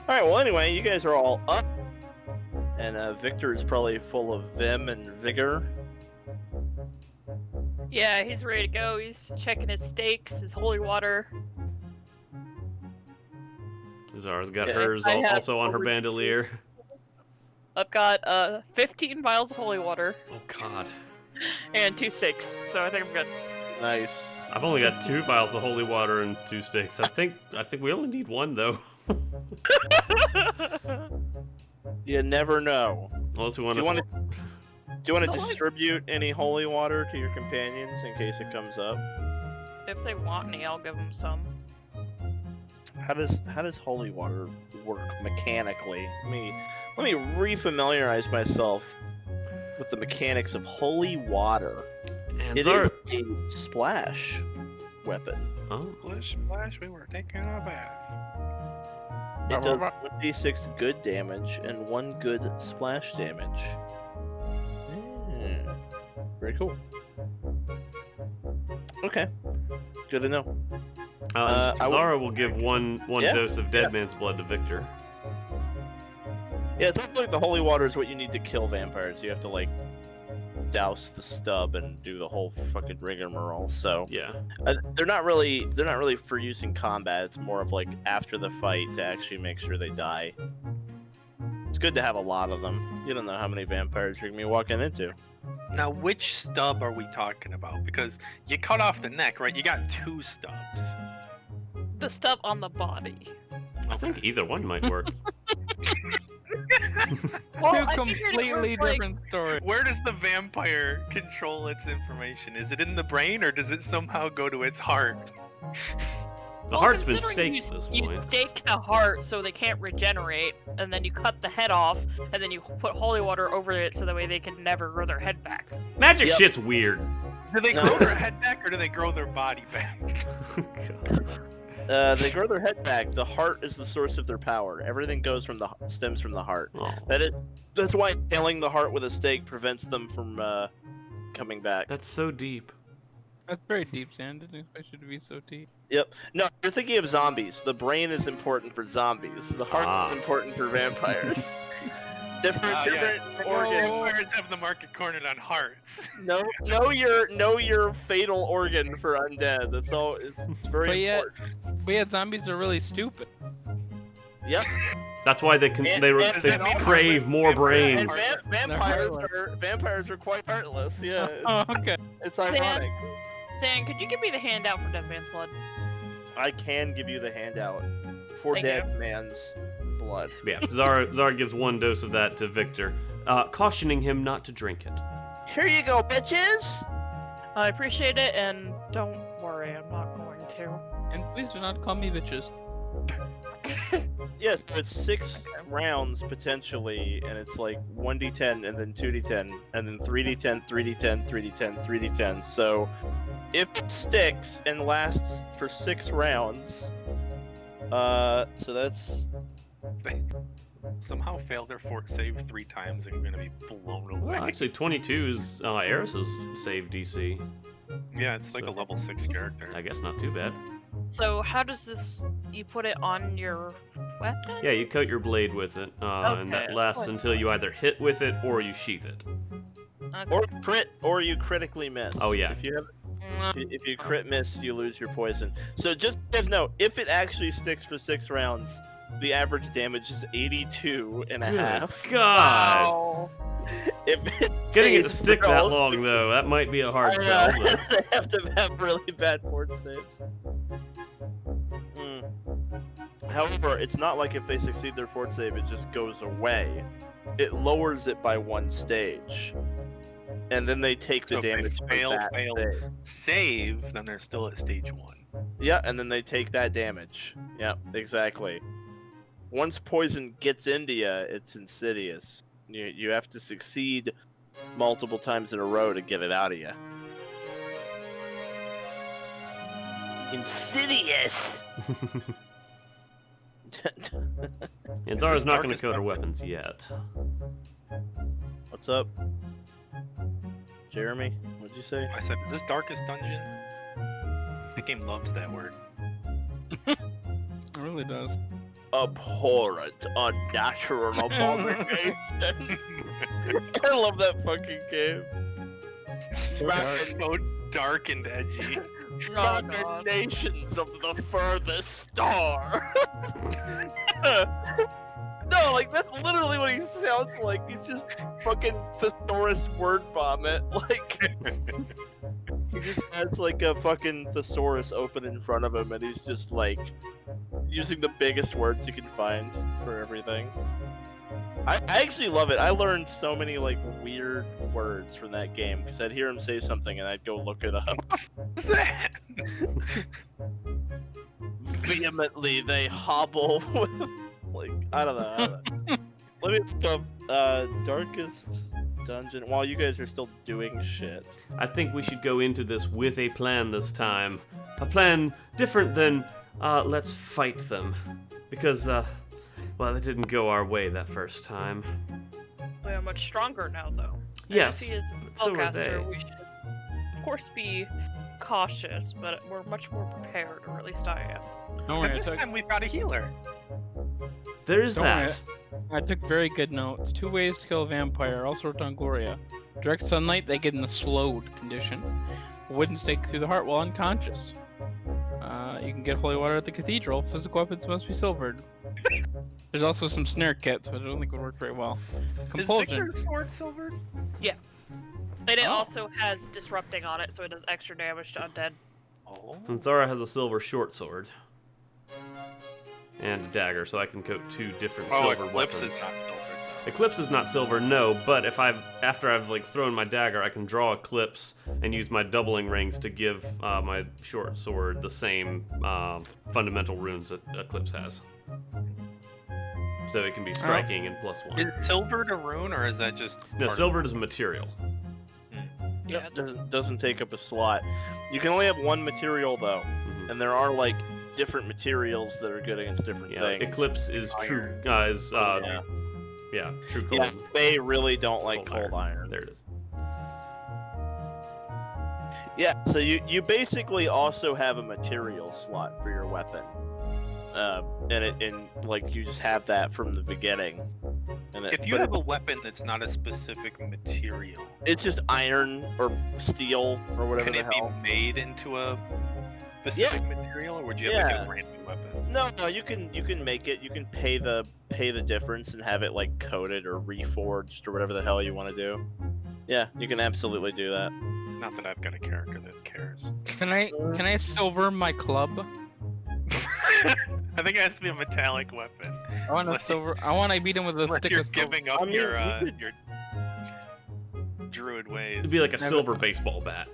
Alright, well anyway, you guys are all up. And Victor is probably full of vim and vigor. Yeah, he's ready to go. He's checking his stakes, his holy water. Zara's got Yeah, hers I have also on her over- bandolier. I've got 15 vials of holy water Oh god. and 2 stakes, so I think I'm good. Nice. I've only got 2 vials of holy water and 2 sticks. I think we only need 1 though. You never know. Unless we want Do you want to. Do you want to distribute any holy water to your companions in case it comes up? If they want any, I'll give them some. How does holy water work mechanically? Let me refamiliarize myself with the mechanics of holy water. And It Zara. is a splash weapon. Oh. Splish, splash, we were taking a bath. It does 1d6 good damage and 1 good splash damage. Very cool. Okay, good to know. Zara will give one Yeah, dose of dead man's blood to Victor. Yeah, it's almost like the holy water is what you need to kill vampires. You have to like douse the stub and do the whole fucking rigmarole. So Yeah. they're not really for use in combat. It's more of like after the fight to actually make sure they die. It's good to have a lot of them. You don't know how many vampires you're gonna be walking into. Now, which stub are we talking about? Because you cut off the neck, right? You got 2 stubs. The stuff on the body. I think either one might work. Well, Two I figured it completely was, like, different stories. Where does the vampire control its information? Is it in the brain, or does it somehow go to its heart? The heart's been considering staked at this you point. stake the heart so they can't regenerate, and then you cut the head off, and then you put holy water over it so that way they can never grow their head back. Magic Yep. shit's weird. Do they grow their head back, or do they grow their body back? They grow their head back. The heart is the source of their power. Everything stems from the heart. Oh, That's why killing the heart with a stake prevents them from coming back. that's so deep. That's very deep, Sam. Didn't expect it to be so deep. Yep. No, you're thinking of zombies. The brain is important for zombies. The heart is important for vampires. different organ. Vampires have the market cornered on hearts. Know your fatal organ for undead. That's all. It's very But yet- important. But yet zombies are really stupid. Yep. That's why they And they does that mean crave more brains. And They're vampires are quite heartless. Yeah. Oh, okay. It's ironic. Sam, could you give me the handout for Dead Man's Blood? I can give you the handout for Thank dead man's blood. Yeah, Zara gives 1 dose of that to Victor, cautioning him not to drink it. Here you go, bitches. I appreciate it, and don't worry, I'm not going to. And please do not call me bitches. Yes, it's 6 rounds potentially, and it's like 1d10 and then 2d10 and then 3d10, 3d10, 3d10, 3d10. So if it sticks and lasts for 6 rounds, so that's They somehow failed their fort save 3 times and are gonna be blown away. Well, actually, 22 is Eris's save DC. Yeah, it's like a level 6 character. I guess not too bad. So how does this? You put it on your weapon? Yeah, you coat your blade with it, and that Okay. lasts until you either hit with it or you sheath it. Okay. or you critically miss. Oh, yeah. If you have Mm, if you crit miss, you lose your poison. So just guys know, if it actually sticks for 6 rounds, the average damage is 82 and a half. God! wow. If it Getting it to stays stick for that all long, 6 though, that might be a hard I sell. know. They have to have really bad fort saves. However, it's not like if they succeed their fort save, it just goes away. It lowers it by 1 stage. And then they take the So if they damage for fail, that fail. save. Save, then they're still at stage 1. Yeah, and then they take that damage. Yeah, exactly. Once poison gets into you, it's insidious. You have to succeed multiple times in a row to get it out of you. Insidious! And Is Zara's this not going to darkest coat her weapon? weapons yet. What's up? Jeremy, what'd you say? I said, is this Darkest Dungeon? The game loves that word. It really does. abhorrent, unnatural abomination. I love that fucking game. So dark and edgy. Oh, God. Machinations of the furthest star. No, like that's literally what he sounds like. He's just fucking thesaurus word vomit. Like he just has like a fucking thesaurus open in front of him, and he's just like using the biggest words he can find for everything. I actually love it. I learned so many like weird words from that game because I'd hear him say something and I'd go look it up. What's that? Vehemently, they hobble with, like, I don't know. Let me look up Darkest Dungeon while you guys are still doing shit. I think we should go into this with a plan this time. A plan different than, let's fight them. Because, well, it didn't go our way that first time. We are much stronger now, though. Yes, If he is a so are they. spellcaster, we should, of course, be cautious, but we're much more prepared, or at least I am. Don't worry, And this time we've got a healer. There's Don't that. I took very good notes. 2 ways to kill a vampire, also wrote down Gloria. Direct sunlight, they get in a slowed condition. A wooden stake through the heart while unconscious. You can get holy water at the cathedral. Physical weapons must be silvered. There's also some snare kits, but I don't think would work very well. Is Compulsion. Victor's sword silvered? And it Oh. also has disrupting on it, so it does extra damage to undead. Oh. And Zara has a silver short sword. And a dagger, so I can coat 2 different silver Eclipse weapons. is not silvered. Eclipse is not silver, no, but if after I've like thrown my dagger, I can draw Eclipse and use my doubling rings to give my short sword the same fundamental runes that Eclipse has. So it can be striking and +1. Is silvered a rune, or is that just No, part of- silver is a material. Yeah, Yep, doesn't take up a slot. You can only have one material though, Mhm. and there are like different materials that are good against different Yeah, things. Eclipse is true. True cold. Yeah, they really don't like Cold cold iron. There it is. Yeah, so you basically also have a material slot for your weapon, and like you just have that from the beginning. And If you have a weapon that's not a specific material, it's just iron or steel or whatever can the it hell. be made into a specific material, or would you have to get a brand new weapon? No, you can make it. You can pay the difference and have it like coated or reforged or whatever the hell you want to do. Yeah, you can absolutely do that. Not that I've got a character that cares. Can I silver my club? I think it has to be a metallic weapon. I want to Unless you- silver. I want to beat him with a Unless stick you're of silver. giving up I mean, your you could- druid ways. It'd be like a Never- silver baseball bat.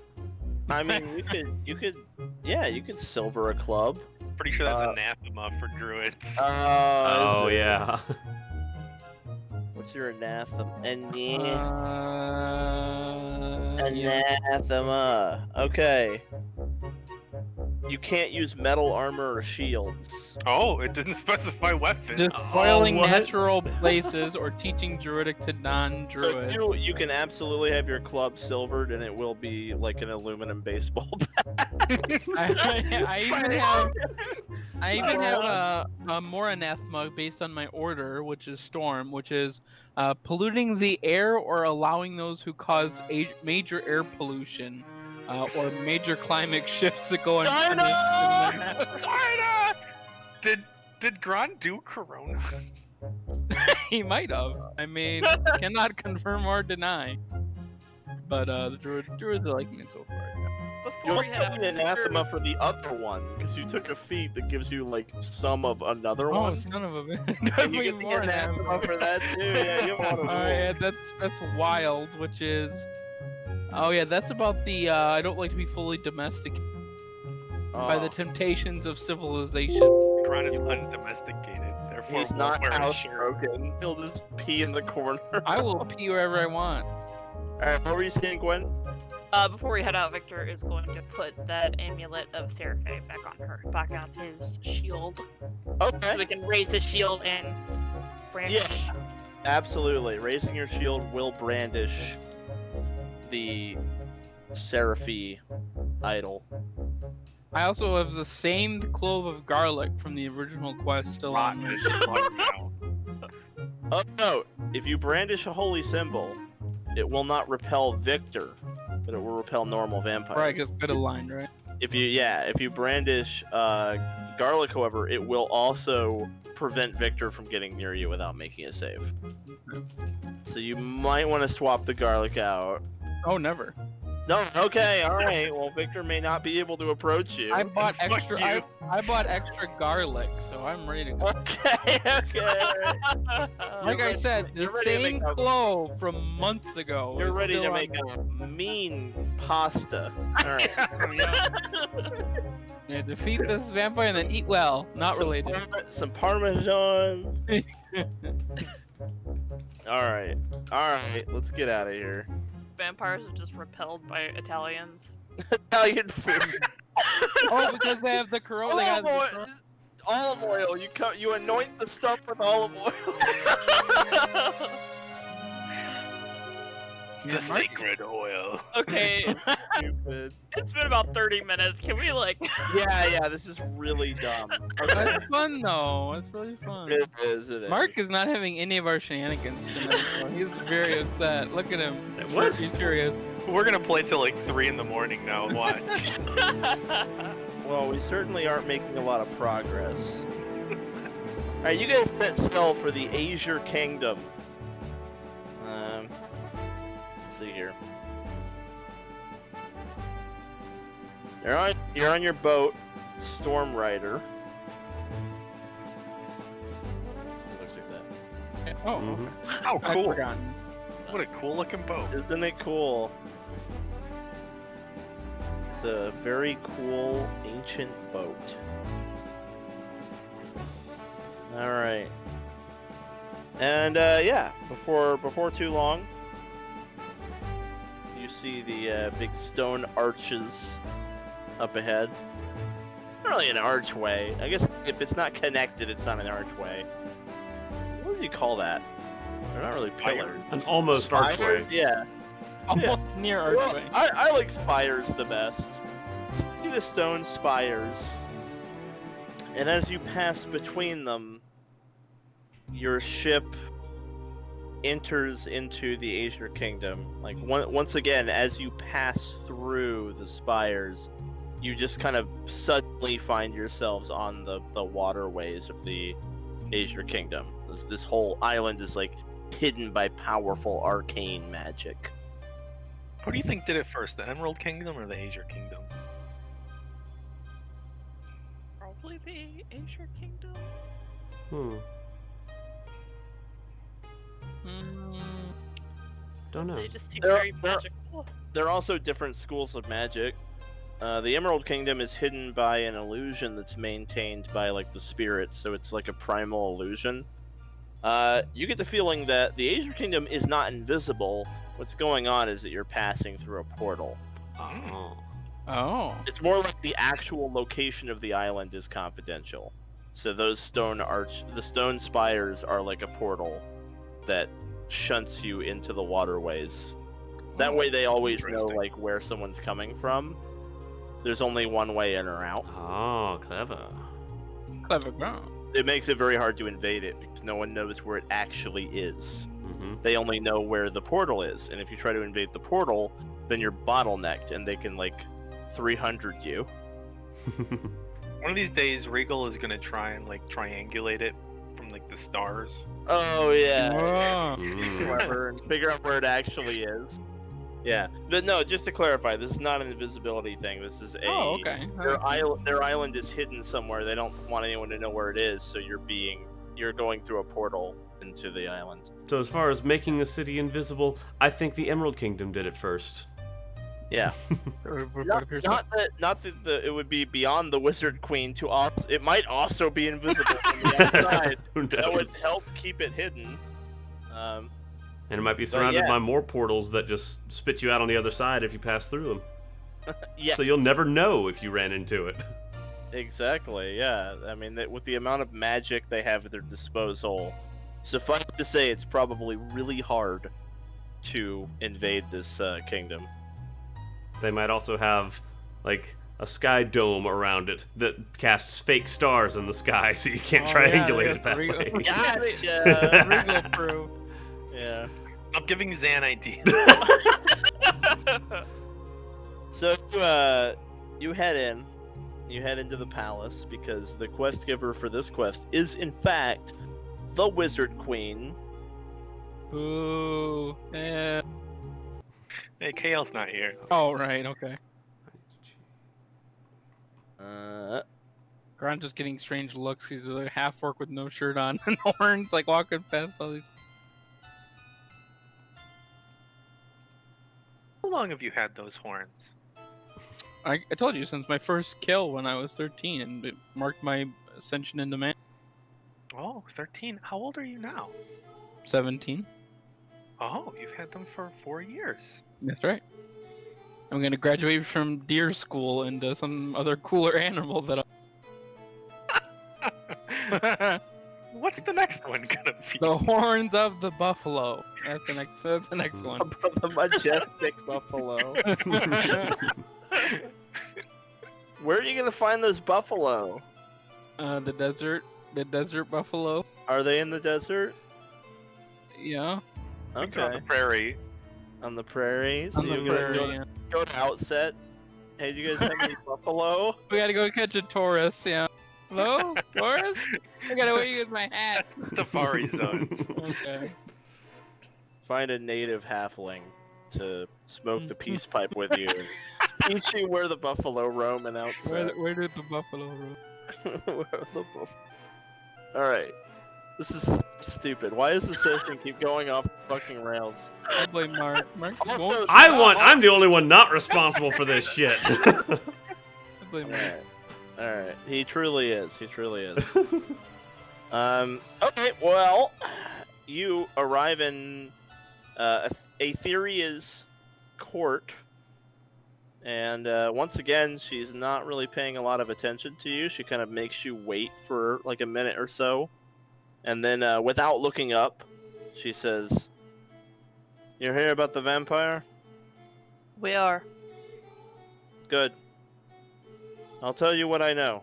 I mean, you could silver a club. Pretty sure that's uh, anathema for druids. Oh yeah. What's your anathema? Yeah. Anathema. Okay. You can't use metal armor or shields. Oh, it didn't specify weapon. Despoiling what? natural places or teaching druidic to So non-druids. you can absolutely have your club silvered, and it will be like an aluminum baseball bat. I even have a more anathema based on my order, which is Storm, which is polluting the air or allowing those who cause major air pollution or major climate shifts to go unpunished. China! Did Gron do Corona? He might have. I mean, cannot confirm or deny. But the druids are like me so far. Yeah. You Before also we head have out, the anathema for the other one, because you took a feat that gives you like some of another Oh, one. son of a And you get the anathema for that too. Yeah, you want to Alright, yeah, that's wild, which is... Oh yeah, that's about the, I don't like to be fully domesticated by the temptations of civilization. Gron is undomesticated, therefore He's won't not wear a shirt. housebroken. He'll just pee in the corner. I will pee wherever I want. Alright, what were you saying, Gwen? before we head out, Victor is going to put that amulet of Seraphim back on his shield, so Okay. we can raise his shield and brandish. Yeah. Absolutely. Raising your shield will brandish the Seraphy idol. I also have the same clove of garlic from the original quest still on Rotten me. as fuck now. Oh no! If you brandish a holy symbol, it will not repel Victor, but it will repel normal vampires. Right, gets bit aligned, right? If you brandish garlic, however, it will also prevent Victor from getting near you without making a save. So you might want to swap the garlic out. Oh, never. No, okay, all right. Well, Victor may not be able to approach you. I bought Fuck extra. you. I bought extra garlic, so I'm ready to go. Okay, okay. Like I ready- said, the you're ready to same make a- clove from months ago. You're is ready still to on make me. a mean pasta. All right. Yeah, defeat this vampire and then eat well. Not related. Some Parmesan. All right. Let's get out of here. Vampires are just repelled by Italians. Italian food. Oh, because they have the corona. They have Olive the oil. Olive oil. You anoint the stuff with olive oil. The sacred oil. Okay, Stupid. it's been about 30 minutes. Can we like? Yeah. This is really dumb. Okay. That's fun though. It's really fun. It is. Mark is not having any of our shenanigans tonight. So he's very upset. Look at him. What? He's furious. We're gonna play till like 3 in the morning now. Watch. Well, we certainly aren't making a lot of progress. All right, you guys set sail for the Azure Kingdom. Let's see here. You're on your boat, Storm Rider. It looks like that. Oh, Mhm. How I'd cool! forgotten. What a cool looking boat. Isn't it cool? It's a very cool ancient boat. All right. And yeah, before too long, you see the big stone arches up ahead. Not really an archway. I guess if it's not connected, it's not an archway. What do you call that? They're not really pillars. An almost Spires? archway. Yeah. Almost near Well, archway. I like spires the best. See the stone spires. And as you pass between them, your ship enters into the Azure Kingdom. Like once again, as you pass through the spires, you just kind of suddenly find yourselves on the waterways of the Azure Kingdom. This whole island is like hidden by powerful arcane magic. What do you think did it first, the Emerald Kingdom or the Azure Kingdom? Probably the Azure Kingdom. Hmm. Mm, Don't know. They just seem They're- very they're- magical. There are also different schools of magic. The Emerald Kingdom is hidden by an illusion that's maintained by like the spirits, so it's like a primal illusion. You get the feeling that the Azure Kingdom is not invisible. What's going on is that you're passing through a portal. Oh. oh. It's more like the actual location of the island is confidential. So those the stone spires are like a portal that shunts you into the waterways. That way they always know Interesting. like where someone's coming from. There's only one way in or out. Oh, clever. Clever girl. It makes it very hard to invade it because no one knows where it actually is. Mm-hmm. They only know where the portal is, and if you try to invade the portal, then you're bottlenecked and they can like 300 you. One of these days, Regal is gonna try and like triangulate it from like the stars. Oh yeah. Oh. Clever, and figure out where it actually is. Yeah, but no, just to clarify, this is not an invisibility thing. This is a Oh, okay. their island is hidden somewhere. They don't want anyone to know where it is, so you're going through a portal into the island. So as far as making a city invisible, I think the Emerald Kingdom did it first. Yeah, not that it would be beyond the Wizard Queen to it might also be invisible from the outside. Who That would knows? help keep it hidden. And it might be surrounded yeah. by more portals that just spit you out on the other side if you pass through them. Yeah, So you'll never know if you ran into it. exactly. Yeah, I mean, with the amount of magic they have at their disposal, suffice to say, it's probably really hard to invade this kingdom. They might also have like a sky dome around it that casts fake stars in the sky, so you can't Oh, triangulate yeah, it that way. Gotcha. Wriggle proof. Yeah. Stop giving Zan ideas. So you head in. You head into the palace because the quest giver for this quest is, in fact, the Wizard Queen. Ooh. Yeah. Hey, KL's not here. Oh, right. Okay. Gron just getting strange looks. He's a half orc with no shirt on and horns, like walking past all these. How long have you had those horns? I told you, since my first kill when I was 13, and it marked my ascension into man. Oh, 13. How old are you now? 17. Oh, you've had them for 4 years. That's right. I'm gonna graduate from deer school into some other cooler animal that What's the next one gonna be? the horns of the buffalo. That's the next. That's the next one. The majestic buffalo. Where are you gonna find those buffalo? The desert buffalo. Are they in the desert? Yeah, Think on Okay. the prairie. On the prairies. on the You're gonna prairie. Yeah. go to Outset. Hey, do you guys have any buffalo? We gotta go catch a Taurus. Yeah. Hello, Taurus? I gotta wait with my hat. Safari zone. Okay. Find a native halfling to smoke the peace pipe with you. Teach you where the buffalo roam and Outset. Where did the buffalo roam? Where are the All right. This is stupid. Why does the session keep going off the fucking rails? I blame Mark. Mark, you Also, won't. I'm the only one not responsible for this shit. I blame Mark. Alright. Alright. He truly is. He truly is. Okay, well, you arrive in Aetheria's court. And once again, she's not really paying a lot of attention to you. She kind of makes you wait for like a minute or so. And then, without looking up, she says, "You're here about the vampire? We are. Good. I'll tell you what I know.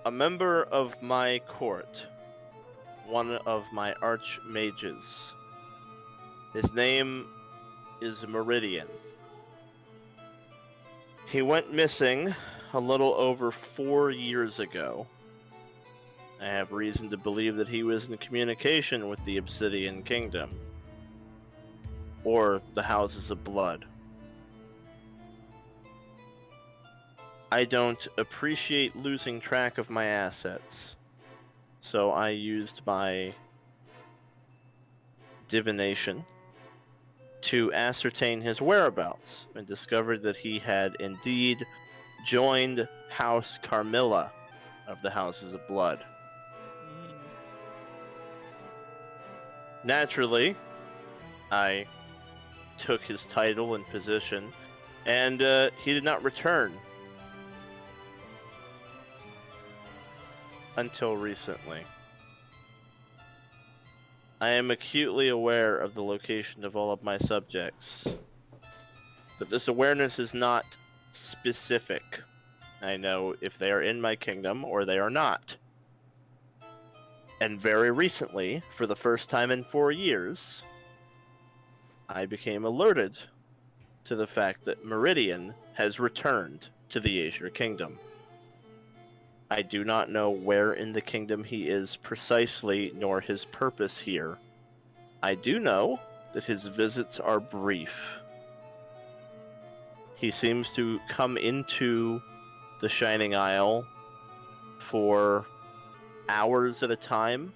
A member of my court, one of my archmages. His name is Meridian. He went missing a little over 4 years ago. I have reason to believe that he was in communication with the Obsidian Kingdom, or the Houses of Blood. I don't appreciate losing track of my assets, so I used my divination to ascertain his whereabouts and discovered that he had indeed joined House Carmilla of the Houses of Blood. Naturally, I took his title and position, and he did not return until recently. I am acutely aware of the location of all of my subjects, but this awareness is not specific. I know if they are in my kingdom or they are not. And very recently, for the first time in 4 years, I became alerted to the fact that Meridian has returned to the Azure Kingdom. I do not know where in the kingdom he is precisely, nor his purpose here. I do know that his visits are brief. He seems to come into the Shining Isle for hours at a time,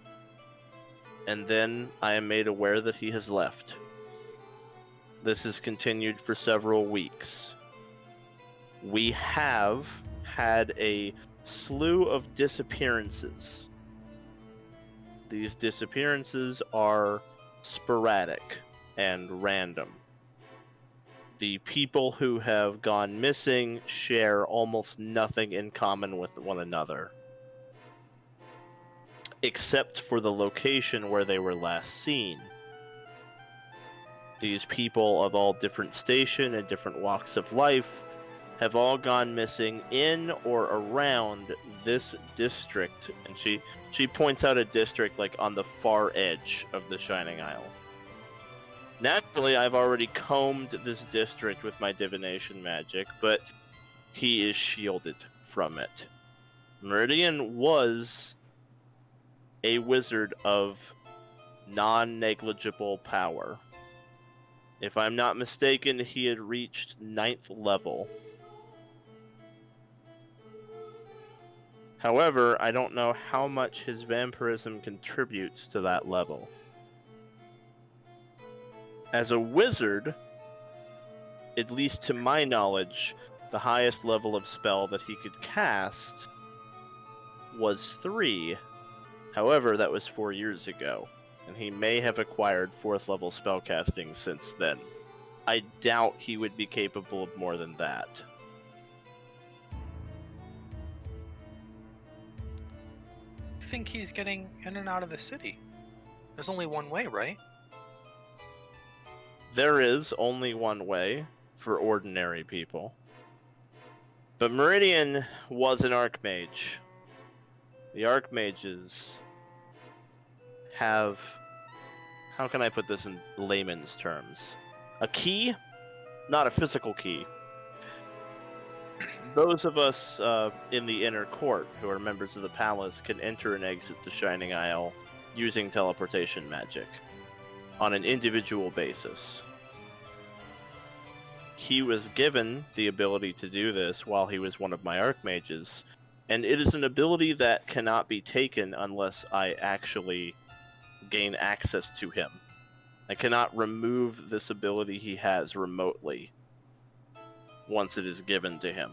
and then I am made aware that he has left. This has continued for several weeks. We have had a slew of disappearances. These disappearances are sporadic and random. The people who have gone missing share almost nothing in common with one another, except for the location where they were last seen. These people of all different station and different walks of life have all gone missing in or around this district. And she points out a district like on the far edge of the Shining Isle. Naturally, I've already combed this district with my divination magic, but he is shielded from it. Meridian was a wizard of non-negligible power. If I'm not mistaken, he had reached 9th level. However, I don't know how much his vampirism contributes to that level. As a wizard, at least to my knowledge, the highest level of spell that he could cast was 3. However, that was 4 years ago, and he may have acquired 4th level spellcasting since then. I doubt he would be capable of more than that. I think he's getting in and out of the city. There's only one way, right? There is only one way for ordinary people. But Meridian was an archmage. The archmages have... How can I put this in layman's terms? A key? Not a physical key. Those of us in the inner court who are members of the palace can enter and exit the Shining Isle using teleportation magic on an individual basis. He was given the ability to do this while he was one of my archmages, and it is an ability that cannot be taken unless I actually gain access to him. I cannot remove this ability he has remotely once it is given to him.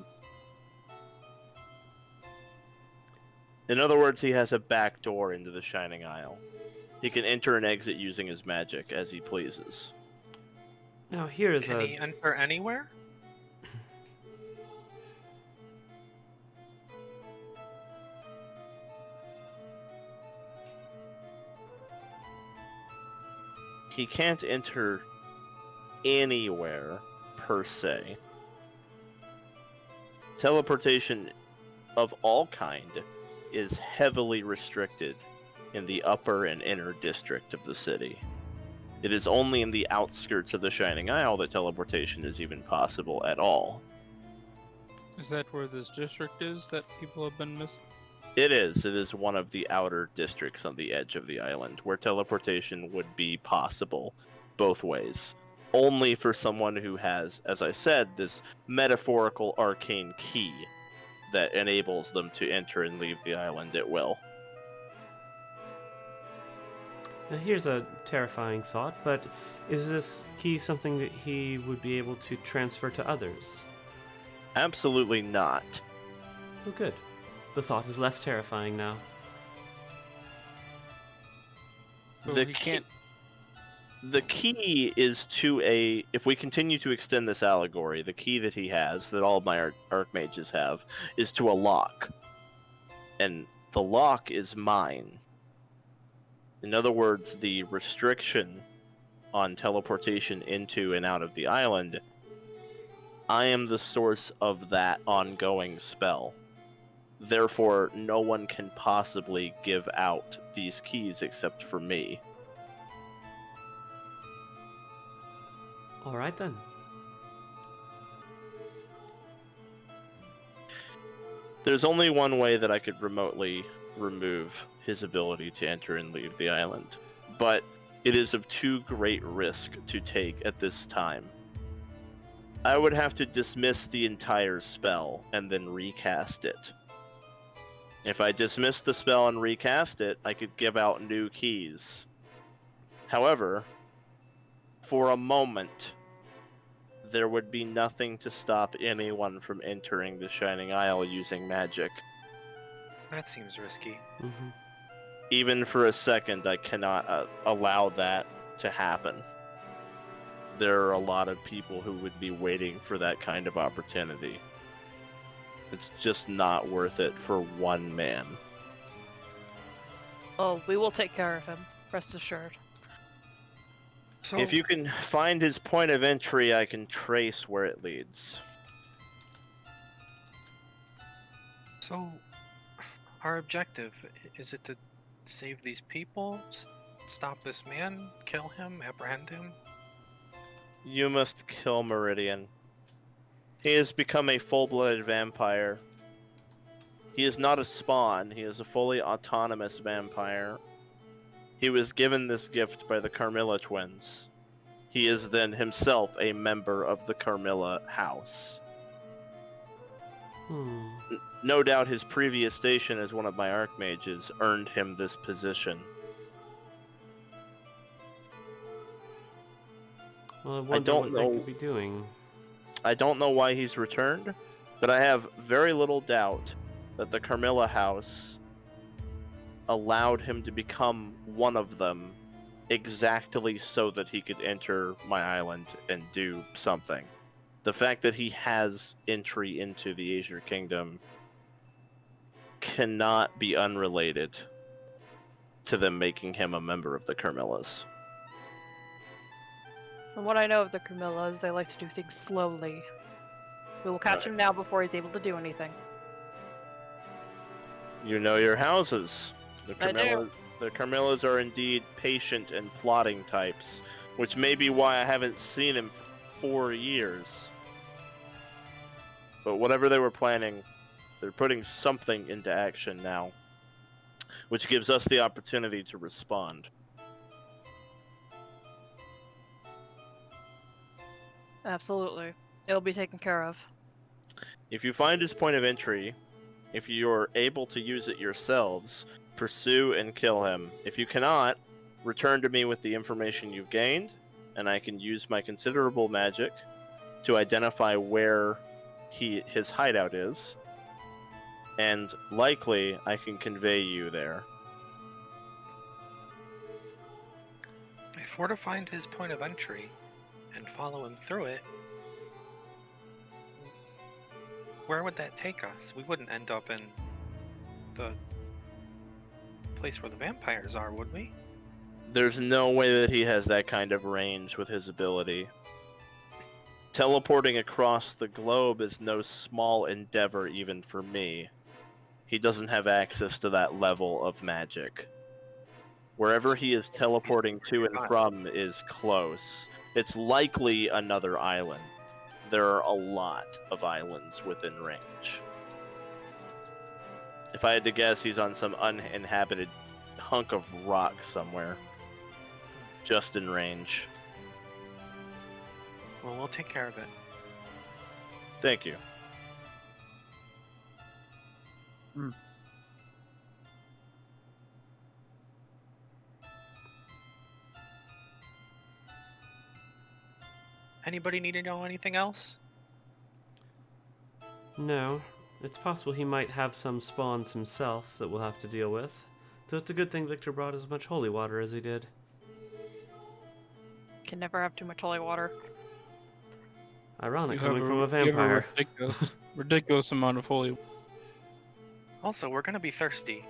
In other words, he has a back door into the Shining Isle. He can enter and exit using his magic as he pleases. Now here is Can he enter anywhere? He can't enter anywhere, per se. Teleportation of all kind is heavily restricted in the upper and inner district of the city. It is only in the outskirts of the Shining Isle that teleportation is even possible at all. Is that where this district is that people have been missing? It is. It is one of the outer districts on the edge of the island where teleportation would be possible both ways. Only for someone who has, as I said, this metaphorical arcane key that enables them to enter and leave the island at will. Now here's a terrifying thought, but is this key something that he would be able to transfer to others? Absolutely not. Oh, good. The thought is less terrifying now. So The he key- can't. The key is to a... If we continue to extend this allegory, the key that he has, that all of my archmages have, is to a lock. And the lock is mine. In other words, the restriction on teleportation into and out of the island, I am the source of that ongoing spell. Therefore, no one can possibly give out these keys except for me. All right then. There's only one way that I could remotely remove his ability to enter and leave the island, but it is of too great risk to take at this time. I would have to dismiss the entire spell and then recast it. If I dismiss the spell and recast it, I could give out new keys. However, for a moment, there would be nothing to stop anyone from entering the Shining Isle using magic. That seems risky. Mm-hmm. Even for a second, I cannot allow that to happen. There are a lot of people who would be waiting for that kind of opportunity. It's just not worth it for one man. Oh, we will take care of him. Rest assured. So, If you can find his point of entry, I can trace where it leads. so our objective, is it to save these people? Stop this man? Kill him? Apprehend him? You must kill Meridian. He has become a full-blooded vampire. He is not a spawn, he is a fully autonomous vampire. He was given this gift by the Carmilla twins. He is then himself a member of the Carmilla house. No doubt his previous station as one of my archmages earned him this position. Well, I wonder don't what they know. could be doing. I don't know why he's returned, but I have very little doubt that the Carmilla house allowed him to become one of them exactly so that he could enter my island and do something. The fact that he has entry into the Azure Kingdom cannot be unrelated to them making him a member of the Carmillas. From what I know of the Camillas, they like to do things slowly. We will catch him now before he's able to do anything. You know your houses. I do. The Carmillas are indeed patient and plotting types, which may be why I haven't seen him for 4 years. But whatever they were planning, they're putting something into action now, which gives us the opportunity to respond. Absolutely. It'll be taken care of. If you find his point of entry, if you're able to use it yourselves, pursue and kill him. If you cannot, return to me with the information you've gained, and I can use my considerable magic to identify where his hideout is, and likely I can convey you there. If we're to find his point of entry and follow him through it, where would that take us? We wouldn't end up in the place where the vampires are, would we? There's no way that he has that kind of range with his ability. Teleporting across the globe is no small endeavor even for me. He doesn't have access to that level of magic. Wherever he is teleporting to and from is close. It's likely another island. There are a lot of islands within range. If I had to guess, he's on some uninhabited hunk of rock somewhere. Just in range. Well, we'll take care of it. Thank you. Anybody need to know anything else? No. It's possible he might have some spawns himself that we'll have to deal with. So it's a good thing Victor brought as much holy water as he did. Can never have too much holy water. Ironic You have coming from a you have vampire. ridiculous amount of holy. Also, we're gonna be thirsty.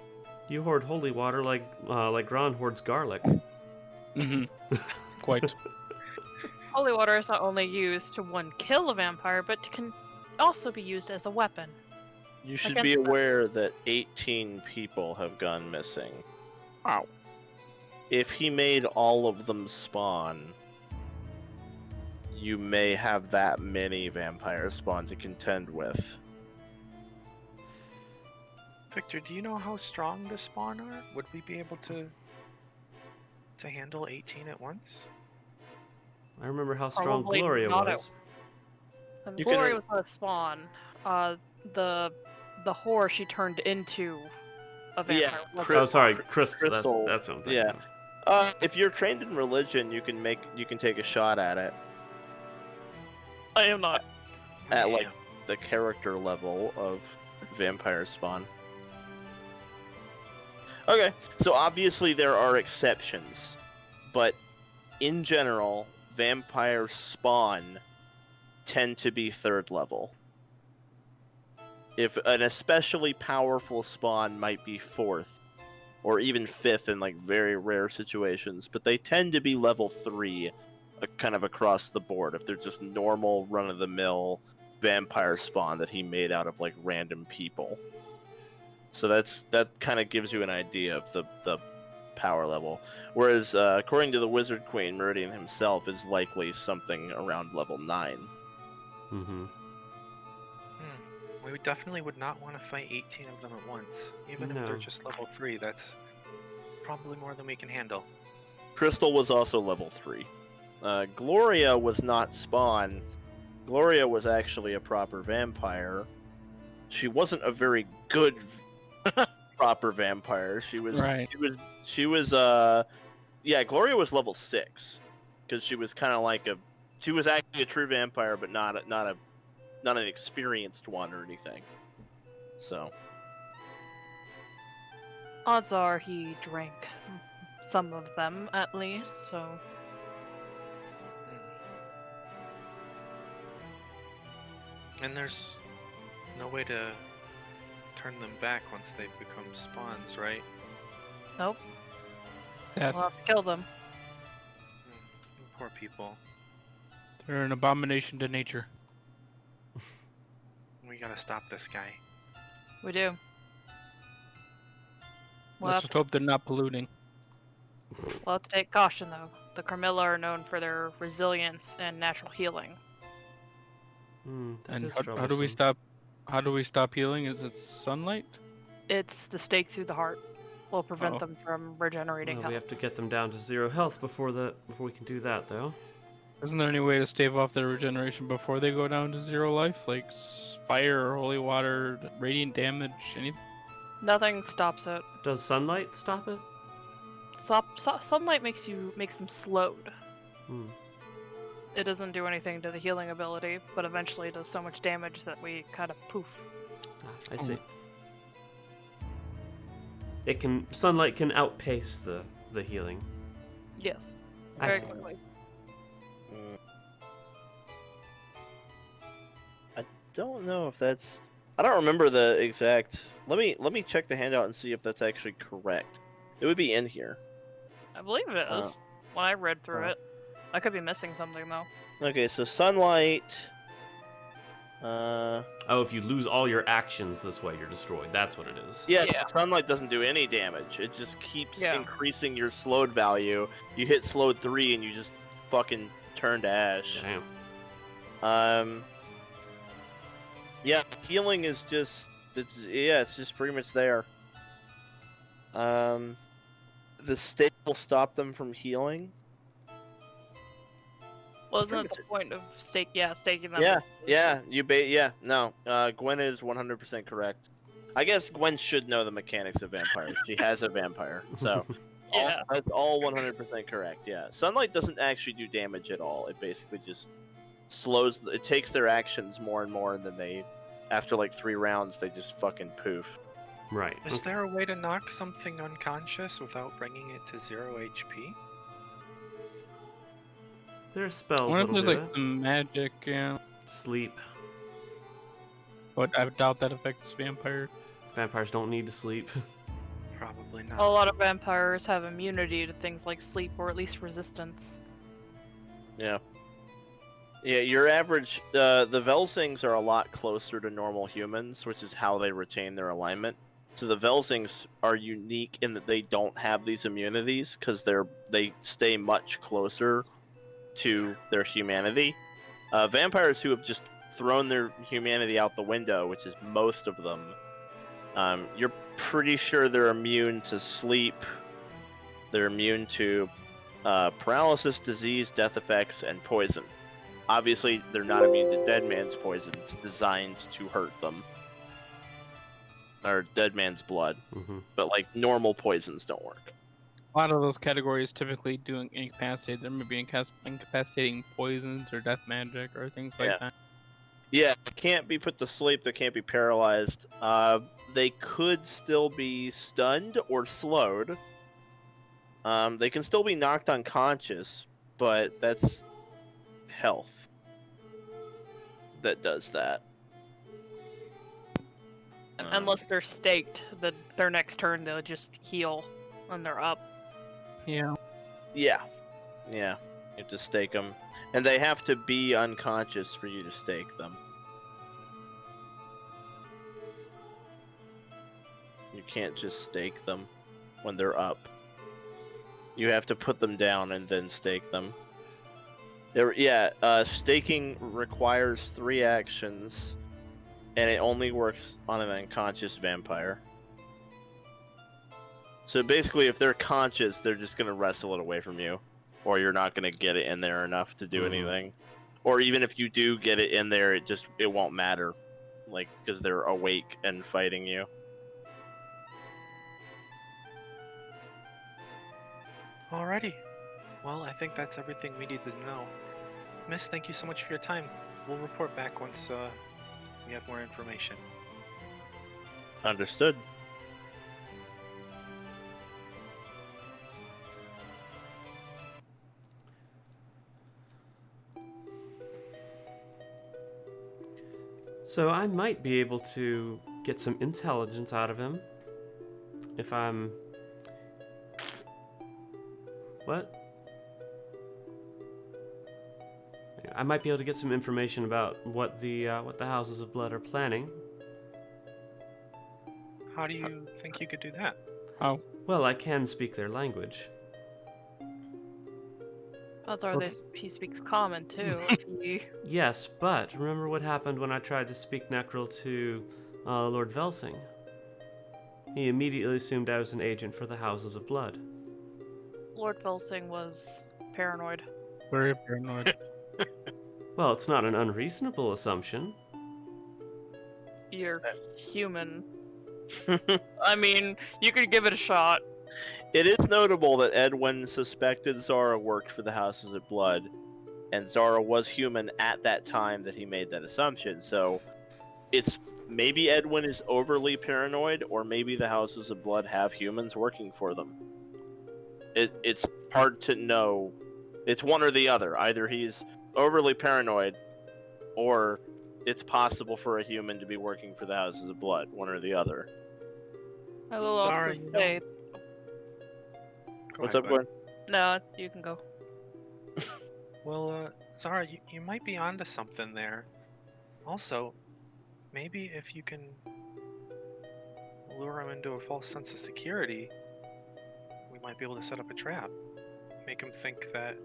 You hoard holy water like Gron hoards garlic. Mm-hmm. Quite. Holy water is not only used to kill a vampire, but can also be used as a weapon. You should Against be them. aware that 18 people have gone missing. Wow. If he made all of them spawn, you may have that many vampires spawn to contend with. Victor, do you know how strong the spawn are? Would we be able to handle 18 at once? I remember how strong Probably Gloria not was. And You Glory can- was a spawn. The whore she turned into a vampire. Yeah, was Crystal- Oh, sorry, Crystal. That's what I'm thinking Yeah. of. If you're trained in religion, you can take a shot at it I am not. at Yeah. like the character level of vampire spawn. Okay, so obviously there are exceptions, but in general, vampire spawn tend to be 3rd level. If an especially powerful spawn might be 4th, or even 5th in like very rare situations, but they tend to be level 3 kind of across the board. If they're just normal run-of-the-mill vampire spawn that he made out of like random people. So that kind of gives you an idea of the power level. Whereas according to the Wizard Queen, Meridian himself is likely something around level 9. Mm-hmm. We definitely would not want to fight 18 of them at once. Even if they're just level 3, that's probably more than we can handle. Crystal was also level 3. Gloria was not spawn. Gloria was actually a proper vampire. She wasn't a very good proper vampire. She was Right. she was yeah, Gloria was level 6 because she was kind of like she was actually a true vampire, but not an experienced one or anything. So Odds are he drank some of them at least, so. And there's no way to turn them back once they've become spawns, right? Nope. That's, We'll have to kill them. Poor people. they're an abomination to nature. We gotta stop this guy. We do. We'll Let's have, just hope they're not polluting. we'll have to take caution though. The Carmilla are known for their resilience and natural healing. That And is how do we troublesome. stop? How do we stop healing? Is it sunlight? It's the stake through the heart. Will prevent Oh. them from regenerating Well, health. we have to get them down to 0 health before we can do that, though. Isn't there any way to stave off their regeneration before they go down to 0 life? Like fire or holy water, radiant damage, anything? Nothing stops it. Does sunlight stop it? Sunlight makes them slowed. Hmm. It doesn't do anything to the healing ability, but eventually it does so much damage that we kind of poof. I see. Sunlight can outpace the healing. Yes. I Very see. quickly. I don't know if that's. I don't remember the exact. Let me check the handout and see if that's actually correct. It would be in here. I believe it is. Oh. When I read through Oh. it. I could be missing something though. Okay, so sunlight. Oh, if you lose all your actions this way, you're destroyed. That's what it is. Yeah, Yeah. sunlight doesn't do any damage. It just keeps Yeah. increasing your slowed value. You hit slowed 3 and you just fucking turn to ash. Damn. Yeah, healing is it's just pretty much there. The stake will stop them from healing. Well, It's isn't it pretty the point of staking them? No. Gwen is 100% correct. I guess Gwen should know the mechanics of vampires. She has a vampire, so Yeah. that's all 100% correct. Yeah, sunlight doesn't actually do damage at all. It basically just slows. It takes their actions more and more, and then after like 3 rounds, they just fucking poof. Right. Is there a way to knock something unconscious without bringing it to 0 HP? There's spells What if that'll there's do like it. some magic? Yeah. Sleep. But I doubt that affects vampires. Vampires don't need to sleep. Probably A not. lot of vampires have immunity to things like sleep, or at least resistance. Yeah. Yeah, your average. The Velsings are a lot closer to normal humans, which is how they retain their alignment. So the Velsings are unique in that they don't have these immunities because they stay much closer to their humanity. Vampires who have just thrown their humanity out the window, which is most of them, you're pretty sure they're immune to sleep. They're immune to paralysis, disease, death effects, and poison. Obviously, they're not immune to dead man's poison. It's designed to hurt them. Or dead man's blood. Mm-hmm. But, like, normal poisons don't work. A lot of those categories typically do incapacitate. There may be incapacitating poisons or death magic or things like Yeah. that. Yeah, they can't be put to sleep. They can't be paralyzed. They could still be stunned or slowed. They can still be knocked unconscious, but that's health that does that. Unless they're staked, their next turn they'll just heal when they're up. Yeah. Yeah. You have to stake them, and they have to be unconscious for you to stake them. You can't just stake them when they're up. You have to put them down and then stake them. Staking requires 3 actions, and it only works on an unconscious vampire. So basically, if they're conscious, they're just going to wrestle it away from you, or you're not going to get it in there enough to do anything. Or even if you do get it in there, it won't matter, like, because they're awake and fighting you. Alrighty. Well, I think that's everything we need to know. Miss, thank you so much for your time. We'll report back once we have more information. Understood. So I might be able to get some intelligence out of him if I'm... What? I might be able to get some information about what the Houses of Blood are planning. How do you think you could do that? How? Well, I can speak their language. Odds are he speaks common too. Yes, but remember what happened when I tried to speak Necril to Lord Velsing? He immediately assumed I was an agent for the Houses of Blood. Lord Velsing was paranoid. Very paranoid. Well, it's not an unreasonable assumption. You're human. I mean, you could give it a shot. It is notable that Edwin suspected Zara worked for the Houses of Blood, and Zara was human at that time that he made that assumption, so it's maybe Edwin is overly paranoid, or maybe the Houses of Blood have humans working for them. It's hard to know. It's one or the other. Either he's overly paranoid, or it's possible for a human to be working for the Houses of Blood. One or the other. I will Zara, also you say... Go What's ahead, up, Gwen. Gwen? No, you can go. Well, Zara, you might be onto something there. Also, maybe if you can lure him into a false sense of security, we might be able to set up a trap. Make him think that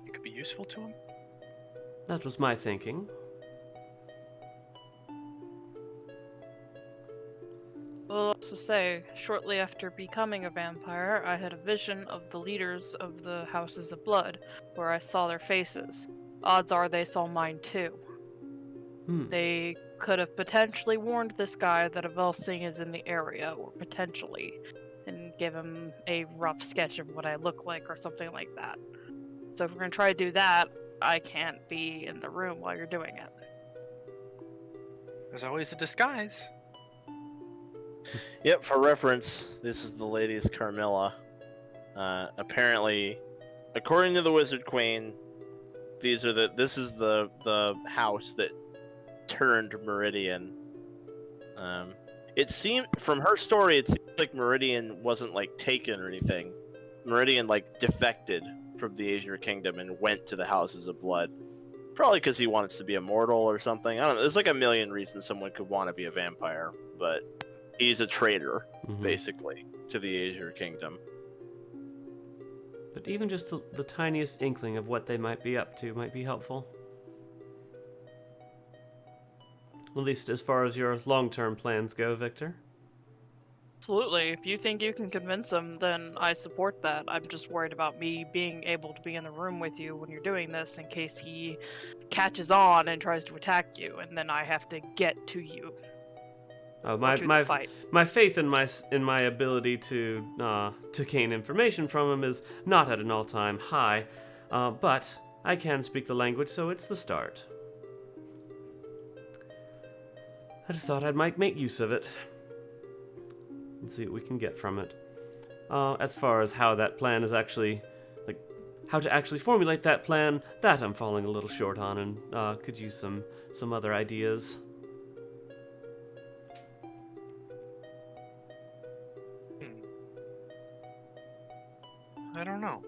you could be useful to him. That was my thinking. I'll also say, shortly after becoming a vampire, I had a vision of the leaders of the Houses of Blood, where I saw their faces. Odds are they saw mine too. They could have potentially warned this guy that a Velsing is in the area, or potentially, and give him a rough sketch of what I look like or something like that. So if we're going to try to do that, I can't be in the room while you're doing it. There's always a disguise. Yep, for reference, this is the lady's Carmilla. Apparently, according to the Wizard Queen, this is the house that turned Meridian. It seemed, from her story, it seemed like Meridian wasn't like taken or anything. Meridian like defected from the Azure Kingdom and went to the Houses of Blood. Probably because he wants to be immortal or something. I don't know. There's like a million reasons someone could want to be a vampire, but he's a traitor, basically, to the Azure Kingdom. But even just the tiniest inkling of what they might be up to might be helpful. At least as far as your long-term plans go, Victor. Absolutely. If you think you can convince him, then I support that. I'm just worried about me being able to be in the room with you when you're doing this in case he catches on and tries to attack you, and then I have to get to you. Oh, To the fight. my faith in my ability to gain information from him is not at an all-time high, but I can speak the language, so it's the start. I just thought I might make use of it and see what we can get from it. As far as how that plan is actually, like, how to actually formulate that plan, that I'm falling a little short on, and could use some other ideas. I don't know.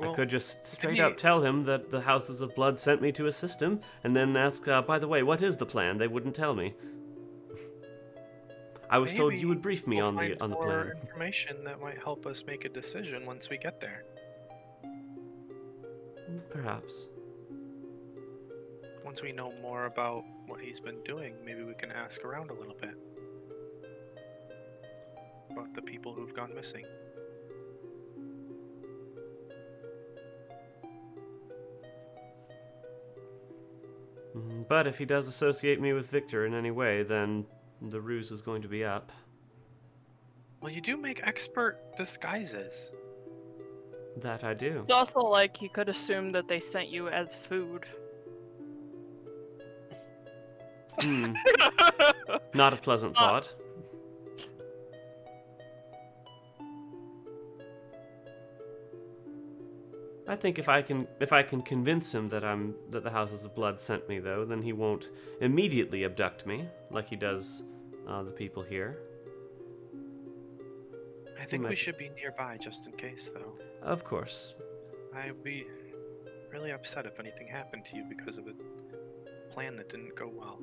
I could just straight he- up tell him that the Houses of Blood sent me to assist him, and then ask, by the way, what is the plan? They wouldn't tell me. I was told you would brief me we'll on find the more plan. information that might help us make a decision once we get there. Perhaps. Once we know more about what he's been doing, maybe we can ask around a little bit about the people who've gone missing. But if he does associate me with Victor in any way, then the ruse is going to be up. Well, you do make expert disguises. That I do. It's also like he could assume that they sent you as food. Not a pleasant thought. I think if I can convince him that the Houses of Blood sent me, though, then he won't immediately abduct me like he does the people here. I think we should be nearby just in case, though. Of course. I'd be really upset if anything happened to you because of a plan that didn't go well.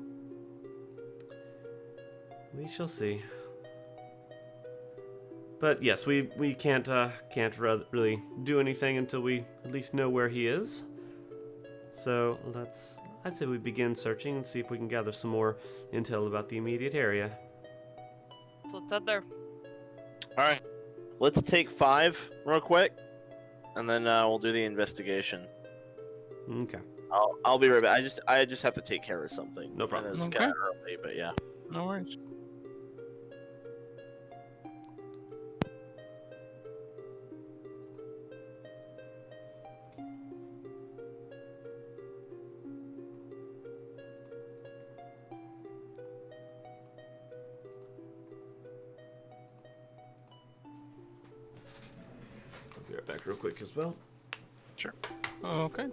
We shall see. But yes, we can't really do anything until we at least know where he is. So I'd say we begin searching and see if we can gather some more intel about the immediate area. So let's head there. All right, let's take 5 real quick, and then we'll do the investigation. Okay. I'll be right back. I just have to take care of something. No problem. And it's Okay. kind of early, but yeah. No worries. I'll be right back real quick as well. Sure. Okay.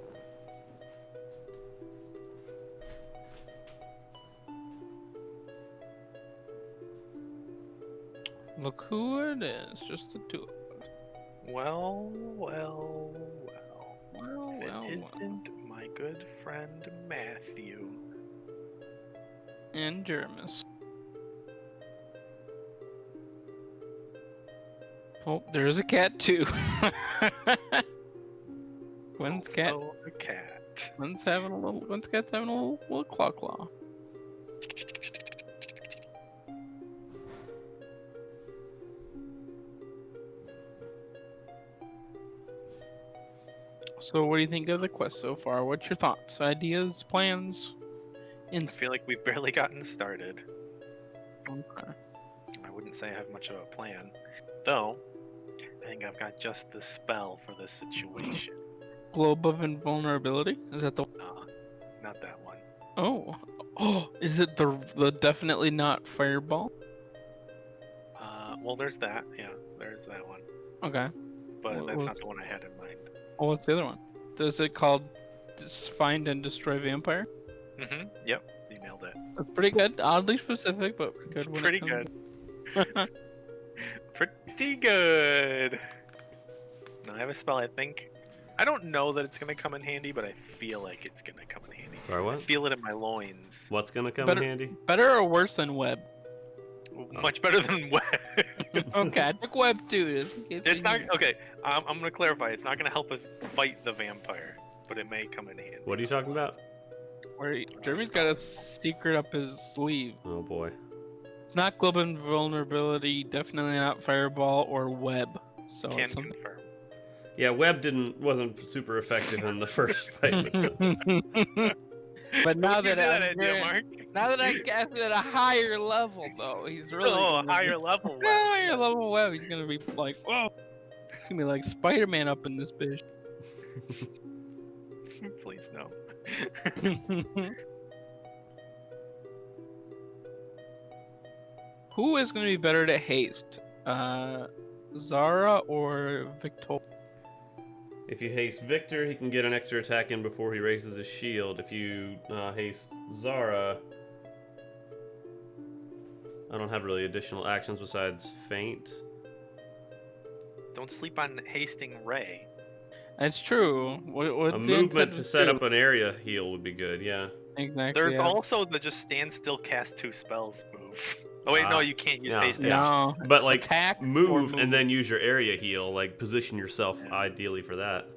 Look who it is, just the two of us. Well. Well, If well, it well. isn't my good friend Matthew. And Jermis. Oh, there's a cat too. Gwen's cat. Also a cat. Gwen's cat's having a little claw. So what do you think of the quest so far? What's your thoughts, ideas, plans? I feel like we've barely gotten started. Okay. I wouldn't say I have much of a plan. Though, I think I've got just the spell for this situation. Globe of Invulnerability? Is that the... Not that one. Oh. Oh, is it the definitely not Fireball? Well, there's that. Yeah, there's that one. Okay. But What that's was- not the one I had in mind. Oh, what's the other one? Is it called Find and Destroy Vampire? Mm-hmm. Yep. You nailed it. That's pretty good. Oddly specific, but good. It's when it pretty comes- good. Pretty good. Now I have a spell. I don't know that it's gonna come in handy, but I feel like it's gonna come in handy. Sorry, I what? feel it in my loins. What's gonna come Better- in handy? Better or worse than Web? Much better than web. Okay, I took Web too. Just in case It's we not need- okay. I'm gonna clarify. It's not gonna help us fight the vampire, but it may come in handy. What are you talking about? Where Jeremy's got a secret up his sleeve. Oh boy. It's not Globe of Invulnerability, definitely not Fireball or Web. So Can it's something. confirm. Yeah, Web wasn't super effective in the first fight. But now Who'd give that you I'm idea, very- Mark? now that I cast it at a higher level, though, he's really Oh, a gonna be- higher level Yeah, web. higher level Web. He's gonna be like, whoa! It's gonna be like Spider-Man up in this bitch. Please no. Who is gonna be better to haste? Zara or Victor? If you haste Victor, he can get an extra attack in before he raises his shield. If you haste Zara, I don't have really additional actions besides faint. Don't sleep on hasting Raye. That's true. What A Dan movement said to was set true. up an area heal would be good, yeah. Exactly. There's yeah. also the just stand still, cast 2 spells move. Oh wait, no, you can't use no, haste yeah. action. No. But like Attack or move move. and then use your area heal, like position yourself Yeah. ideally for that.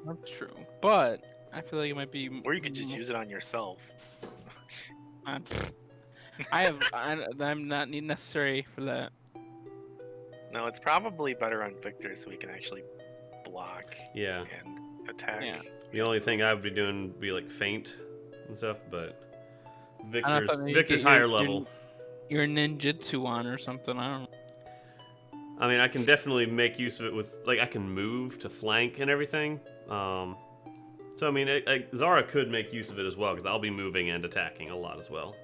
That's true. But I feel like it might be. Or you could just use it on yourself. I'm not necessary for that. No, it's probably better on Victor so he can actually block Yeah. and attack. Yeah. The only thing I would be doing would be like feint and stuff, but I thought maybe you Victor's get higher level. Your ninjutsu on or something. I don't know. I mean, I can definitely make use of it with like I can move to flank and everything. So I mean, Zara could make use of it as well because I'll be moving and attacking a lot as well.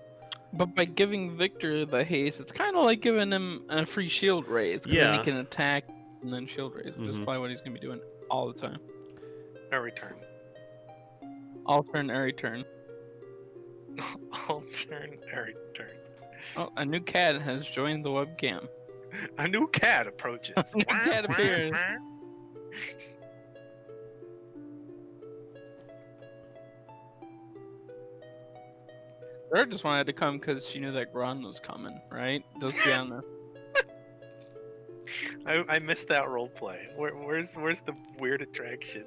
But by giving Victor the haste, it's kind of like giving him a free shield raise. Because then Yeah. he can attack and then shield raise, which is probably what he's going to be doing all the time. Every turn. All turn, every turn. All turn, every turn. Oh, a new cat has joined the webcam. A new cat approaches. New cat appears. Zara just wanted to come because she knew that Gron was coming, right? Let's be honest. I missed that role play. Where's the weird attraction?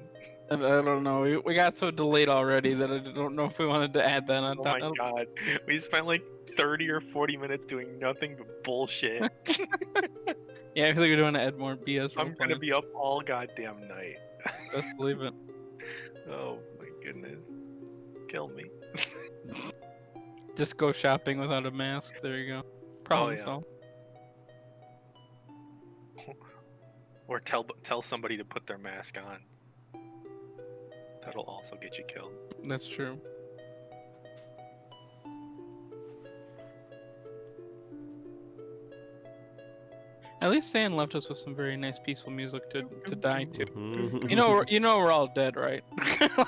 I don't know. We got so delayed already that I don't know if we wanted to add that on Oh top. my god. We spent like 30 or 40 minutes doing nothing but bullshit. Yeah, I feel like we don't want to add more BS. I'm gonna be up all goddamn night. Best believe it. Oh my goodness. Kill me. Just go shopping without a mask. There you go. Problem yeah. solved. Or tell somebody to put their mask on. That'll also get you killed. That's true. At least Stan left us with some very nice peaceful music to die to. You know we're all dead, right?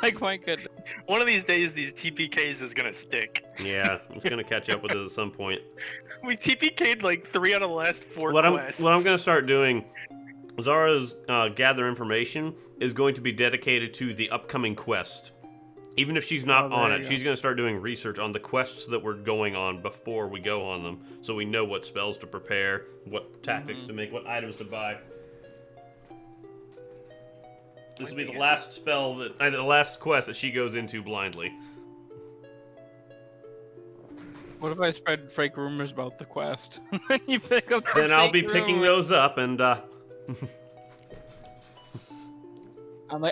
Like my goodness. One of these days, these TPKs is gonna stick. Yeah, it's gonna catch up with it at some point. We TPK'd like 3 out of the last 4 What quests. I'm gonna start doing, Zara's gather information is going to be dedicated to the upcoming quest. Even if she's not on it, she's gonna start doing research on the quests that we're going on before we go on them, so we know what spells to prepare, what tactics to make, what items to buy. This will be the last spell the last quest that she goes into blindly. What if I spread fake rumors about the quest? Then you pick up the Then I'll be fake picking rumor. those up and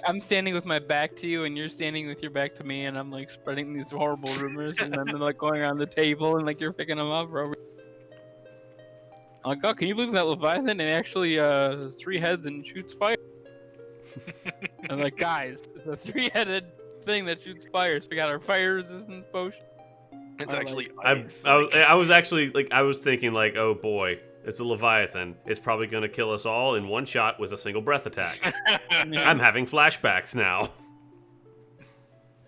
I'm standing with my back to you, and you're standing with your back to me, and I'm like spreading these horrible rumors, and then they're like going around the table, and like you're picking them up, bro. Like, oh, can you believe that Leviathan? It actually has 3 heads and shoots fire. I'm like, guys, it's a 3-headed thing that shoots fire. So we got our fire resistance potion. It's I actually I ice. was actually like I was thinking like, oh boy, it's a Leviathan. It's probably gonna kill us all in one shot with a single breath attack. I'm having flashbacks now.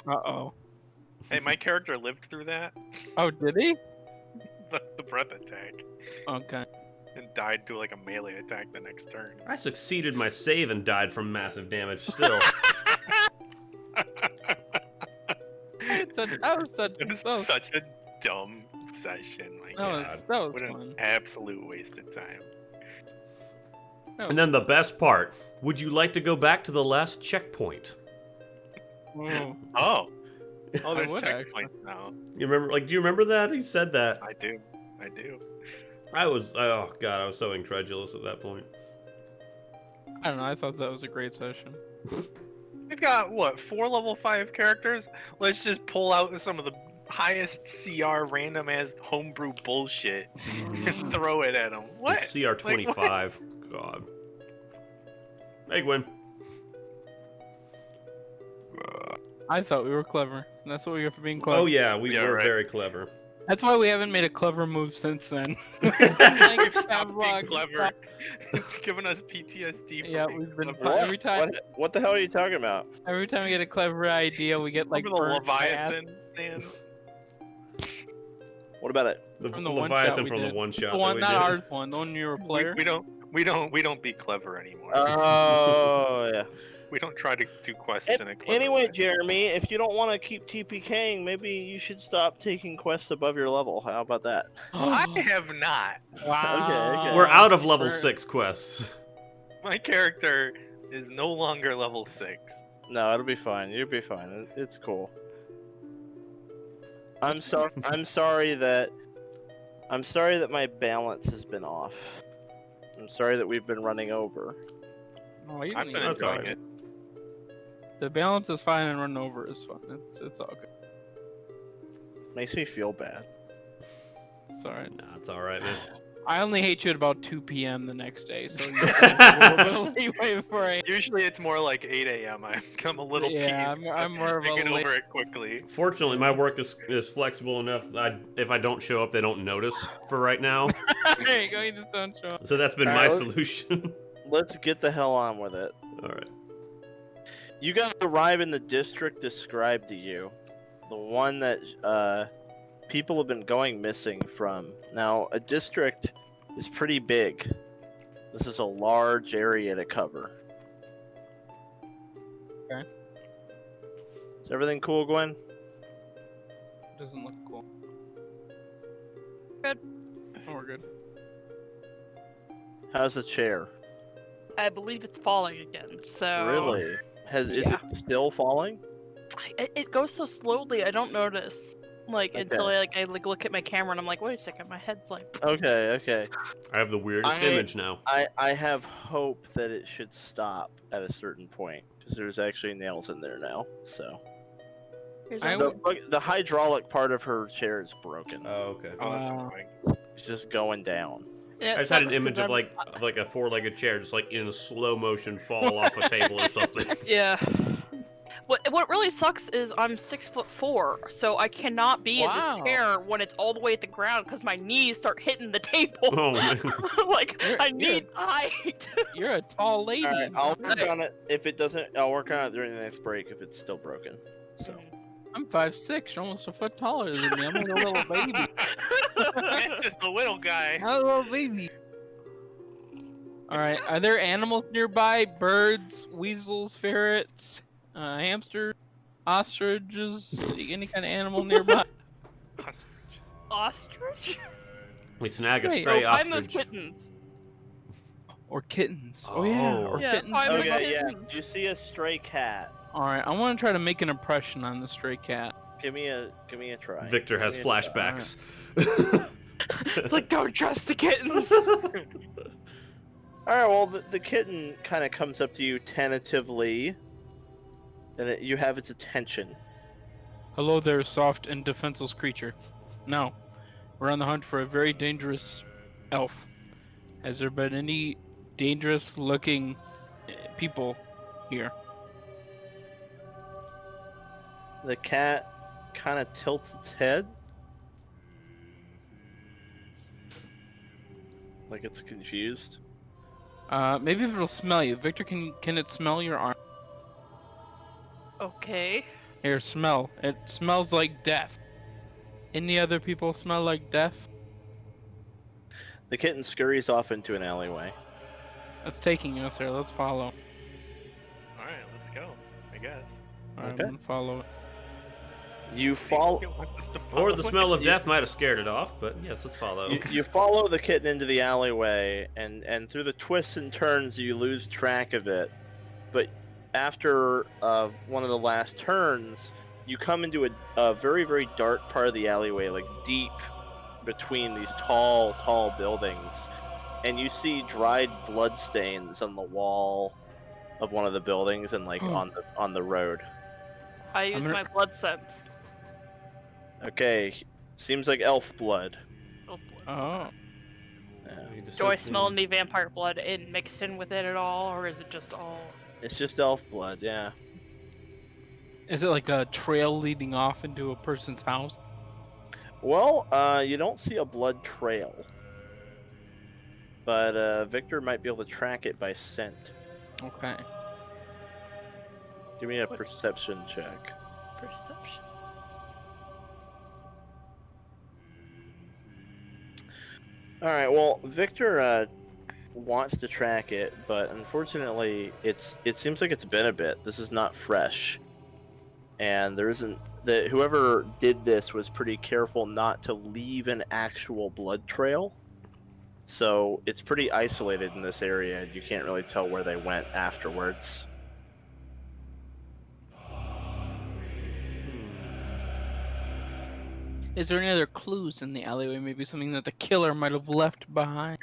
Uh-oh. Hey, my character lived through that. Oh, did he? The breath attack. Okay. And died to like a melee attack the next turn. I succeeded my save and died from massive damage still. It was such a dumb session. My God. That was What fun. an absolute waste of time. And then the best part, would you like to go back to the last checkpoint? Whoa. Oh, there's would, checkpoints now. You remember do you remember that? He said that. I do. I was so incredulous at that point. I don't know. I thought that was a great session. We've got what 4 level 5 characters. Let's just pull out some of the highest CR random ass homebrew bullshit and throw it at them. What? CR25. God. Hey, Gwen. I thought we were clever. That's what we got for being clever. Oh yeah, we Yeah, were right. very clever. That's why we haven't made a clever move since then. We've stopped being clever. It's given us PTSD. Yeah, being we've been clever. every time. What the hell are you talking about? Every time we get a clever idea, we get like Remember the burnt fast. Leviathan, man? What about it? The From the one Leviathan shot we from the did. one shot The that one, we not did. ours one. The one you were a player. We don't be clever anymore. Oh yeah. We don't try to do quests in a clever Anyway, way. Jeremy, if you don't want to keep TPKing, maybe you should stop taking quests above your level. How about that? I have not. Wow. okay. We're out of level We're- 6 quests. My character is no longer level 6. No, it'll be fine. You'll be fine. It's cool. I'm sorry that my balance has been off. I'm sorry that we've been running over. Oh, you I've don't been need to enjoying talk. it. The balance is fine and run over is fun. It's all good. Makes me feel bad. It's alright. Nah, it's alright, man. I only hate you at about 2 p.m. the next day, so you have a little bit of leeway before I. Usually it's more like 8 a.m. I'm a little Yeah, peeved. I'm more of I a get late. over it quickly. Fortunately, my work is flexible enough. If I don't show up, they don't notice for right now. There you go. You just don't show up. So that's been my Alright. solution. Let's get the hell on with it. Alright. You guys arrive in the district described to you. The one that people have been going missing from. Now, a district is pretty big. This is a large area to cover. Okay. Is everything cool, Gwen? Doesn't look cool. Good. Oh, we're good. How's the chair? I believe it's falling again. So Really? Is yeah. it still falling? It goes so slowly. I don't notice. Until Okay. I look at my camera and I'm like, wait a second, my head's like. Okay. I have the weirdest I- image now. I have hope that it should stop at a certain point because there's actually nails in there now. So Here's I a- the hydraulic part of her chair is broken. Oh, okay. Oh, that's Wow. annoying. It's just going down. Yeah, I it just had an sucks 'cause image of I'm- like a four-legged chair, just like in a slow motion fall off a table or something. Yeah. What really sucks is I'm 6'4", so I cannot be in Wow. the chair when it's all the way at the ground because my knees start hitting the table. Oh man. I You're- need height. You're a tall lady. All right, I'll work Right. on it. If it doesn't, I'll work on it during the next break. If it's still broken, so I'm 5'6", you're almost a foot taller than me. I'm like a little baby. It's just the little guy. I'm a little baby. Alright, are there animals nearby? Birds, weasels, ferrets, hamsters, ostriches, any kind of animal nearby? Ostrich? We snag a Wait. stray Find those ostrich. kittens. Or kittens. Oh yeah, Oh. or Yeah, kittens. find those okay, yeah. kittens. You see a stray cat? Alright, I want to try to make an impression on the stray cat. Give me a try. Victor has Give me a try. flashbacks. It's like, don't trust the kittens. All right. Well, the kitten kind of comes up to you tentatively, and you have its attention. Hello there, soft and defenseless creature. Now, we're on the hunt for a very dangerous elf. Has there been any dangerous-looking people here? The cat kind of tilts its head, like it's confused. Maybe if it'll smell you. Victor, can it smell your arm? Okay. Here, smell. It smells like death. Any other people smell like death? The kitten scurries off into an alleyway. That's taking us there. Let's follow. Alright, let's go. I guess. Alright, Okay. I'm gonna follow it. You follow. You want us to Or follow the it? smell of death might have scared it off, but yes, let's follow. You follow the kitten into the alleyway, and through the twists and turns, you lose track of it. But after one of the last turns, you come into a very, very dark part of the alleyway, like deep between these tall buildings, and you see dried blood stains on the wall of one of the buildings and like Oh. on the road. I use gonna- my blood sense. Okay, seems like elf blood. Oh, boy. Oh. Yeah. Do I smell any vampire blood mixed in with it at all, or is it just all? It's just elf blood, yeah. Is it like a trail leading off into a person's house? Well, you don't see a blood trail. But Victor might be able to track it by scent. Okay. Give me a What? perception check. Perception. All right. Well, Victor wants to track it, but unfortunately, it seems like it's been a bit. This is not fresh, and there isn't. Whoever did this was pretty careful not to leave an actual blood trail. So it's pretty isolated in this area, and you can't really tell where they went afterwards. Is there any other clues in the alleyway? Maybe something that the killer might have left behind?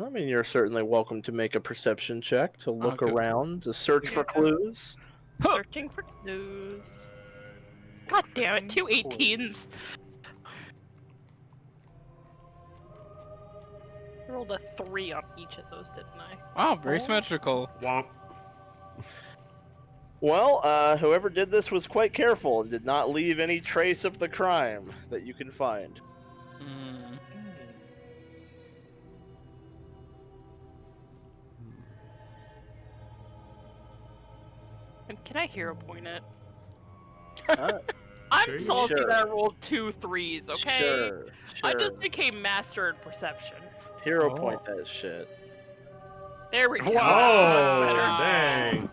I mean, you're certainly welcome to make a perception check to look Okay. around, to search for clues. Searching for clues. God damn it, 2 18s. I rolled a 3 on each of those, didn't I? Wow, very symmetrical. Womp. Well, whoever did this was quite careful and did not leave any trace of the crime that you can find. Hmm. And can I hero point it? Uh, I'm Sure, salty sure. that I rolled 2 3s, okay? Sure, I sure. just became master in perception. Hero Oh. point that shit. There we go. Oh, dang.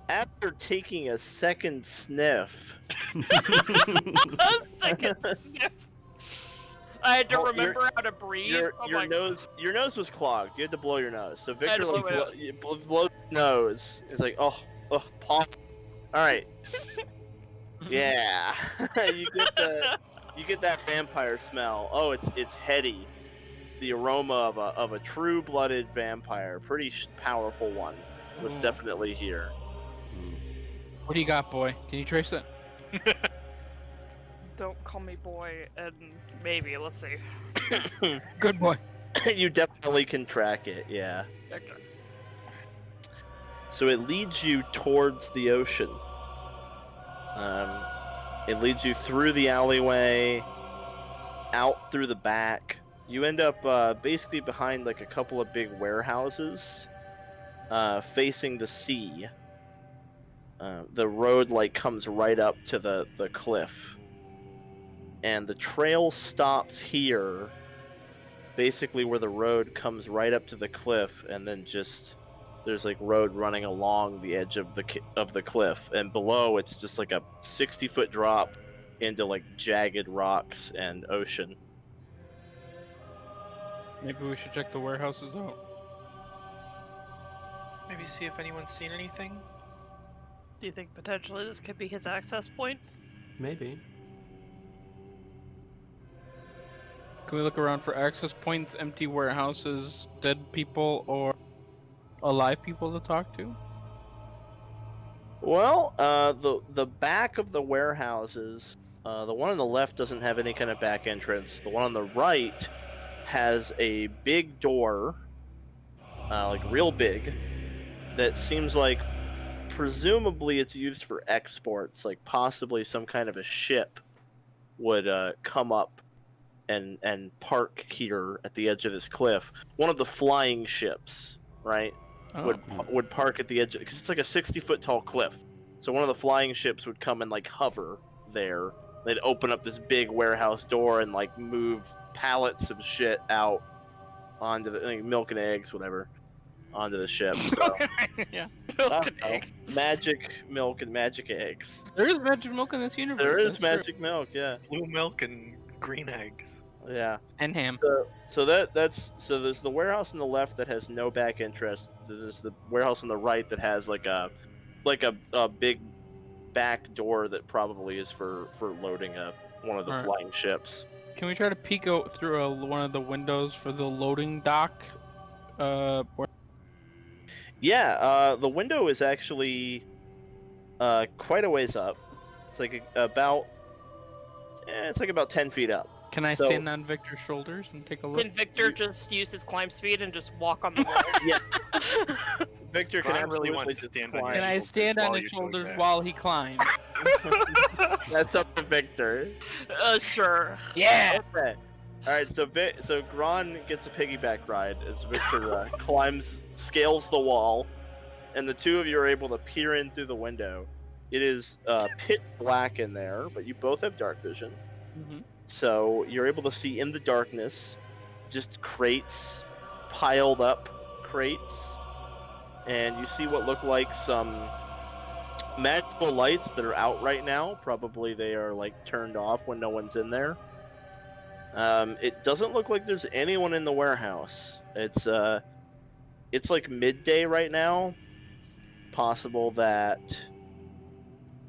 After taking a second sniff, A second sniff. I had to Oh, remember how to breathe. your Oh my your nose was clogged. You had to blow your nose. So had Victor to blow like my nose. blows his nose. It's like oh Paul. All right. Yeah. you get that vampire smell. Oh, it's heady. The aroma of a true-blooded vampire, pretty powerful one, was Ooh. definitely here. What do you got, boy? Can you trace it? Don't call me boy, and maybe, let's see. Good boy. You definitely can track it. Yeah. Okay. So it leads you towards the ocean. It leads you through the alleyway, out through the back. You end up basically behind like a couple of big warehouses, facing the sea. The road like comes right up to the cliff, and the trail stops here, basically where the road comes right up to the cliff, and then just there's like road running along the edge of the cliff, and below it's just like a 60-foot drop into like jagged rocks and ocean. Maybe we should check the warehouses out. Maybe see if anyone's seen anything. Do you think potentially this could be his access point? Maybe. Can we look around for access points, empty warehouses, dead people, or alive people to talk to? Well, the back of the warehouses, the one on the left doesn't have any kind of back entrance. The one on the right has a big door, like real big, that seems like presumably it's used for exports, like possibly some kind of a ship would come up and park here at the edge of this cliff. One of the flying ships, right? Oh. Would park at the edge because it's like a 60-foot tall cliff. So one of the flying ships would come and like hover there. They'd open up this big warehouse door and like move pallets of shit out onto the like, milk and eggs, whatever, onto the ship. So, Yeah. I don't know. Magic milk and magic eggs. There is magic milk in this universe. There is that's true. magic milk, yeah, Blue milk and green eggs. yeah. And ham. So there's the warehouse on the left that has no back entrance. There's the warehouse on the right that has like a big back door that probably is for loading one of the Alright. flying ships. Can we try to peek out through one of the windows for the loading dock? Yeah, the window is actually quite a ways up. It's like about 10 feet up. Can I So- stand on Victor's shoulders and take a look? Can Victor just use his climb speed and just walk on the wall? Yeah. Victor can Gron really absolutely wants to just stand on climb. Can I shoulders stand on while his you're doing shoulders that. while he climbs? That's up to Victor. Sure. Yeah! Okay. All right. So Gron gets a piggyback ride as Victor scales the wall, and the two of you are able to peer in through the window. It is pitch black in there, but you both have dark vision. So you're able to see in the darkness just crates, piled up crates, and you see what look like some magical lights that are out right now. Probably they are like turned off when no one's in there. It doesn't look like there's anyone in the warehouse. It's like midday right now. Possible that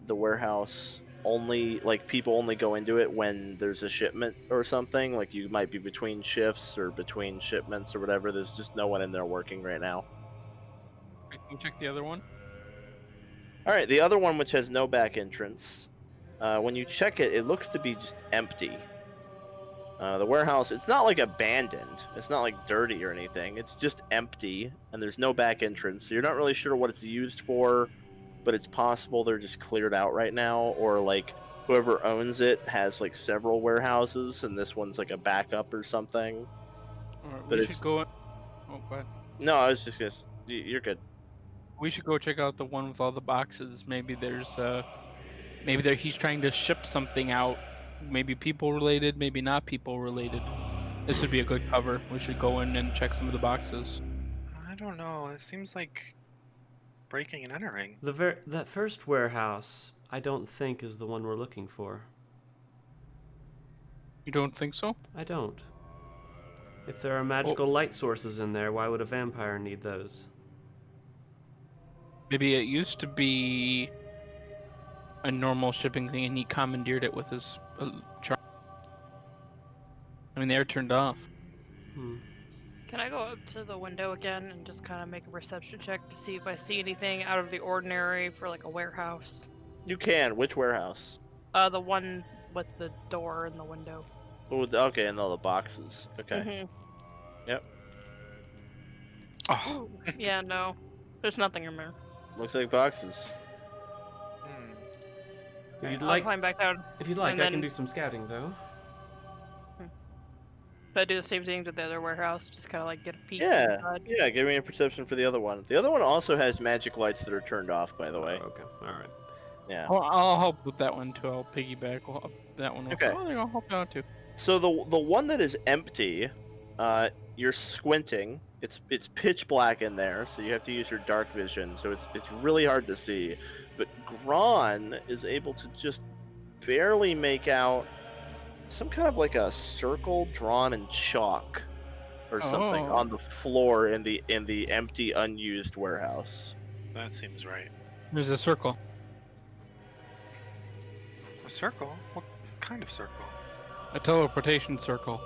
the warehouse only, like, people only go into it when there's a shipment or something. Like, you might be between shifts or between shipments or whatever. There's just no one in there working right now. Can you check the other one? All right, the other one, which has no back entrance, when you check it, it looks to be just empty. The warehouse, it's not like abandoned. It's not like dirty or anything. It's just empty, and there's no back entrance. So you're not really sure what it's used for, but it's possible they're just cleared out right now, or like whoever owns it has like several warehouses, and this one's like a backup or something. Alright, But we it's- should go. Oh, go ahead. No, I was just gonna. You're good. We should go check out the one with all the boxes. Maybe there's he's trying to ship something out. Maybe people related, maybe not people related. This would be a good cover. We should go in and check some of the boxes. I don't know. It seems like breaking and entering. That first warehouse, I don't think is the one we're looking for. You don't think so? I don't. If there are magical light sources in there, why would a vampire need those? Maybe it used to be a normal shipping thing and he commandeered it with his char. I mean, they're turned off. Can I go up to the window again and just kind of make a perception check to see if I see anything out of the ordinary for like a warehouse? You can. Which warehouse? The one with the door and the window. Oh, okay, and all the boxes. Okay. Mhm. Yep. Oh, Yeah, no. There's nothing in there. Looks like boxes. If you'd I'll like, climb back down. if you'd like, and I can then- do some scouting though. Should I do the same thing to the other warehouse? Just kind of like get a peek Yeah. inside? Yeah, give me a perception for the other one. The other one also has magic lights that are turned off, by the way. Oh, okay, all right. Yeah. I'll help with that one too. I'll piggyback that one. Okay. Oh, I'll help you out too. So the one that is empty, you're squinting. It's pitch black in there, so you have to use your dark vision. So it's really hard to see. But Gron is able to just barely make out some kind of like a circle drawn in chalk or something Oh. on the floor in the empty, unused warehouse. That seems right. There's a circle. A circle? What kind of circle? A teleportation circle.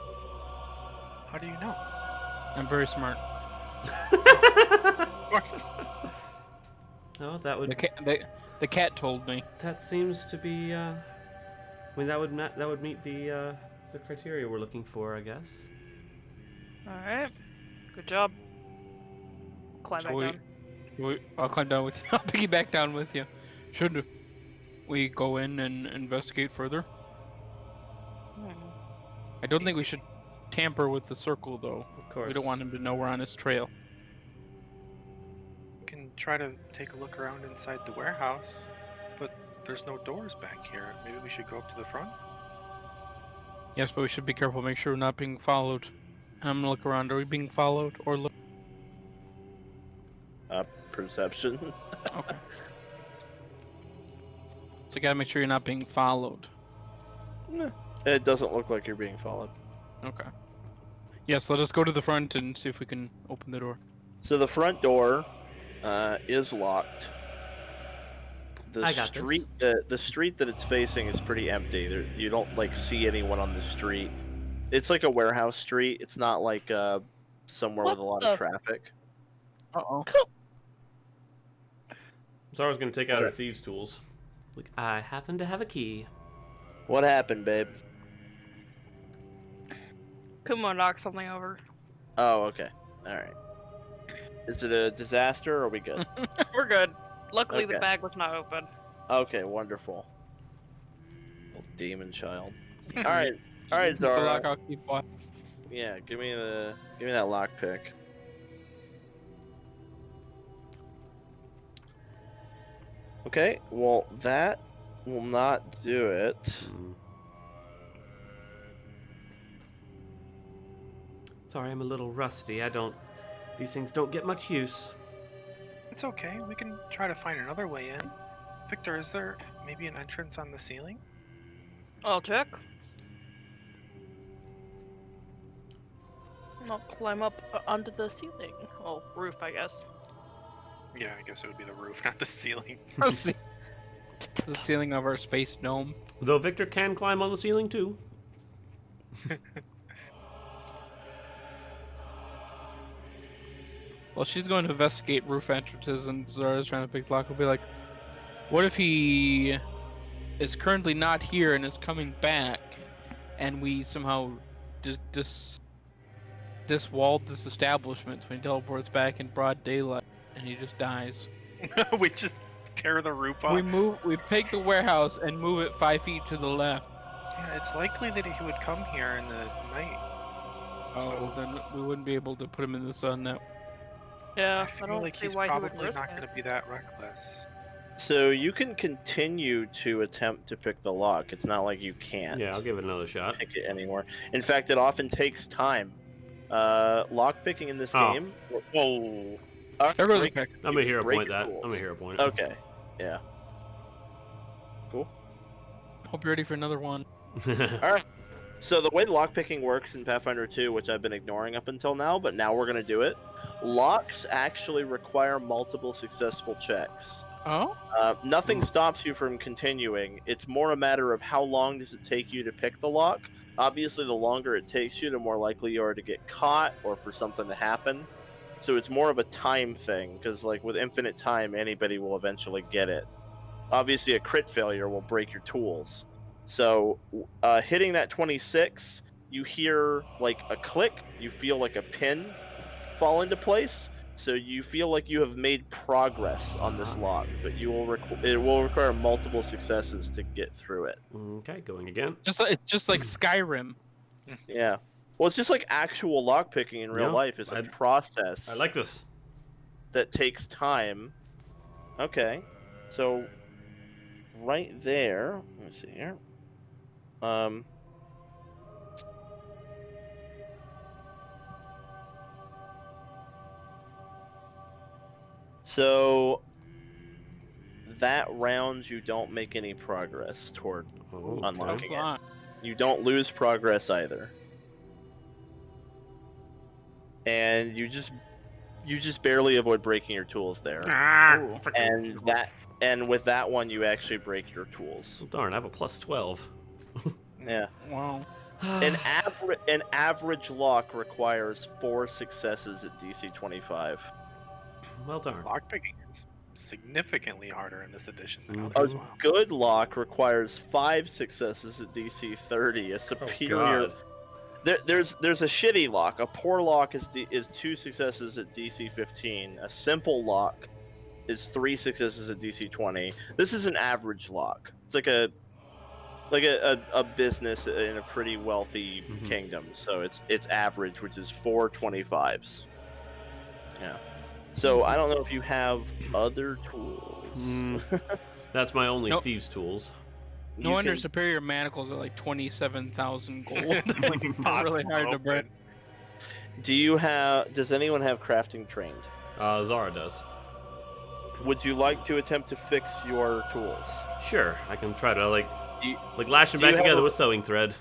How do you know? I'm very smart. Of course. No, that would. The cat told me. That seems to be. I mean, that would meet the criteria we're looking for, I guess. Alright. Good job. Climb back So down. I'll climb down with you. I'll piggyback down with you. Should we go in and investigate further? I don't think we should tamper with the circle, though. Of course. We don't want him to know we're on his trail. We can try to take a look around inside the warehouse, but there's no doors back here. Maybe we should go up to the front? Yes, but we should be careful. Make sure we're not being followed. I'm gonna look around. Are we being followed or look? Perception. Okay. So you gotta make sure you're not being followed. Nah, it doesn't look like you're being followed. Okay. Yes, let us go to the front and see if we can open the door. So the front door is locked. The I got street, the street that it's facing is pretty empty. You don't like see anyone on the street. It's like a warehouse street. It's not like somewhere What with a lot the of traffic. Uh-oh. Zara's gonna take out her thieves' tools. Like, I happen to have a key. What happened, babe? Kumo knocked something over. Oh, okay. All right. Is it a disaster? Or are we good? We're good. Luckily, Okay. the bag was not open. Okay, wonderful. Little demon child. All right, all right, Keep the lock, Zara. I'll keep watch. Yeah, give me that lockpick. Okay, well that will not do it. Sorry, I'm a little rusty. These things don't get much use. It's okay. We can try to find another way in. Victor, is there maybe an entrance on the ceiling? I'll check. I'll climb up onto the ceiling. Oh, roof, I guess. Yeah, I guess it would be the roof, not the ceiling. The ceiling of our space dome. Though Victor can climb on the ceiling too. Well, she's going to investigate roof entrances, and Zara's trying to pick the lock. Will be like, what if he is currently not here and is coming back, and we somehow diswalled this establishment when he teleports back in broad daylight, and he just dies. We just tear the roof off. We take the warehouse and move it 5 feet to the left. Yeah, it's likely that he would come here in the night. Oh, So- then we wouldn't be able to put him in the sun now. Yeah, I feel don't like see he's why he would probably risk not it. going to be that reckless. So you can continue to attempt to pick the lock. It's not like you can't Yeah, I'll give it another shot. pick it anymore. In fact, it often takes time. Lock picking in this Oh. game. Whoa. There goes the Break- pick. I'm gonna hero break point your that. rules. I'm gonna hero point. Okay. Yeah. Hope you're ready for another one. So the way lockpicking works in Pathfinder 2, which I've been ignoring up until now, but now we're going to do it, locks actually require multiple successful checks. Oh? Nothing stops you from continuing. It's more a matter of how long does it take you to pick the lock. Obviously, the longer it takes you, the more likely you are to get caught or for something to happen. So it's more of a time thing, because like with infinite time, anybody will eventually get it. Obviously, a crit failure will break your tools. So hitting that 26, you hear like a click, you feel like a pin fall into place. So you feel like you have made progress on this lock, but it will require multiple successes to get through it. Okay, going again. It's just like Skyrim. Yeah. Well, it's just like actual lock picking in real Yeah, life. It's a process I like this. that takes time. Okay. So right there, let me see here. So that round you don't make any progress toward Oh, unlocking Come it. on. You don't lose progress either. And you just barely avoid breaking your tools there. Ah, And with that one you actually break your tools. oh, darn, I have a plus 12. Yeah. Wow. An average lock requires 4 successes at DC 25. Well, darn. Lockpicking is significantly harder in this edition than Mhm. A others. Wow. good lock requires 5 successes at DC 30. A superior God. There's a shitty lock. A poor lock is 2 successes at DC 15. A simple lock is 3 successes at DC 20. This is an average lock. It's like a business in a pretty wealthy kingdom. So it's average, which is 4 25s. Yeah. So I don't know if you have other tools. That's my only Nope. thieves' tools. No You wonder can- superior manacles are like 27,000 gold. They're really Impossible hard to open. break. Does anyone have crafting trained? Zara does. Would you like to attempt to fix your tools? Sure, I can try to Do you, lash them do you back have together a- with sewing thread.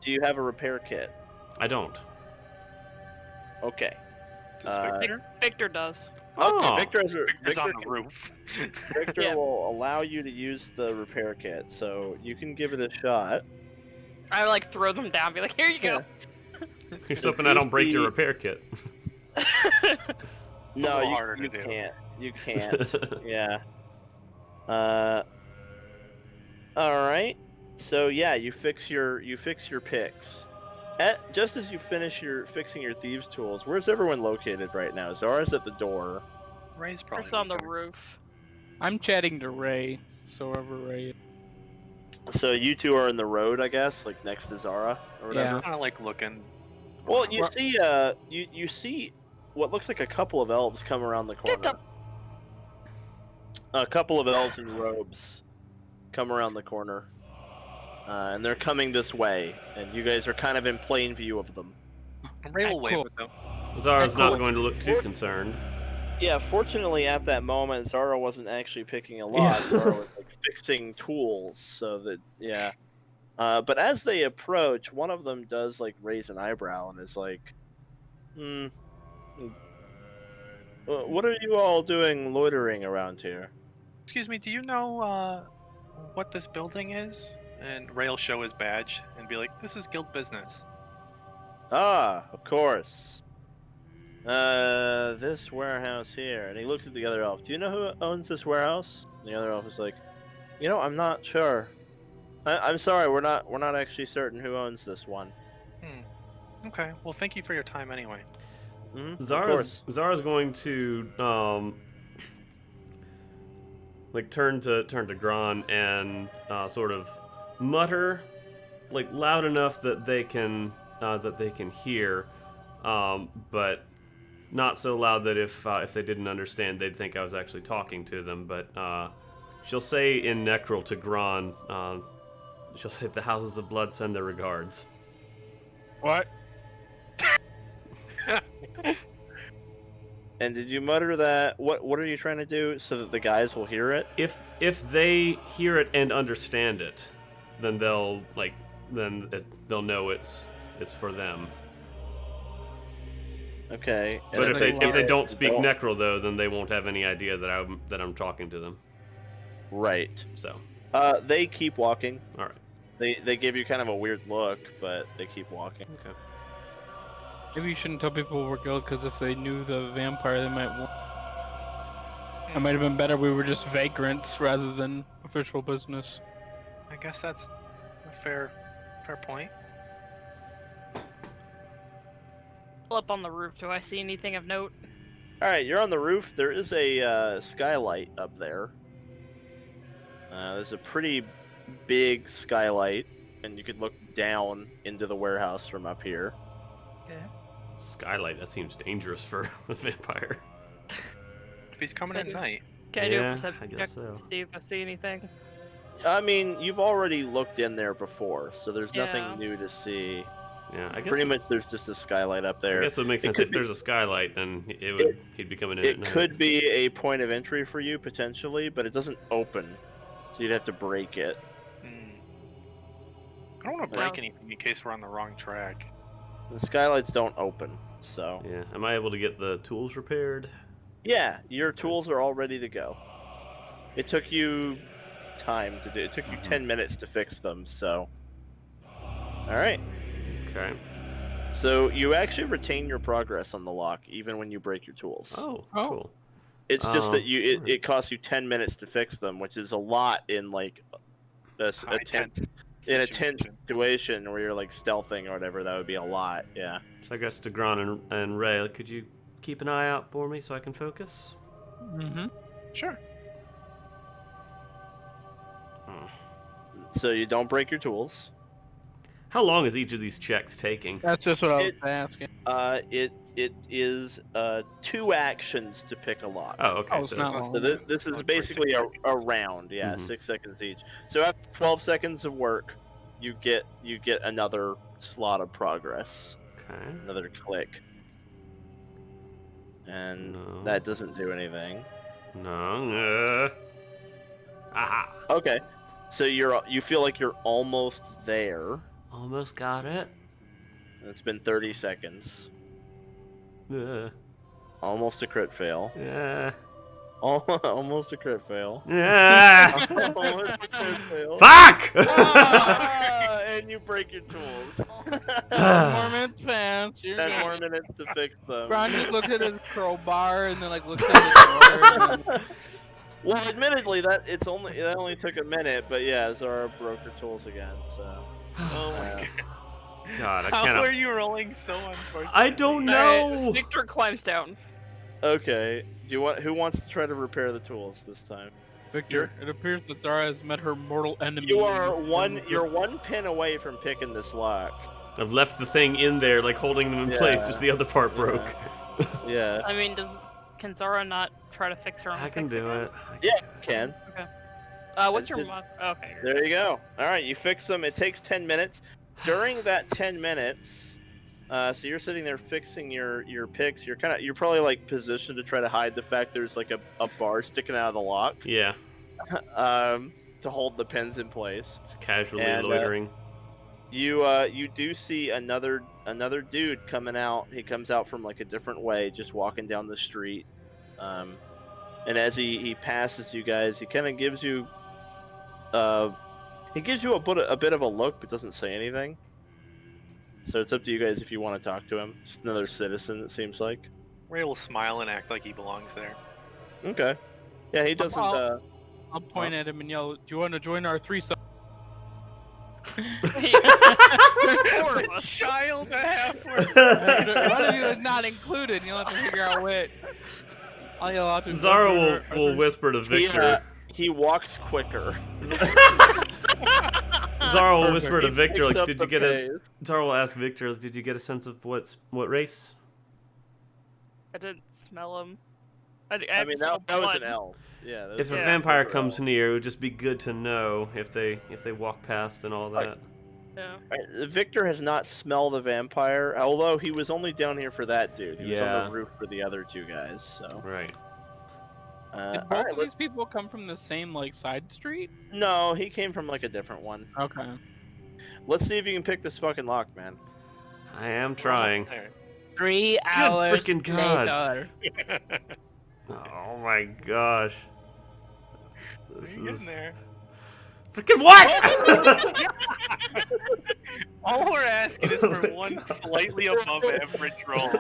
do you have a repair kit? I don't. Okay. Does Victor? Victor does. Okay, Oh. Victor's Victor's on the roof. Victor Yeah. will allow you to use the repair kit, so you can give it a shot. I like throw them down, be like, here you go. He's So hoping I don't break your DC repair kit. It's a No, little harder you to do. can't. You can't. Yeah. All right. So yeah, you fix your picks. Just as you finish fixing your thieves' tools, where's everyone located right now? Zara's at the door. Ray's probably It's on the looking. roof. I'm chatting to Raye, so wherever Raye is. So you two are in the road, I guess, like next to Zara or whatever. Yeah. Kind of like looking. Well, you see, you see what looks like a couple of elves come around the corner. Get A couple of elves in robes come around the corner, and they're coming this way, and you guys are kind of in plain view of them. Raye will wave cool. at them. Zara's Cool. not going to look too concerned. Yeah, fortunately at that moment, Zara wasn't actually picking a lock. Yeah. Zara was like fixing tools, so that yeah. But as they approach, one of them does like raise an eyebrow and is like, what are you all doing loitering around here?" Excuse me, do you know what this building is? And Raye will show his badge and be like, "This is guild business." "Ah, of course. This warehouse here." And he looks at the other elf. "Do you know who owns this warehouse?" And the other elf is like, "I'm not sure. I'm sorry, we're not actually certain who owns this one." Okay, well, thank you for your time anyway. Of course. Zara's going to like turn to Gron and sort of mutter like loud enough that they can hear, but not so loud that if they didn't understand, they'd think I was actually talking to them. But she'll say in Necrol to Gron, she'll say, "The Houses of Blood send their regards." What? And did you mutter that? What are you trying to do so that the guys will hear it? If they hear it and understand it, then they'll know it's for them. Okay. And But if they don't speak don't- Necrol though, then they won't have any idea that I'm talking to them. Right. So, They keep walking. all right. They give you kind of a weird look, but they keep walking. Okay. Maybe you shouldn't tell people we're guild, because if they knew the vampire, they might want... It might have been better we were just vagrants rather than official business. I guess that's a fair point. Up on the roof, do I see anything of note? All right, you're on the roof. There is a skylight up there. There's a pretty big skylight, and you could look down into the warehouse from up here. Okay. Skylight. That seems dangerous for a vampire. If he's coming at night. Can I do Yeah, a perception I guess check so. to see if I see anything? I mean, you've already looked in there before, so there's Yeah. nothing new to see. Yeah, I guess Pretty much, there's just a skylight up there. I guess it makes It sense. could If there's a skylight, then he'd be coming in at It night. could be a point of entry for you potentially, but it doesn't open, so you'd have to break it. I don't want to Yeah. break anything in case we're on the wrong track. The skylights don't open, so Yeah. Am I able to get the tools repaired? yeah, your tools are all ready to go. It took you time to do. It took you 10 minutes to fix them, so. All right. Okay. So you actually retain your progress on the lock even when you break your tools. Oh, Oh. cool. It's just that alright. it costs you 10 minutes to fix them, which is a lot in like a High tense tense situation where you're like stealthing or whatever. That would be a lot. Yeah. So I guess to Gron and Raye, could you keep an eye out for me so I can focus? Mm-hmm. Sure. So you don't break your tools. How long is each of these checks taking? That's just what I was asking. It is 2 actions to pick a lock. Oh, okay. Oh, it's not long. So this is Like basically 6 a round, yeah, Mhm. 6 seconds each. So after 12 seconds of work, you get another slot of progress, Okay. another click, and No. that doesn't do anything. No. Aha. Okay, so you feel like you're almost there. Almost got it. And it's been 30 seconds. Yeah. Almost a crit fail. Yeah. Almost a crit fail. Yeah. Almost a crit fail. Fuck! Ah, and you break your tools. 10 more minutes pass. You're 10 good. more minutes to fix them. Ron just looks at his crowbar and then like looks at the door. And... Well, admittedly, that only took a minute, but yeah, Zara broke her tools again. So. Oh my Uh, God, I How can't. are you rolling so unfortunately? I don't Alright, know. Victor climbs down. Okay. Who wants to try to repair the tools this time? Victor, it appears that Zara has met her mortal enemy. You're one pin away from picking this lock. I've left the thing in there, like holding them in place. Yeah. Just the other part broke. Yeah. I mean, can Zara not try to fix her own? I can do it. Yeah, you can. What's your did- mod? Okay. There you go. All right, you fix them. It takes 10 minutes. During that 10 minutes, So you're sitting there fixing your picks. You're probably like positioned to try to hide the fact there's like a bar sticking out of the lock, Yeah, to hold the pins in place. just casually And, loitering. You do see another dude coming out. He comes out from like a different way, just walking down the street. And as he passes you guys, he kind of gives you a bit of a look, but doesn't say anything. So it's up to you guys if you want to talk to him. Just another citizen, it seems like. Raye will smile and act like he belongs there. Okay. Yeah, he doesn't. I'll point at him and yell, "Do you want to join our threesome?" There's 4 of us. Child and a half. One of you is not included. You'll have to figure out which. I'll yell out to Zara will whisper to Victor. He walks quicker. Zara will whisper to He Victor, picks like, up did the you get a? pace. Zara will ask Victor, did you get a sense of what race? I didn't smell him. I mean, that was an elf. Yeah. If a Yeah. vampire comes near, it would just be good to know if they walk past and all that. Yeah. Victor has not smelled a vampire, although he was only down here for that dude. He was on Yeah. the roof for the other 2 guys. So. Right. Did All both right, of these people come from the same like side street? No, he came from like a different one. Okay. Let's see if you can pick this fucking lock, man. I am trying. There. 3 hours freaking God. later. Oh my gosh. This You're is getting there. freaking what? All we're asking is for one slightly above average roll.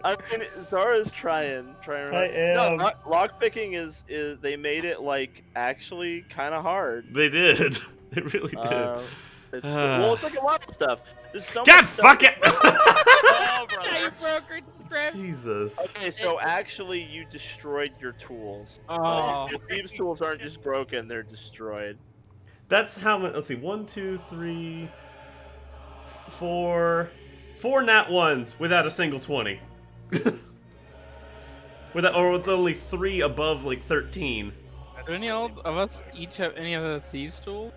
I mean, Zara's trying. I am. No, lockpicking is they made it like actually kind of hard. They did. They really did. Well, it's like a lot of stuff. There's so God, much fuck it! Oh, Now brother. you broke her script. Jesus. Okay, so actually you destroyed your tools. Oh. Your thieves' tools aren't just broken; they're destroyed. That's how many. Let's see. 1, 2, 3, 4. 4 nat ones without a single 20. With only 3 above like 13. Do any of us each have any of the thieves' tools?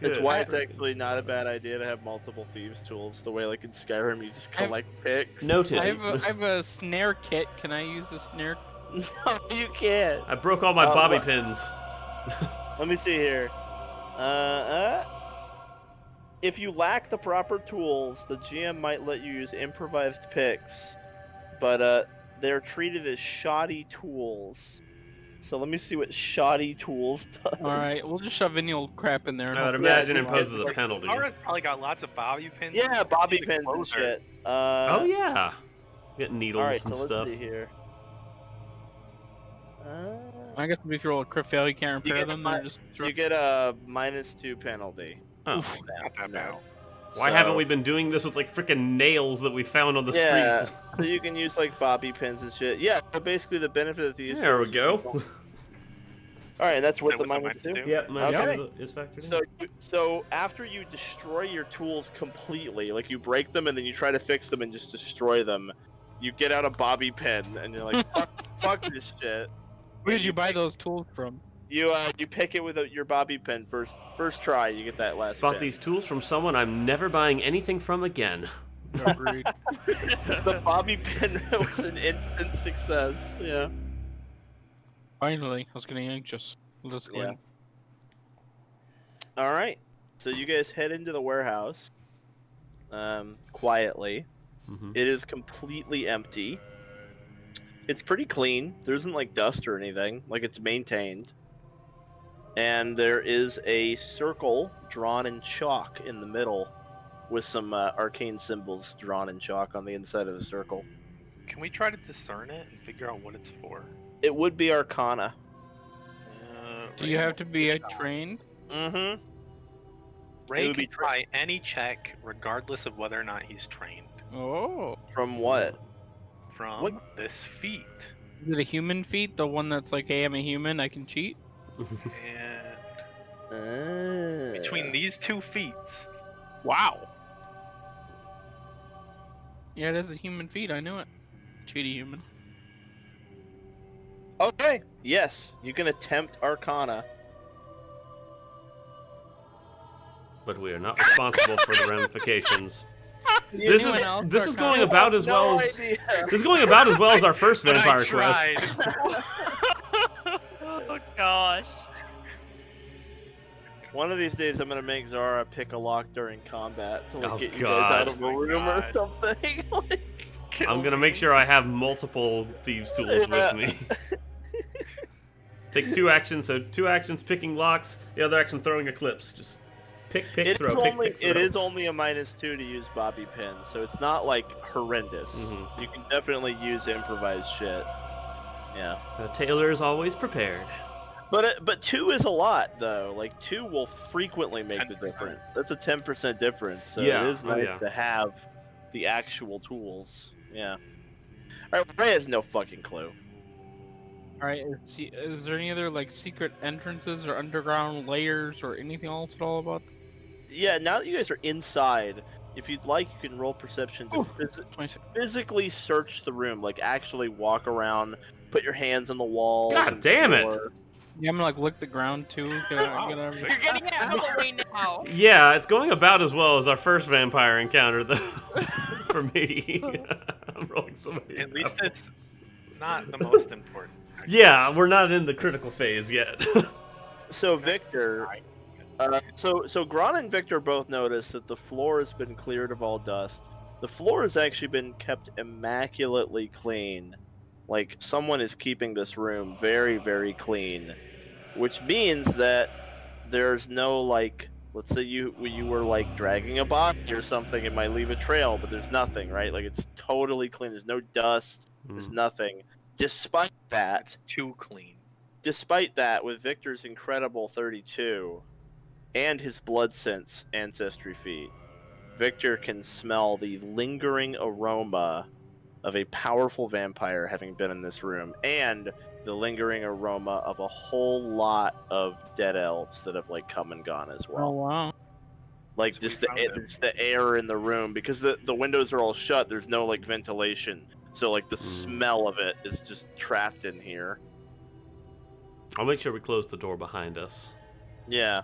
It's Good. why it's actually not a bad idea to have multiple thieves' tools. The way, like in Skyrim, you just collect picks. Noted. I have a snare kit. Can I use the snare? No, you can't. I broke all my bobby what? pins. Let me see here. If you lack the proper tools, the GM might let you use improvised picks, but they're treated as shoddy tools. So let me see what shoddy tools does. All right, we'll just shove any old crap in there. and I would hopefully imagine it it'll imposes a work. penalty. Zara's probably got lots of bobby pins. Yeah, bobby She's a pins and closer. shit. Oh yeah. Get needles All right, so and let's stuff. see here. I guess if you roll a crit fail, you can't You repair get them. a They're just You get a -2 penalty. Oh. Not that bad. Why So- haven't we been doing this with like freaking nails that we found on the Yeah, streets? so you can use like bobby pins and shit. Yeah, but basically the benefit of these. There we go. All right, that's worth the With the -2. -2? Yep, my Okay. is factored in. So after you destroy your tools completely, like you break them and then you try to fix them and just destroy them, you get out a bobby pin and you're like, fuck this shit. Where did you buy those tools from? You pick it with your bobby pin first try. You get that last. Bought pin. these tools from someone I'm never buying anything from again. Agreed. The bobby pin was an instant success. Yeah. Finally, I was getting anxious. Let's go. Yeah. in. All right. So you guys head into the warehouse. Quietly. Mhm. It is completely empty. It's pretty clean. There isn't like dust or anything. Like it's maintained. And there is a circle drawn in chalk in the middle with some arcane symbols drawn in chalk on the inside of the circle. Can we try to discern it and figure out what it's for? It would be Arcana. Do you have to be trained? Mm-hmm. Raye It would can be try any check, regardless of whether or not he's trained. Oh. From what? From What? this feat. Is it a human feat? The one that's like, hey, I'm a human, I can cheat? And between these 2 feats, Wow. Yeah, it is a human feat, I knew it. Cheat a human. Okay. Yes, you can attempt Arcana. but we are not responsible for the ramifications. Anyone else This or is going comment? about as well as this is going about as well as our first But vampire I quest. tried. Oh gosh. One of these days, I'm gonna make Zara pick a lock during combat to Oh, get you guys out of a God. room or God. something. I'm gonna make sure I have multiple thieves' tools with me. Takes 2 actions, so 2 actions picking locks, the other action throwing eclipse. Just pick, It throw, is pick, only pick, throw. it is only a -2 to use bobby pins, so it's not like horrendous. Mhm. You can definitely use improvised shit. Yeah, The tailor is always prepared. but 2 is a lot though. Like 2 will frequently make the 10%. difference. That's a 10% difference. So Yeah, it is oh, nice yeah. to have the actual tools. Yeah. All right, Raye has no fucking clue. Alright, is there any other like secret entrances or underground layers or anything else at all about? Yeah, now that you guys are inside, if you'd like, you can roll perception to Ooh. 26. physically search the room, like actually walk around, put your hands on the walls. God and damn it! floor. Yeah, I'm gonna like lick the ground too. Get Wow. everything. You're getting it out of the way now. Yeah, it's going about as well as our first vampire encounter, though. For me, I'm rolling so many. At least it's not the most important. Yeah, we're not in the critical phase yet. So Victor, so Gron and Victor both notice that the floor has been cleared of all dust. The floor has actually been kept immaculately clean. Like someone is keeping this room very, very clean, which means that there's no like, let's say you were like dragging a body or something, it might leave a trail, but there's nothing, right? Like it's totally clean. There's no dust. There's nothing. Despite that, It's too clean. with Victor's incredible 32 and his blood sense ancestry feat, Victor can smell the lingering aroma of a powerful vampire having been in this room, and the lingering aroma of a whole lot of dead elves that have like come and gone as Oh well. wow. Like So just we found it. it's the air in the room, because the windows are all shut. There's no like ventilation, so like the smell of it is just trapped in here. I'll make sure we close the door behind us. Yeah.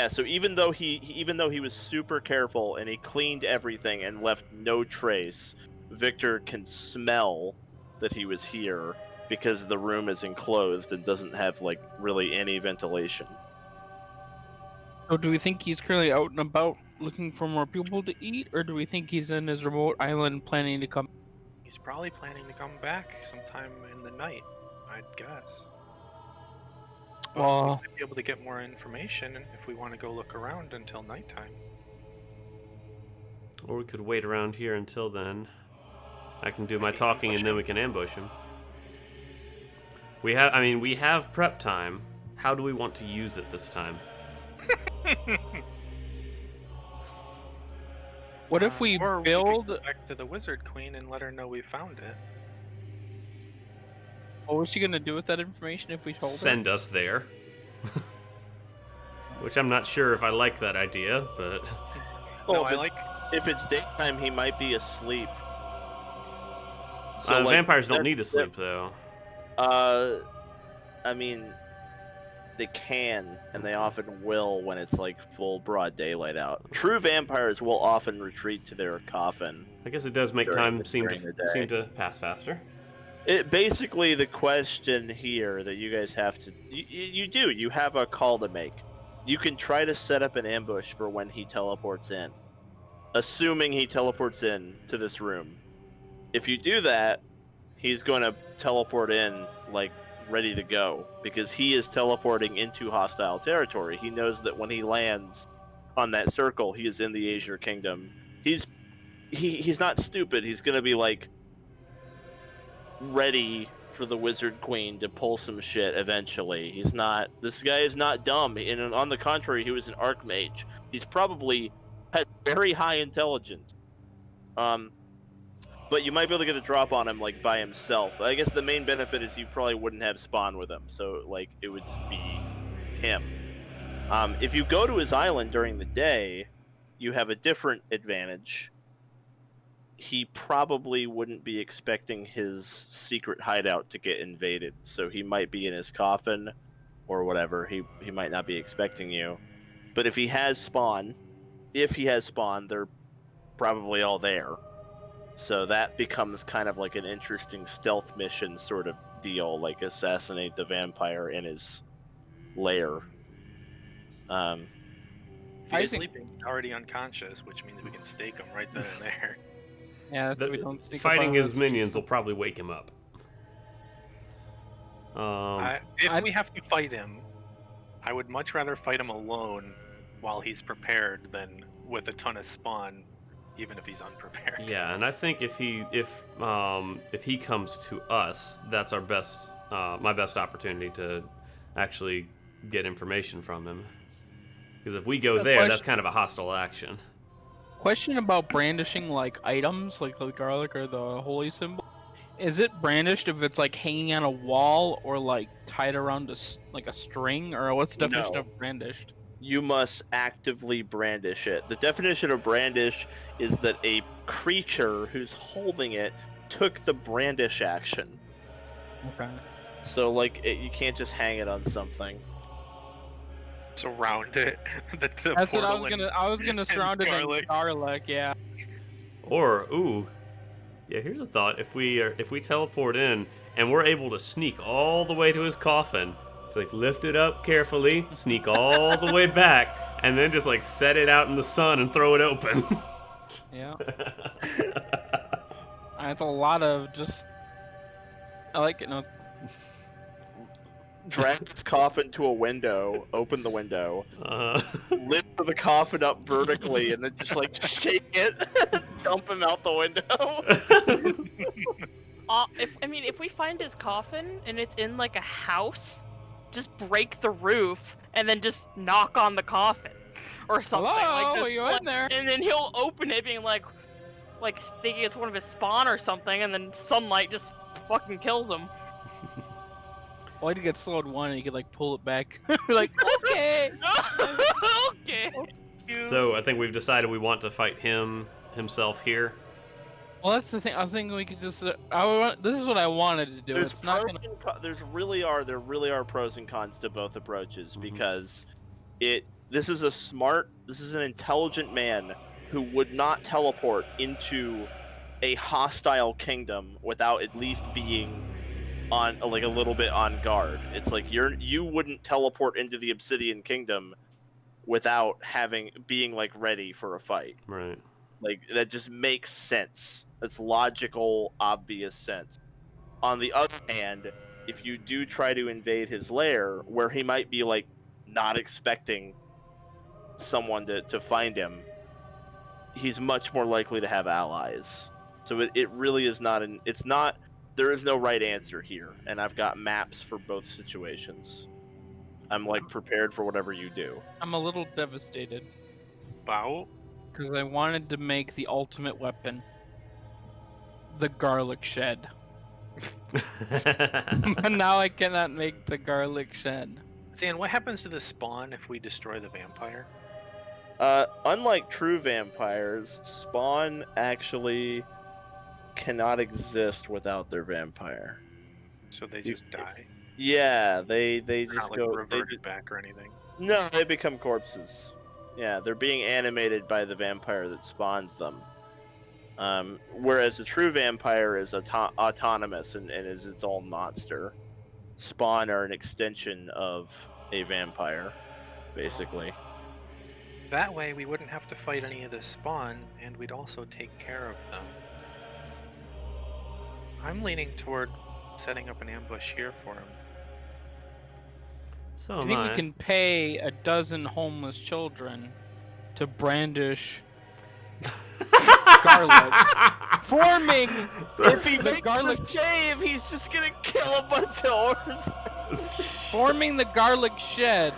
So even though he was super careful and he cleaned everything and left no trace, Victor can smell that he was here because the room is enclosed and doesn't have like really any ventilation. So do we think he's currently out and about looking for more people to eat, or do we think he's in his remote island planning to come? He's probably planning to come back sometime in the night, I'd guess. But Well- we might be able to get more information if we want to go look around until nighttime. Or we could wait around here until then. I can do my talking and then we can ambush him. We have prep time. How do we want to use it this time? What if we or build? We could go back to the Wizard Queen and let her know we found it. What was she gonna do with that information if we told her? Send us there. Which I'm not sure if I like that idea, but No, but I like. if it's daytime, he might be asleep. So, like, vampires don't they're- need to sleep though. I mean, they can, and they often will when it's like full broad daylight out. True vampires will often retreat to their coffin. I guess it does make During time the- seem during the day. to pass faster. It basically, the question here that you guys have to you have a call to make. You can try to set up an ambush for when he teleports in, assuming he teleports in to this room. If you do that, he's going to teleport in like ready to go, because he is teleporting into hostile territory. He knows that when he lands on that circle, he is in the Azure Kingdom. He's not stupid. He's going to be like ready for the Wizard Queen to pull some shit eventually. This guy is not dumb, and on the contrary, he was an Archmage. He's probably had very high intelligence. But you might be able to get a drop on him like by himself. I guess the main benefit is you probably wouldn't have spawn with him, so like it would just be him. If you go to his island during the day, you have a different advantage. He probably wouldn't be expecting his secret hideout to get invaded, so he might be in his coffin or whatever. He might not be expecting you. But if he has spawn, they're probably all there. So that becomes kind of like an interesting stealth mission sort of deal, like assassinate the vampire in his lair. If I he's think- sleeping, already unconscious, which means we can stake him right then and there. Yeah, that's why we don't sneak up Fighting on his those minions people. will probably wake him up. If we have to fight him, I would much rather fight him alone while he's prepared than with a ton of spawn, even if he's unprepared. Yeah, and I think if he comes to us, that's our best, my best opportunity to actually get information from him. Because if we go A there, that's question- kind of a hostile action. Question about brandishing like items, like the garlic or the holy symbol. Is it brandished if it's like hanging on a wall or like tied around like a string, or what's the definition No. of brandished? You must actively brandish it. The definition of brandish is that a creature who's holding it took the brandish action. Okay. So, like, you can't just hang it on something. Surround it. That's what I portal was and- gonna. I was gonna surround it in garlic. garlic. Yeah. Or yeah, here's a thought: if we teleport in and we're able to sneak all the way to his coffin, it's like lift it up carefully, sneak all the way back, and then just like set it out in the sun and throw it open. Yeah. That's a lot of just. I like it. No. Drag its coffin to a window, open the window, Uh, lift the coffin up vertically, and then just like shake it, dump him out the window. If we find his coffin and it's in like a house, just break the roof and then just knock on the coffin or something. Hello, like, just, are you in there? And then he'll open it, being like thinking it's one of his spawn or something, and then sunlight just fucking kills him. Well, you get slowed one, and you could like pull it back. Like, okay. Okay. so I think we've decided we want to fight himself here. Well, that's the thing. I was thinking we could just. This is what I wanted to do. There's It's not pros gonna. and there really are pros and cons to both approaches because this is an intelligent man who would not teleport into a hostile kingdom without at least being on like a little bit on guard. It's like you wouldn't teleport into the Obsidian Kingdom without being like ready for a fight. Right. Like that just makes sense. That's logical, obvious sense. On the other hand, if you do try to invade his lair, where he might be like not expecting someone to find him, he's much more likely to have allies. So it really is not there is no right answer here, and I've got maps for both situations. I'm like prepared for whatever you do. I'm a little devastated Bow? because I wanted to make the ultimate weapon, the garlic shed. But now I cannot make the garlic shed. Zan, what happens to the spawn if we destroy the vampire? Unlike true vampires, spawn actually cannot exist without their vampire. So they just die. Yeah, they They're just not like go. reverted back or anything. No, they become corpses. Yeah, they're being animated by the vampire that spawned them. Whereas a true vampire is autonomous and is its own monster. Spawn are an extension of a vampire, basically. That way we wouldn't have to fight any of the spawn, and we'd also take care of them. I'm leaning toward setting up an ambush here for him. So I am think I. we can pay a dozen homeless children to brandish garlic, forming If he the makes garlic, the save, he's just gonna kill a bunch of orphans. forming the garlic shed,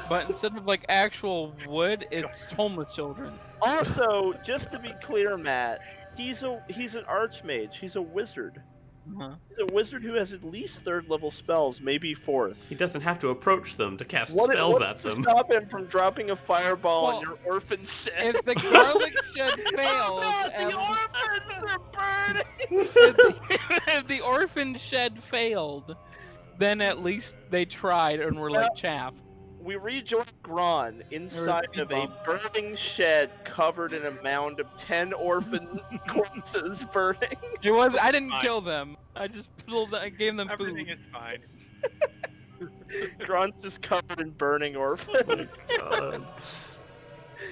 but instead of like actual wood, it's homeless children. Also, just to be clear, Matt, he's an archmage. He's a wizard. Uh-huh. He's a wizard who has at least 3rd level spells, maybe 4th. He doesn't have to approach them to cast What spells what at to them. stop him from dropping a fireball on Well, your orphan shed? If the garlic shed Oh fails, no, the orphans are burning! if the orphan shed failed, then at least they tried and were like chaff. we rejoin Gron inside of a burning shed covered in a mound of 10 orphan corpses burning. It was. I didn't Fine. kill them. I just I gave them Everything food. is fine. Gron's just covered in burning orphans. God.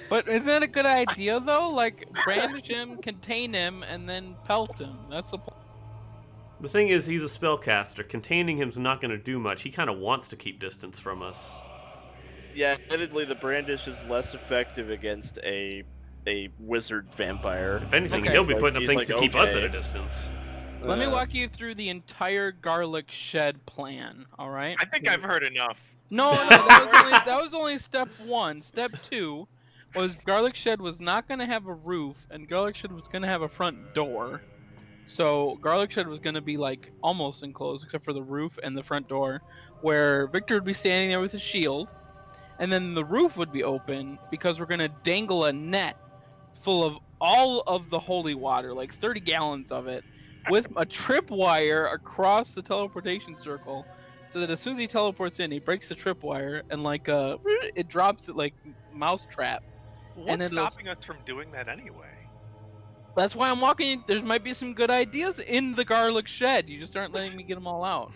But isn't that a good idea though? Like brandish him, contain him, and then pelt him. That's the point. The thing is, he's a spellcaster. Containing him's not going to do much. He kind of wants to keep distance from us. Yeah, admittedly, the brandish is less effective against a wizard vampire. If anything, Okay. he'll be putting up He's things like, to keep us at okay. a distance. Let me walk you through the entire garlic shed plan. All right. I think I've heard enough. No, that was only step 1. Step 2 was garlic shed was not going to have a roof, and garlic shed was going to have a front door. So garlic shed was going to be like almost enclosed, except for the roof and the front door, where Victor would be standing there with a shield, and then the roof would be open because we're going to dangle a net full of all of the holy water, like 30 gallons of it, with a tripwire across the teleportation circle. So that as soon as he teleports in, he breaks the tripwire and like it drops it like mousetrap. What's then stopping us from doing that anyway? That's why I'm walking. There might be some good ideas in the garlic shed. You just aren't letting me get them all out.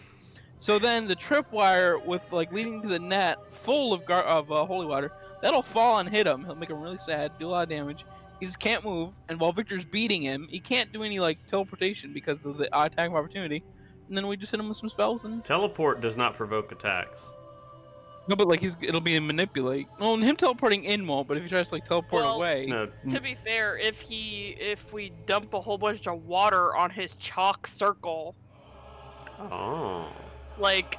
So then the tripwire with like leading to the net full of holy water, that'll fall and hit him. He'll make him really sad, do a lot of damage. He just can't move, and while Victor's beating him, he can't do any like teleportation because of the attack of opportunity. And then we just hit him with some spells and Teleport does not provoke attacks. no, but like it'll be a manipulate. Well, him teleporting in won't, but if he tries to like teleport Well, away, No, To be fair, if we dump a whole bunch of water on his chalk circle, oh, like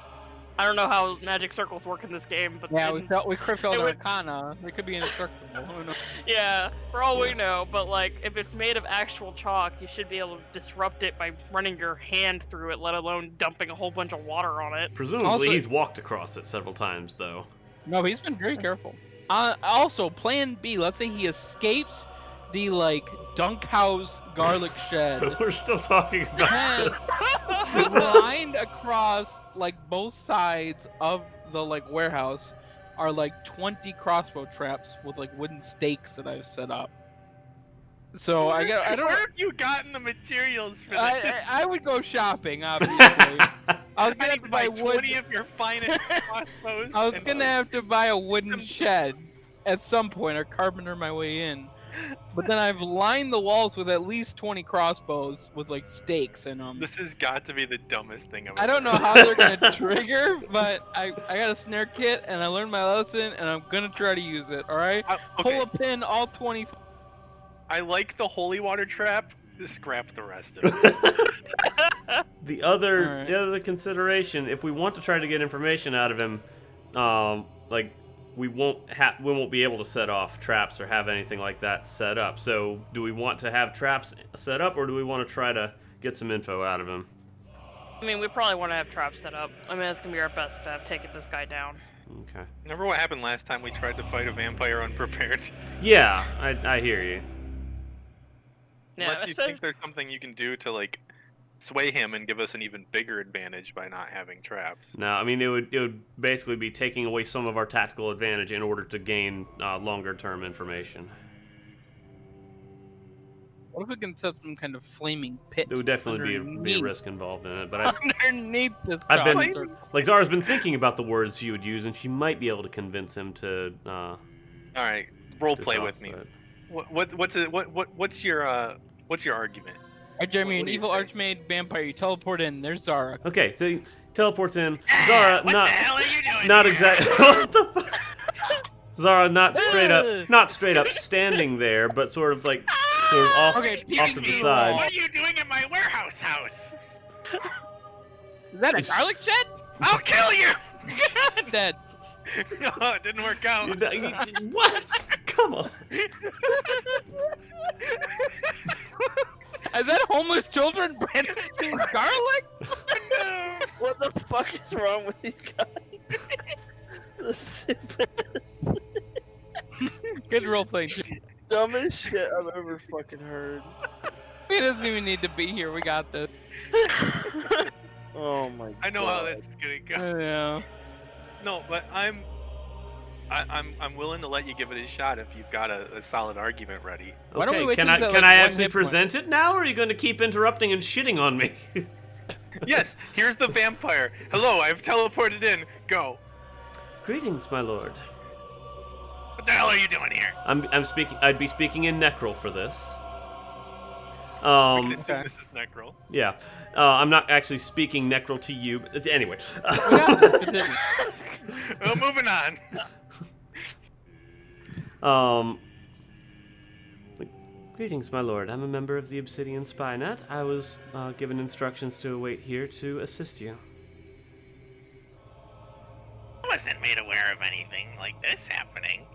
I don't know how magic circles work in this game, but yeah, then- we crit failed it would- Arcana. It could be indestructible. Who knows? yeah, for all we Yeah. know. But like, if it's made of actual chalk, you should be able to disrupt it by running your hand through it, let alone dumping a whole bunch of water on it. presumably Also- he's walked across it several times, though. No, he's been very careful. Also, Plan B. Let's say he escapes the like dunk house garlic shed. We're still talking about Has this. lined across like both sides of the like warehouse are like 20 crossbow traps with like wooden stakes that I've set up. So I don't. Where have you gotten the materials for that? I would go shopping, obviously. I was gonna I have need to to buy buy wood. 20 of your finest crossbows. I was and gonna have to buy a wooden shed at some point, or carpenter my way in. But then I've lined the walls with at least 20 crossbows with like stakes in them. This has got to be the dumbest thing I've I don't know ever how they're gonna trigger, but I got a snare kit and I learned my lesson and I'm gonna try to use it. All right, Okay, pull a pin, all 20. I like the holy water trap. Scrap the rest of it. The other, Alright. the other consideration, if we want to try to get information out of him, like we won't be able to set off traps or have anything like that set up. So, do we want to have traps set up, or do we want to try to get some info out of him? I mean, we probably want to have traps set up. I mean, that's gonna be our best bet, taking this guy down. Okay. Remember what happened last time we tried to fight a vampire unprepared? Yeah, I hear you. Yeah, Unless you especially- think there's something you can do to like sway him and give us an even bigger advantage by not having traps. No, I mean it would basically be taking away some of our tactical advantage in order to gain longer term information. What if we can set some kind of flaming pit? There would definitely be a underneath- risk involved in it, but I, underneath this. I've been- chalk circle. like Zara's been thinking about the words she would use, and she might be able to convince him to. All right, role to play talk, with me. but- What's your argument? Alright, Jeremy, What an do you evil think? archmage vampire. You teleport in. There's Zara. Okay, so he teleports in. Zara, what not the hell are you doing? not here? exactly. What the fuck? Zara, not straight up standing there, but sort of off, Okay, off to the PvP side. What are you doing in my warehouse house? Is that a garlic shed? I'll kill you! Dead. No, it didn't work out. What? Come on. Is that homeless children brandishing garlic? What the fuck is wrong with you guys? The stupidest, Good roleplay. dumbest shit I've ever fucking heard. He doesn't even need to be here. We got this. Oh my god. I know how this is gonna go. Yeah. No, but I'm I'm willing to let you give it a shot if you've got a solid argument ready. Why don't we Okay, wait can till I he's at, can like, I one actually hit point? present it now, or are you going to keep interrupting and shitting on me? Yes, here's the vampire. Hello, I've teleported in. Go. Greetings, my lord. What the hell are you doing here? I'm speaking. I'd be speaking in Necrol for this. We can assume Okay. this is Necrol. Yeah. I'm not actually speaking Necrol to you, but anyway. We got this, didn't we? Well, moving on. Greetings, my lord. I'm a member of the Obsidian Spynet. I was given instructions to await here to assist you. I wasn't made aware of anything like this happening.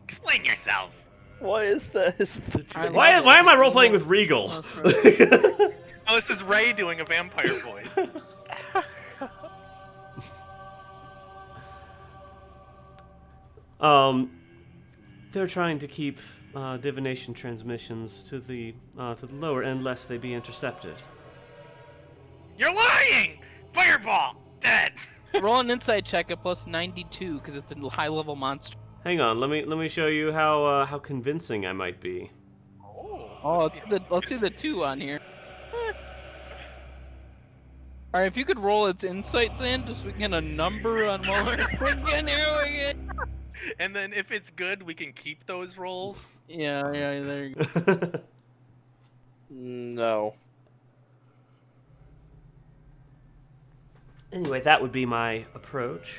Explain yourself. What is this? I Why love am it. I role-playing with Regal? Oh, this is Raye doing a vampire voice. They're trying to keep divination transmissions to the lower end, lest they be intercepted. You're lying! Fireball! Dead! Roll an insight check at plus 92 because it's a high level monster. Hang on, let me show you how convincing I might be. Oh, let's see the 2 on here. Alright, if you could roll its insights in, just so we can get a number on what we're doing here. And then if it's good, we can keep those rolls. Yeah, there you go. No. Anyway, that would be my approach.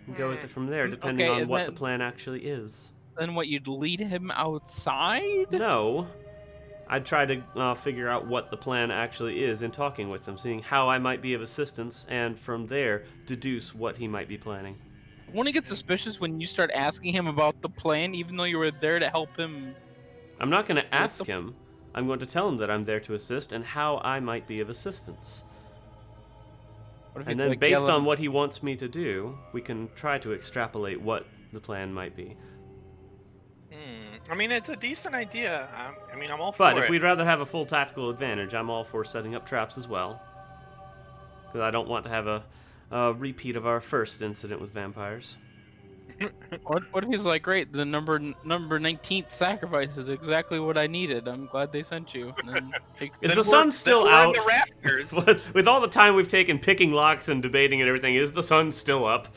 And go with it from there, depending Okay, on and what then- the plan actually is. Then what, you'd lead him outside? No. I'd try to figure out what the plan actually is in talking with them, seeing how I might be of assistance, and from there, deduce what he might be planning. Won't he get suspicious when you start asking him about the plan, even though you were there to help him? I'm not going to ask him. I'm going to tell him that I'm there to assist and how I might be of assistance. What if And he's then, like, based yelling- on what he wants me to do, we can try to extrapolate what the plan might be. I mean, it's a decent idea. I'm all for But it. if we'd rather have a full tactical advantage, I'm all for setting up traps as well. Because I don't want to have a repeat of our first incident with vampires. What if he's like, great, the number 19th sacrifice is exactly what I needed. I'm glad they sent you. And then Is Then the sun still then we're out? in the rafters. With all the time we've taken picking locks and debating and everything, is the sun still up?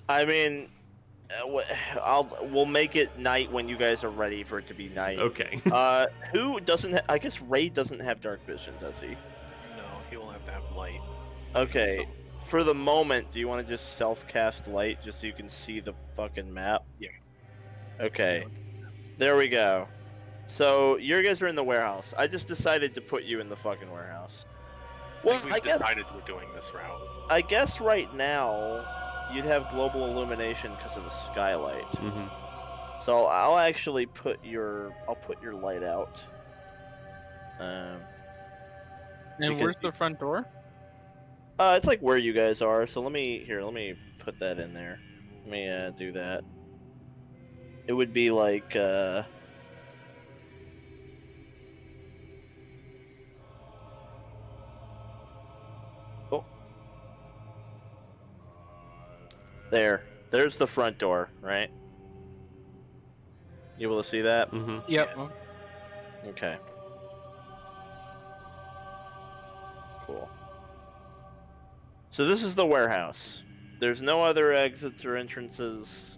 I mean, we'll make it night when you guys are ready for it to be night. Okay. Who doesn't? I guess Raye doesn't have dark vision, does he? No, he will have to have light. Okay. For the moment, do you want to just self-cast light just so you can see the fucking map? Yeah. Okay. There we go. So you guys are in the warehouse. I just decided to put you in the fucking warehouse. Well, We've decided we're doing this route. I guess right now you'd have global illumination because of the skylight. Mm-hmm. So I'll actually put your light out. and because- where's the front door? It's like where you guys are. So let me put that in there. Let me do that. It would be like oh. There's the front door, right? You able to see that? Mm-hmm. Yep. Okay. Cool. So this is the warehouse. There's no other exits or entrances.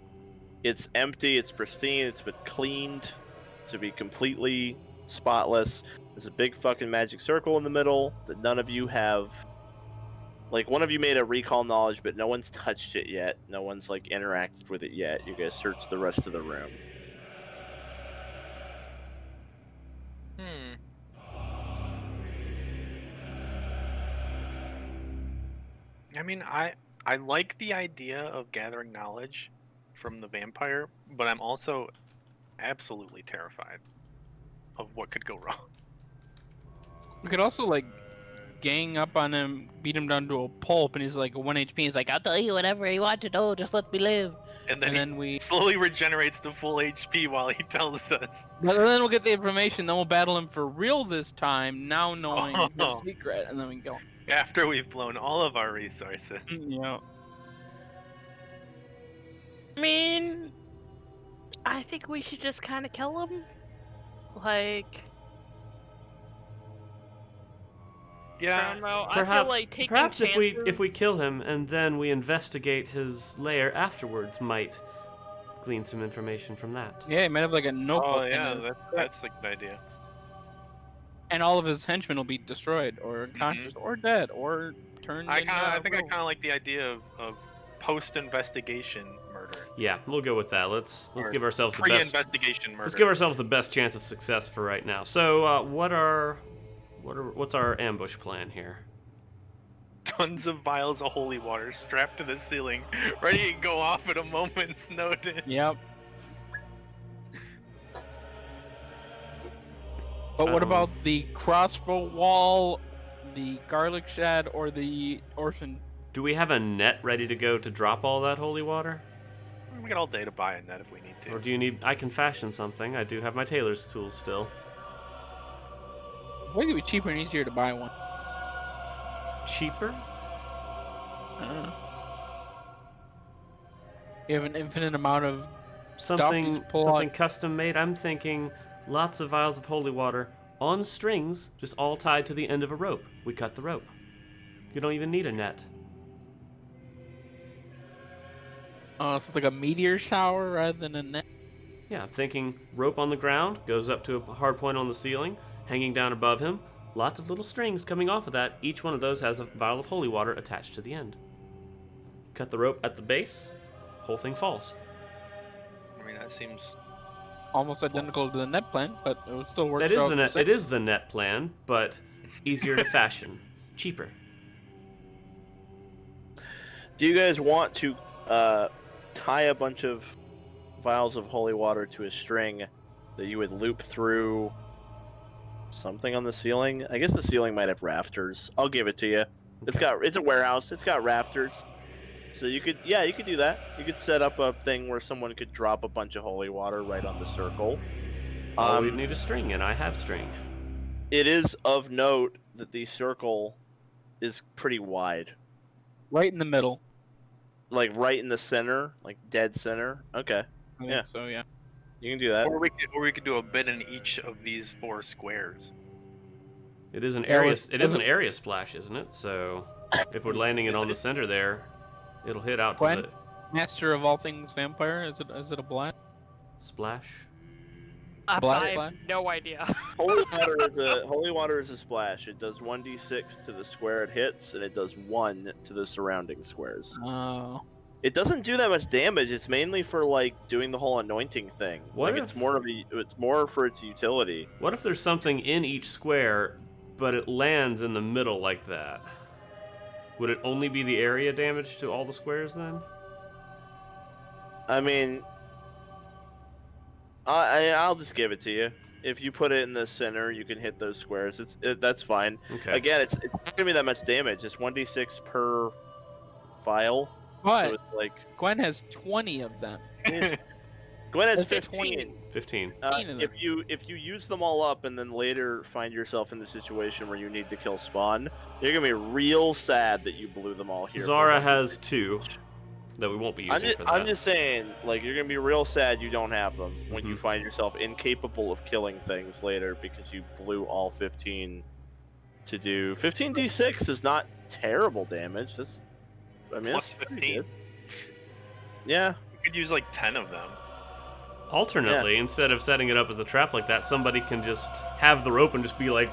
It's empty, it's pristine, it's been cleaned to be completely spotless. There's a big fucking magic circle in the middle that none of you have. Like, one of you made a recall knowledge, but no one's touched it yet. No one's, like, interacted with it yet. You guys searched the rest of the room. I mean, I like the idea of gathering knowledge from the vampire, but I'm also absolutely terrified of what could go wrong. We could also, like, gang up on him, beat him down to a pulp, and he's like 1 HP. He's like, I'll tell you whatever you want to know, just let me live. And then, And then we, he slowly regenerates to full HP while he tells us. but then we'll get the information. Then we'll battle him for real this time, now knowing the Oh. secret, and then we go. After we've blown all of our resources. Yeah. I mean, I think we should just kind of kill him. Like, I Yeah. don't know. I Perhaps, feel like taking perhaps chances. if we kill him and then we investigate his lair afterwards, might glean some information from that. Yeah, he might have like a notebook. Oh in yeah, there, that's a good idea. and all of his henchmen will be destroyed, or unconscious, or dead, or turned I into. think I kind of like the idea of post-investigation murder. Yeah, we'll go with that. Let's Or give ourselves the best. Pre-investigation murder. Let's give ourselves the best chance of success for right now. So, what's our ambush plan here? Tons of vials of holy water strapped to the ceiling, ready to go off at a moment's notice. Yep. But what about the crossbow wall, the garlic shed, or the orphan? Do we have a net ready to go to drop all that holy water? We got all day to buy a net if we need to. Or do you need... I can fashion something. I do have my tailor's tools still. Why would it be cheaper and easier to buy one? Cheaper? You have an infinite amount of stuff you Something, just pull something out. custom made? I'm thinking lots of vials of holy water on strings, just all tied to the end of a rope. We cut the rope. You don't even need a net. So it's like a meteor shower rather than a net. Yeah, I'm thinking rope on the ground, goes up to a hard point on the ceiling, hanging down above him, lots of little strings coming off of that. Each one of those has a vial of holy water attached to the end. Cut the rope at the base, whole thing falls. I mean, that seems... Almost identical to the net plan, but it would still work. That is the net. It is the net plan, but easier to fashion, cheaper. Do you guys want to tie a bunch of vials of holy water to a string that you would loop through something on the ceiling? I guess the ceiling might have rafters. I'll give it to you. It's a warehouse. It's got rafters. So you could do that. You could set up a thing where someone could drop a bunch of holy water right on the circle. We need a string, and I have string. It is of note that the circle is pretty wide. Right in the middle. Like right in the center, like dead center. Okay, I think Yeah. so, yeah. you can do that. Or we could do a bit in each of these 4 squares. It is an Yeah, area. let's- It is an area splash, isn't it? So if we're landing it on the center there, it'll hit out to Gwen? the Master of all things vampire. Is it a blast? splash. I Black have flag? no idea. Holy water is a splash. It does 1d6 to the square it hits, and it does 1 to the surrounding squares. Oh. It doesn't do that much damage. It's mainly for like doing the whole anointing thing. What Like if- it's more for its utility. What if there's something in each square, but it lands in the middle like that? Would it only be the area damage to all the squares then? I mean, I'll just give it to you. If you put it in the center, you can hit those squares. That's fine. Okay. Again, it's not gonna be that much damage. It's 1d6 per vial. But So it's like Gwen has 20 of them. Gwen has That's 15. 15. 15 of them. If you use them all up and then later find yourself in the situation where you need to kill spawn, you're gonna be real sad that you blew them all here. for Zara 1d6. has 2 that we won't be using for that. I'm just saying, like, you're gonna be real sad you don't have them when you Mhm. find yourself incapable of killing things later because you blew all 15 to do 15d6 is not terrible damage. Plus that's pretty 15. good. Yeah. You could use like 10 of them. Alternately, instead of setting it up as a trap like that, somebody can just have the rope and just be like,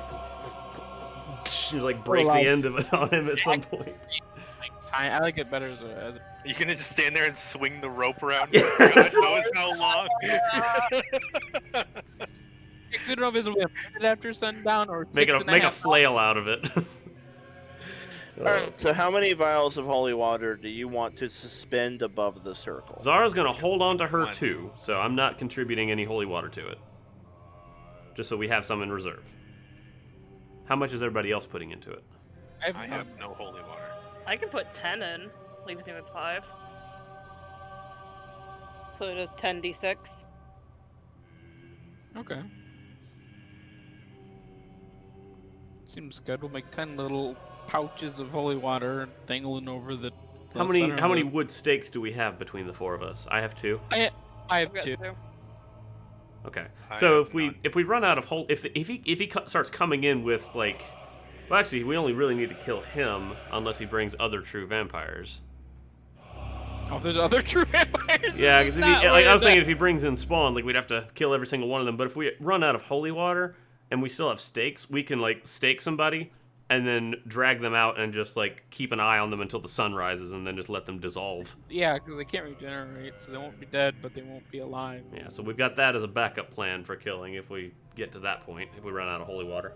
break the Alive. end of it on him at some point. I like it better as a You can just stand there and swing the rope around Yeah. for God knows how long. we don't know if it'll be a minute after sundown or Make six a and make a half flail out of it. Alright, so how many vials of holy water do you want to suspend above the circle? Zara's gonna hold on to her One. too, so I'm not contributing any holy water to it. Just so we have some in reserve. How much is everybody else putting into it? I have no holy water. I can put 10 in. Leaves me with 5. So it is 10d6. Okay. Seems good. We'll make 10 little pouches of holy water dangling over the How many wood stakes do we have between the four of us? I have 2. I have I've got 2. two. Okay. I So have if we run out of if he starts coming in with like, well, actually, we only really need to kill him unless he brings other true vampires. Oh, there's other true vampires. Yeah, because I was thinking if he brings in spawn, like we'd have to kill every single one of them. But if we run out of holy water and we still have stakes, we can like stake somebody and then drag them out and just like keep an eye on them until the sun rises and then just let them dissolve. Yeah, because they can't regenerate, so they won't be dead, but they won't be alive. Yeah, so we've got that as a backup plan for killing if we get to that point, if we run out of holy water.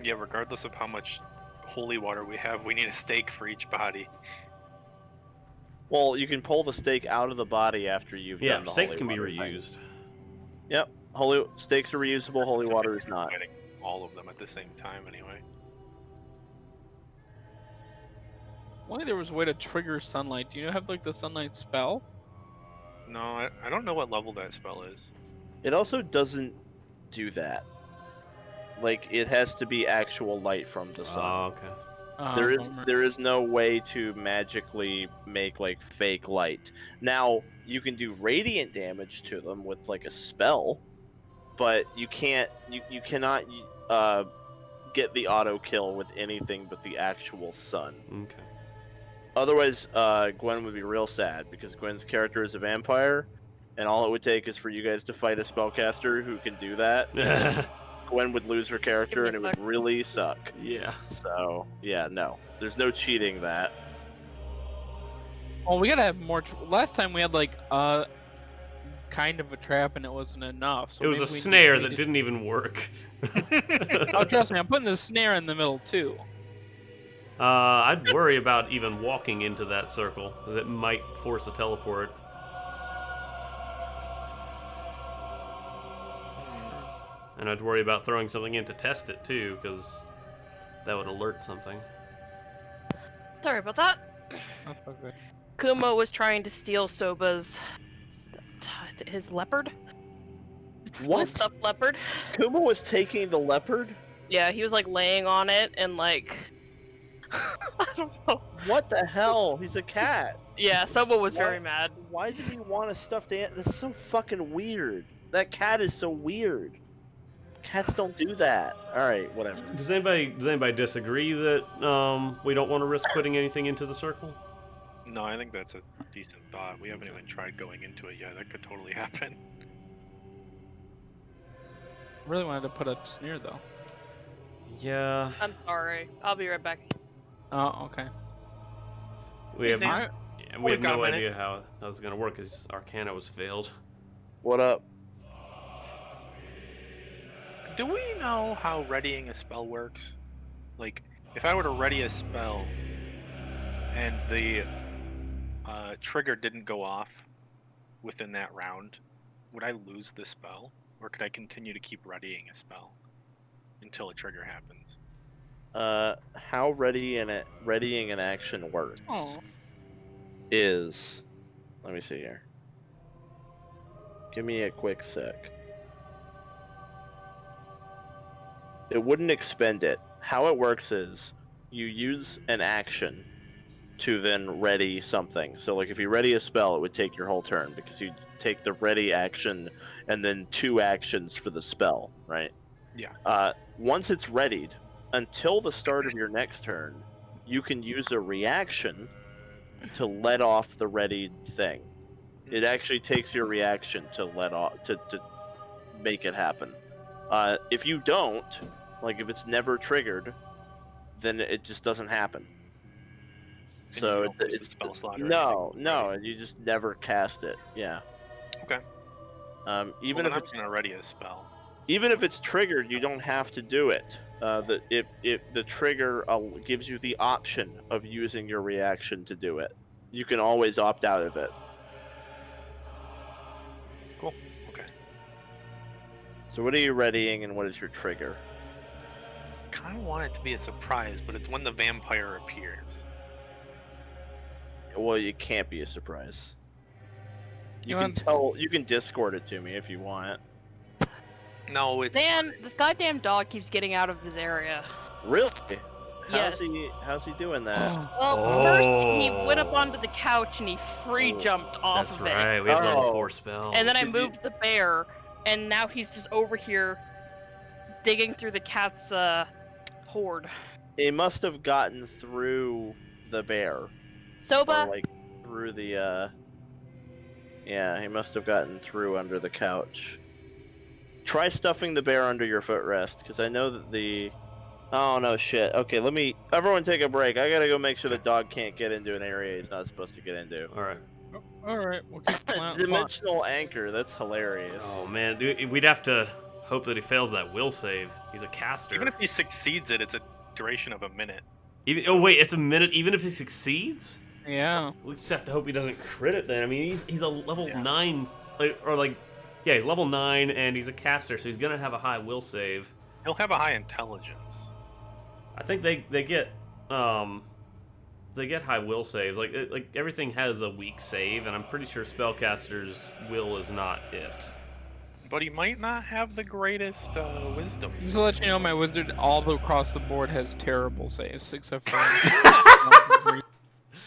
Yeah, regardless of how much holy water we have, we need a stake for each body. Well, you can pull the stake out of the body after you've Yeah, done the stakes holy can be water thing. reused. Yep, stakes are reusable. Holy water is not. Getting all of them at the same time, anyway. Only there was a way to trigger sunlight. Do you have like the sunlight spell? No, I don't know what level that spell is. It also doesn't do that. Like, it has to be actual light from the sun. Oh, okay. There is no way to magically make like fake light. Now you can do radiant damage to them with like a spell, but you cannot get the auto kill with anything but the actual sun. Okay. Otherwise, Gwen would be real sad because Gwen's character is a vampire, and all it would take is for you guys to fight a spellcaster who can do that. Gwen would lose her character, and it would really suck. Yeah. So, yeah, no. There's no cheating that. Oh, we gotta have more. Last time we had like kind of a trap, and it wasn't enough. So It was a maybe we snare need that to- didn't even work. Oh, trust me, I'm putting the snare in the middle too. I'd worry about even walking into that circle. That might force a teleport. And I'd worry about throwing something in to test it too, because that would alert something. Sorry about that. That's okay. Kumo was trying to steal Soba's his leopard. What? His stuffed leopard. Kuma was taking the leopard? Yeah, he was like laying on it and like I don't know. What the hell? He's a cat. Yeah, Soba was very What? mad. Why did he want a stuffed animal? That's so fucking weird. That cat is so weird. Cats don't do that. Alright, whatever. Does anybody disagree that we don't want to risk putting anything into the circle? No, I think that's a decent thought. We haven't even tried going into it yet. That could totally happen. I really wanted to put a snare though. Yeah. I'm sorry. I'll be right back. Oh, okay. We have, Sam. we have Got a no minute. idea how that's going to work because Arcana was failed. What up? Do we know how readying a spell works? Like, if I were to ready a spell and the trigger didn't go off within that round, would I lose the spell? Or could I continue to keep readying a spell until a trigger happens? How readying an action works is... Let me see here. Give me a quick sec. It wouldn't expend it. How it works is you use an action to then ready something. So like if you ready a spell, it would take your whole turn because you take the ready action and then 2 actions for the spell, right? Yeah. Once it's readied, until the start of your next turn, you can use a reaction to let off the readied thing. It actually takes your reaction to let off to make it happen. If you don't, like if it's never triggered, then it just doesn't happen. And So you don't lose the it's spell slot or no, anything, no, right? and you just never cast it. Yeah. Okay. Even Well, if then it's I'm gonna ready a spell. even if it's triggered, you don't have to do it. The trigger gives you the option of using your reaction to do it. You can always opt out of it. Cool. Okay. So what are you readying and what is your trigger? Kind of want it to be a surprise, but it's when the vampire appears. Well, it can't be a surprise. You You can want- you can Discord it to me if you want. No, it's Dan, this goddamn dog keeps getting out of this area. Really? How's Yes. how's he doing that? Well, first he went up onto the couch and he free jumped off That's of right. it. We have level Oh. 4 spells. And then I Did you- moved the bear, and now he's just over here digging through the cat's hoard. He must have gotten through the bear. Or Soba, like through the yeah, he must have gotten through under the couch. Try stuffing the bear under your footrest, because I know that the oh no shit. Okay, everyone take a break. I gotta go make sure the dog can't get into an area he's not supposed to get into. All right. Alright, we'll keep flying. Dimensional anchor, that's hilarious. Oh man, dude, we'd have to hope that he fails that will save. He's a caster. Even if he succeeds it, it's a duration of a minute. Oh wait, it's a minute. Even if he succeeds, Yeah. we just have to hope he doesn't crit it. Then I mean, he's a level Yeah. 9, yeah, he's level 9 and he's a caster, so he's gonna have a high will save. He'll have a high intelligence. I think they get high will saves. Like everything has a weak save, and I'm pretty sure spellcaster's will is not it. But he might not have the greatest wisdom. Just to let you know, my wizard all across the board has terrible saves, except for.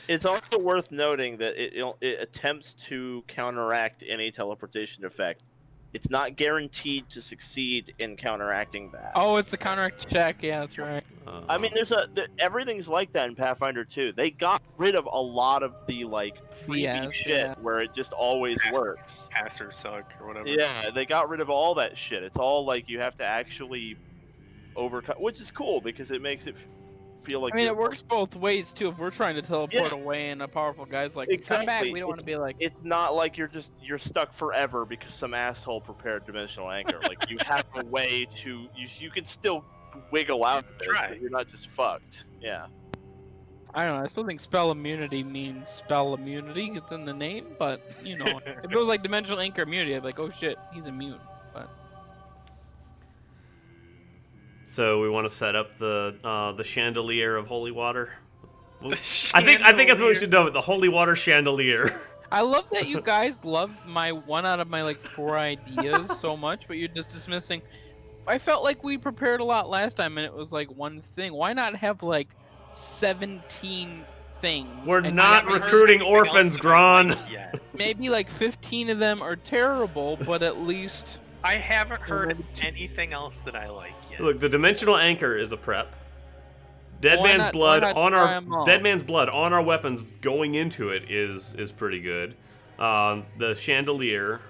It's also worth noting that it attempts to counteract any teleportation effect. It's not guaranteed to succeed in counteracting that. Oh, it's the counteract check. Yeah, that's right. I mean, everything's like that in Pathfinder 2. They got rid of a lot of the freebie Yes, shit yeah. where it just always works. Pastors suck or whatever. Yeah, they got rid of all that shit. It's all you have to actually overcome, which is cool because it makes it feel like I mean, you're it works both ways too. If we're trying to teleport away, and a powerful guy's like, "Come back," Exactly. we don't want to be like, It's not like you're stuck forever because some asshole prepared dimensional anchor. You have a way to you can still wiggle out of it, so Try. you're not just fucked. Yeah. I don't know. I still think spell immunity means spell immunity. It's in the name, but you know, if it was like dimensional anchor immunity, I'd be like, "Oh shit, he's immune." But So we want to set up the chandelier of holy water. I think that's what we should do. The holy water chandelier. I love that you guys love my one out of my 4 ideas so much, but you're just dismissing. I felt like we prepared a lot last time, and it was one thing. Why not have 17 things? We're and not maybe- recruiting orphans, Gron. Yeah. Maybe 15 of them are terrible, but at least I haven't heard anything else that I like yet. Look, the dimensional anchor is a prep. Dead Why man's not- blood why not on try 'em all? Dead man's blood on our weapons going into it is pretty good. The chandelier.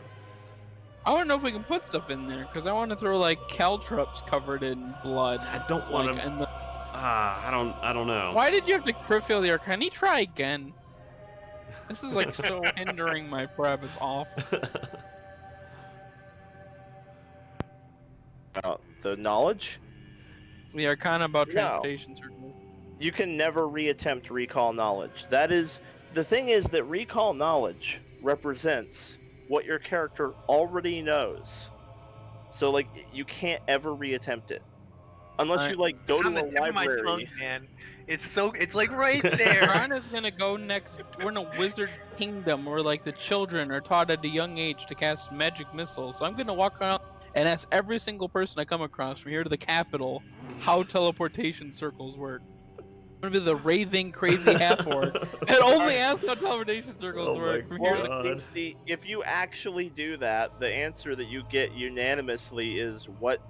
I don't know if we can put stuff in there because I want to throw caltrops covered in blood. I don't want to. and the... I don't know. Why did you have to crit fail there? Can you try again? This is so hindering my prep. It's awful. The knowledge. The Arcana about No. transportation circle. You can never reattempt recall knowledge. That is the thing, is that recall knowledge represents what your character already knows. So you can't ever reattempt it. Unless you go It's to on the a tip of my library. tongue, man. It's right there. Arcana's gonna go next. We're in a wizard kingdom where the children are taught at a young age to cast magic missiles. So I'm gonna walk around and ask every single person I come across from here to the capital how teleportation circles work. I'm gonna be the raving crazy half-orc and only ask how teleportation circles Oh work my from here to God. If you actually do that, the answer that you get unanimously is what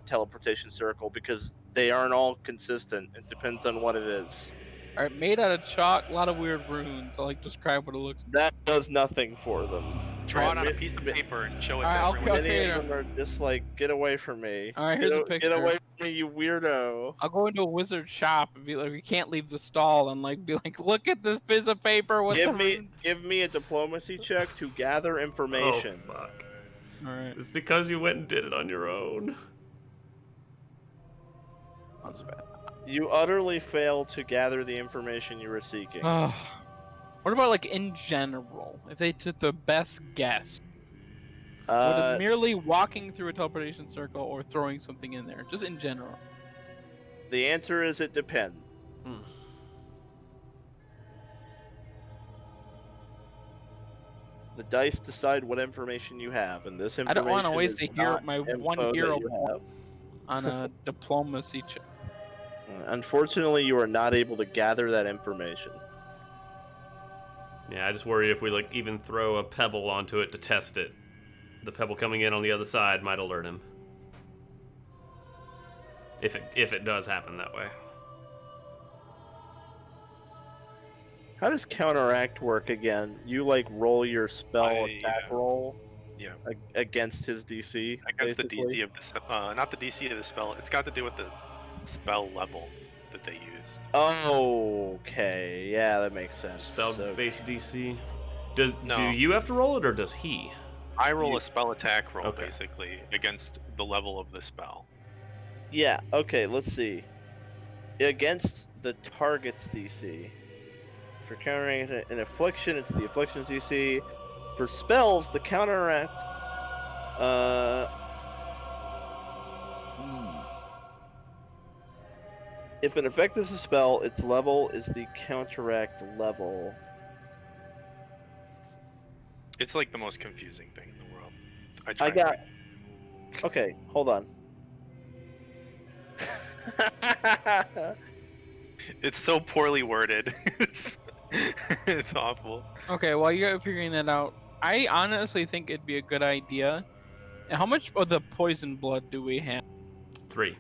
teleportation circle, because they aren't all consistent. It depends on what it is. Alright, made out of chalk, a lot of weird runes. I'll describe what it looks like. That does nothing for them. Draw it on a Right, piece of paper and show it to Alright, I'll everyone. cut- Many Okay, of them are just get away from me. Alright, here's a Get picture. away from me, you weirdo. I'll go into a wizard shop and be like, we can't leave the stall, and be like, look at this piece of paper with the runes." Give me a diplomacy check to gather information. Oh, fuck. Alright, It's because you went and did it on your own. that's bad. You utterly failed to gather the information you were seeking. What about in general? If they took the best guess, would Uh, it merely walking through a teleportation circle or throwing something in there? Just in general. the answer is it depends. The dice decide what information you have, and this I information don't wanna waste is a hero- not my info one that hero you have. On a diplomacy check. Unfortunately, you are not able to gather that information. Yeah, I just worry if we like even throw a pebble onto it to test it, the pebble coming in on the other side might alert him. If it does happen that way. How does counteract work again? You like roll your spell attack roll Yeah. Against his DC? Against basically? the DC of the not the DC of the spell. It's got to do with the spell level that they used. Oh, okay. Yeah, that makes sense. Spell-based DC. No. Do you have to roll it, or does he? I roll a spell attack roll, Okay. basically, against the level of the spell. Yeah, okay, let's see. Against the target's DC. For countering an affliction, it's the affliction's DC. For spells, the counteract... If an effect is a spell, its level is the counteract level. It's like the most confusing thing in the world. I got... Okay, hold on. It's so poorly worded. it's awful. Okay, while you're figuring that out, I honestly think it'd be a good idea. How much of the poison blood do we have? 3.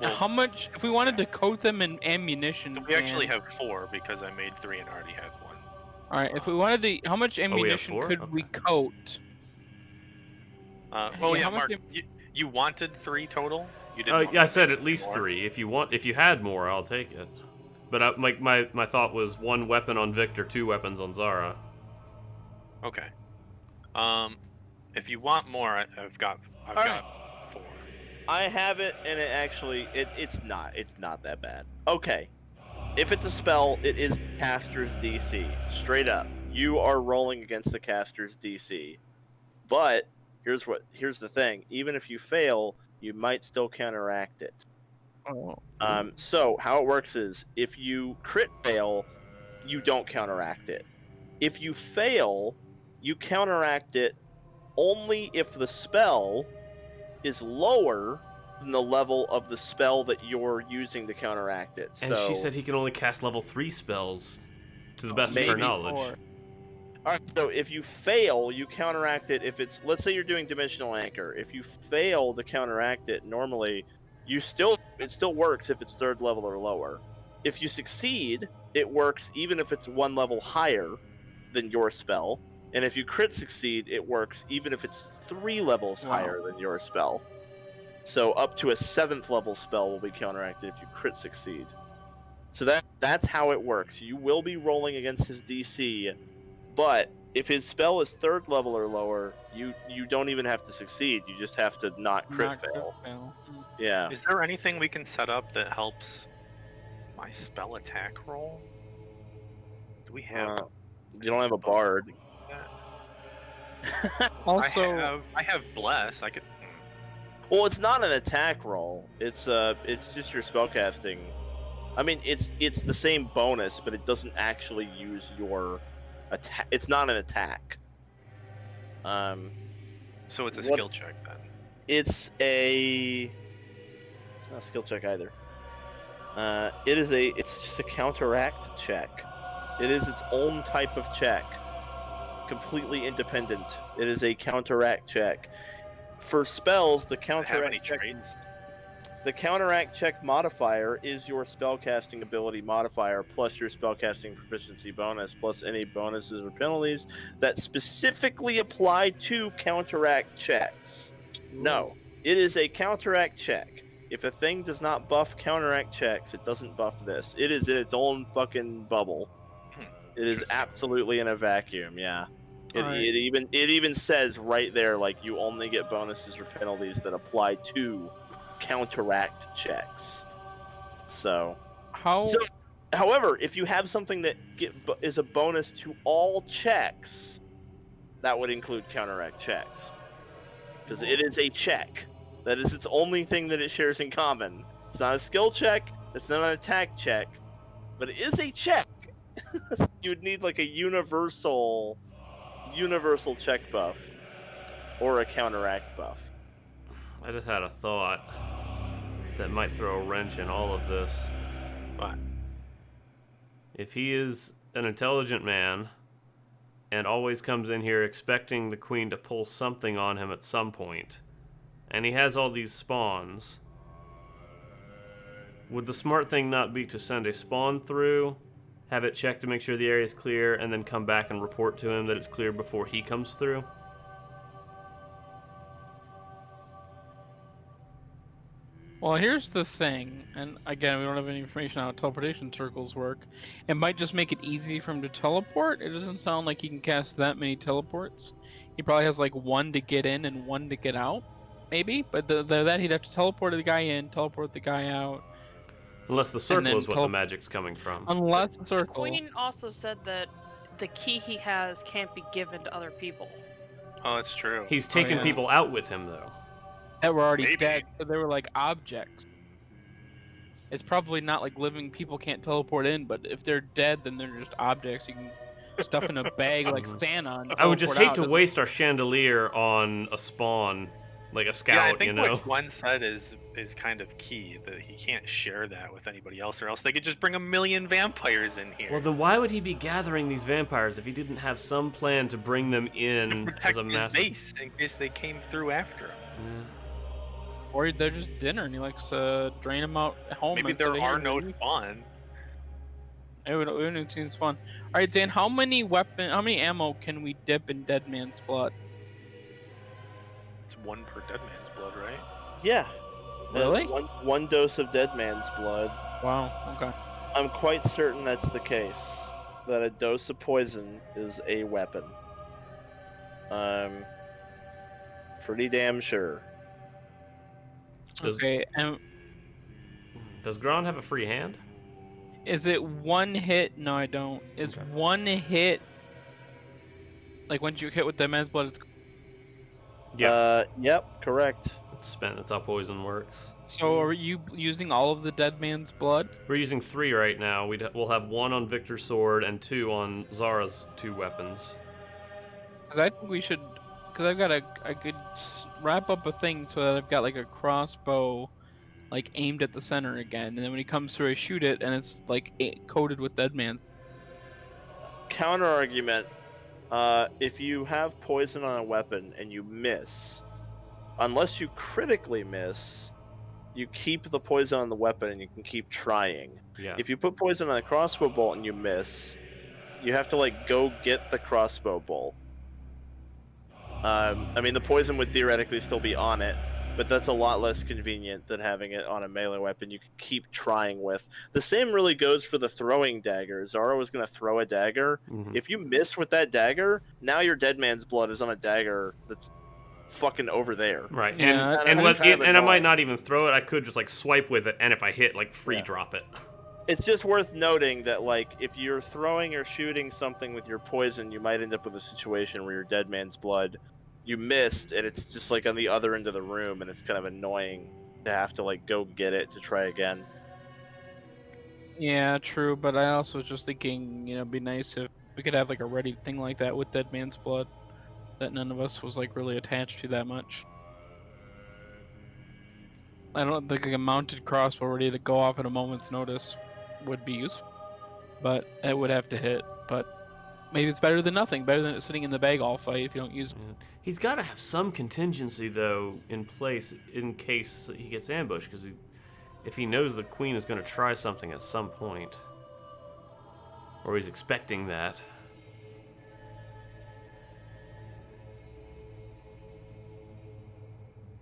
How much, if we wanted to coat them in ammunition? We actually have 4 because I made 3 and already had 1. All right, if we wanted to, how much ammunition 4? could we coat? Oh Yeah, yeah, how much Mark, you wanted 3 total? You Oh didn't yeah, I said at more? least 3. If you had more, I'll take it. But my thought was 1 weapon on Victor, 2 weapons on Zara. Okay. If you want more, I've got 4. I have it, and it actually it's not that bad. Okay, if it's a spell, it is caster's DC. Straight up, you are rolling against the caster's DC. But here's the thing: even if you fail, you might still counteract it. Oh. So how it works is, if you crit fail, you don't counteract it. If you fail, you counteract it only if the spell is lower than the level of the spell that you're using to counteract it. And so, she said he can only cast level 3 spells, to the best of her Maybe knowledge. 4. Alright, so if you fail, you counteract it. If it's, let's say you're doing Dimensional Anchor. If you fail to counteract it, normally, it still works if it's 3rd level or lower. If you succeed, it works even if it's 1 level higher than your spell. And if you crit succeed, it works even if it's 3 levels higher than your spell. So up to a 7th level spell will be counteracted if you crit succeed. So that's how it works. You will be rolling against his DC, but if his spell is 3rd level or lower, you don't even have to succeed. You just have to not crit fail. Yeah. Is there anything we can set up that helps my spell attack roll? Do we have? You don't have a bard. Also, I have bless. I could. Well, it's not an attack roll. It's just your spellcasting. I mean, it's the same bonus, but it doesn't actually use your attack. It's not an attack. So it's a skill check then. It's not a skill check either. It's just a counteract check. It is its own type of check. Completely independent. It is a counteract check. For spells, the counteract check, the counteract check modifier is your spellcasting ability modifier plus your spellcasting proficiency bonus plus any bonuses or penalties that specifically apply to counteract checks. No, it is a counteract check. If a thing does not buff counteract checks, it doesn't buff this. It is in its own fucking bubble. It is absolutely in a vacuum, yeah. It even says right there, like, you only get bonuses or penalties that apply to counteract checks. However, if you have something that is a bonus to all checks, that would include counteract checks. Because it is a check. That is its only thing that it shares in common. It's not a skill check, it's not an attack check, but it is a check. You would need like a universal check buff or a counteract buff. I just had a thought. that might throw a wrench in all of this. What? If he is an intelligent man and always comes in here expecting the queen to pull something on him at some point, and he has all these spawns, would the smart thing not be to send a spawn through, have it check to make sure the area is clear, and then come back and report to him that it's clear before he comes through? Well, here's the thing, and again, we don't have any information on how teleportation circles work. It might just make it easy for him to teleport. It doesn't sound like he can cast that many teleports. He probably has like one to get in and one to get out, maybe. But that he'd have to teleport the guy in, teleport the guy out. Unless the circle then is what the magic's coming from. Unless the The circle. queen also said that the key he has can't be given to other people. Oh, that's true. He's taking yeah. people out with him, though. That were already Maybe. dead, so they were like objects. It's probably not like living people can't teleport in, but if they're dead, then they're just objects you can stuff in a bag like Santa. And I would just teleport hate out. to waste our chandelier on a spawn, like a scout, Yeah, I think you know? what Gwen said is kind of key, that he can't share that with anybody else, or else they could just bring 1,000,000 vampires in here. Well, then why would he be gathering these vampires if he didn't have some plan to bring them in to as protect a his massive... base in case they came through after him. Yeah. Or they're just dinner, and he likes to drain them out at home. Maybe instead there of are here. no spawn. It would seem fun. All right, Zane, how many ammo can we dip in Dead Man's blood? It's 1 per dead man's blood, right? Yeah. Really? One dose of dead man's blood. Wow. Okay. I'm quite certain that's the case. That a dose of poison is a weapon. I'm pretty damn sure. Okay. And Does Gron have a free hand? is it one hit? No, I don't. Is Okay. one hit like once you hit with Dead Man's blood? It's... Yeah. Yep, correct. It's spent. That's how poison works. So are you using all of the Dead Man's blood? We're using 3 right now. We'll have 1 on Victor's sword and 2 on Zara's 2 weapons. Because I think we should. Because I've got I could wrap up a thing so that I've got like a crossbow, like aimed at the center again, and then when he comes through, I shoot it, and it's like coated with Dead Man. Counter argument. If you have poison on a weapon and you miss, unless you critically miss, you keep the poison on the weapon and you can keep trying. Yeah. If you put poison on a crossbow bolt and you miss, you have to like go get the crossbow bolt. I mean, the poison would theoretically still be on it, but that's a lot less convenient than having it on a melee weapon you can keep trying with. The same really goes for the throwing dagger. Zara was going to throw a dagger. Mhm. If you miss with that dagger, now your dead man's blood is on a dagger that's fucking over there. Right. Yeah, and that's kind of I might annoying. not even throw it. I could just like swipe with it, and if I hit, like free Yeah. drop it. It's just worth noting that, like, if you're throwing or shooting something with your poison, you might end up with a situation where your dead man's blood, you missed, and it's just like on the other end of the room, and it's kind of annoying to have to like go get it to try again. Yeah, true. But I also was just thinking, it'd be nice if we could have like a ready thing like that with Dead Man's blood that none of us was like really attached to that much. I don't think like a mounted crossbow ready to go off at a moment's notice would be useful, but it would have to hit. But maybe it's better than nothing. Better than it sitting in the bag all fight if you don't use it. Yeah. He's got to have some contingency though in place in case he gets ambushed, because if he knows the queen is going to try something at some point, or he's expecting that.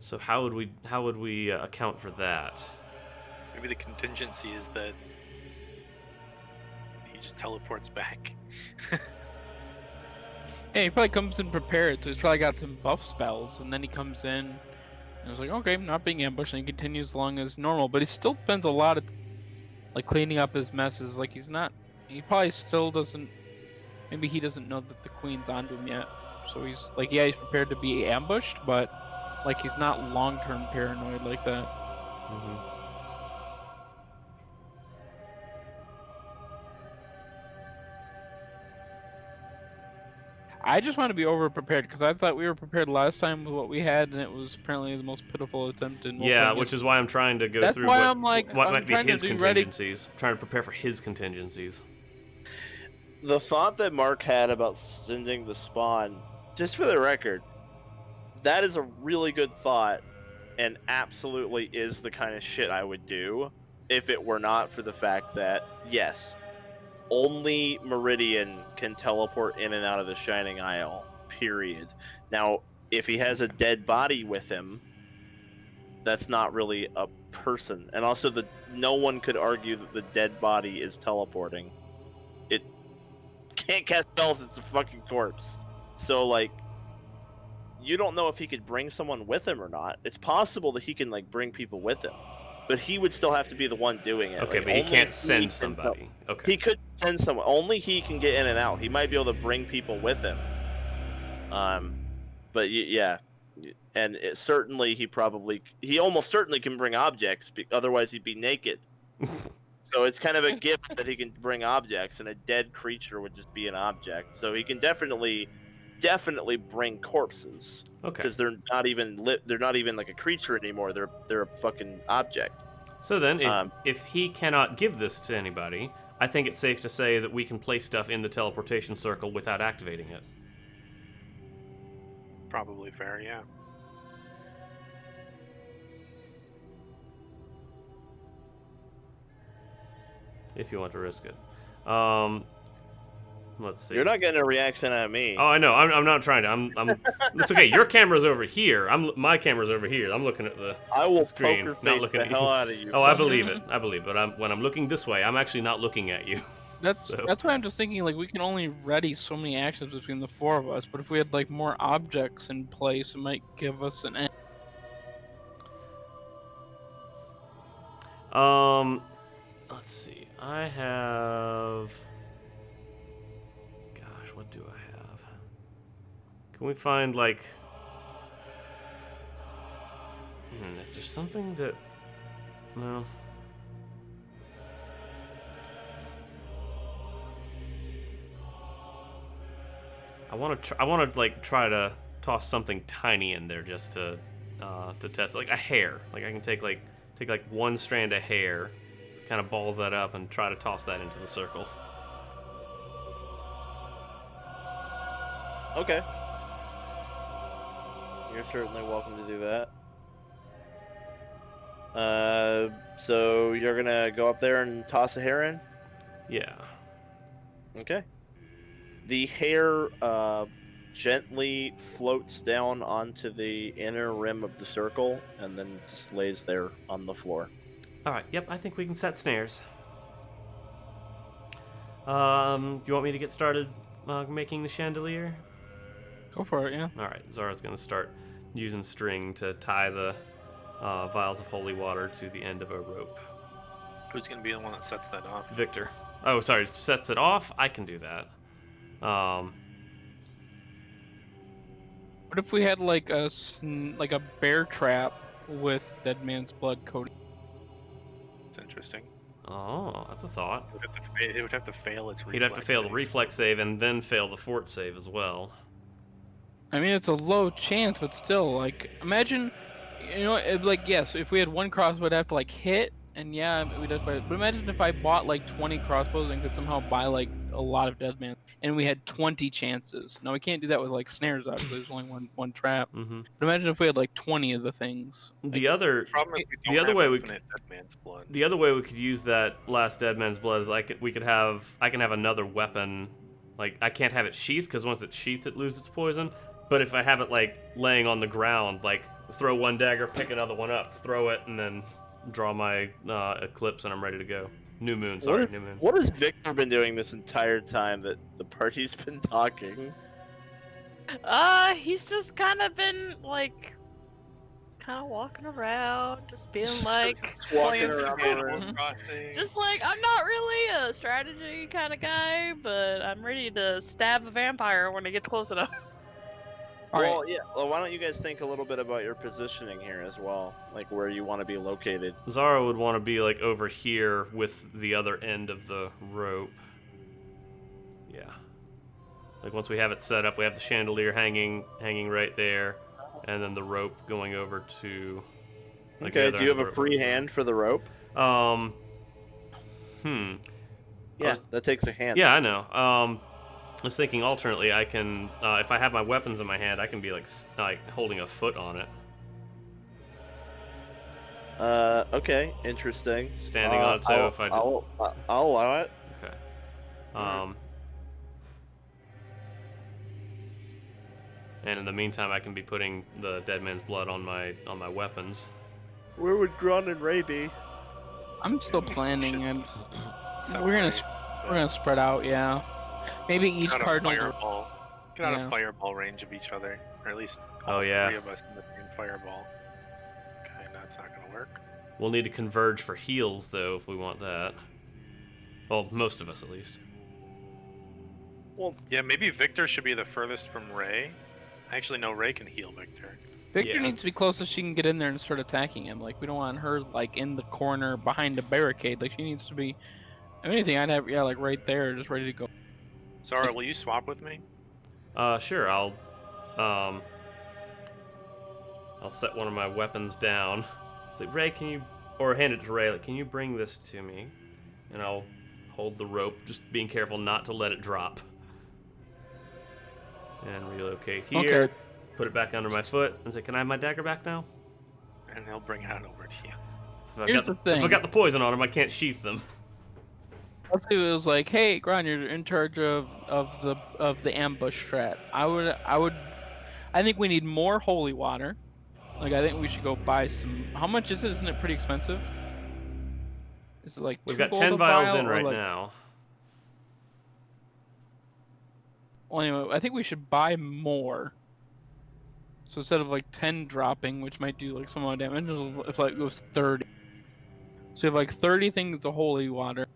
So how would we account for that? Maybe the contingency is that he just teleports back. Yeah, he probably comes in prepared, so he's probably got some buff spells, and then he comes in and it's like, okay, I'm not being ambushed, and he continues along as normal, but he still spends a lot of like cleaning up his messes. Like he probably still doesn't, maybe he doesn't know that the queen's onto him yet, so he's like, yeah, he's prepared to be ambushed, but like he's not long-term paranoid like that. Mm-hmm. I just want to be over prepared because I thought we were prepared last time with what we had, and it was apparently the most pitiful attempt in Yeah, which is why I'm trying to go That's through why what, I'm like, what I'm might be trying to his be ready. contingencies. I'm trying to prepare for his contingencies. The thought that Mark had about sending the spawn, just for the record, that is a really good thought, and absolutely is the kind of shit I would do if it were not for the fact that, yes, only Meridian can teleport in and out of the Shining Isle, period. Now, if he has a dead body with him, that's not really a person. And also, no one could argue that the dead body is teleporting. It can't cast spells, it's a fucking corpse. So, like, you don't know if he could bring someone with him or not. It's possible that he can, like, bring people with him. But he would still have to be the one doing it. Okay, like, but he only can't send can somebody. Okay. He could send someone. Only he can get in and out. He might be able to bring people with him. But yeah, and certainly he almost certainly can bring objects. Otherwise, he'd be naked. So it's kind of a gift that he can bring objects, and a dead creature would just be an object. So he can definitely bring corpses. Okay. Because they're not even like a creature anymore. They're a fucking object. So then, if he cannot give this to anybody, I think it's safe to say that we can place stuff in the teleportation circle without activating it. Probably fair, yeah. If you want to risk it. Let's see. You're not getting a reaction out of me. Oh, I know. I'm not trying to. I'm. It's okay. Your camera's over here. My camera's over here. I'm looking at the I will screen, poker not face looking the at you. hell out of you. Oh, I believe it. But when I'm looking this way, I'm actually not looking at you. That's why I'm just thinking like we can only ready so many actions between the four of us, but if we had like more objects in place, it might give us an edge. Let's see. I have. Gosh, what do I have? Can we find like? Is there something that? No. I want to like try to toss something tiny in there just to test, like a hair. Like I can take one strand of hair, kind of ball that up, and try to toss that into the circle. Okay. You're certainly welcome to do that. So you're gonna go up there and toss a hair in? Yeah. Okay. The hair gently floats down onto the inner rim of the circle and then just lays there on the floor. All right. Yep. I think we can set snares. Do you want me to get started making the chandelier? Go for it, yeah. All right. Zara's gonna start using string to tie the vials of holy water to the end of a rope. Who's gonna be the one that sets that off? Victor. Oh, sorry. Sets it off. I can do that. What if we had like a bear trap with dead man's blood coating? It's interesting. Oh, that's a thought. It would have to fail its reflex. He'd have to fail the save. reflex save and then fail the fort save as well. I mean, it's a low chance, but still, like, imagine, yes, if we had one crossbow, it'd have to like hit, and yeah, we'd have to. But imagine if I bought like 20 crossbows and could somehow buy like a lot of dead man, and we had 20 chances. Now we can't do that with like snares, obviously. There's only one trap. Mm-hmm. But imagine if we had like 20 of the things. The other way we could use that last dead man's blood is I can have another weapon. Like I can't have it sheathed because once it's sheathed, it loses its poison. But if I have it like laying on the ground, like throw one dagger, pick another one up, throw it, and then draw my eclipse, and I'm ready to go. New moon, sorry, new moon. What has Victor been doing this entire time that the party's been talking? He's just kind of been like, walking around, just being like, Just walking around. just like, I'm not really a strategy kind of guy, but I'm ready to stab a vampire when it gets close enough. Well, yeah. Well, why don't you guys think a little bit about your positioning here as well, like where you want to be located? Zara would want to be like over here with the other end of the rope. Yeah. Like once we have it set up, we have the chandelier hanging right there, and then the rope going over to. Like, Okay. Do you have a free hand for the rope? Yeah, that takes a hand. Yeah, I know. I was thinking alternately, I can, if I have my weapons in my hand, I can be like holding a foot on it. Okay, interesting. Standing on its toe if I do. I'll allow it. Okay. And in the meantime, I can be putting the dead man's blood on my weapons. Where would Gron and Raye be? I'm still planning, and we're gonna spread out. Yeah, maybe each card. Get out of fireball range of each other, or at least all three of us in the same fireball. Okay, that's not gonna work. We'll need to converge for heals, though, if we want that. Well, most of us, at least. Well, yeah, maybe Victor should be the furthest from Raye. I actually know Raye can heal Victor. Victor needs to be close so she can get in there and start attacking him. Like, we don't want her, like, in the corner behind a barricade. Like, she needs to be... If anything, I'd have, like, right there, just ready to go. Zara, will you swap with me? Sure, I'll set one of my weapons down. Say, Raye, can you... Or hand it to Raye, like, can you bring this to me? And I'll hold the rope, just being careful not to let it drop. And relocate here. Okay. Put it back under my foot and say, can I have my dagger back now? And he'll bring it over to you. So Here's the thing. If I got the poison on them, I can't sheath them. Let's say it was like, hey, Gron, you're in charge of the ambush strat. I think we need more holy water. Like, I think we should go buy some. How much is it? Isn't it pretty expensive? Is it like We've 2 got gold 10 a vials vial, in or right like... now. Well, anyway, I think we should buy more. So instead of like 10 dropping, which might do like some amount of damage, if like it goes 30. So you have like 30 things of holy water.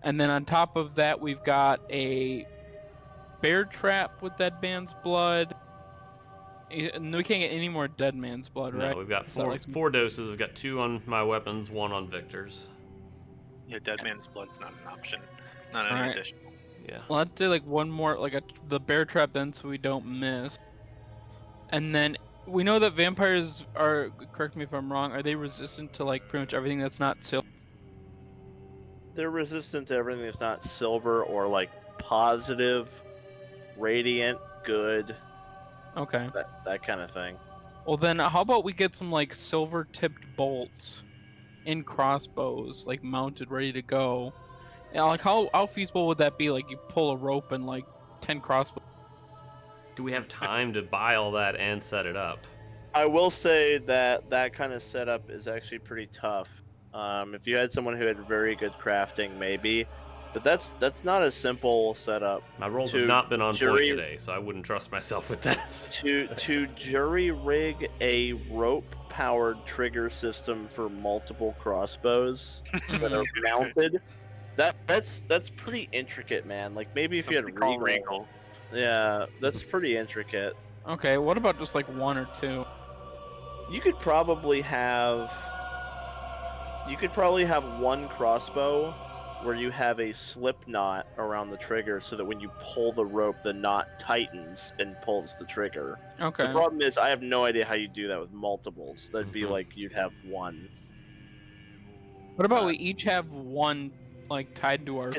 And then on top of that, we've got a bear trap with dead man's blood. And we can't get any more dead man's blood, right? No, we've got four doses. We've got 2 on my weapons, 1 on Victor's. Yeah, dead man's blood's not an option. Not any additional. Yeah. Well, I'd say like one more, like the bear trap then, so we don't miss. And then we know that vampires are, correct me if I'm wrong, are they resistant to like pretty much everything that's not silver? They're resistant to everything that's not silver or like positive, radiant, good. Okay. That kind of thing. Well then, how about we get some like silver-tipped bolts in crossbows, like mounted, ready to go. And like how feasible would that be? Like you pull a rope and like 10 crossbows. Do we have time to buy all that and set it up? I will say that kind of setup is actually pretty tough. If you had someone who had very good crafting, maybe, but that's not a simple setup. My rolls have not been on point today, so I wouldn't trust myself with that. To jury rig a rope-powered trigger system for multiple crossbows that are mounted, that's pretty intricate, man. Like maybe if you had a wrinkle. Yeah, that's pretty intricate. Okay, what about just like 1 or 2? You could probably have one crossbow where you have a slip knot around the trigger so that when you pull the rope, the knot tightens and pulls the trigger. Okay. The problem is I have no idea how you do that with multiples. That'd be like you'd have one. What about we each have one like tied to our...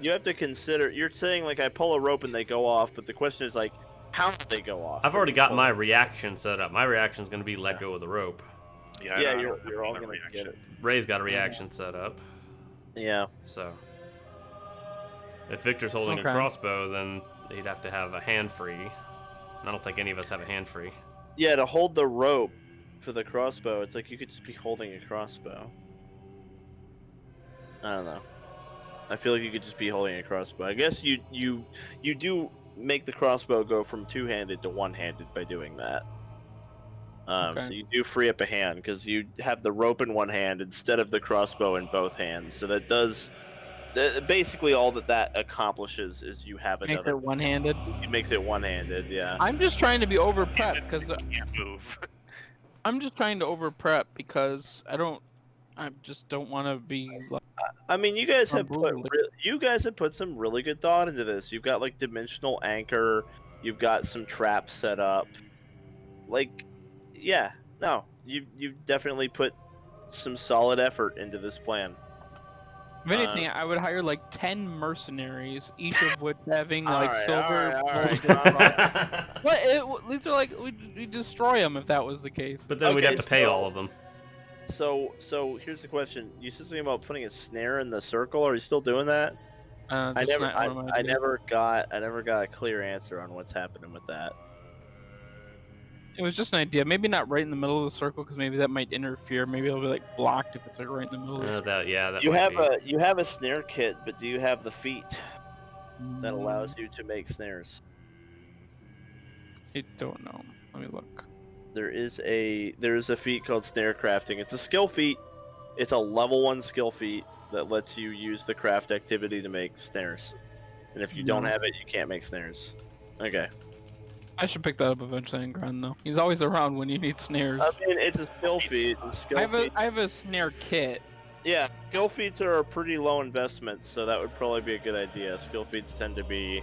You have to consider, you're saying like I pull a rope and they go off, but the question is like, how do they go off? I've already got my reaction set up. My reaction is going to be let go of the rope. Yeah, you're all going to get it. Ray's got a reaction set up. Yeah. So, if Victor's holding a crossbow, then he'd have to have a hand free. I don't think any of us have a hand free. Yeah, to hold the rope for the crossbow, it's like you could just be holding a crossbow. I don't know. I feel like you could just be holding a crossbow. I guess you do make the crossbow go from 2-handed to 1-handed by doing that. So you do free up a hand because you have the rope in one hand instead of the crossbow in both hands. So that does basically all that accomplishes is you have another. Makes it one-handed. It makes it one-handed, yeah. I'm just trying to be over prepped because can't move. I'm just trying to over prep because I just don't want to be like I mean, you guys have put Unbelievable. some really good thought into this. You've got like dimensional anchor. You've got some traps set up. Like, yeah, no, you've definitely put some solid effort into this plan. If anything, I would hire like 10 mercenaries, each of which having All like right, silver. all right. These are like we destroy them if that was the case. But then we'd Okay, have to pay so- all of them. So here's the question: you said something about putting a snare in the circle. Are you still doing that? I never got a clear answer on what's happening with that. It was just an idea. Maybe not right in the middle of the circle because maybe that might interfere. Maybe it'll be like blocked if it's like right in the middle of the circle. That You might be. you have a snare kit, but do you have the feat that allows you to make snares? I don't know. Let me look. There is a feat called snare crafting. It's a skill feat. It's a level 1 skill feat that lets you use the craft activity to make snares. And if you don't have it, you can't make snares. Okay. I should pick that up eventually in Gron though. He's always around when you need snares. I mean, it's a skill feat. And I have a snare kit. Yeah, skill feats are a pretty low investment, so that would probably be a good idea. Skill feats tend to be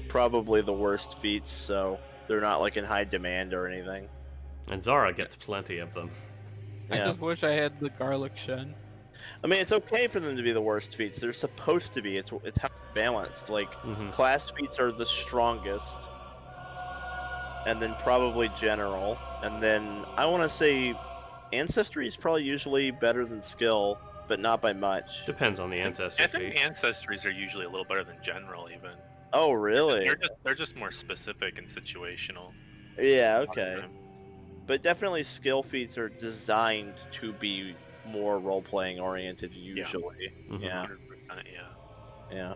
probably the worst feats, so they're not like in high demand or anything. And Zara gets plenty of them. I just wish I had the garlic shed. I mean, it's okay for them to be the worst feats. They're supposed to be. It's how it's balanced. Like, class feats are the strongest, and then probably general, and then I want to say ancestry is probably usually better than skill, but not by much. Depends on the ancestry. I think ancestries are usually a little better than general, even. Oh, really? They're just more specific and situational. Yeah, okay. But definitely skill feats are designed to be more role-playing oriented usually. Yeah. 100%, Yeah.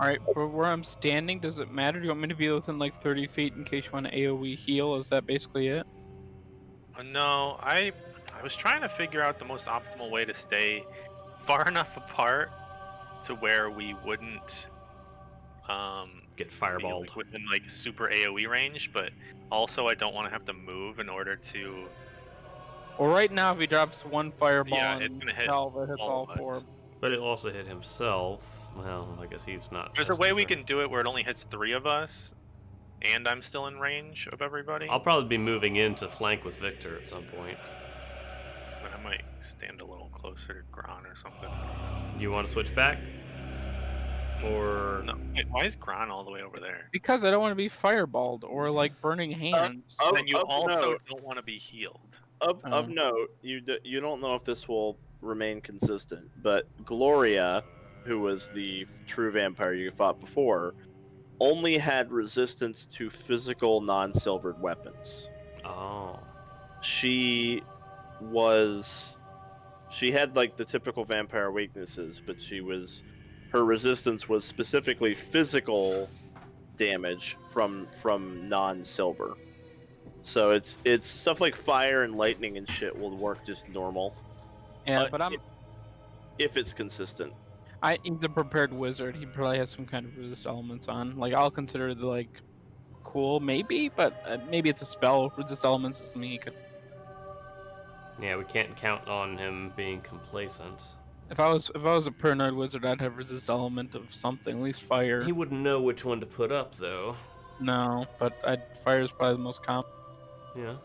Alright, for where I'm standing, does it matter? Do you want me to be within like 30 feet in case you want to AoE heal? Is that basically it? No, I was trying to figure out the most optimal way to stay far enough apart to where we wouldn't get fireballed within like super AoE range, but also I don't want to have to move in order to. Well, right now if he drops one fireball Yeah, it's and gonna hit Salva hits all of us. 4. But it also hit himself. Well, I guess he's not. There's a way we can do it where it only hits 3 of us, and I'm still in range of everybody. I'll probably be moving in to flank with Victor at some point. But I might stand a little closer to Gron or something. Do you want to switch back? Or No, wait, why is Gron all the way over there? Because I don't want to be fireballed or like burning hands. Of- And you of also note- don't want to be healed. Of note, you don't know if this will remain consistent, but Gloria, who was the true vampire you fought before, only had resistance to physical non-silvered weapons. oh, She had like the typical vampire weaknesses, but her resistance was specifically physical damage from non-silver. So it's stuff like fire and lightning and shit will work just normal. Yeah, but if it's consistent. he's a prepared wizard. He probably has some kind of resist elements on. Like I'll consider the like cool maybe, but maybe it's a spell. Resist elements is something he could. yeah, we can't count on him being complacent. If I was a paranoid wizard, I'd have resist element of something, at least fire. He wouldn't know which one to put up, though. No, but fire is probably the most common. Yeah.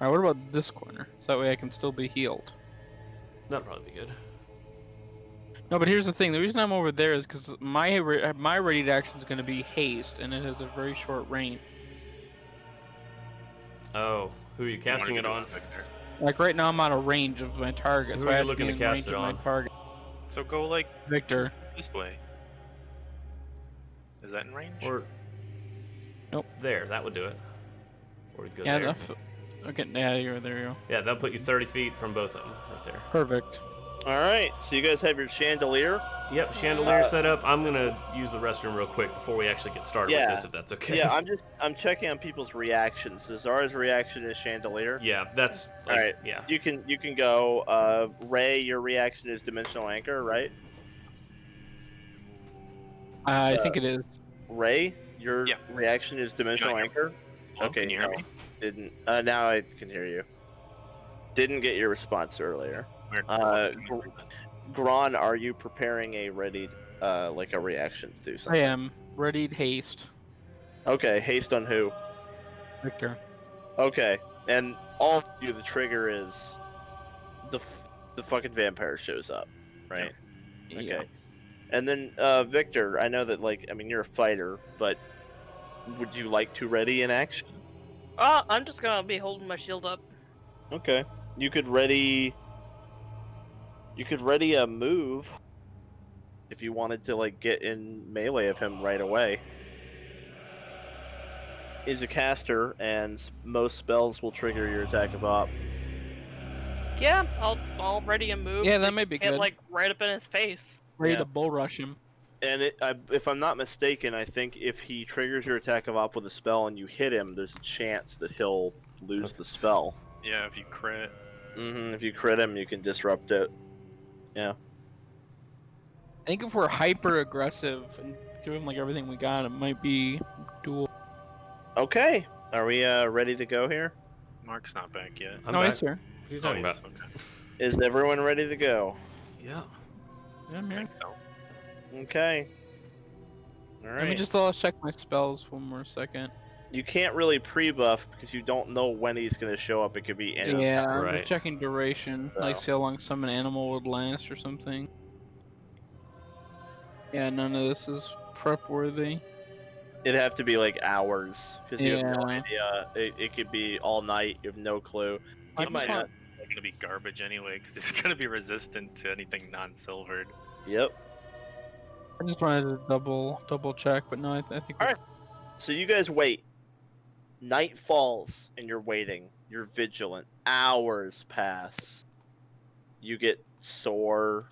Alright, what about this corner? So that way I can still be healed. That'd probably be good. No, but here's the thing. The reason I'm over there is because my ready action is going to be haste, and it has a very short range. Oh, who are you casting it on? Like right now, I'm out of range of my target. Who so are I you have looking be to in cast range it of on? My target. So go like Victor. this way. Is that in range? Or Nope. There, that would do it. Or we'd go Yeah, there. okay, yeah, there you go. Yeah, that'll put you 30 feet from both of them, right there. Perfect. All right, so you guys have your chandelier. Yep, chandelier set up. I'm gonna use the restroom real quick before we actually get started with this, if that's okay. Yeah, I'm checking on people's reactions. So Zara's reaction is chandelier. Yeah, that's All right. Yeah. You can go. Raye, your reaction is dimensional anchor, right? I think it is. Raye, your Yeah. reaction is dimensional Yeah. anchor. Oh, Okay, can you hear no, me? didn't. Now I can hear you. Didn't get your response earlier. Weird. Gron, are you preparing a ready, like a reaction to do I something? am. Readied haste. Okay, haste on who? Victor. Okay, and all of you, the trigger is the fucking vampire shows up, right? Yeah. Okay. And then, Victor, I know that, like, I mean, you're a fighter, but would you like to ready an action? I'm just gonna be holding my shield up. Okay. You could ready a move if you wanted to, like, get in melee of him right away. He's a caster, and most spells will trigger your attack of op. Yeah, I'll ready a move. Yeah, that to might be hit, good. like right up in his face. Ready Yeah. to bull rush him. And if I'm not mistaken, I think if he triggers your attack of op with a spell and you hit him, there's a chance that he'll lose the spell. Yeah, if you crit. If you crit him, you can disrupt it. Yeah. I think if we're hyper aggressive and give him like everything we got, it might be dual. Okay. Are we ready to go here? Mark's not back yet. I'm No, back. he's here. What are you talking about? Okay. Is everyone ready to go? Yeah. Yeah, I'm I here. think so. Okay. All Let me right. just check my spells one more second. You can't really pre-buff because you don't know when he's going to show up. It could be any Yeah, time. I'm Right. just checking duration. Like, So. see how long summon animal would last or something. Yeah, none of this is prep worthy. It'd have to be like hours because you have no Yeah. idea. It could be all night. You have no clue. I Somebody. just want- It's gonna be garbage anyway, because it's gonna be resistant to anything non-silvered. Yep. I just wanted to double check, but no, I think. All right. So you guys wait. Night falls and you're waiting. You're vigilant. Hours pass. You get sore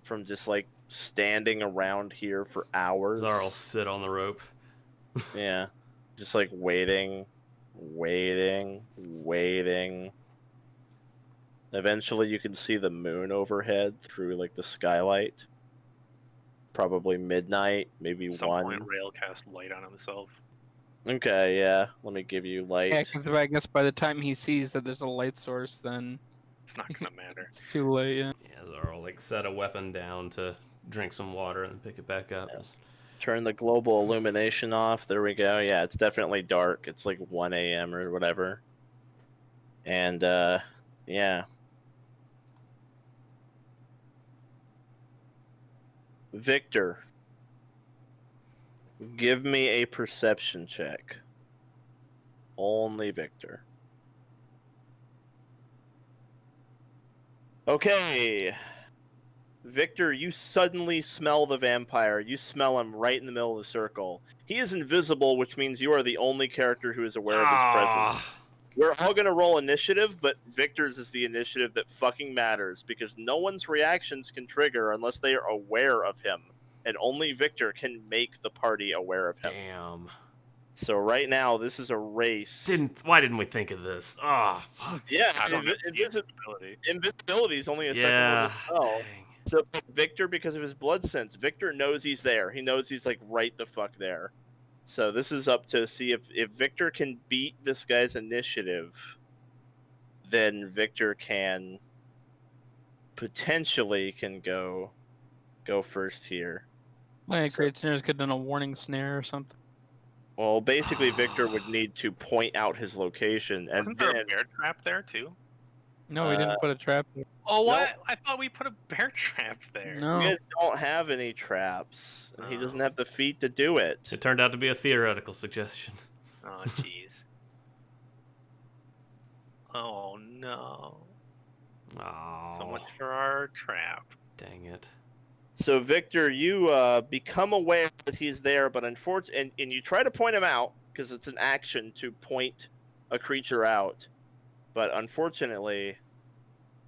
from just like standing around here for hours. Zara will sit on the rope. Yeah. Just like waiting. Eventually you can see the moon overhead through like the skylight. Probably midnight, maybe At some 1. point, Rail cast light on himself. Okay, yeah. Let me give you light. Yeah, because I guess by the time he sees that there's a light source, then It's not gonna matter. it's too late. Yeah. Yeah, Zara will like set a weapon down to drink some water and pick it back up. Yeah. Turn the global illumination off. There we go. Yeah, it's definitely dark. It's like 1 a.m. or whatever. And, yeah. Victor, give me a perception check. Only Victor. Okay. Victor, you suddenly smell the vampire. You smell him right in the middle of the circle. He is invisible, which means you are the only character who is aware of his presence. We're all gonna roll initiative, but Victor's is the initiative that fucking matters because no one's reactions can trigger unless they are aware of him, and only Victor can make the party aware of him. Damn. So right now, this is a race. Why didn't we think of this? Ah, fuck. Yeah, I don't see invisibility. invisibility is only a second Yeah. level spell. Dang. So Victor, because of his blood sense, Victor knows he's there. He knows he's like right the fuck there. So this is up to see if Victor can beat this guy's initiative, then Victor can potentially go first here. Like great snares could have done a warning snare or something. Well, basically Victor would need to point out his location and Wasn't there then a bear trap there too? No, we didn't put a trap there. Oh, what? I thought we put a bear trap there. you No. guys don't have any traps. And he doesn't Oh. have the feet to do it. It turned out to be a theoretical suggestion. Oh, jeez. Oh no. Oh, So much for our trap. dang it. So Victor, you become aware that he's there, but unfortunately, and you try to point him out because it's an action to point a creature out, but unfortunately,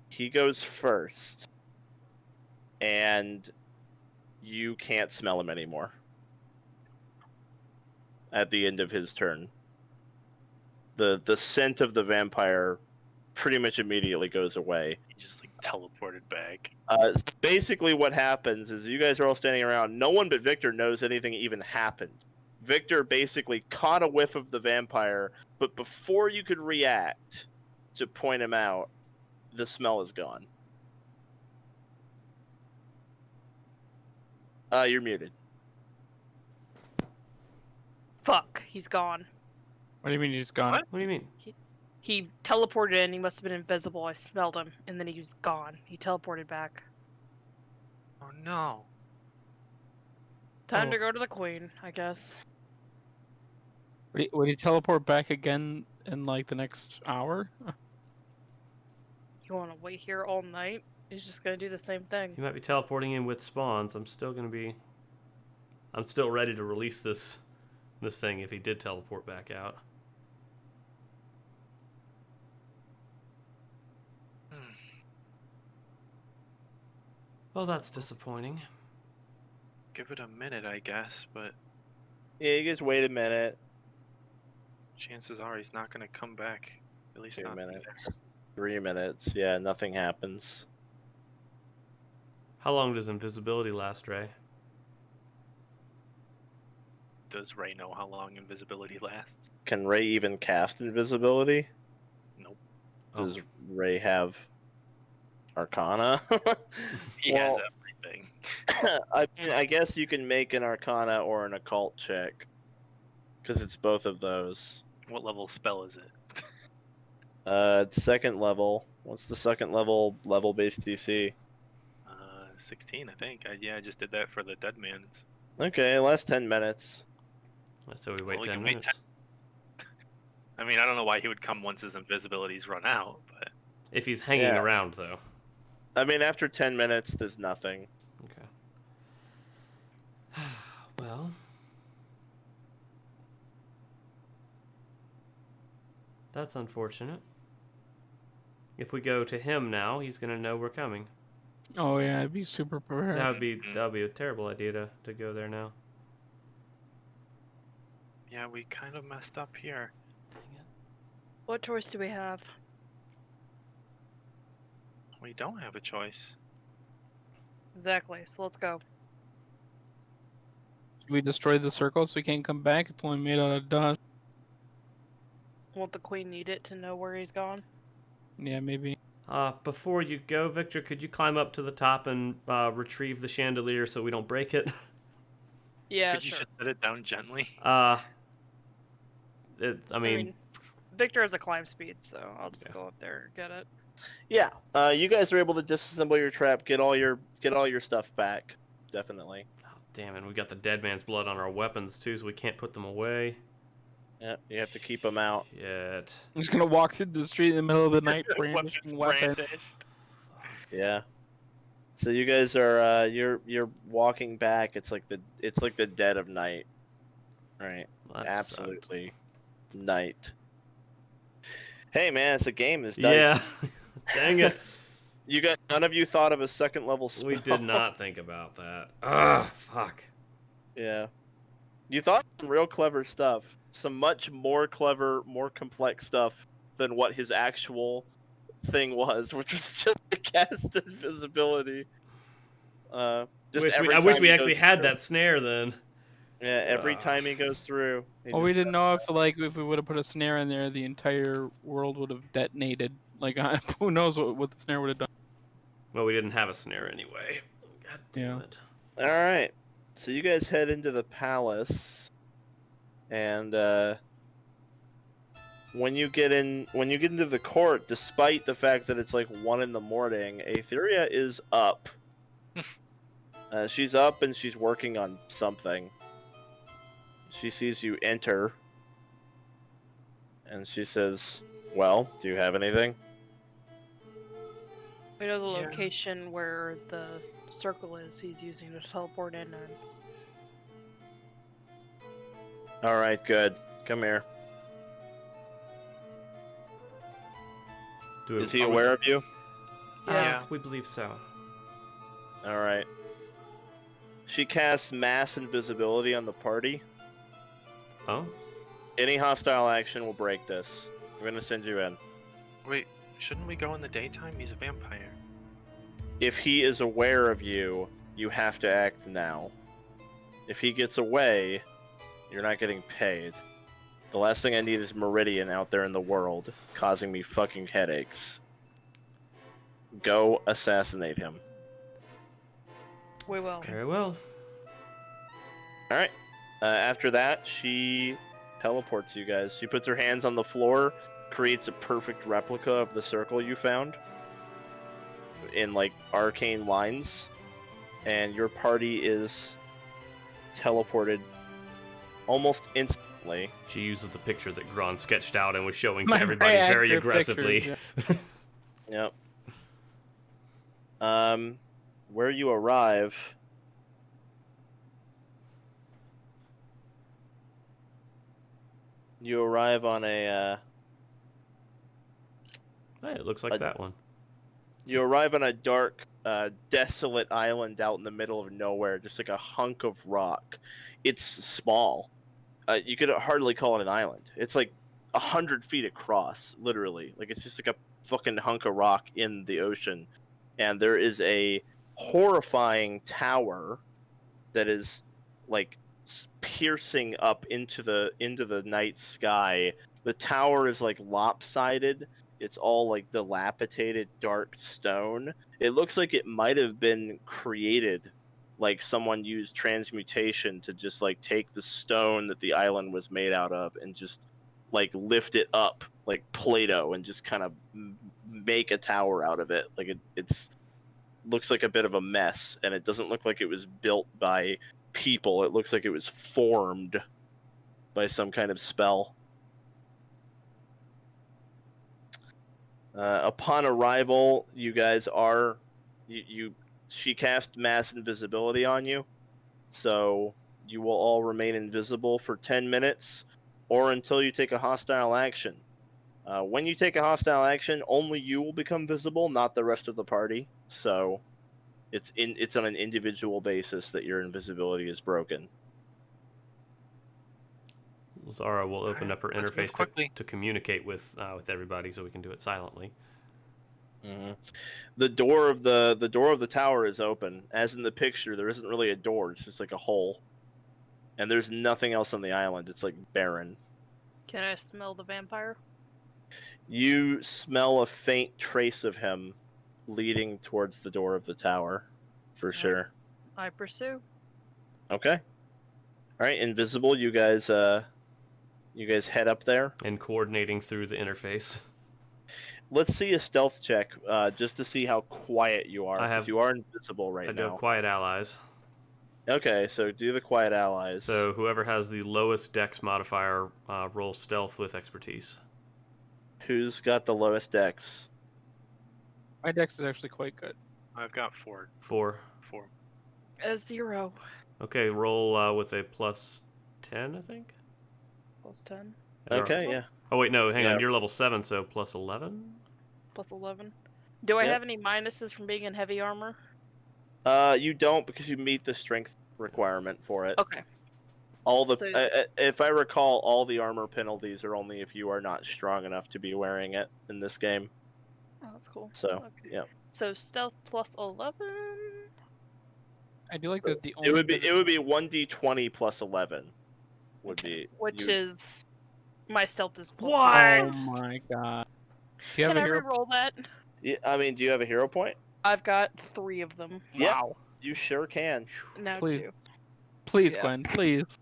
he goes first, and you can't smell him anymore. At the end of his turn, the scent of the vampire pretty much immediately goes away. He just like teleported back. Basically what happens is you guys are all standing around. No one but Victor knows anything even happened. Victor basically caught a whiff of the vampire, but before you could react to point him out, the smell is gone. You're muted. Fuck, he's gone. What do you mean he's gone? What? What do you mean? He teleported in, he must have been invisible, I smelled him, and then he was gone. He teleported back. Oh no. Time Oh. to go to the queen, I guess. Would he teleport back again in like the next hour? You wanna wait here all night? He's just gonna do the same thing. He might be teleporting in with spawns. I'm still ready to release this thing if he did teleport back out. Well, that's disappointing. Give it a minute, I guess, but Yeah, you just wait a minute. chances are he's not gonna come back. At least 2 not minutes. there. 3 minutes. Yeah, nothing happens. How long does invisibility last, Raye? Does Raye know how long invisibility lasts? Can Raye even cast invisibility? Nope. Does Raye have Arcana? He Well, has everything. I mean, I guess you can make an Arcana or an Occult check. Because it's both of those. What level spell is it? Second level. What's the second level-based DC? 16, I think. I just did that for the dead man's. Okay, last 10 minutes. So we wait Well, we 10 can wait minutes. I mean, I don't know why he would come once his invisibility's run out, but If he's hanging Yeah. around, though. I mean, after 10 minutes, there's nothing. Okay. Well. That's unfortunate. If we go to him now, he's gonna know we're coming. Oh yeah, I'd be super prepared. That would be a terrible idea to go there now. yeah, we kind of messed up here. Dang it. What choice do we have? We don't have a choice. Exactly, so let's go. Should we destroy the circle so we can't come back? It's only made out of dust. Won't the queen need it to know where he's gone? Yeah, maybe. Before you go, Victor, could you climb up to the top and retrieve the chandelier so we don't break it? Yeah, Could you sure. just set it down gently? I I mean, mean, Victor has a climb speed, so I'll just Yeah. go up there and get it. Yeah, you guys are able to disassemble your trap, get all your stuff back. Definitely. oh, damn it, we got the dead man's blood on our weapons too, so we can't put them away. Yeah, you have to keep them out. Shit. I'm just gonna walk through the street in the middle of the night brandishing weapons. Yeah. So you guys are you're walking back. It's like the dead of night. Right. That Absolutely. Night. Hey man, it's a game. It's sucked. dice. Yeah. Dang it. None of you thought of a second level spell. We did not think about that. Ah, fuck. Yeah. You thought some real clever stuff. Some much more clever, more complex stuff than what his actual thing was, which was just to cast invisibility. I wish we actually had that snare then. Yeah, every time he goes through. Well, we didn't know if we would have put a snare in there, the entire world would have detonated. Like, who knows what the snare would have done. Well, we didn't have a snare anyway. God damn Yeah. it. All right, so you guys head into the palace, and when you get into the court, despite the fact that it's like 1 in the morning, Aetheria is up. She's up and she's working on something. She sees you enter, and she says, "Well, do you have anything?" We know the Yeah. location where the circle is he's using to teleport in and All right, good. Come here. Is he aware of you? Yes. We believe so. All right. She casts mass invisibility on the party. Oh? Any hostile action will break this. We're gonna send you in. Wait, shouldn't we go in the daytime? He's a vampire. If he is aware of you, you have to act now. If he gets away, you're not getting paid. The last thing I need is Meridian out there in the world causing me fucking headaches. Go assassinate him. we will. Very well. All right. After that, she teleports you guys. She puts her hands on the floor, creates a perfect replica of the circle you found in like arcane lines, and your party is teleported almost instantly. She uses the picture that Gron sketched out and was showing to My everybody very accurate aggressively. pictures, Yep. Where you arrive, you arrive on a Hey, it looks like that one. you arrive on a dark, desolate island out in the middle of nowhere, just like a hunk of rock. It's small. You could hardly call it an island. It's like 100 feet across, literally. Like it's just like a fucking hunk of rock in the ocean, and there is a horrifying tower that is like piercing up into the night sky. The tower is like lopsided. It's all like dilapidated dark stone. It looks like it might have been created, like someone used transmutation to just like take the stone that the island was made out of and just like lift it up like Play-Doh and just kind of make a tower out of it. Like it's looks like a bit of a mess, and it doesn't look like it was built by people. It looks like it was formed by some kind of spell. Upon arrival, you guys are she cast mass invisibility on you, so you will all remain invisible for 10 minutes or until you take a hostile action. When you take a hostile action, only you will become visible, not the rest of the party. So it's on an individual basis that your invisibility is broken. Zara will open up her let's move interface quickly. to communicate with everybody, so we can do it silently. Mm-hmm. The door of the tower is open. As in the picture, there isn't really a door; it's just like a hole, and there's nothing else on the island. It's like barren. Can I smell the vampire? You smell a faint trace of him leading towards the door of the tower, for sure. I pursue. Okay. All right, invisible. You guys head up there. And coordinating through the interface. Let's see a stealth check, just to see how quiet you are. I have- 'Cause you are invisible right I do now. have quiet allies. Okay, so do the quiet allies. So whoever has the lowest dex modifier, roll stealth with expertise. Who's got the lowest dex? My dex is actually quite good. I've got 4. 4. 4. A 0. Okay, roll with a plus 10, I think. Plus 10. Okay, yeah. Oh wait, no, hang Yeah. on. You're level 7, so plus 11. Plus 11. Do I Yep. have any minuses from being in heavy armor? You don't, because you meet the strength requirement for it. Okay. All the So- if I recall, all the armor penalties are only if you are not strong enough to be wearing it in this game. Oh, that's cool. So, Okay. yeah. So stealth plus 11. I do like that the only It would be 1d20 plus 11 would be Which you- is my stealth is plus What? 0. Oh my god. Do you have Can a I hero? reroll that? Yeah, I mean, do you have a hero point? I've got 3 of them. Yeah. Wow. You sure can. Now Please. 2. Please, Yeah. Gwen, please.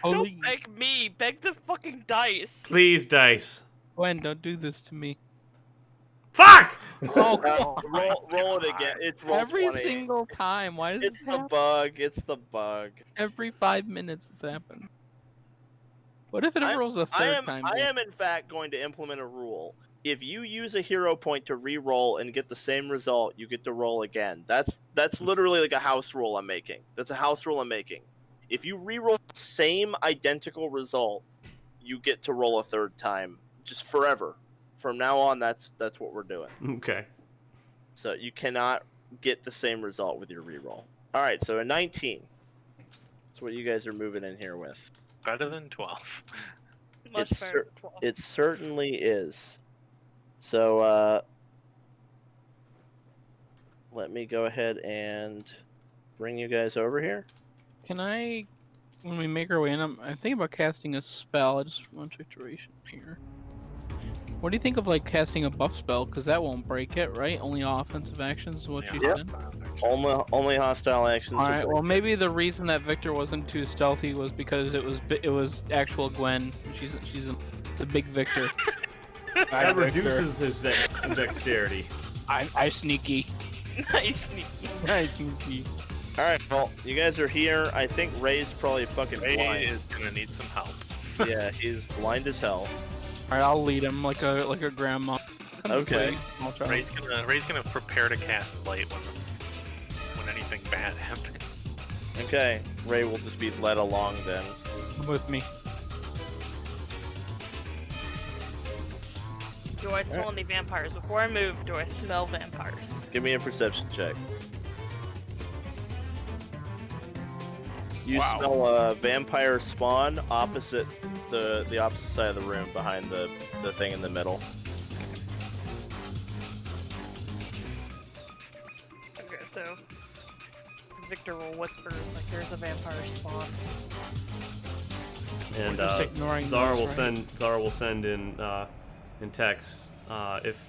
Holy Don't beg me. Beg the fucking dice. Please, dice. Gwen, don't do this to me. Fuck! Oh, come on. Roll it again. It's roll Every 20. single time. Why does It's this the happen? bug. It's the bug. Every 5 minutes this happens. What if it ever rolls a third time? I am in fact going to implement a rule. If you use a hero point to re-roll and get the same result, you get to roll again. That's literally like a house rule I'm making. That's a house rule I'm making. If you re-roll the same identical result, you get to roll a third time, just forever. From now on, that's what we're doing. Okay. So you cannot get the same result with your re-roll. All right, so a 19. That's what you guys are moving in here with. Better than 12. Much It's better. 12. It certainly is. So, let me go ahead and bring you guys over here. Can I, when we make our way in, I'm thinking about casting a spell. I just want to duration here. What do you think of like casting a buff spell? Because that won't break it, right? Only offensive actions is what you Yeah. said. Only hostile actions. All will right. break Well, it. maybe the reason that Victor wasn't too stealthy was because it was actual Gwen. It's a big Victor. That reduces his dexterity. I sneaky. Nice sneaky. I sneaky. All right, well, you guys are here. I think Ray's probably fucking Raye blind. is gonna need some help. Yeah, he's blind as hell. All right, I'll lead him like a grandma. Come this Okay. way, small child. Ray's gonna prepare to cast light when anything bad happens. Okay, Ray will just be led along then. Come with me. Do I smell any vampires? Before I move, do I smell vampires? Give me a perception check. You smell a vampire spawn opposite the opposite side of the room, behind the thing in the middle. Okay, so Victor will whisper like there's a vampire spawn. And Just ignoring Zara those, will right? send in text if.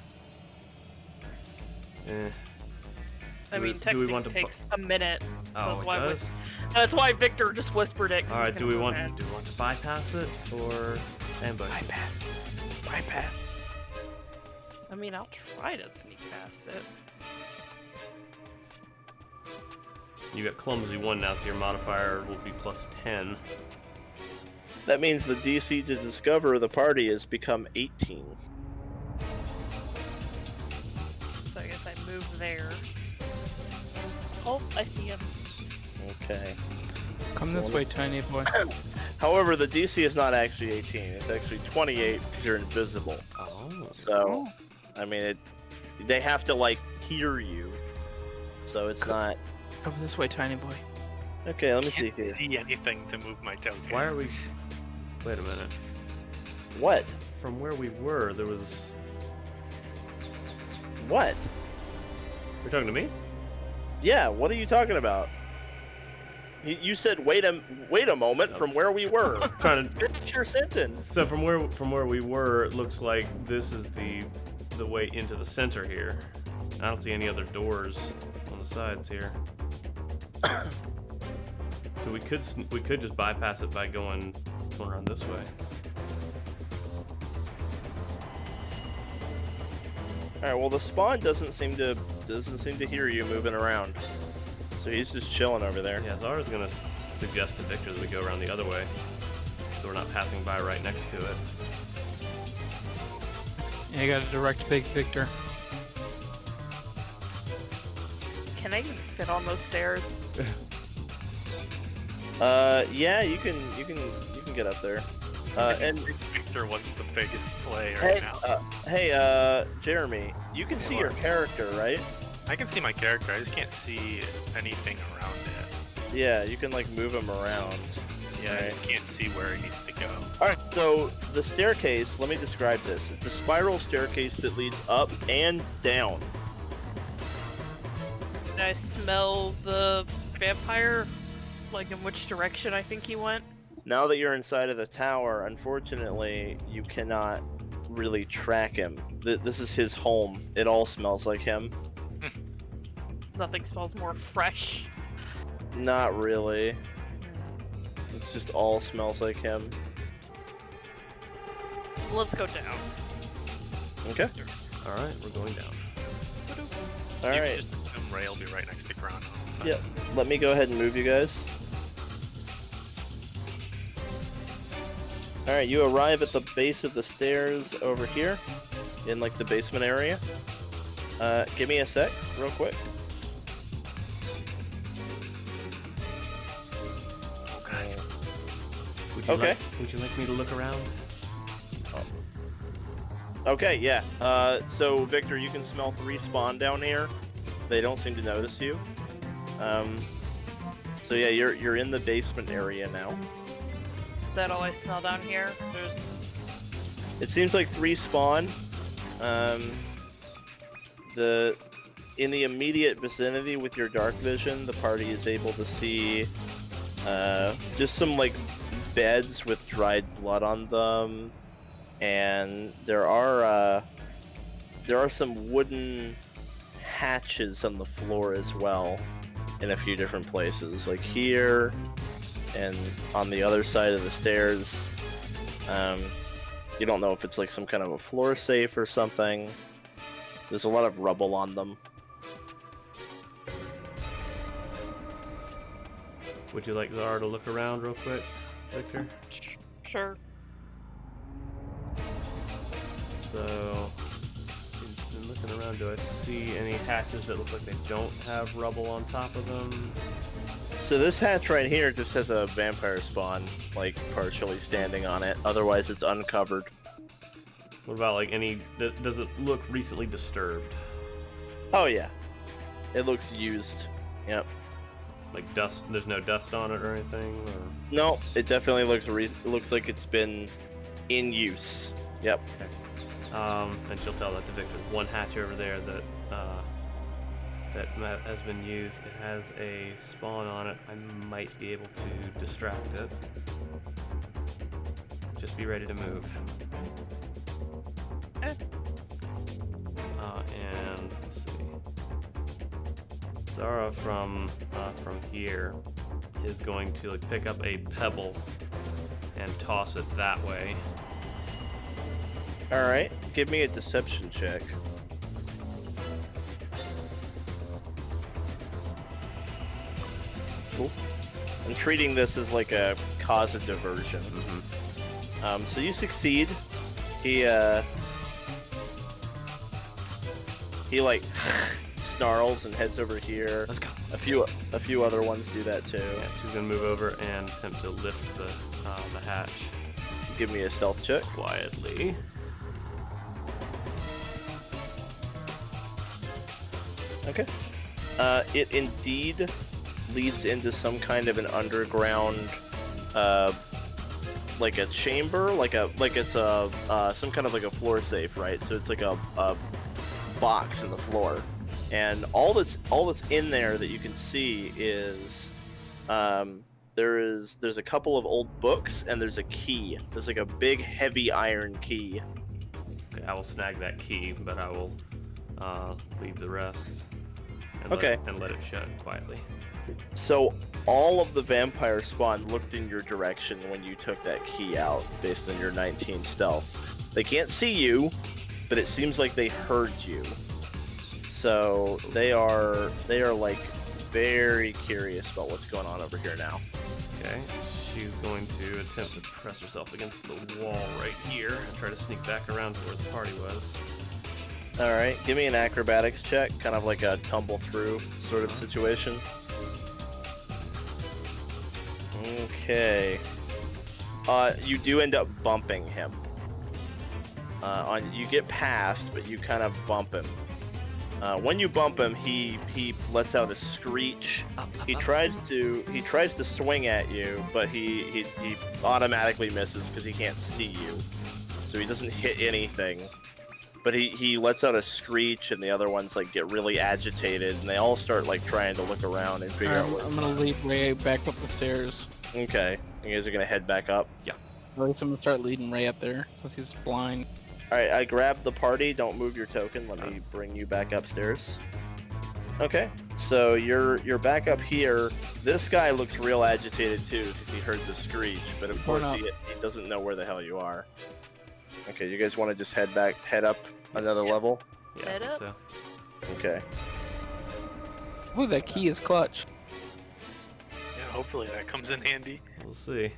I mean, do we texting want to takes a minute, so Oh, that's it why does? that's why Victor just whispered it. 'cause All he's right. Do gonna we go want mad. to bypass it or ambush? Bypass. I mean, I'll try to sneak past it. You got clumsy 1 now, so your modifier will be +10. That means the DC to discover the party has become 18. So I guess I move there. Oh, I see him. Okay. Come this way, tiny boy. However, the DC is not actually 18. It's actually 28 because you're invisible. Oh. So, I mean, they have to like hear you. So it's not. Come this way, tiny boy. Okay, let me see Can't here. see anything to move my token. Why are we? Wait a minute. What? From where we were, there was. What? You're talking to me? Yeah, what are you talking about? You said wait a moment from where we were. Trying to. Finish your sentence. So from where we were, it looks like this is the way into the center here. I don't see any other doors on the sides here. So we could just bypass it by going around this way. All right. Well, the spawn doesn't seem to hear you moving around. So he's just chilling over there. Yeah, Zara's gonna suggest to Victor that we go around the other way, so we're not passing by right next to it. Yeah, you got a direct big Victor. Can I even fit on those stairs? Yeah, you can get up there. And Victor wasn't the biggest play hey, right now. Jeremy, you can see your character, right? I can see my character. I just can't see anything around it. Yeah, you can like move him around. Yeah, I Right. just can't see where he needs to go. All right, so the staircase. Let me describe this. It's a spiral staircase that leads up and down. Can I smell the vampire? Like in which direction I think he went? Now that you're inside of the tower, unfortunately, you cannot really track him. This is his home. It all smells like him. Nothing smells more fresh. Not really. It's just all smells like him. Let's go down. Okay. All right, we're going down. All You can right. just assume Raye will be right next to Gron. Yep. Let me go ahead and move you guys. All right, you arrive at the base of the stairs over here, in like the basement area. Give me a sec, real quick. Okay. Okay. Would you like me to look around? Okay, yeah. So Victor, you can smell 3 spawn down here. They don't seem to notice you. So yeah, you're in the basement area now. Is that all I smell down here? There's It seems like 3 spawn. In the immediate vicinity with your dark vision, the party is able to see just some like beds with dried blood on them, and there are some wooden hatches on the floor as well, in a few different places, like here, and on the other side of the stairs. You don't know if it's like some kind of a floor safe or something. There's a lot of rubble on them. Would you like Zara to look around real quick, Victor? Sure. So, in looking around, do I see any hatches that look like they don't have rubble on top of them? So this hatch right here just has a vampire spawn, like, partially standing on it. Otherwise, it's uncovered. What about, like, does it look recently disturbed? Oh, yeah. It looks used. Yep. Like dust, there's no dust on it or anything? Or... No, it definitely looks like it's been in use. Yep. Okay. And she'll tell that to Victor. There's one hatch over there that has been used. It has a spawn on it. I might be able to distract it. Just be ready to move. Okay. And let's see. Zara from here is going to like pick up a pebble and toss it that way. All right. Give me a deception check. Cool. I'm treating this as like a cause of diversion. Mm-hmm. So you succeed. He like snarls and heads over here. Let's go. A few other ones do that too. Yeah, she's gonna move over and attempt to lift the hatch Give me a stealth check. quietly. Okay. It indeed leads into some kind of an underground, like a chamber, like it's some kind of like a floor safe, right? So it's like a box in the floor, and all that's in there that you can see is, there's a couple of old books and there's a key. There's like a big heavy iron key. Okay, I will snag that key, but I will leave the rest. And Okay. Let it shut quietly. So all of the vampire spawn looked in your direction when you took that key out, based on your 19 stealth. They can't see you, but it seems like they heard you. So they are like very curious about what's going on over here now. Okay, she's going to attempt to press herself against the wall right here and try to sneak back around to where the party was. All right, give me an acrobatics check, kind of like a tumble through sort of situation. Okay. You do end up bumping him. You get past, but you kind of bump him. When you bump him, he lets out a screech. He tries to swing at you, but he automatically misses because he can't see you, so he doesn't hit anything. But he lets out a screech, and the other ones like get really agitated, and they all start like trying to look around and figure out. I'm gonna lead Raye back up the stairs. Okay, you guys are gonna head back up. Yeah. At least I'm gonna start leading Raye up there because he's blind. All right, I grabbed the party. Don't move your token. Let me bring you back upstairs. Okay, so you're back up here. This guy looks real agitated too because he heard the screech, but of course he doesn't know where the hell you are. Okay, you guys want to just head up another level? Yeah, Head I think up. so. Okay. Ooh, that key is clutch. Yeah, hopefully that comes in handy. We'll see.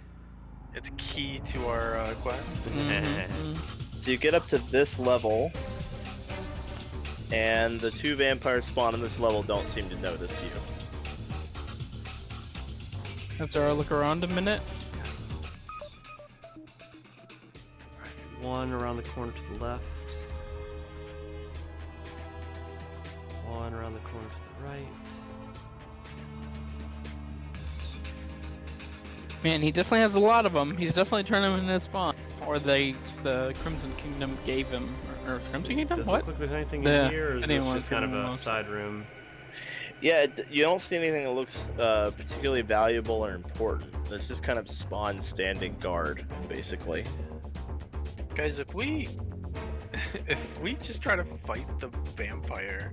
It's key to our quest. Mhm. So you get up to this level, and the two vampires spawn on this level don't seem to notice you. Have Zara look around a minute. One around the corner to the left. One around the corner to the right. Man, he definitely has a lot of them. He's definitely turned them into spawn. Or the Crimson Kingdom gave him. Or Crimson Kingdom? Does it what? look like there's anything The- in here, or is this anyone's just kind of giving a most. side room? Yeah, you don't see anything that looks particularly valuable or important. It's just kind of spawn standing guard, basically. Guys, if we just try to fight the vampire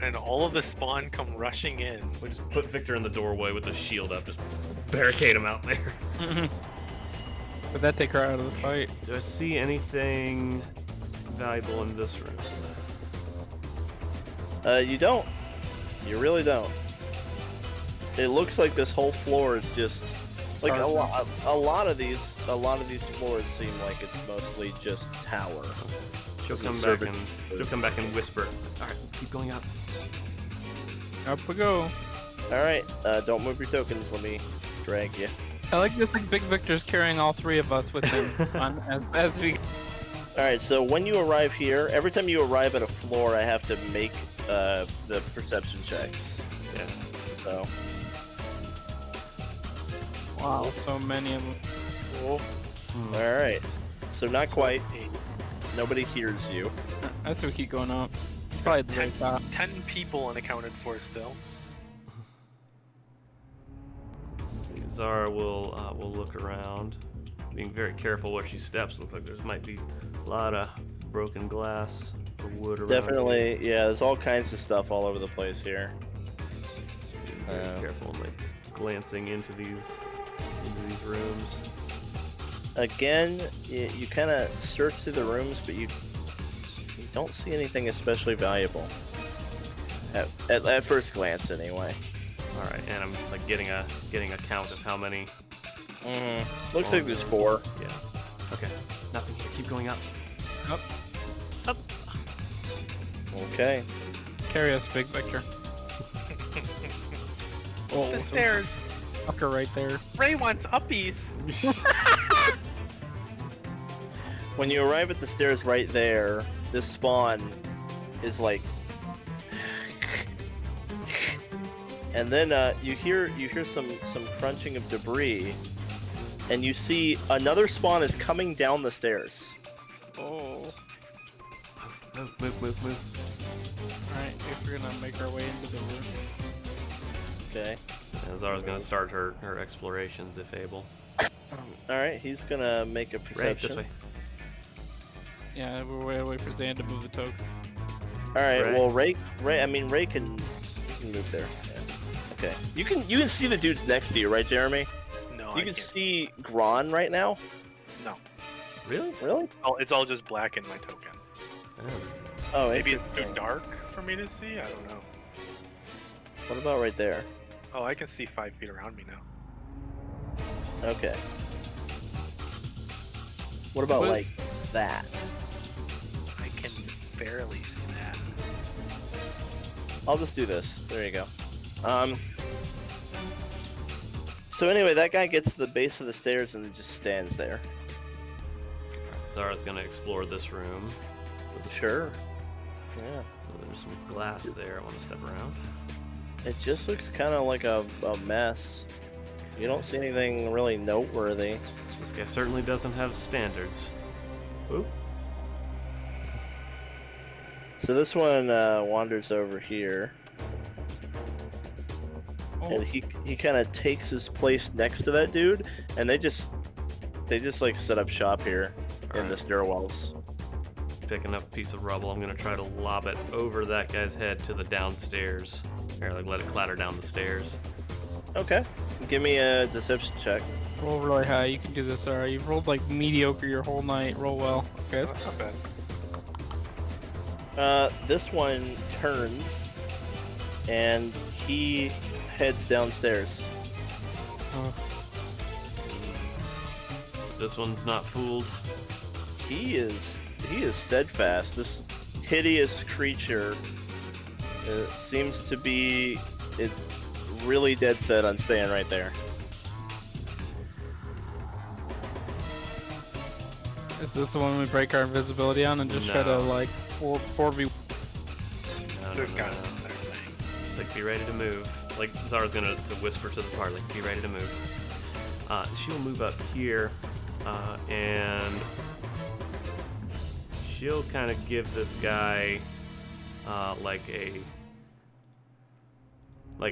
and all of the spawn come rushing in, We just put Victor in the doorway with the shield up, just barricade him out there. Would that take her out of the fight? Do I see anything valuable in this room? You don't. You really don't. It looks like this whole floor is just like a lot of these floors seem like it's mostly just tower. She'll come back and whisper. All right, keep going up. Up we go. All right, don't move your tokens. Let me drag you. I like this Big Victor's carrying all three of us with him as we. All right, so when you arrive here, every time you arrive at a floor, I have to make the perception checks. Yeah. So. Wow, so many of them. Cool. All right. So not quite. Nobody hears you. That's what we keep going up. Probably the very top. 10 people unaccounted for still. Let's see. Zara will look around, being very careful where she steps. Looks like there might be a lot of broken glass or wood around. Definitely, yeah. There's all kinds of stuff all over the place here. Very careful, and like glancing into these rooms. Again, you kind of search through the rooms, but you don't see anything especially valuable. At first glance, anyway. All right, and I'm like getting a count of how many. Looks like there's 4. Yeah. Okay. Nothing here. Keep going up. Up. Okay. Carry us, Big Victor. Oh, The stairs. Fucker right there. Raye wants uppies. When you arrive at the stairs right there, this spawn is like, and then you hear some crunching of debris, and you see another spawn is coming down the stairs. Oh. Move. Alright, if we're gonna make our way into the room. Okay. And Zara's gonna start her explorations if able. All right, he's gonna make a Right, perception. this way. Yeah, we'll wait for Zan to move the token. All right. Raye. Well, Raye can move there. Yeah. Okay. You can see the dudes next to you, right, Jeremy? No, You I can can't. see Gron right now. No. Really? Really? It's all just black in my token. Oh, Maybe it's too interesting. dark for me to see? I don't know. What about right there? Oh, I can see 5 feet around me now. Okay. What about What- like that? I can barely see that. I'll just do this. There you go. So anyway, that guy gets to the base of the stairs and then just stands there. Zara's gonna explore this room. Sure. Yeah. So there's some glass there. I want to step around. It just looks kind of like a mess. You don't see anything really noteworthy. This guy certainly doesn't have standards. Oop. So this one wanders over here, Oh, and he kind of takes his place next to that dude, and they just like set up shop here in the stairwells. Picking up a piece of rubble. I'm gonna try to lob it over that guy's head to the downstairs. Or like let it clatter down the stairs. Okay. Give me a deception check. roll really high. You can do this, alright. You've rolled like mediocre your whole night. Roll well. Okay. Oh, that's not bad. This one turns, and he heads downstairs. This one's not fooled. He is steadfast. This hideous creature seems to be really dead set on staying right there. Is this the one we break our invisibility on and just try to No. like 4v? No, There's no, got no. another thing. Like, be ready to move. Like, Zara's gonna to whisper to the party, be ready to move. She'll move up here, and she'll kind of give this guy, like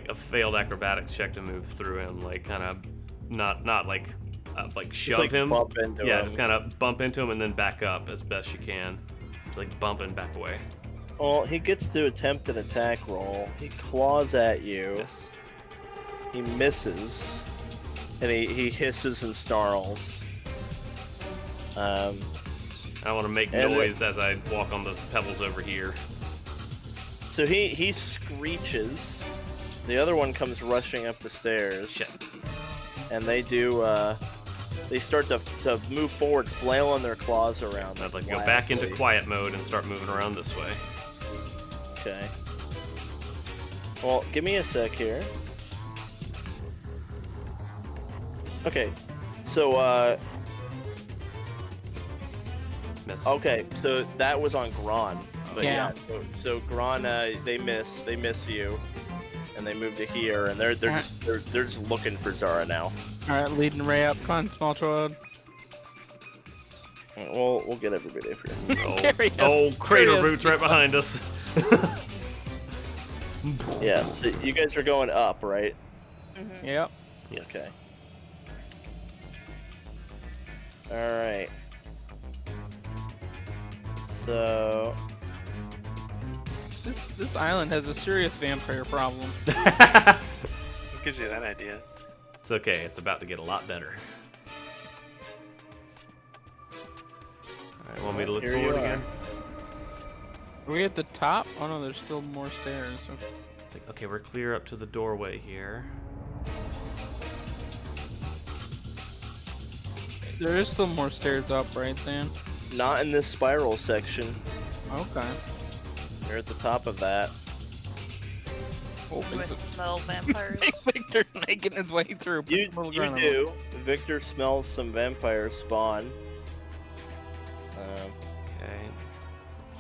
a failed acrobatics check to move through him, like kind of not like like shove like him. bump into Yeah, him. just kind of bump into him and then back up as best you can. Just like bump and back away. Well, he gets to attempt an attack roll. He claws at you. Yes. He misses, and he hisses and snarls. I want to make And noise as I walk on the pebbles over here. So he screeches. The other one comes rushing up the stairs. Shit. And they do. They start to move forward, flailing their claws around. I'd like to go back into wildly. quiet mode and start moving around this way. Okay. Well, give me a sec here. Okay. So Miss. okay. So that was on Gron. But Yeah. So Gron, they miss you, and they move to here, and they're just looking for Zara now. Alright, leading Raye up. Come on, small child. We'll get everybody up here. Carry us. Crater Carry us. Roots right behind us. Yeah. So you guys are going up, right? Yep. Yes. Okay. All right. So This island has a serious vampire problem. What gives you that idea? It's okay. It's about to get a lot better. Alright, want me to look Here you forward are. again? Are we at the top? Oh no, there's still more stairs. Okay. It's like, okay, we're clear up to the doorway here. There is still more stairs up, right, Sam? not in this spiral section. Okay. You're at the top of that. Do I Opens smell vampires? Victor's making his way through. You Little Gron. do. Victor smells some vampires spawn. Okay.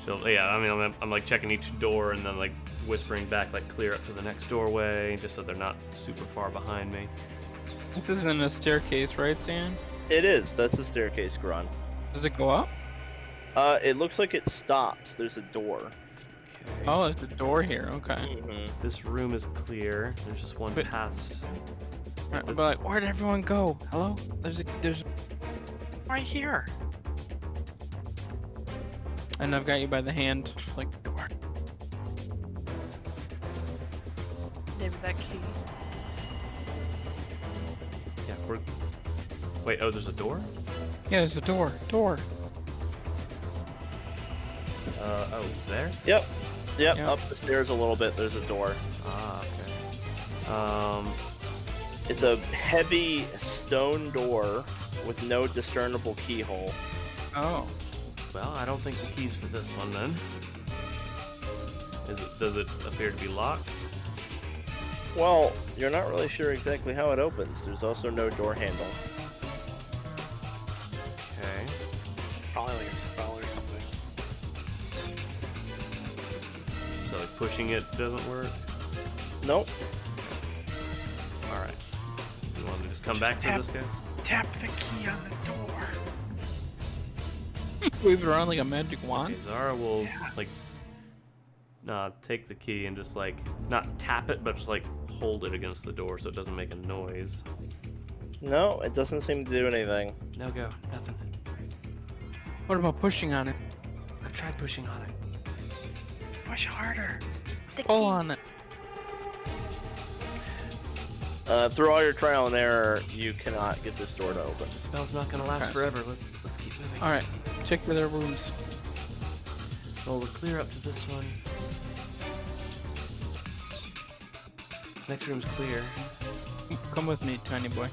So yeah, I mean, I'm like checking each door and then like whispering back, like clear up to the next doorway, just so they're not super far behind me. This isn't a staircase, right, Sam? It is. That's the staircase, Gron. Does it go up? It looks like it stops. There's a door. Okay. Oh, there's a door here. Okay. Mm-hmm. This room is clear. There's just one But- past. Alright, I'll be like, where'd everyone go? Hello? There's Right here. and I've got you by the hand, like door. Maybe that key. Yeah, we're. Wait, oh, there's a door? Yeah, there's a door. Door. Oh, there? Yep. Yep. Yep. Up the stairs a little bit. There's a door. Ah, okay. It's a heavy stone door with no discernible keyhole. Oh. Well, I don't think the key's for this one then. Does it appear to be locked? Well, you're not really sure exactly how it opens. There's also no door handle. Okay. Probably like a spell or something. So like pushing it doesn't work? Nope. Alright. You want to just come back to tap- this, guys? Tap the key on the door. Wave it around like a magic wand. Okay, Zara will like take the key and just like not tap it, but just like hold it against the door so it doesn't make a noise. No, it doesn't seem to do anything. No go, nothing. What about pushing on it? I've tried pushing on it. Push harder. The Pull key. on it. Through all your trial and error, you cannot get this door to open. The spell's not gonna last Okay. forever. Let's keep moving. Alright. Check for their rooms. Well, we're clear up to this one. Next room's clear. Come with me, tiny boy.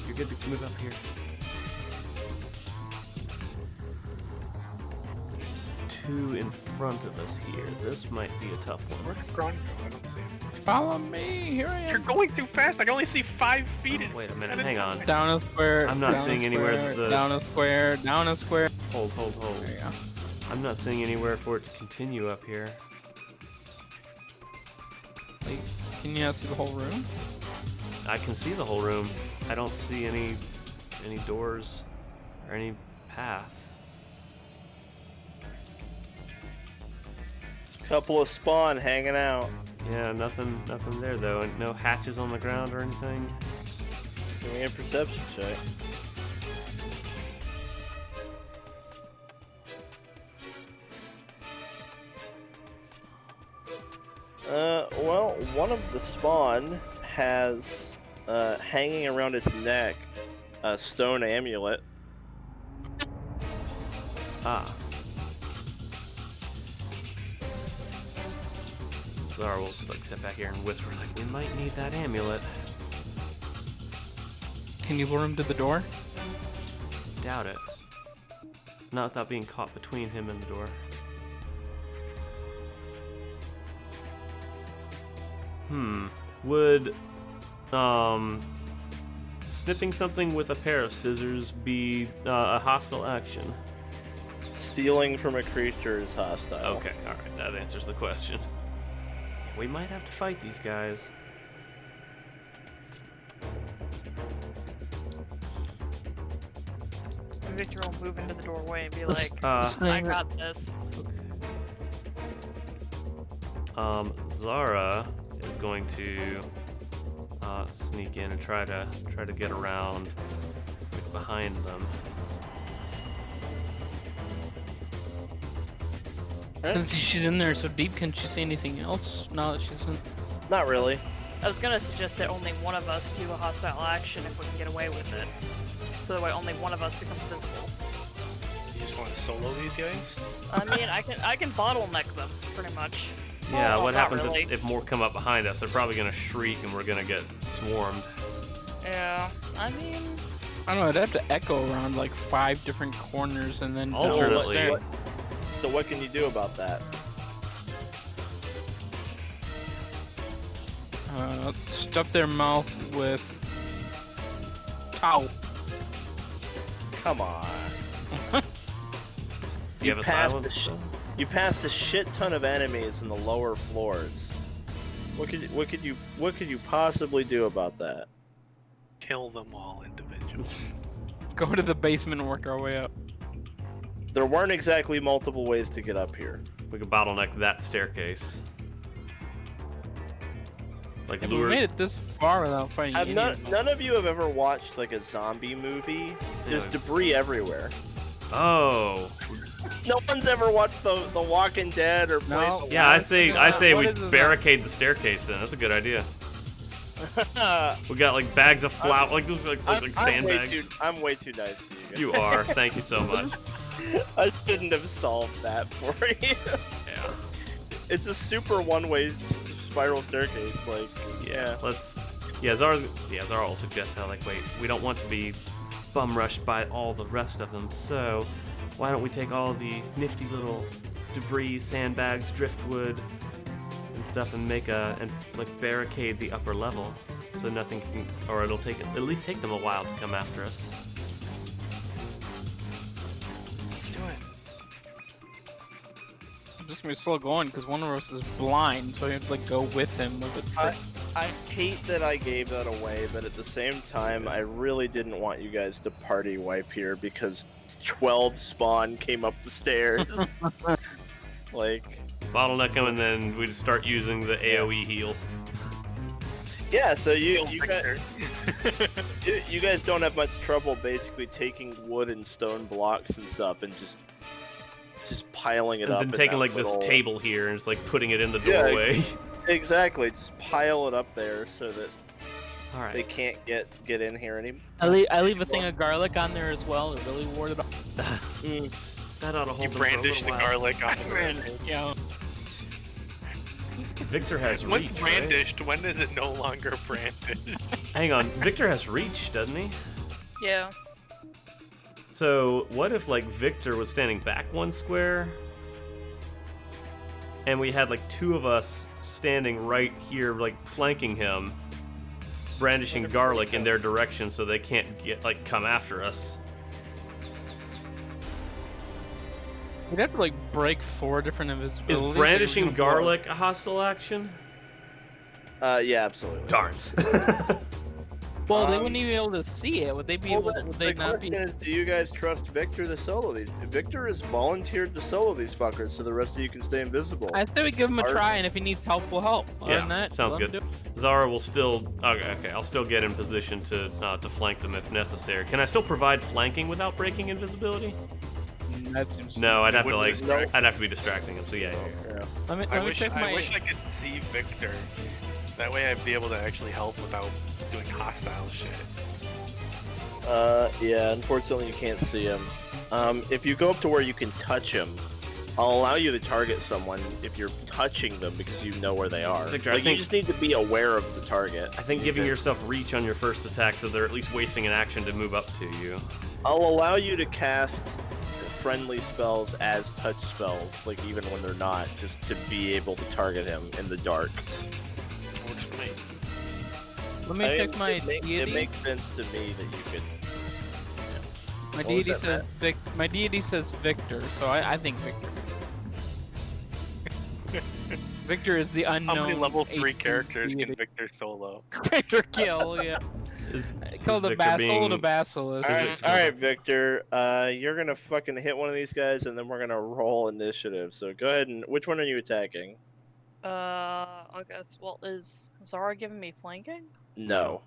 You're good to move up here. There's two in front of us here. This might be a tough Where one. did Gron go? I don't see him. Follow me. Here I You're am. going too fast. I can only see 5 feet. Oh, wait a minute, at hang time. on. Down a square. I'm not down a seeing anywhere square, the- Down a square. Down a square. Hold. There you go. I'm not seeing anywhere for it to continue up here. Wait, can you not see the whole room? I can see the whole room. I don't see any doors or any path. Couple of spawn hanging out. Yeah, nothing there though, and no hatches on the ground or anything. Give me a perception check. Well, one of the spawn has hanging around its neck a stone amulet. Ah. Zara will just like sit back here and whisper like, we might need that amulet. Can you lure him to the door? Doubt it. Not without being caught between him and the door. Would snipping something with a pair of scissors be a hostile action? Stealing from a creature is hostile. Okay, alright, that answers the question. We might have to fight these guys. And Victor will move into the doorway and be Let's- like, let's I name it- got this. Zara is going to sneak in and try to get around behind them. Since she's in there so deep, can she see anything else now that she's in? Not really. I was gonna suggest that only one of us do a hostile action if we can get away with it. So that way only one of us becomes visible. You just want to solo these guys? I mean, I can bottleneck them, pretty much. Yeah, Oh, what not happens really. if more come up behind us? They're probably gonna shriek and we're gonna get swarmed. Yeah, I mean, I don't know, I'd have to echo around like 5 different corners and then down the Alternately. stairs. So what can you do about that? Stuff their mouth with towel. Come on. Do you have a passed silence? the spell? You passed a shit ton of enemies in the lower floors. What could you possibly do about that? Kill them all individually. Go to the basement and work our way up. There weren't exactly multiple ways to get up here. We could bottleneck that staircase. Like If we lure. made it this far without fighting any of them. None of you have ever watched like a zombie movie. There's Yeah. debris everywhere. Oh. No one's ever watched the Walking Dead or played No. the Yeah, I say What we is this? barricade the staircase then. That's a good idea. We got like bags of flour, like sandbags. I'm way too nice to you guys. You are. Thank you so much. I shouldn't have solved that for you. Yeah. It's a super one-way spiral staircase. Like, yeah. Zara will suggest how like, wait, we don't want to be bum rushed by all the rest of them, so why don't we take all the nifty little debris, sandbags, driftwood, and stuff, and barricade the upper level, so nothing can, or it'll at least take them a while to come after us. Let's do it. I'm just gonna be slow going because one of us is blind, so you have to like go with him with it. I hate that I gave that away, but at the same time, I really didn't want you guys to party wipe here because 12 spawn came up the stairs. Like, Bottleneck them, and then we just start using the AoE heal. yeah, so you Victor. you guys don't have much trouble basically taking wood and stone blocks and stuff and just piling it And up. then in taking that like little- this table here and just like putting it in the Yeah, doorway. Exactly, just pile it up there so that All they right. can't get in here anymore. I leave a thing of garlic on there as well to really ward it off. That ought to hold You them for a brandish little the while. garlic on the ground. Yeah. Victor has Once reach, right? brandished, when is it no longer brandished? Hang on, Victor has reach, doesn't he? yeah. So what if like Victor was standing back one square, and we had like 2 of us standing right here, like flanking him, brandishing garlic in their direction, so they can't come after us. We'd have to like break 4 different invisibilities. Is brandishing garlic a hostile action? Yeah, absolutely. Darn. Well, they wouldn't even be able to see it. Would they be able? Would they the not be? question is, do you guys trust Victor to solo these? Victor has volunteered to solo these fuckers, so the rest of you can stay invisible. I say we give him a Art- try, and if he needs help, we'll help. Other than that, sounds let him good. do it. Zara will still. Okay, I'll still get in position to flank them if necessary. Can I still provide flanking without breaking invisibility? That seems. No, I'd have to wouldn't distract- I'd have to be distracting him. So yeah. Yeah. Let me I check my. wish I could see Victor. That way I'd be able to actually help without doing hostile shit. Yeah, unfortunately you can't see him. If you go up to where you can touch him, I'll allow you to target someone if you're touching them because you know where they are. Victor, I Like, you think- just need to be aware of the target. I think giving yourself reach on your first attack, so they're at least wasting an action to move up to you. I'll allow you to cast friendly spells as touch spells, like even when they're not, just to be able to target him in the dark. Works for me. Let me I check mean, my it deity. makes sense to me that you could. My What was deity that, says My deity says Victor, so I think Victor. Victor is the unknown. How many level 3 18 characters can deity. Victor solo? Victor kill? Yeah. Is Kill the Victor being- basilisk. Alright, Victor. You're gonna fucking hit one of these guys, and then we're gonna roll initiative. So go ahead and which one are you attacking? I guess. Well, is Zara giving me flanking? No.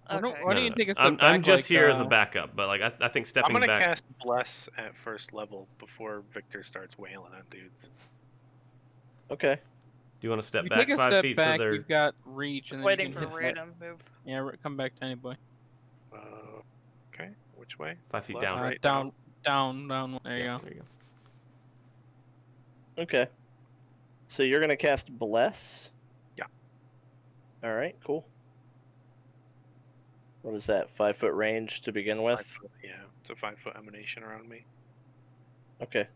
Why don't- Okay. why don't No, you no, take a no. step I'm back, just like, here as a backup, but like I think I'm stepping gonna back. cast Bless at first level before Victor starts wailing on dudes. Okay. Do you want to step You back take a 5 step feet back, so they're you've got reach, and then Waiting you for can hit Raye that. to move. Yeah, come back, tiny boy. Okay, which way? 5 feet Left, down. right, down. There you Yeah, go. there you go. Okay. So you're gonna cast Bless? Yeah. Alright, cool. What is that, 5-foot range to begin 5 with? foot, yeah, it's a 5-foot emanation around me. Okay.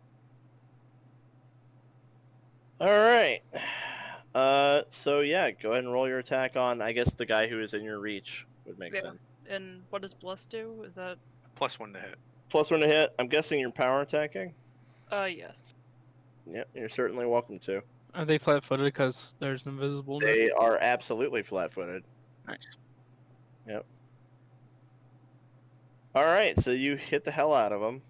Alright. So yeah, go ahead and roll your attack on, I guess, the guy who is in your reach would make Yeah. sense. And what does Bless do? Is that? +1 to hit. +1 to hit. I'm guessing you're power attacking? Yes. Yep, you're certainly welcome to. Are they flat-footed because there's invisible? They are absolutely flat-footed. Nice. Yep. Alright, so you hit the hell out of him.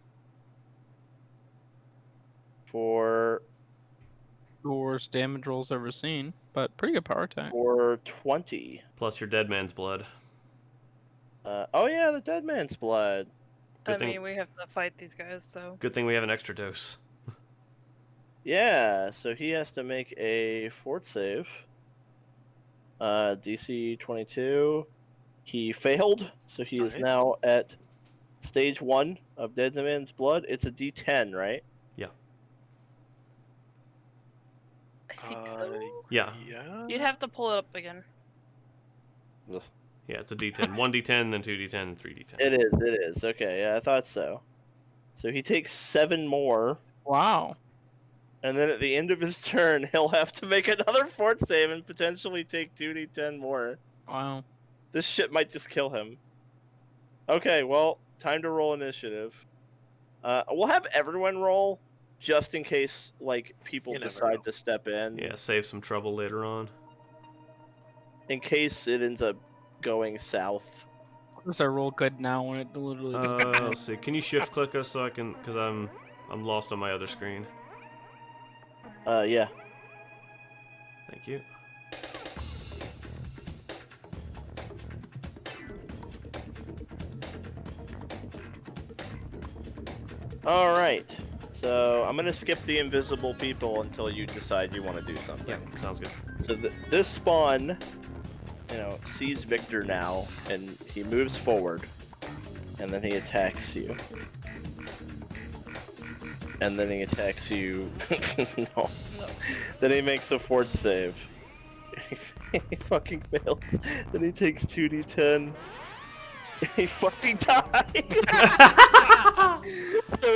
For Worst damage rolls ever seen, but pretty good power attack. 20. Plus your dead man's blood. Oh yeah, the dead man's blood. Good I thing- mean, we have to fight these guys, so. Good thing we have an extra dose. Yeah, so he has to make a fort save. DC 22. He failed, so he is Nice. now at stage 1 of dead man's blood. It's a D10, right? I think so. Yeah, Yeah. You'd have to pull it up again. yeah, it's a D10. 1D10, then 2D10, and 3D10. It is. Okay, yeah, I thought so. So he takes 7 more, Wow. and then at the end of his turn, he'll have to make another fort save and potentially take 2d10 more. Wow. This shit might just kill him. Okay, well, time to roll initiative. We'll have everyone roll, just in case, like, people You never decide know. to step in. Yeah, save some trouble later on. In case it ends up going south. Does I roll good now when it literally? Let's see. Can you shift click us so I can? Because I'm lost on my other screen. Yeah. Thank you. Alright. So, I'm gonna skip the invisible people until you decide you want to do something. Yeah, sounds good. So this spawn, sees Victor now, and he moves forward, and then he attacks you. And then he attacks you. No. No. Then he makes a fort save. He fucking fails. Then he takes 2d10. He fucking dies. So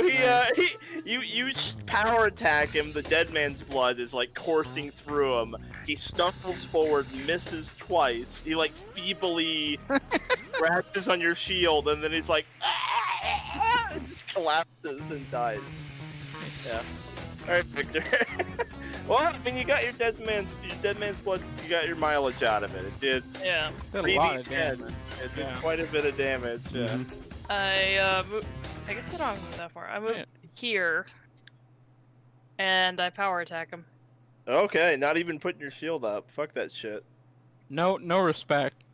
you power attack him. The dead man's blood is like coursing through him. He stumbles forward, misses twice. He like feebly scratches on your shield, and then he's like, and just collapses and dies. Yeah. All right, Victor. Well, I mean, you got your dead man's blood. You got your mileage out of it. It did Yeah. Did a lot of 3d10. damage. It did Yeah. quite a bit of damage. Yeah. Mhm. I guess I don't move that far. I moved here, and I power attack him. Okay, not even putting your shield up. Fuck that shit. No respect.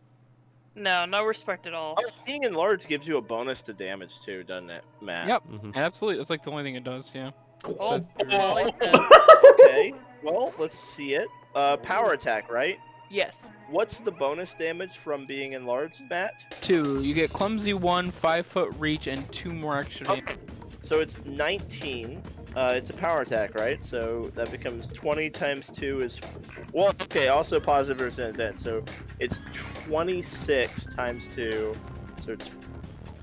No, no respect at all. Oh, being enlarged gives you a bonus to damage too, doesn't it, Matt? Yep. Mhm. Absolutely. That's like the only thing it does. Yeah. Oh, So- Molly's dead. Okay. Well, let's see it. Power attack, right? Yes. What's the bonus damage from being enlarged, Matt? 2. You get clumsy 1, 5-foot reach, and 2 more extra damage. Okay. So it's 19. It's a power attack, right? So that becomes 20 times 2 is... Well, okay, also positive percent then. So it's 26 times 2. So it's...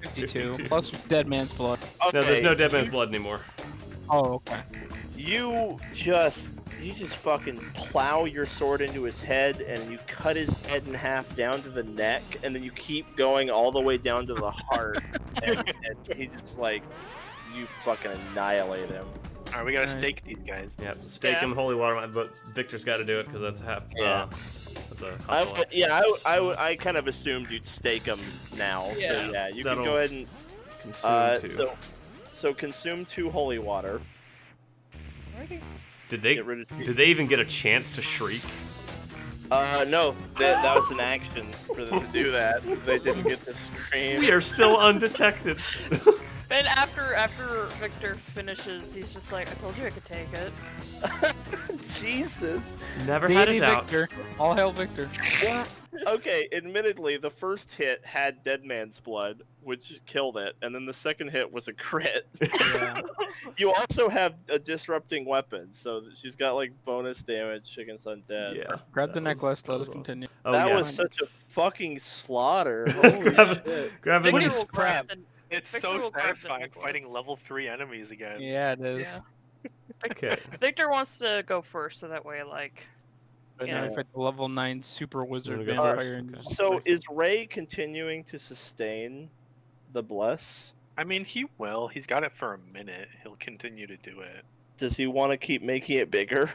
52. 52. Plus dead man's blood. Okay. No, there's no dead man's blood anymore. Oh, okay. You just fucking plow your sword into his head, and you cut his head in half down to the neck, and then you keep going all the way down to the heart, and he just like, you fucking annihilate him. All right, we gotta Alright. stake these guys. Yeah, stake him, holy water, but Victor's got to do it because that's half. Yeah. That's a hostile act. I kind of assumed you'd stake him now. Yeah. So yeah, you can That'll go ahead and Consume 2. so consume 2 holy water. Did they Get rid of 2. did they even get a chance to shriek? No, that was an action for them to do that. So they didn't get to scream. We are still undetected. And after Victor finishes, he's just like, I told you I could take it. Jesus. Never had a Baby doubt. Victor. All hail Victor. Okay, admittedly, the first hit had dead man's blood, which killed it, and then the second hit was a crit. Yeah. You also have a disrupting weapon, so she's got like bonus damage against undead. Yeah. Grab that the was- necklace. that Let was us awesome. continue. Oh, That yeah. was such a fucking slaughter. Holy grab, shit. grab Victor it. will grab the- It's Victor so will grab the satisfying necklace. fighting level 3 enemies again. Yeah, it is. Yeah. Okay. Victor wants to go first, so that way, like, But Yeah. now I fight the level 9 super wizard Wanna go vampire. first? and Okay. just So like- is Raye continuing to sustain the bless? I mean, he will. He's got it for a minute. He'll continue to do it. Does he want to keep making it bigger?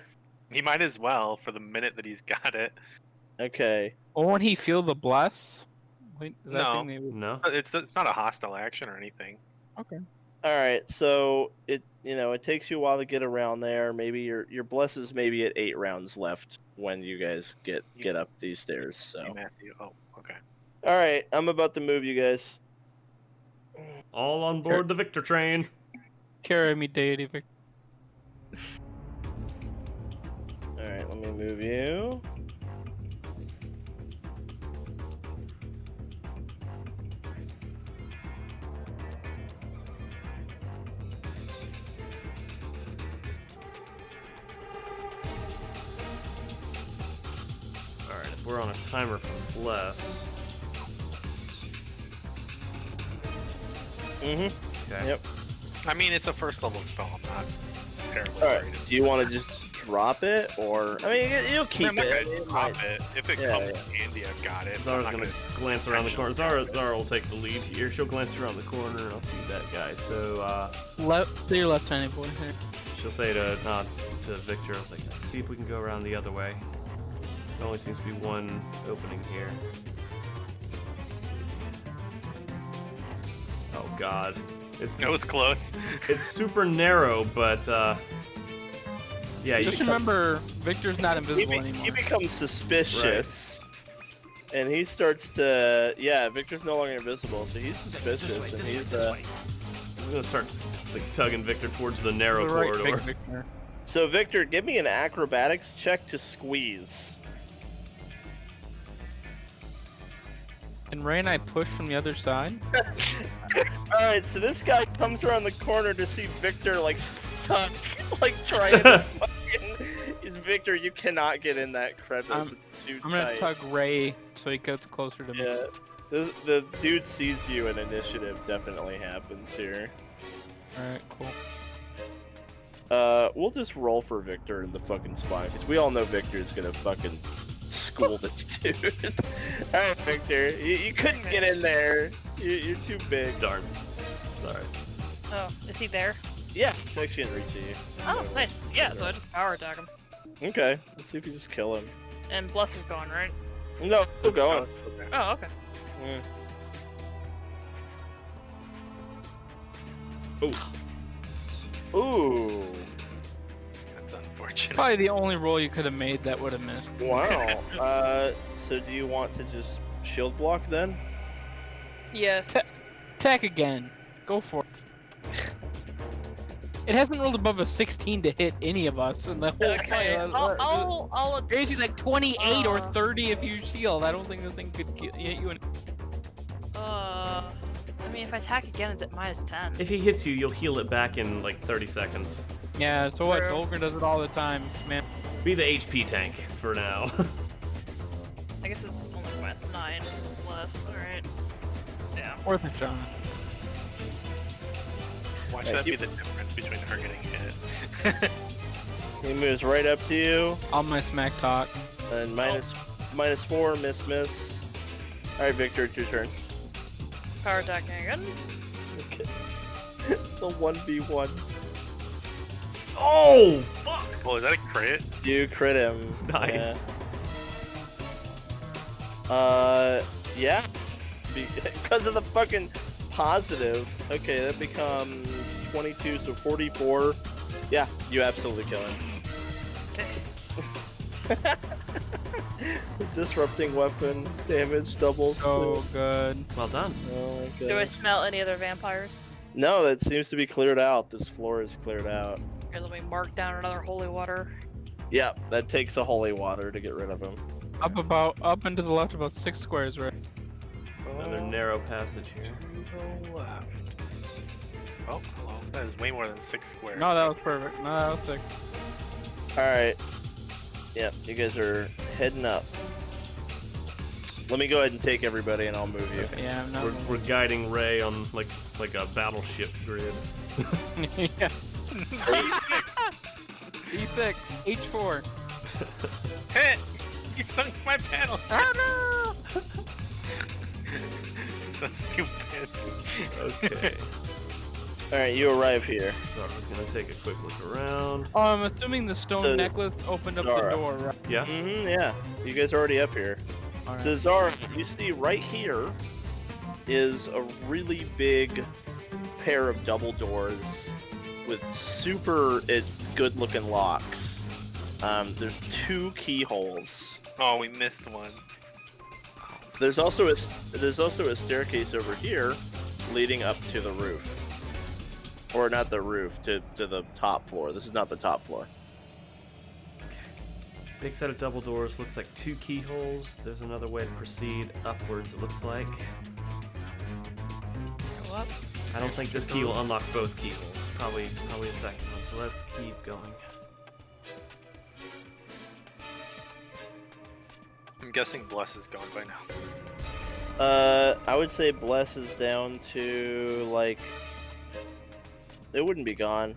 He might as well for the minute that he's got it. Okay. Or when he feel the bless? Wait, is that No. thing they would... No. It's not a hostile action or anything. Okay. All right. So it takes you a while to get around there. Maybe your bless is maybe at 8 rounds left when you guys get up these stairs. Hey, So Matthew. Oh, okay. all right, I'm about to move you guys. All on board the Victor train. Carry me, deity Victor. All right, let me move you. All right, if we're on a timer for bless. Mm-hmm. Okay. Yep. I mean, it's a first level spell. I'm not terribly All right. worried. Do you want to just drop it, or I mean, you'll keep I'm not it. gonna It drop might- it. If it Yeah, comes yeah. in handy, I've got it. Zara's I'm gonna not glance around the corner. Zara intentionally will take the lead here. She'll glance around the corner and I'll see that guy. So To your left, tiny boy. Here. she'll say to Victor, like, let's see if we can go around the other way. There only seems to be one opening here. Oh God, That was close. it's super narrow, but yeah, you Just remember, Victor's not invisible He anymore. becomes suspicious, and he starts to. Yeah, Victor's no longer invisible, so he's suspicious, and he's. I'm gonna start like tugging Victor towards the narrow The right, corridor. big Victor. So Victor, give me an acrobatics check to squeeze. Can Raye and I push from the other side? All right, so this guy comes around the corner to see Victor like stuck, like trying to fucking. Is Victor? You cannot get in that crevice. It's too I'm gonna tight. tug Raye so he gets closer to me. Yeah, the dude sees you, and initiative definitely happens here. Alright, cool. We'll just roll for Victor in the fucking spine, because we all know Victor's gonna fucking school this dude. Alright, Victor, you couldn't get in there. You're too big. Darn. Sorry. oh, is he there? Yeah, it's actually in reach of you. Oh, nice. Yeah, so I just power attack him. Okay, let's see if you just kill him. And Bless is gone, right? No, still going. Okay. Oh, okay. Ooh. That's unfortunate. Probably the only roll you could have made that would have missed. Wow. So do you want to just shield block then? Yes. Attack again. Go for it. It hasn't rolled above a 16 to hit any of us in the whole Okay. fight. I'll Crazy like 28 or Uh. 30 if you shield. I don't think this thing could hit you. I mean, if I attack again, it's at -10. If he hits you, you'll heal it back in like 30 seconds. Yeah, so what? True. Dolgren does it all the time, man. Be the HP tank for now. I guess it's only -9. It's Bless. Alright. Yeah. Worth a shot. Watch that be the difference between her getting hit. He moves right up to you, On my smack talk. and -4, miss. Alright, Victor, it's your turn. Power attacking again. Okay. The 1v1. Oh, fuck! Oh, is that a crit? You crit him. Nice. Yeah. Because of the fucking positive. Okay, that becomes 22, so 44. Yeah, you absolutely kill him. Disrupting weapon, damage doubles. So good. Well done. Oh my Do I god. smell any other vampires? No, that seems to be cleared out. This floor is cleared out. Here, let me mark down another holy water. Yeah, that takes a holy water to get rid of him. Up and to the left about 6 squares, right? Another narrow passage here. To the left. Oh, hello. That is way more than 6 squares. No, that was perfect. No, that was 6. Alright. Yep, you guys are heading up. Let me go ahead and take everybody and I'll move you. Yeah, I'm not. We're guiding Raye on like a battleship grid. Yeah. E6, H4. Hit! You sunk my panel! Oh no! So stupid. Okay. Alright, you arrive here. Zara's gonna take a quick look around. Oh, I'm assuming the stone So, necklace opened up Zara. the door, right? Yeah. Yeah. You guys are already up here. Alright. So Zara, you see right here is a really big pair of double doors with super good looking locks. There's 2 keyholes. Oh, we missed one. There's also a staircase over here leading up to the roof. Or not the roof, to the top floor. This is not the top floor. Big set of double doors. Looks like 2 keyholes. There's another way to proceed upwards. It looks like. Go up. I don't think this key will unlock both keyholes. Probably a second one. So let's keep going. I'm guessing Bless is gone by now. I would say Bless is down to like. It wouldn't be gone,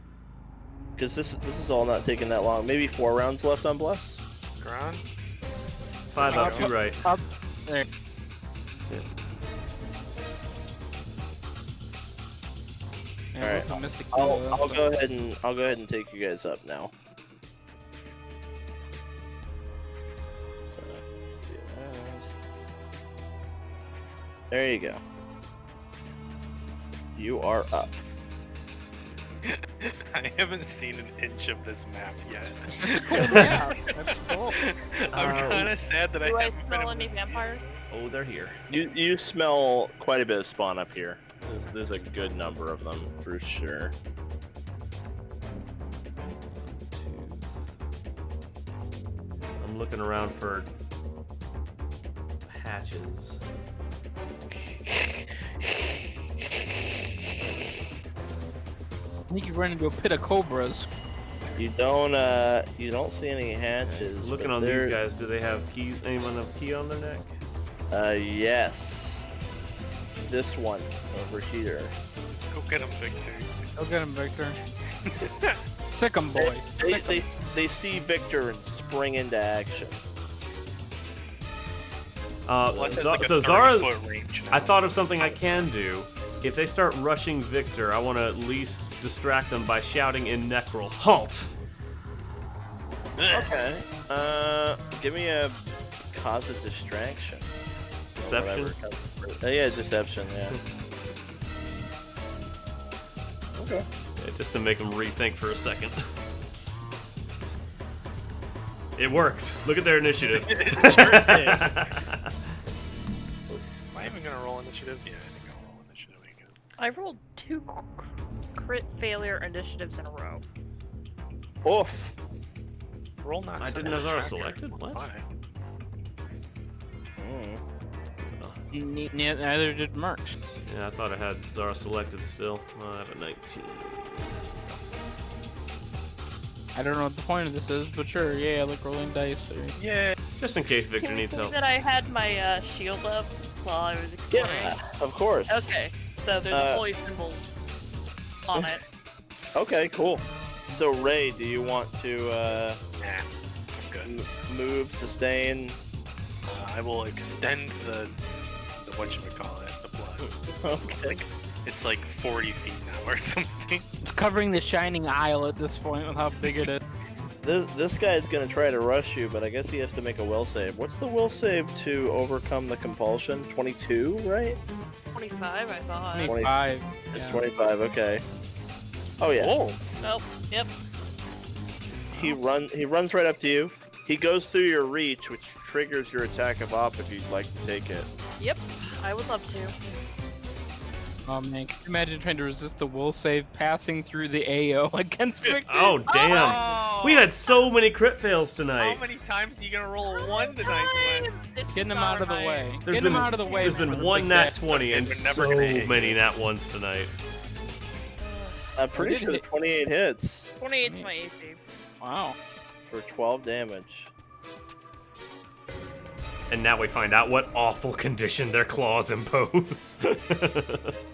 because this is all not taking that long. Maybe 4 rounds left on Bless. Gron? 5 up, 2 right. Up there. Yeah, Alright, look, I missed a key, I'll though, so- go ahead and take you guys up now. So, do this. There you go. You are up. I haven't seen an inch of this map yet. Yeah, that's cool. I'm kind of sad that Do I I haven't been smell able any to see vampires? Oh, they're here. You smell quite a bit of spawn up here. There's a good number of them for sure. 2. I'm looking around for hatches. I think you run into a pit of cobras. You don't see any hatches. Looking but on there- these guys, do they have keys? Anyone have key on their neck? Yes. This one over here. it. Go get him, Victor. Go get him, Victor. Sick 'em, boy. They see Victor and spring into action. Bless has like a So Zara, 30-foot range now. I thought of something I can do. If they start rushing Victor, I want to at least distract them by shouting in Necrol, "Halt!" Okay. Give me a cause a distraction. Or Deception? whatever. Yeah, deception. Yeah. Okay. Yeah, just to make them rethink for a second. It worked. Look at their initiative. Sure did. Am I even gonna roll initiative? Yeah, I think I'll roll initiative again. I rolled 2 crit failure initiatives in a row. Oof. Roll not. I set didn't know on Zara tracker. selected? What? Why? Mm. Neither did Merch. Yeah, I thought I had Zara selected still. I have a 19. I don't know what the point of this is, but sure, yeah, I like rolling dice. Yeah. Just in case Can Victor we needs say help. that I had my shield up while I was exploring? Yeah, of course. Okay, so there's a holy symbol on it. Okay, cool. So Raye, do you want to Nah. I'm good. move, sustain? I will extend the whatchamacallit, the plus. Okay. It's like 40 feet now or something. It's covering the shining isle at this point with how big it is. This guy's gonna try to rush you, but I guess he has to make a will save. What's the will save to overcome the compulsion? 22, right? 25, I thought. 25. It's yeah. 25. Okay. Oh yeah. Oh, Nope. Yep. He runs right up to you. He goes through your reach, which triggers your attack of op if you'd like to take it. Yep. I would love to. Oh man, can you imagine trying to resist the will save passing through the AO against Victor? Oh, damn. Oh! We've had so many crit fails tonight. How many times are you gonna roll a 1 tonight, Gwen? Getting him out of the way. There's Get been- him out of the way. There's man, been with a one big nat deck. 20 and We're never so gonna hit many you. nat 1s tonight. I'm pretty did sure hit- 28 hits 28's my AC. Wow. for 12 damage. And now we find out what awful condition their claws impose.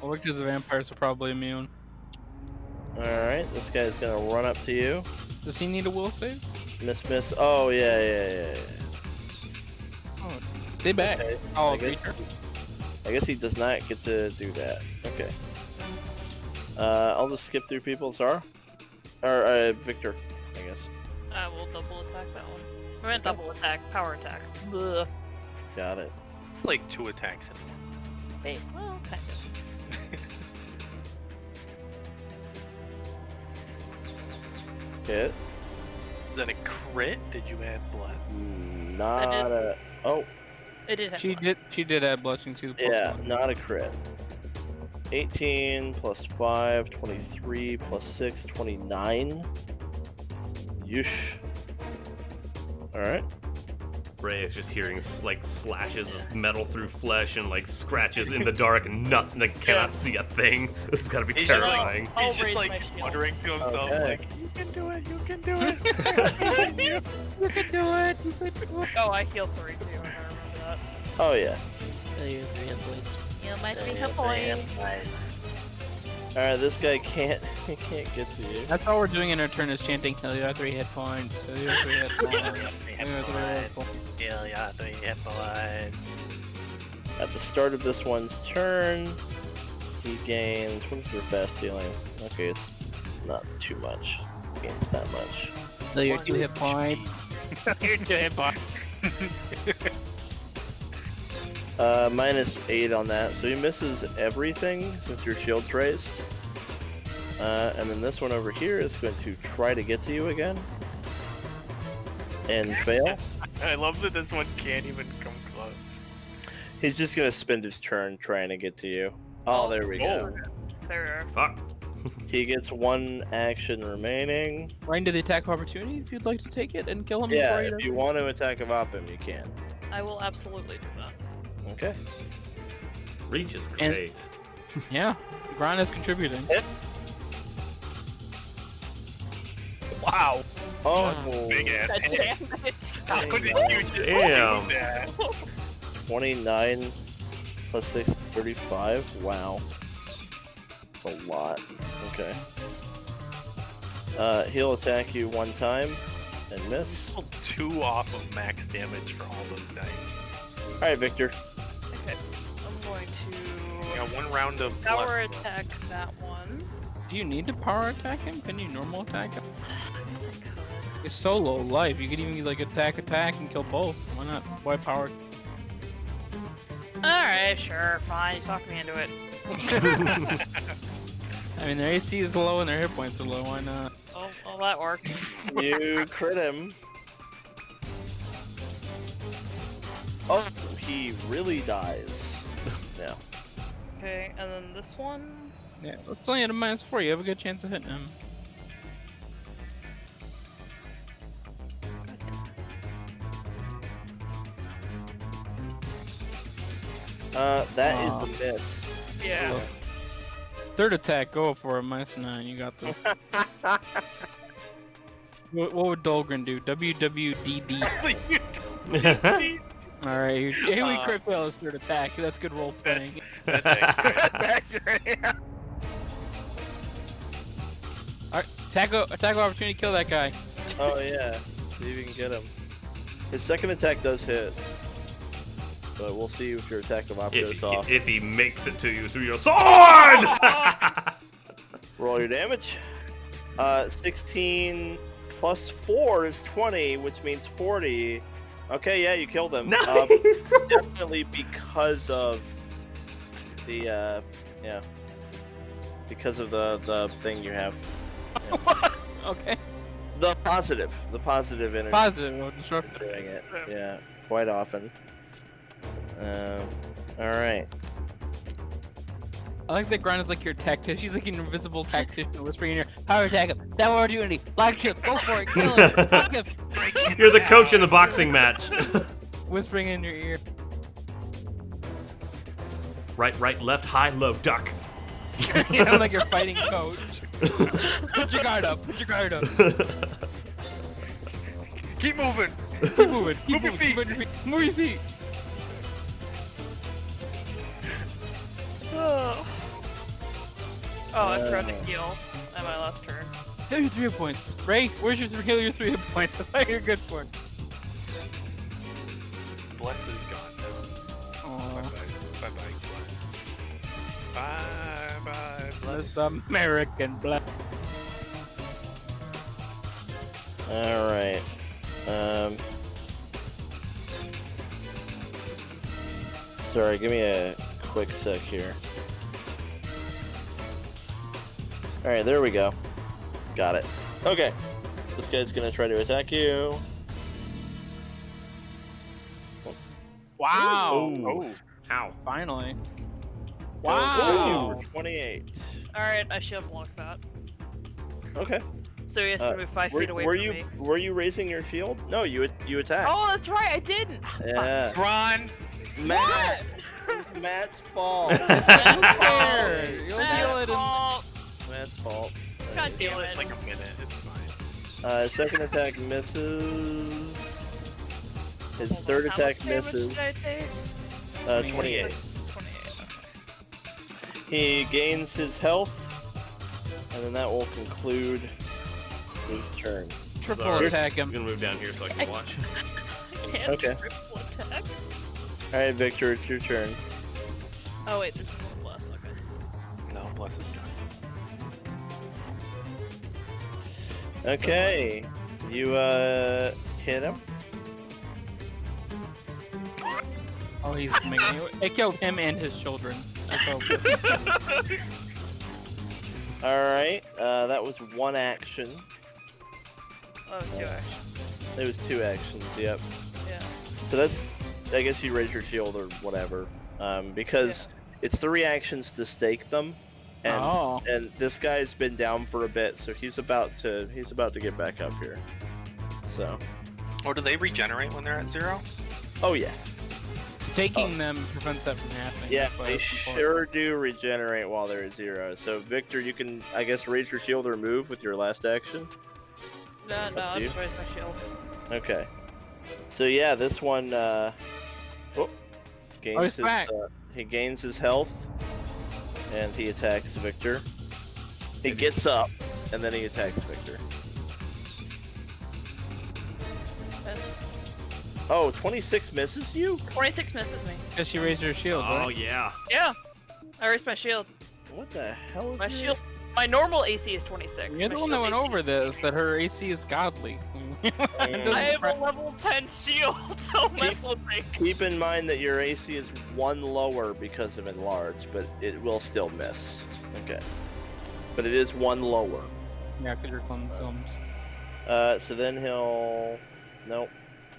Well, because the vampires are probably immune. Alright, this guy's gonna run up to you. Does he need a will save? Miss. Oh, yeah. Oh, stay back. Okay. Oh, I guess he does not get to do that. Okay. I'll just skip through people. Zara? Or, Victor, I guess. I will double attack that one. I meant Okay. double attack, power attack. Ugh. Got it. Like 2 attacks in one. Hey, well, kind of. Hit. Is that a crit? Did you add bless? Not did. a... Oh, It did have She did add blessing to the plus yeah, one. not a crit. 18 plus 5, 23 plus 6, 29. Yush. Alright. Raye is just hearing like slashes of metal through flesh and like scratches in the dark and nothing, like cannot see a thing. This is gotta be He's just like- terrifying. I'll He's just raise like my shield. muttering to himself, Okay. like, "You can do it, you can do it." You can do it. You can do it. Oh, I healed 3 too. I remember that. Oh, yeah. Heal my 3 hit points. Alright, this guy can't... He can't get to you. That's all we're doing in our turn is chanting, heal your 3 hit points. Heal your 3 hit points. Heal your 3 hit points. Heal ya 3 hit points. At the start of this one's turn, he gains... What is your fast healing? Okay, it's not too much. He gains that much. Heal your 2 hit points. Your 2 hit points. -8 on that, so he misses everything since your shield's raised. And then this one over here is going to try to get to you again. And fail. I love that this one can't even come close. He's just gonna spend his turn trying to get to you. Oh, there we go. There. Fuck. He gets 1 action remaining. Right into the attack of opportunity if you'd like to take it and kill him Yeah, before he if does. you want to attack of op him, you can. I will absolutely do that. Okay. Reach is And- great. Yeah, Gron is contributing. Wow. Oh, Big ass That hit. damage. How did you just Damn. do that? 29 plus 6, 35. Wow. That's a lot. Okay. He'll attack you 1 time and miss. Pulled 2 off of max damage for all those dice. Alright, Victor. Okay. I'm going You to got 1 round of power bless. attack that one. Do you need to power attack him? Can you normal attack him? I guess I could. It's so low life. You could even like attack and kill both. Why not? Why power? Alright, sure, fine. You talked me into it. I mean, their AC is low and their hit points are low. Why not? Oh, well, that worked. You crit him. Oh, he really dies. Yeah. Okay, and then this one. Yeah, it's only at a -4. You have a good chance of hitting him. That is a miss. Yeah. Third attack, go for a -9. You got this. What would Dolgren do? WWDD. Alright, here we crit fail his third attack. That's good role playing. That's accurate. Alright, attack opportunity, kill that guy. Oh yeah. See if you can get him. His second attack does hit. But we'll see if your attack of op goes off. If he makes it to you through your sword! Roll your damage. 16 plus 4 is 20, which means 40. Okay, yeah, you killed him. Nice. Definitely because of the yeah, because of the thing you have. Yeah. Okay. The positive energy. Positive, well, disruptive. Doing it. Yeah, quite often. All right. I like that Gron is like your tactician. She's like an invisible tactician whispering in your power attack him. That opportunity. Black chip. Go for it. Kill him. Fuck him. You're the coach in the boxing match. Whispering in your ear. Right, left, high, low, duck. You know, like you're fighting coach. Put your guard up. Put your guard up. Keep moving. Keep moving. Move Keep your moving. feet. Move your feet. Move your feet. Oh, I forgot to heal at my last turn. Heal your 3 hit points. Raye, where's your heal your 3 hit points? That's all you're good for. Bless is gone now. Aww. Bye bye, Bless. Bye Bless. This American black. All right. Sorry, give me a quick sec here. All right, there we go. Got it. Okay. This guy's gonna try to attack you. Wow. Oh. Ow. Finally. Wow. 28. Alright, I shield block that. Okay. So he has to move 5 feet away were from you me. were you raising your shield? No, you attacked. Oh, that's right, I didn't! Yeah. Gron. Matt. It's Matt's fault. Fair. You'll heal it in. Matt's fault. God Heal damn it it. like a minute. It's fine. Second attack misses. His third How attack much damage misses. did I take? 28. 28, okay. He gains his health, and then that will conclude his turn. Triple Sorry. attack I'm him. gonna move down here so I can watch. I can't Okay. triple attack. Alright, Victor, it's your turn. Oh wait, there's one bless, okay. No, Bless is gone. Okay. You, hit him. Oh, he's making it. It killed him and his children. That's all good. Alright, that was one action. Oh, it's 2 actions. It was 2 actions, yep. Yeah. So that's, I guess you raise your shield or whatever. Because it's 3 actions to stake them. And, and this guy's been down for a bit, so he's about to get back up here. So. Or do they regenerate when they're at 0? Oh yeah. Staking them prevents that from happening. Yeah, That's why they it's important. sure do regenerate while they're at 0. So Victor, you can, I guess, raise your shield or move with your last action. No, Up I'll to you. just raise my shield. Okay. So yeah, this one gains he's his, back. he gains his health, and he attacks Victor. He gets up, and then he attacks Victor. Miss. Oh, 26 misses you? 26 misses me. Because she raised her shield, Oh right? yeah. Yeah, I raised my shield. What the hell is My your- shield My normal AC is 26. You're My the one that shield went AC over is this, 18. that her AC is godly. I have a level 10 shield. Don't mess with me. Keep in mind that your AC is 1 lower because of enlarge, but it will still miss. Okay. But it is 1 lower. Yeah, because you're clumsums. So then he'll... Nope.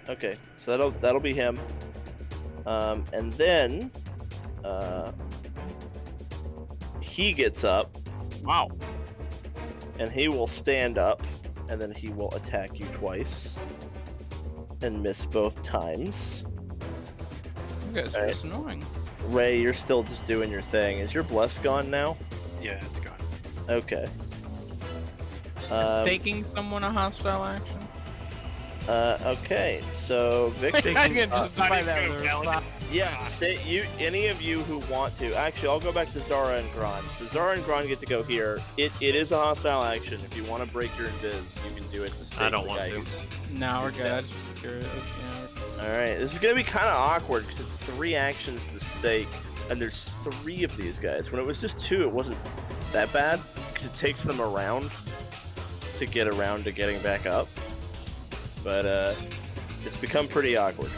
Okay, so that'll be him. And then... he gets up, Wow. and he will stand up, and then he will attack you twice. And miss both times. You guys are just annoying. Raye, you're still just doing your thing. Is your bless gone now? Yeah, it's gone. Okay. Taking someone a hostile action? Okay, so Victor. I can just buy that with a Yeah, any of you who want to. Actually, I'll go back to Zara and Gron. So Zara and Gron get to go here. It is a hostile action. If you want to break your invis, you can do it to stake I don't the want guy to. No, we're good. I was just curious. Yeah. Alright, this is gonna be kind of awkward because it's 3 actions to stake, and there's 3 of these guys. When it was just 2, it wasn't that bad because it takes them around to get around to getting back up. But it's become pretty awkward.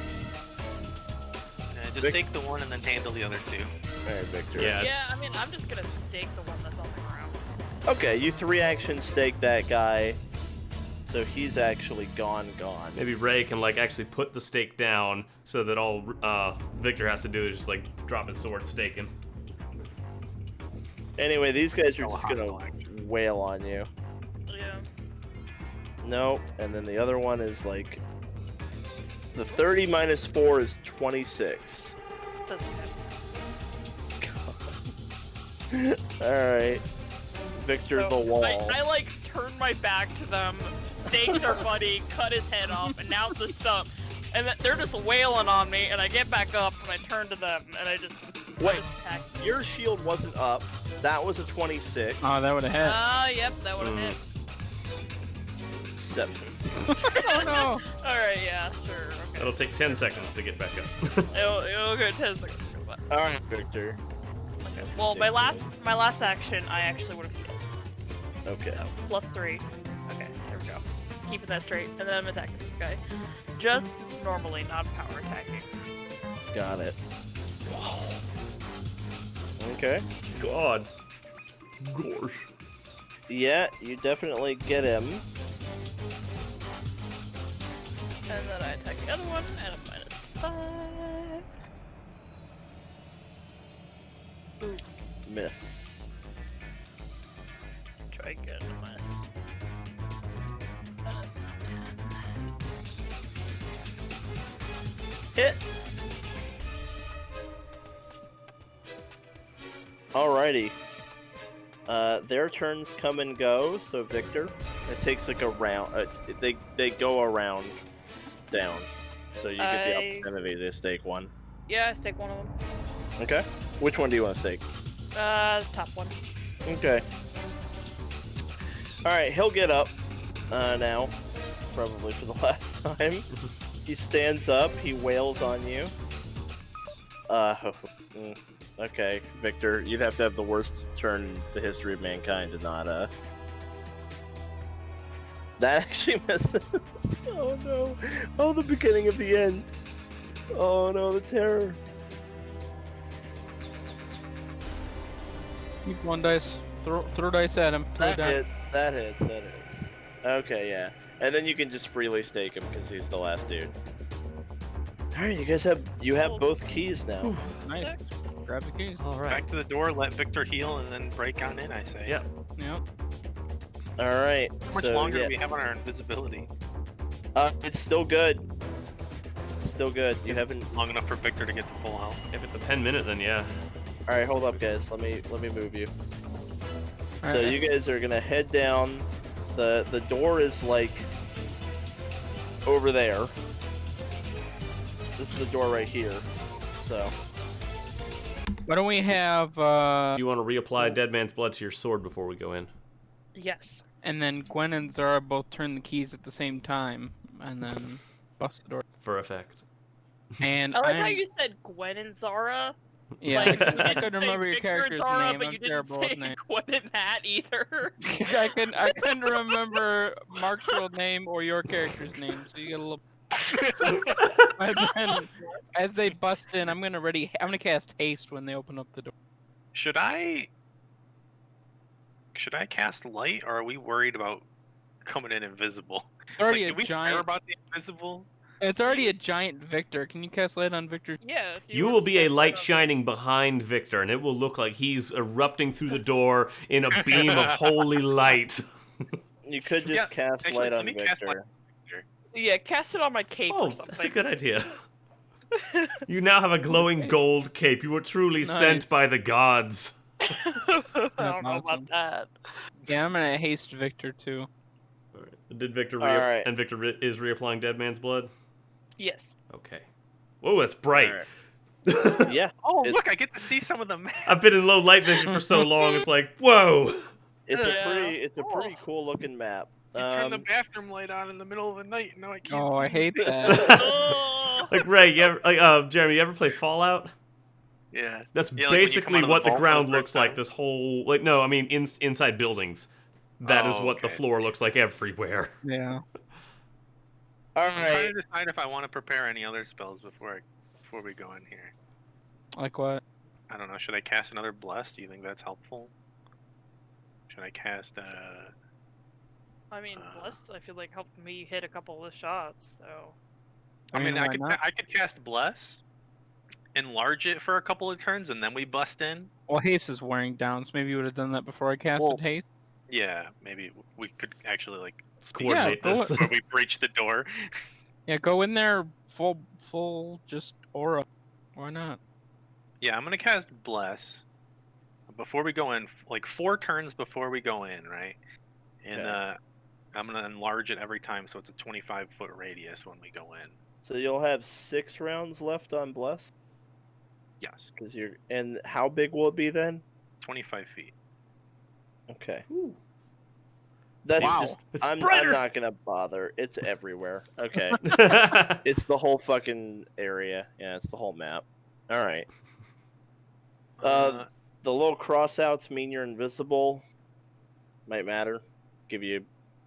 Just take the one and then handle the other 2. Alright, Victor. Yeah. Yeah, I mean, I'm just gonna stake the one that's on the ground. Okay, you 3 action stake that guy, so he's actually gone. Maybe Raye can like actually put the stake down so that all Victor has to do is just like drop his sword, stake him. Anyway, these guys are No just gonna hostile action. wail on you. Yeah. Nope, and then the other one is like... The 30 minus 4 is 26. Doesn't matter. Alright. Victor So, the wall. I like turned my back to them, staked our buddy, cut his head off, and now the stump. And they're just wailing on me, and I get back up and I turn to them, and I just Wait, attack. your shield wasn't up. That was a 26. Oh, that would have hit. Yep, that would have hit. 7. Oh no! Alright, yeah, sure, okay. It'll take 10 seconds to get back up. It'll go 10 seconds. But, Alright, Victor. okay. Well, my last action, I actually would have healed. Okay. So, +3. Okay, there we go. Keeping that straight, and then I'm attacking this guy. Just normally, not power attacking. Got it. Okay. God. Gosh. Yeah, you definitely get him. And then I attack the other one, and a -5. Ooh, Miss. try again, -. That's not 10. Hit. Alrighty. Their turns come and go, so Victor, it takes like a round. They go around down, so you get the opportunity to stake one. Yeah, I stake one of them. Okay. Which one do you want to stake? Top one. Okay. Alright, he'll get up now. Probably for the last time. He stands up, he wails on you. Okay, Victor, you'd have to have the worst turn in the history of mankind to not, That actually misses. Oh no. Oh, the beginning of the end. Oh no, the terror. Keep 1 dice. Throw dice at him. Throw it down. That hits. Okay, yeah. And then you can just freely stake him because he's the last dude. Alright, you guys have both keys now. Nice. Grab the keys. All right. Back to the door, let Victor heal, and then break on in, I say. Yep. Yep. Alright. How much longer do we have on our invisibility? It's still good. Still good. You haven't. Long enough for Victor to get to full health. If it's a 10-minute, then yeah. All right, hold up, guys. Let me move you. So Alright. you guys are gonna head down. The door is like over there. This is the door right here. So Why don't we have, Do you want to reapply Dead Man's Blood to your sword before we go in? Yes. and then Gwen and Zara both turn the keys at the same time, and then bust the door. For effect. And I like how you said Gwen and Zara. Yeah, Like, I you didn't couldn't say remember your Victor character's Zara, name. but I'm you didn't terrible say with names. Gwen and Matt either. I couldn't remember Mark's real name or your character's name, so you get a little. And then, as they bust in, I'm gonna cast haste when they open up the door. Should I cast light, or are we worried about coming in invisible? It's already Like, do a we care giant. about the invisible? It's already a giant Victor. Can you cast light on Victor? Yeah. If You were will to be a cast light on- shining behind Victor, and it will look like he's erupting through the door in a beam of holy light. You could just Yeah, cast actually, light let on me cast light Victor. Yeah, cast it on my cape Oh, or something. that's a good idea. You now have a glowing gold cape. You were truly Nice. sent by the gods. I don't know awesome. about that. Yeah, I'm gonna haste Victor too. All right. Did Victor All right. and Victor is reapplying Dead Man's blood? Yes. Okay. Whoa, it's bright. Alright. Yeah, Oh, It's- look! I get to see some of the map. I've been in low light vision for so long. It's like, whoa. it's Yeah. a pretty cool looking map. You turn the bathroom light on in the middle of the night, and now I can't Oh, see. I hate that. Oh! Like Raye, Jeremy, you ever play Fallout? Yeah. That's Yeah, like when you come basically out of the what the vault for the ground first looks like. time. This whole inside buildings. That is Oh, what the okay. floor looks like everywhere. Yeah. All I'm trying right. to decide if I want to prepare any other spells before we go in here. Like what? I don't know. Should I cast another bless? Do you think that's helpful? Should I cast I mean, Blessed, I feel like helped me hit a couple of shots, so. I mean, why I not? could cast bless, enlarge it for a couple of turns, and then we bust in. Well, haste is wearing down, so maybe you would have done that before I casted Well, haste. Yeah, maybe we could actually like speak Coordinate go this. where we breach the door. Yeah, go in there full just aura. Why not? Yeah, I'm gonna cast bless before we go in, like 4 turns before we go in, right? And Okay. I'm gonna enlarge it every time, so it's a 25-foot radius when we go in. So you'll have 6 rounds left on Bless, Yes, because and how big will it be then? 25 feet. Okay. Ooh. That's Wow. just It's I'm brighter. not gonna bother. It's everywhere. Okay. It's the whole fucking area. Yeah, it's the whole map. All right. The little crossouts mean you're invisible. Might matter. Give you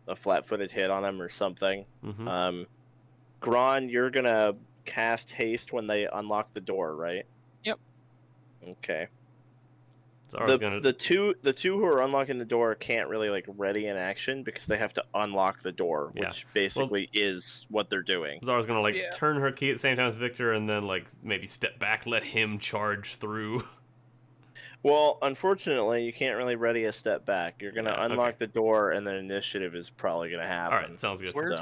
a flat-footed hit on them or something. Mhm. Gron, you're gonna cast haste when they unlock the door, right? Yep. Okay. Zara's gonna. The two who are unlocking the door can't really like ready in action because they have to unlock the door, Yeah. which basically is what they're doing. Zara's gonna like Yeah. turn her key at the same time as Victor, and then like maybe step back, let him charge through. Well, unfortunately, you can't really ready a step back. You're gonna Yeah, okay. unlock the door, and then initiative is probably gonna happen. All right, sounds good. Where's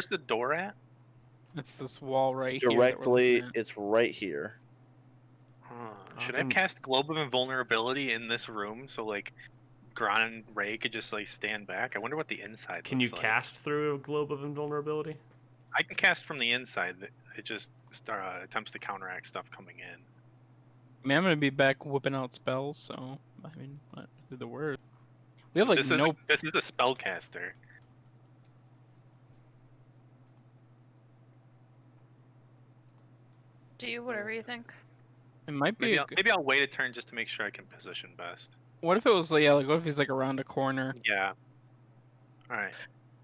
So- the door at? It's this wall right here. that we're Directly, looking at. it's right here. Should I cast Globe of Invulnerability in this room so like Gron and Raye could just like stand back? I wonder what the inside Can you looks like. cast through a globe of invulnerability? I can cast from the inside. It just attempts to counteract stuff coming in. I mean, I'm gonna be back whipping out spells, so I mean, what do the word? We have like this no. is a spellcaster. Do you, whatever you think. It might be. Maybe I'll wait a turn just to make sure I can position best. What if it was like, what if he's like around a corner? Yeah. All right.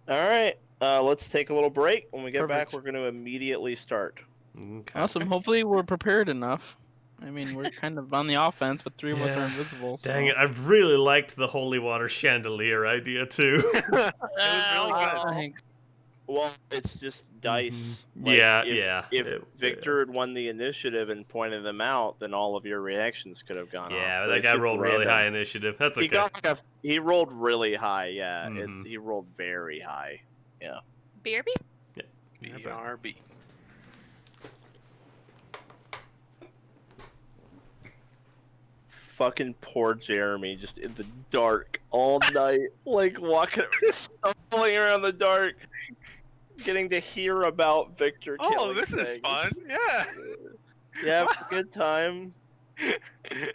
All right, let's take a little break. When we get back, Perfect. we're going to immediately start. Okay. Awesome. Hopefully, we're prepared enough. I mean, we're kind of on the offense, but 3 of us are Yeah. invisible. So. Dang it! I really liked the holy water chandelier idea too. It was really good. Thanks. Well, it's just dice. Mhm. Like, Yeah, if, yeah. If It- Victor had won the initiative and pointed them out, then all of your reactions could have gone off. Yeah, But that it's guy super rolled really random. high initiative. That's okay. He rolled really high. Yeah, Mhm. he rolled very high. BRB? BRB. Fucking poor Jeremy, just in the dark all night, like walking, stumbling around the dark, getting to hear about Victor. Oh, killing this is things. fun. Yeah. Yeah, have a good time.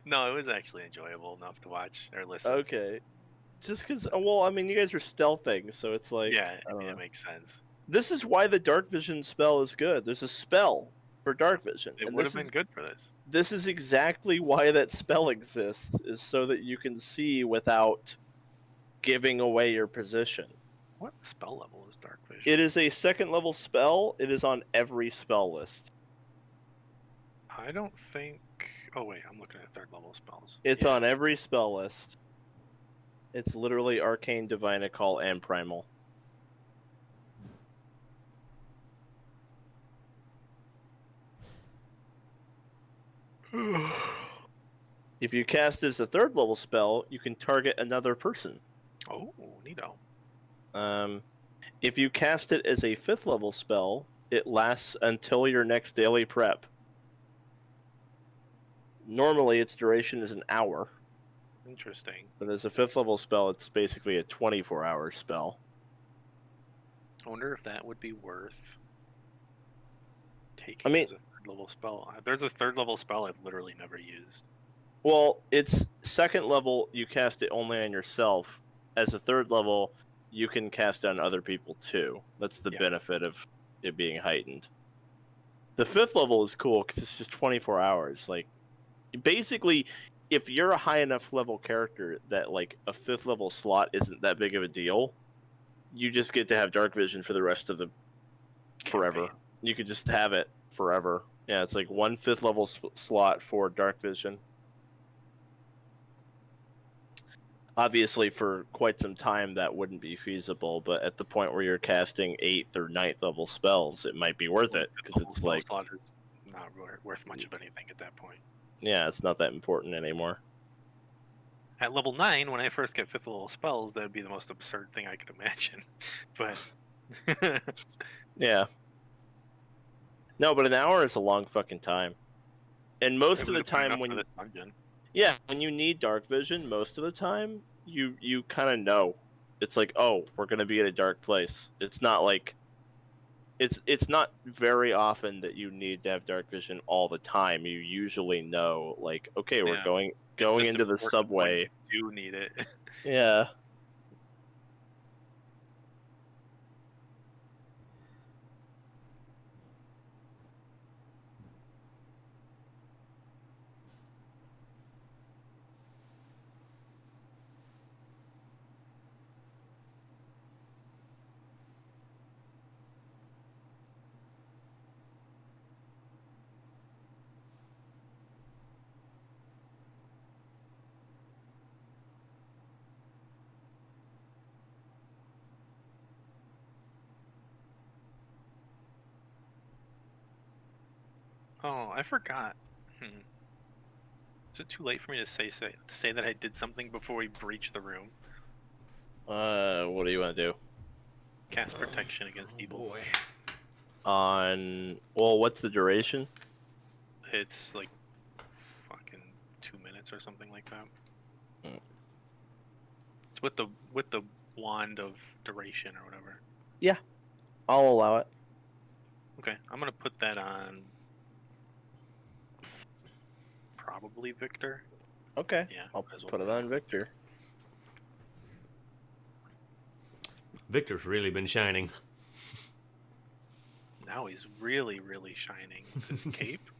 No, it was actually enjoyable enough to watch or listen. Okay, just because. Well, I mean, you guys are stealthing, so it's like Yeah, I don't know. it makes sense. This is why the dark vision spell is good. There's a spell. for dark vision. It And would have been good for this. This is exactly why that spell exists, is so that you can see without giving away your position. What spell level is Dark Vision? It is a 2nd level spell. It is on every spell list. I don't think. Oh wait, I'm looking at 3rd level spells. It's on every spell list. It's literally Arcane, Divinacall, and Primal. If you cast it as a 3rd level spell, you can target another person. Oh, neato. If you cast it as a 5th level spell, it lasts until your next daily prep. Normally, its duration is an hour, Interesting. but as a 5th level spell, it's basically a 24-hour spell. I wonder if that would be worth taking I mean- as a 3rd level spell. There's a 3rd level spell I've literally never used. Well, it's 2nd level, you cast it only on yourself. As a 3rd level, you can cast it on other people too. That's the Yeah. benefit of it being heightened. The 5th level is cool because it's just 24 hours. Like, basically, if you're a high enough level character that like a 5th level slot isn't that big of a deal, you just get to have dark vision for the rest of the forever. Campaign. You could just have it forever. Yeah, it's like 1 5th level slot for dark vision. Obviously, for quite some time, that wouldn't be feasible, but at the point where you're casting 8th or 9th level spells, it might be worth it, because Level it's spell like, slot is not worth much of anything at that point. yeah, it's not that important anymore. At level 9, when I first get 5th level spells, that would be the most absurd thing I could imagine. But Yeah. No, but an hour is a long fucking time. And most it of the would've been enough time for when, this dungeon. yeah, when you need dark vision, most of the time, you kind of know. It's like, oh, we're going to be at a dark place. It's not like, it's not very often that you need to have dark vision all the time. You usually know, like, okay, we're Yeah. going Just into the important subway. when you do need it. Yeah. Oh, I forgot. Is it too late for me to say that I did something before we breach the room? What do you want to do? Cast protection against evil. Boy. Well, what's the duration? It's like fucking 2 minutes or something like that. Mm. It's with the wand of duration or whatever. I'll allow it. Okay, I'm gonna put that on probably Victor. Okay. Yeah, I'll might as well put it on Victor. Victor's really been shining. Now he's really, really shining with his cape.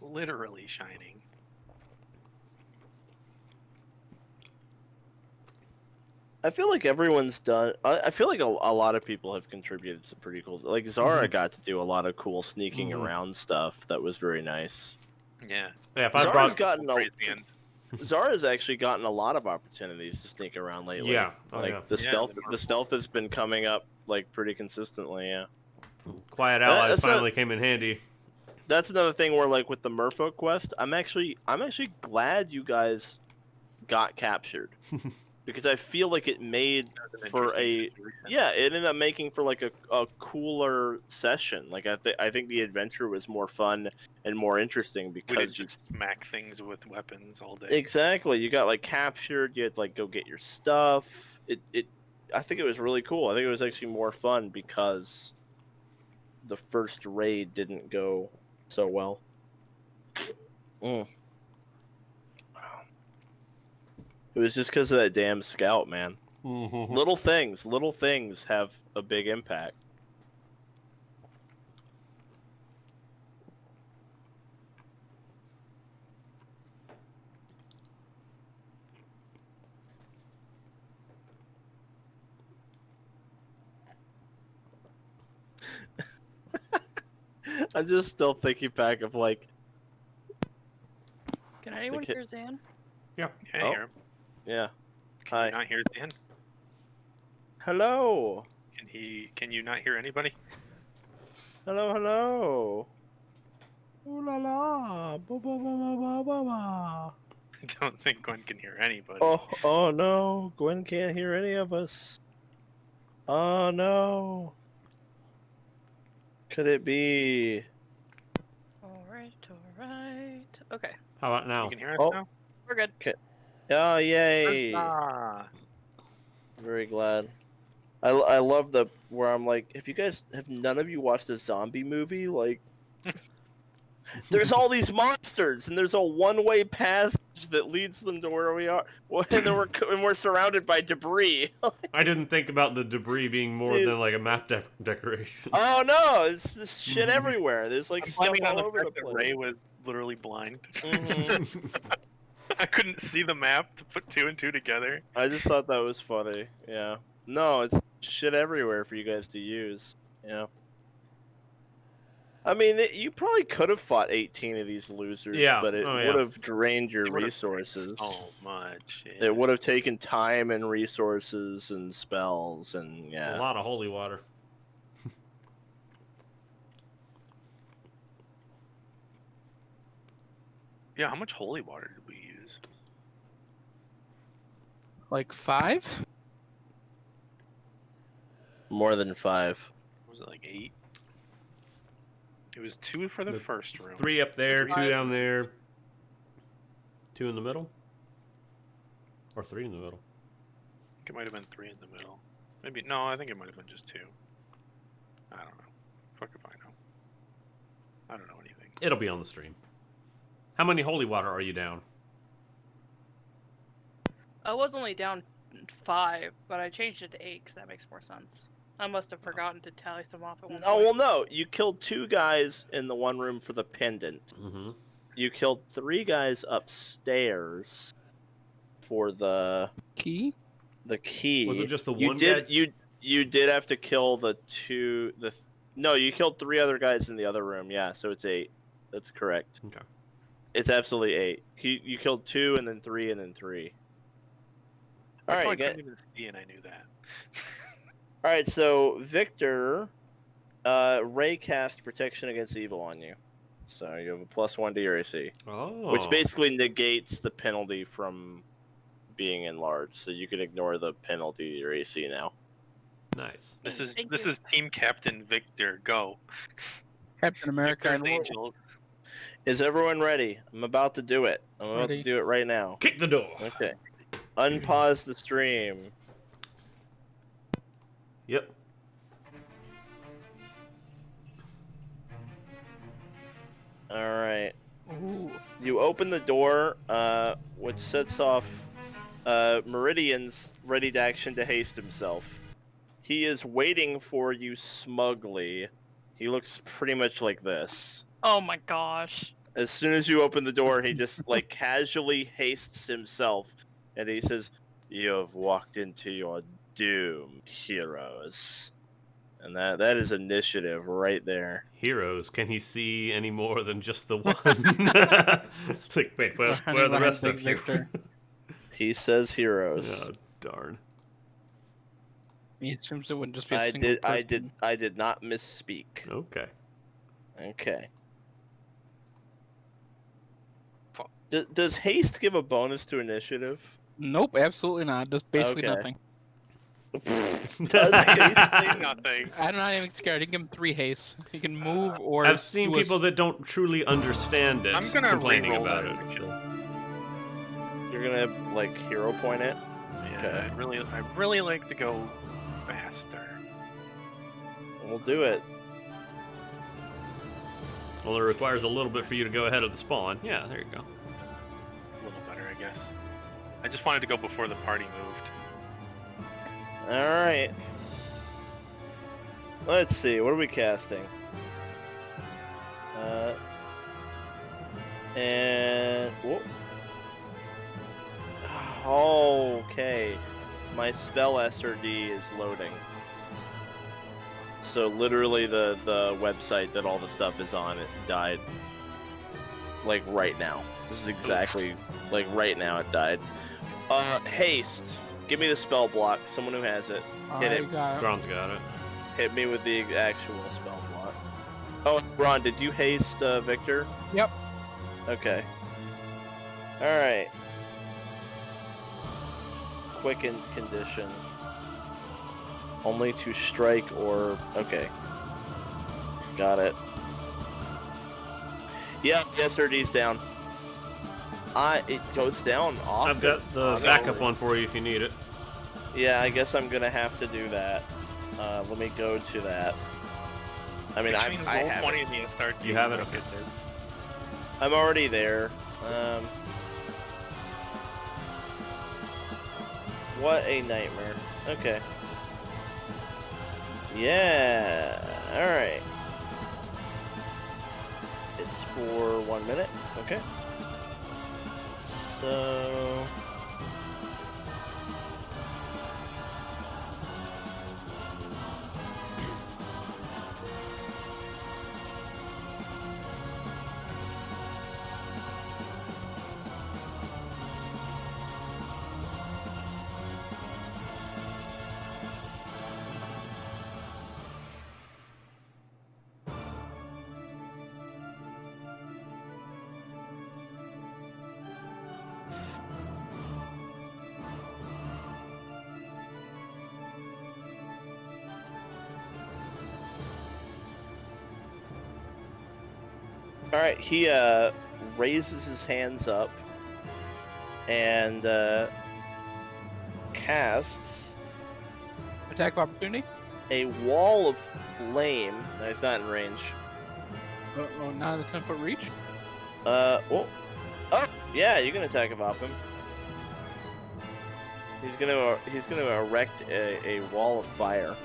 Literally shining. I feel like everyone's done. I feel like a lot of people have contributed some pretty cool. Like Zara got to do a lot of cool sneaking around stuff that was very nice. Yeah. Yeah, if I Zara's brought, gotten Praise the end. Zara's actually gotten a lot of opportunities to sneak around lately. Yeah. Oh, like yeah. the Yeah, stealth. the The stealth has been coming up like pretty consistently. Yeah. Quiet Allies that's finally came in handy. That's another thing where like with the Merfolk quest, I'm actually glad you guys got captured. Because I feel like it made An for interesting a situation. yeah, it ended up making for like a cooler session. Like I think the adventure was more fun and more interesting We didn't because you just smack things with weapons all day. exactly you got like captured. You had to like go get your stuff. I think it was really cool. I think it was actually more fun because the first raid didn't go so well. Mm. It was just because of that damn scout, man. Little things have a big impact. I'm just still thinking back of like, Can anyone Okay. hear Zan? Yeah, Oh. here. yeah. Can Hi. you not hear Dan? Hello. Can you not hear anybody? Hello, hello. Ooh la la. Ba ba ba ba ba ba ba. I don't think Gwen can hear anybody. Oh no. Gwen can't hear any of us. Oh no. Could it be? Alright. Okay, How about now? You can hear us Oh. now? we're good. Oh, yay. Huzzah! Very glad. I love the where I'm like, have none of you watched a zombie movie? Like, there's all these monsters, and there's a one-way passage that leads them to where we are, and then we're surrounded by debris. I didn't think about the debris being more Dude. than like a map decoration. Oh no, it's this shit everywhere. There's like I'm stuff blaming on all the over the fact that place. Raye was literally blind. Mhm. I couldn't see the map to put 2 and 2 together. I just thought that was funny. Yeah. No, it's shit everywhere for you guys to use. Yeah. I mean, you probably could have fought 18 of these losers, Yeah. but it Oh, would yeah. have drained your It would've resources. So much. Yeah. It would have taken time and resources and spells and A yeah. lot of holy water. Yeah, how much holy water did we use? Like 5? More than 5. Was it like 8? It was 2 for the The first room. 3 up there, 2 5. down there, 2 in the middle, or 3 in the middle. I think it might have been 3 in the middle. Maybe no, I think it might have been just 2. I don't know. Fuck if I know. I don't know anything. It'll be on the stream. How many holy water are you down? I was only down 5, but I changed it to 8 because that makes more sense. I must have forgotten to tally some off at one Oh point. well, no. You killed 2 guys in the one room for the pendant. Mm-hmm. You killed 3 guys upstairs for the Key? key. Was it just the you one did guy? you did have to kill no, you killed 3 other guys in the other room. Yeah, so it's 8. That's correct. Okay. It's absolutely 8. You killed 2 and then 3 and then 3. All I right, probably couldn't even see, and I knew that. all right. So Victor, Raye cast protection against evil on you, so you have a +1 to your AC, Oh. which basically negates the penalty from being enlarged. So you can ignore the penalty to your AC now. Nice. This Thank is you. Team Captain Victor. Go. Captain America Victor's and Angels. Is everyone ready? I'm about to do it. I'm about to Ready. do it right now. Kick the door. Okay. Unpause the stream. Yep. All right. Ooh. You open the door, which sets off Meridian's ready to action to haste himself. He is waiting for you smugly. He looks pretty much like this. Oh my gosh. As soon as you open the door, he just like casually hastes himself, and he says, "You have walked into your doom, heroes." And that is initiative right there. Heroes. Can he see any more than just the one? It's like, wait, where are the rest of you? Victor. He says heroes. Oh, darn. He assumes it wouldn't just be a I single person. did not misspeak. Okay. Okay. Does haste give a bonus to initiative? Nope, absolutely not. Just basically Okay. nothing. Basically nothing. I'm not even scared. You can give him 3 haste. He can move or. I've seen do a- people that don't truly understand it I'm gonna complaining re-roll about that. it. so. You're gonna like hero point it. Yeah, Okay. I really like to go faster. We'll do it. Well, it requires a little bit for you to go ahead of the spawn. Yeah, there you go. A little better, I guess. I just wanted to go before the party moved. All right. Let's see. What are we casting? And whoa. Okay. My spell SRD is loading. So literally the website that all the stuff is on, it died. Like right now. This is exactly like right now it died. Haste. Give me the spell block. Someone who has it. Hit it. Gron's got it. Hit me with the actual spell block. Oh, Ron, did you haste Victor? Yep. Okay. Alright. Quickened condition. Only to strike or... Okay. Got it. Yeah, SRD's down. It goes down often. I've got the backup one for you if you need it. Yeah, I guess I'm gonna have to do that. Let me go to that. I mean, I have it. You have it? Okay. I'm already there. What a nightmare. Okay. Yeah. Alright. It's for 1 minute. Okay. So... Alright, he raises his hands up and casts Attack of opportunity? a wall of flame. No, he's not in range. Oh, not a 10-foot reach? Well, oh, yeah, you can attack of op him. He's gonna erect a wall of fire.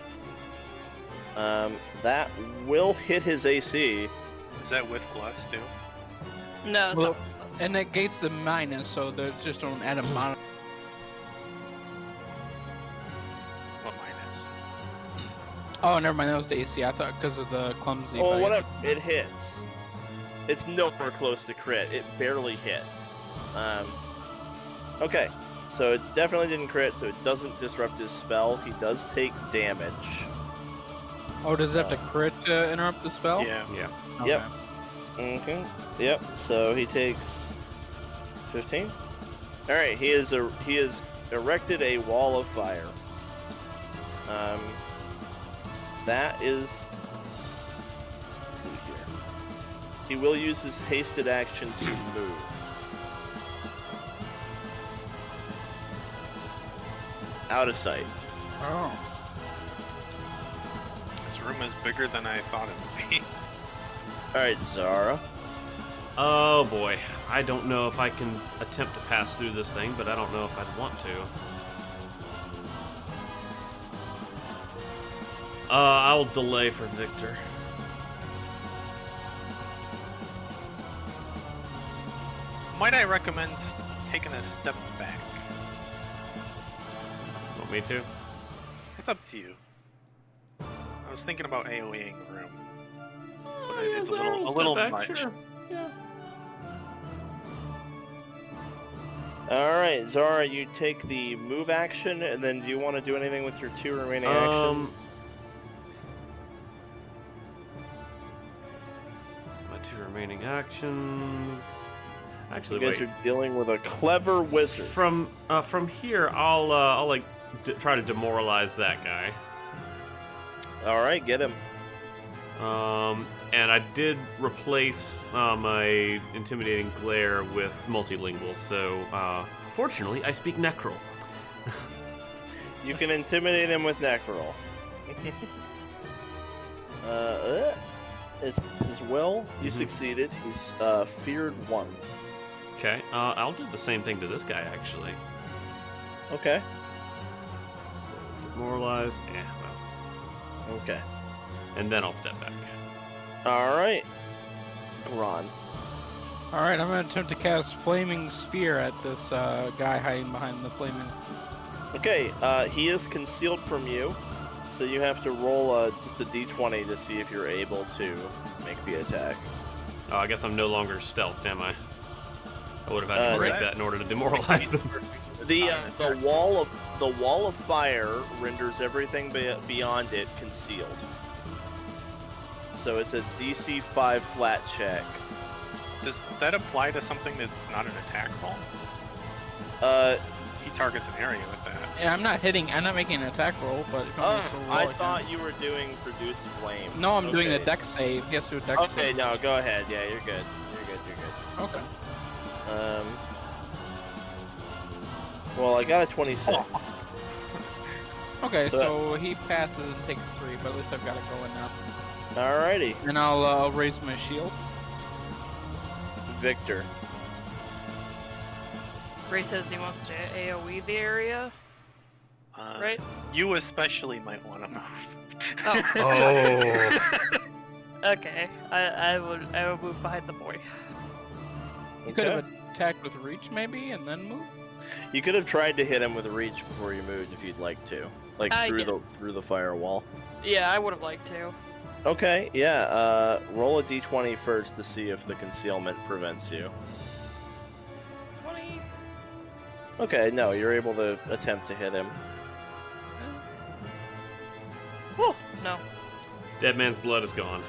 That will hit his AC. Is that with plus too? No, it's Well, not plus. and that gates the minus, so there's just don't add a minus. What minus? Oh, never mind. That was the AC. I thought because of the clumsy. Oh, bite. whatever. It hits. It's nowhere close to crit. It barely hit. Okay. So it definitely didn't crit, so it doesn't disrupt his spell. He does take damage. Oh, does it have to crit to interrupt the spell? Yeah. Yeah. Okay. Yep. Yep. So he takes 15. All right. He has erected a wall of fire. That is. Let's see here. He will use his hasted action to move. Out of sight. Oh. This room is bigger than I thought it would be. All right, Zara. Oh boy, I don't know if I can attempt to pass through this thing, but I don't know if I'd want to. I'll delay for Victor. Might I recommend taking a step back? Want me to? It's up to you. I was thinking about AoEing the room. But Yeah, it's a Zara, little step back, much. Sure. Yeah. All right, Zara. You take the move action, and then do you want to do anything with your 2 remaining actions? My 2 remaining actions. Actually, You guys wait. are dealing with a clever wizard. From here, I'll like try to demoralize that guy. All right, get him. And I did replace my intimidating glare with multilingual. So fortunately, I speak Necrol. You can intimidate him with Necrol. It's his will. You succeeded. He's feared 1. Okay. I'll do the same thing to this guy actually. Okay. So, demoralize. Yeah. Well. Okay. And then I'll step back. All right. Gron. All right, I'm gonna attempt to cast Flaming Sphere at this guy hiding behind the flaming. Okay. He is concealed from you, So you have to roll just a d20 to see if you're able to make the attack. Oh, I guess I'm no longer stealthed, am I? I would have had to break that in order to demoralize them. The wall of fire renders everything beyond it concealed. So it's a DC 5 flat check. Does that apply to something that's not an attack roll? He targets an area with that. Yeah, I'm not making an attack roll, but if you want me to roll, I can. thought you were doing produce flame. No, I'm doing the Okay. dex save. He has to do a dex Okay, save. no, go ahead. Yeah, you're good. You're good. Okay. Well, I got a 26. Okay, So so he passes and takes 3, but at least I've got it going now. Alrighty, And I'll raise my shield. Victor. Raye says he wants to AoE the area, right? You especially might want to move. Oh, Oh. okay. I would move behind the boy. You could have attacked with reach, maybe, and then move. You could have tried to hit him with reach before you moved if you'd like to, like through the firewall. Yeah, I would have liked to. Okay, yeah. Roll a d20 first to see if the concealment prevents you. 20. Okay, no, you're able to attempt to hit him. Whew, no. Dead man's blood is gone.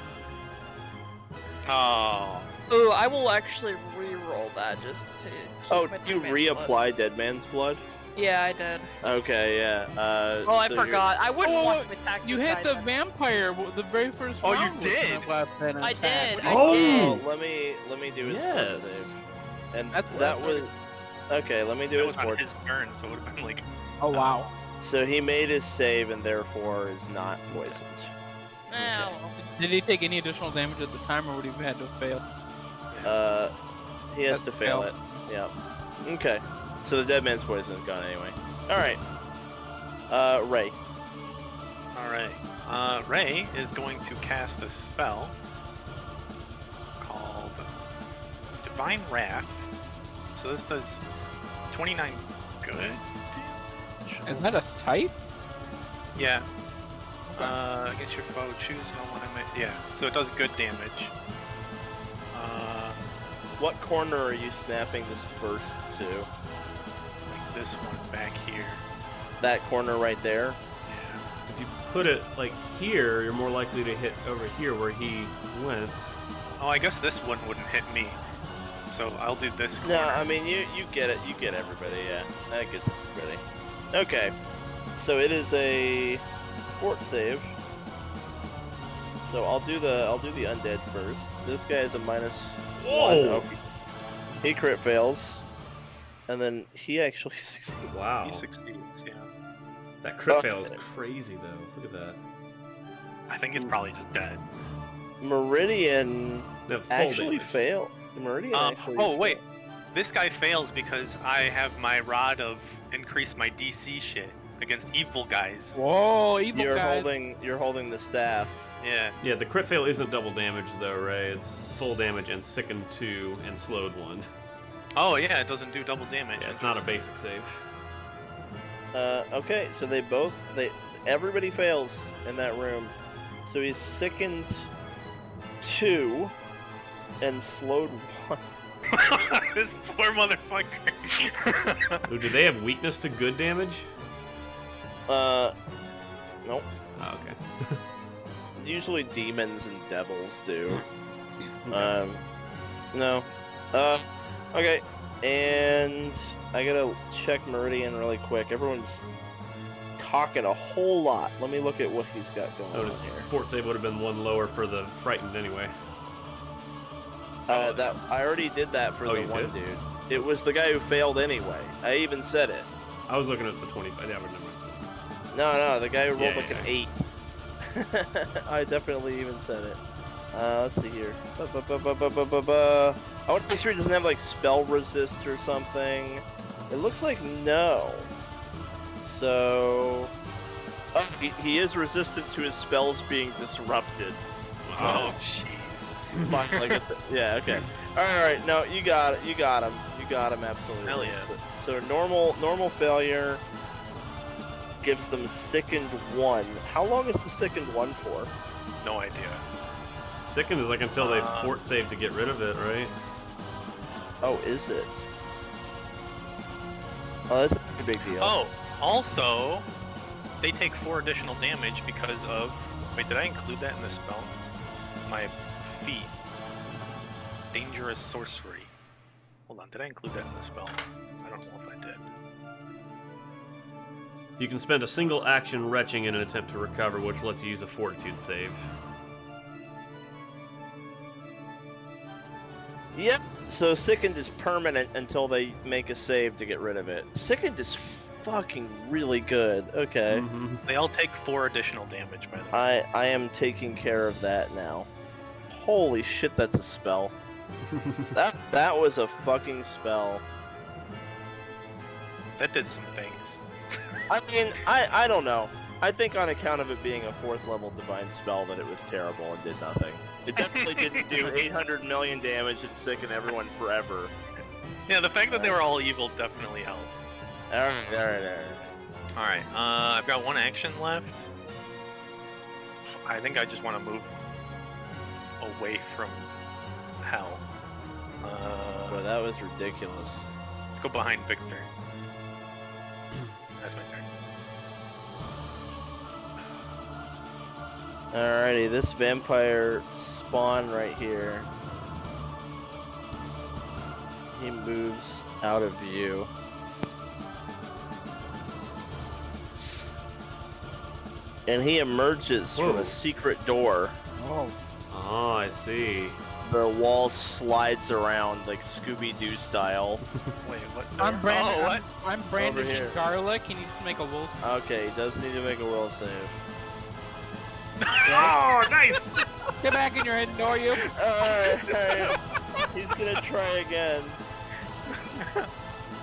Oh. Ooh, I will actually re-roll that just to keep Oh, my did you Dead Man's blood. reapply Dead Man's blood? Yeah, I did. Okay, yeah. Oh, I so you're- forgot. I wouldn't Oh, want to attack You this hit guy the then. vampire the very first Oh, you round with did? that weapon I attack. did. Oh! I Let me do his Yes. fort save. And That's what that I was okay. Let me do It his was on fort. his turn, so it would have been like. Oh, wow. So he made his save and therefore is not poisoned. did. Well, Did he take any additional damage at the time, or would he have had to fail? He has That's to fail it. Yep. Okay. So the dead man's poison is gone anyway. All right. Raye. Alright. Raye is going to cast a spell called Divine Wrath. So this does 29 good damage? Is that a type? Yeah. Against your foe, choose no one I may. Yeah, so it does good damage. What corner are you snapping this burst to? Like this one back here. That corner right there? Yeah. If you put it like here, you're more likely to hit over here where he went. Oh, I guess this one wouldn't hit me. So I'll do this corner. No, I mean you get it. You get everybody. Yeah, that gets everybody. Okay. So it is a fort save. So I'll do the undead first. This guy is a -1. Whoa! Oh, he crit fails, and then he actually succeeds. Wow. He succeeds, yeah. That crit Okay. fail is crazy though. Look at that. I think it's probably just dead. Meridian No, full actually damage. failed. Meridian actually. Oh, wait. This guy fails because I have my rod of increase my DC shit against evil guys. Whoa, evil You're guys. holding the staff. Yeah. Yeah, the crit fail isn't double damage though, Raye. It's full damage and sickened 2 and slowed 1. Oh, yeah, it doesn't do double damage. Yeah, it's not a basic save. Okay, so everybody fails in that room. So he's sickened 2 and slowed 1. This poor motherfucker. Ooh, do they have weakness to good damage? Nope. Oh, okay. Usually demons and devils do. Okay. No. Okay. And I gotta check Meridian really quick. Everyone's talking a whole lot. Let me look at what he's got going Oh, on his here. fort save would have been 1 lower for the frightened anyway. That I already did that for Oh, the you one did? dude. It was the guy who failed anyway. I even said it. I was looking at the 25. Yeah, I remember. No, the guy who rolled Yeah, like yeah. an 8. I definitely even said it. Let's see here. I want to make sure he doesn't have like spell resist or something. It looks like no. So, he is resistant to his spells being disrupted. Oh, jeez. Yeah, okay. All right, no, you got it. You got him. You got him absolutely. Hell yeah. So normal failure. gives them Sickened 1. How long is the Sickened 1 for? No idea. Sickened is like until they fort save to get rid of it, right? Oh, is it? Oh, that's a big deal. Oh, also, they take 4 additional damage because of... Wait, did I include that in the spell? My feat. Dangerous Sorcery. Hold on, did I include that in the spell? I don't know if I did. You can spend a single action retching in an attempt to recover, which lets you use a fortitude save. Yep. So Sickened is permanent until they make a save to get rid of it. Sickened is fucking really good. Okay. Mm-hmm. They all take 4 additional damage, by the way. I am taking care of that now. Holy shit, that's a spell. that was a fucking spell. That did some things. I mean, I don't know. I think on account of it being a 4th level divine spell that it was terrible and did nothing. It definitely didn't do 800 million damage and sicken everyone forever. Yeah, the fact that they were all evil definitely helped. Alright. Alright, I've got 1 action left. I think I just want to move away from hell. Well, that was ridiculous. Let's go behind Victor. That's my turn. Alrighty, this vampire spawn right here. He moves out of view. And he emerges from Whoa. a secret door. Oh, I see. The wall slides around like Scooby-Doo style. Wait, what? I'm brandishing. Oh, what? I'm brandishing here. garlic. He needs to make a will. Okay, he does need to make a will save. Oh, nice! Get back in your head, door, you. Alright. He's gonna try again.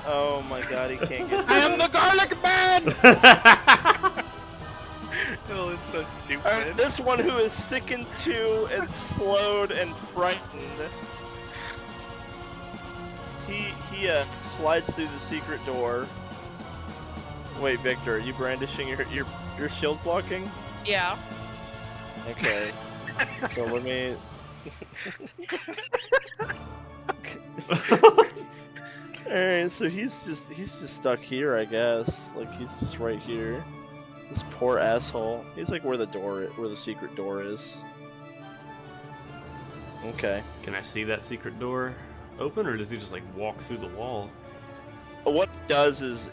Oh my god, he can't get I am the garlic man. Oh, it's so stupid. Alright, this one who is sickened to and slowed and frightened. He slides through the secret door. Wait, Victor, are you brandishing your shield blocking? Yeah. Okay. So let me. Alright, so he's just stuck here, I guess. Like he's just right here. This poor asshole. He's like where the secret door is. Okay. Can I see that secret door open, or does he just like walk through the wall? What it does is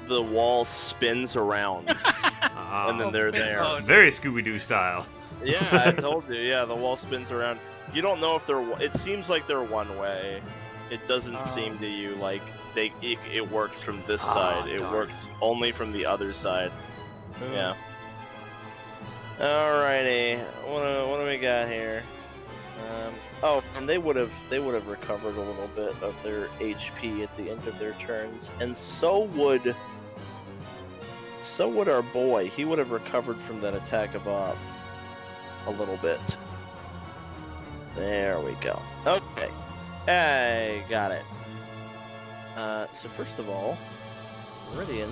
the wall spins around, Ah, and then they're spin- there. oh, very Scooby-Doo style. Yeah, I told you. Yeah, the wall spins around. You don't know if they're. It seems like they're one way. It doesn't seem to you like it works from this side. It darn. works only from the other side. Yeah. Alrighty. What do we got here? Oh, and they would have recovered a little bit of their HP at the end of their turns, and so would our boy. He would have recovered from that attack of a little bit. There we go. Okay. Hey, got it. So first of all, Meridian.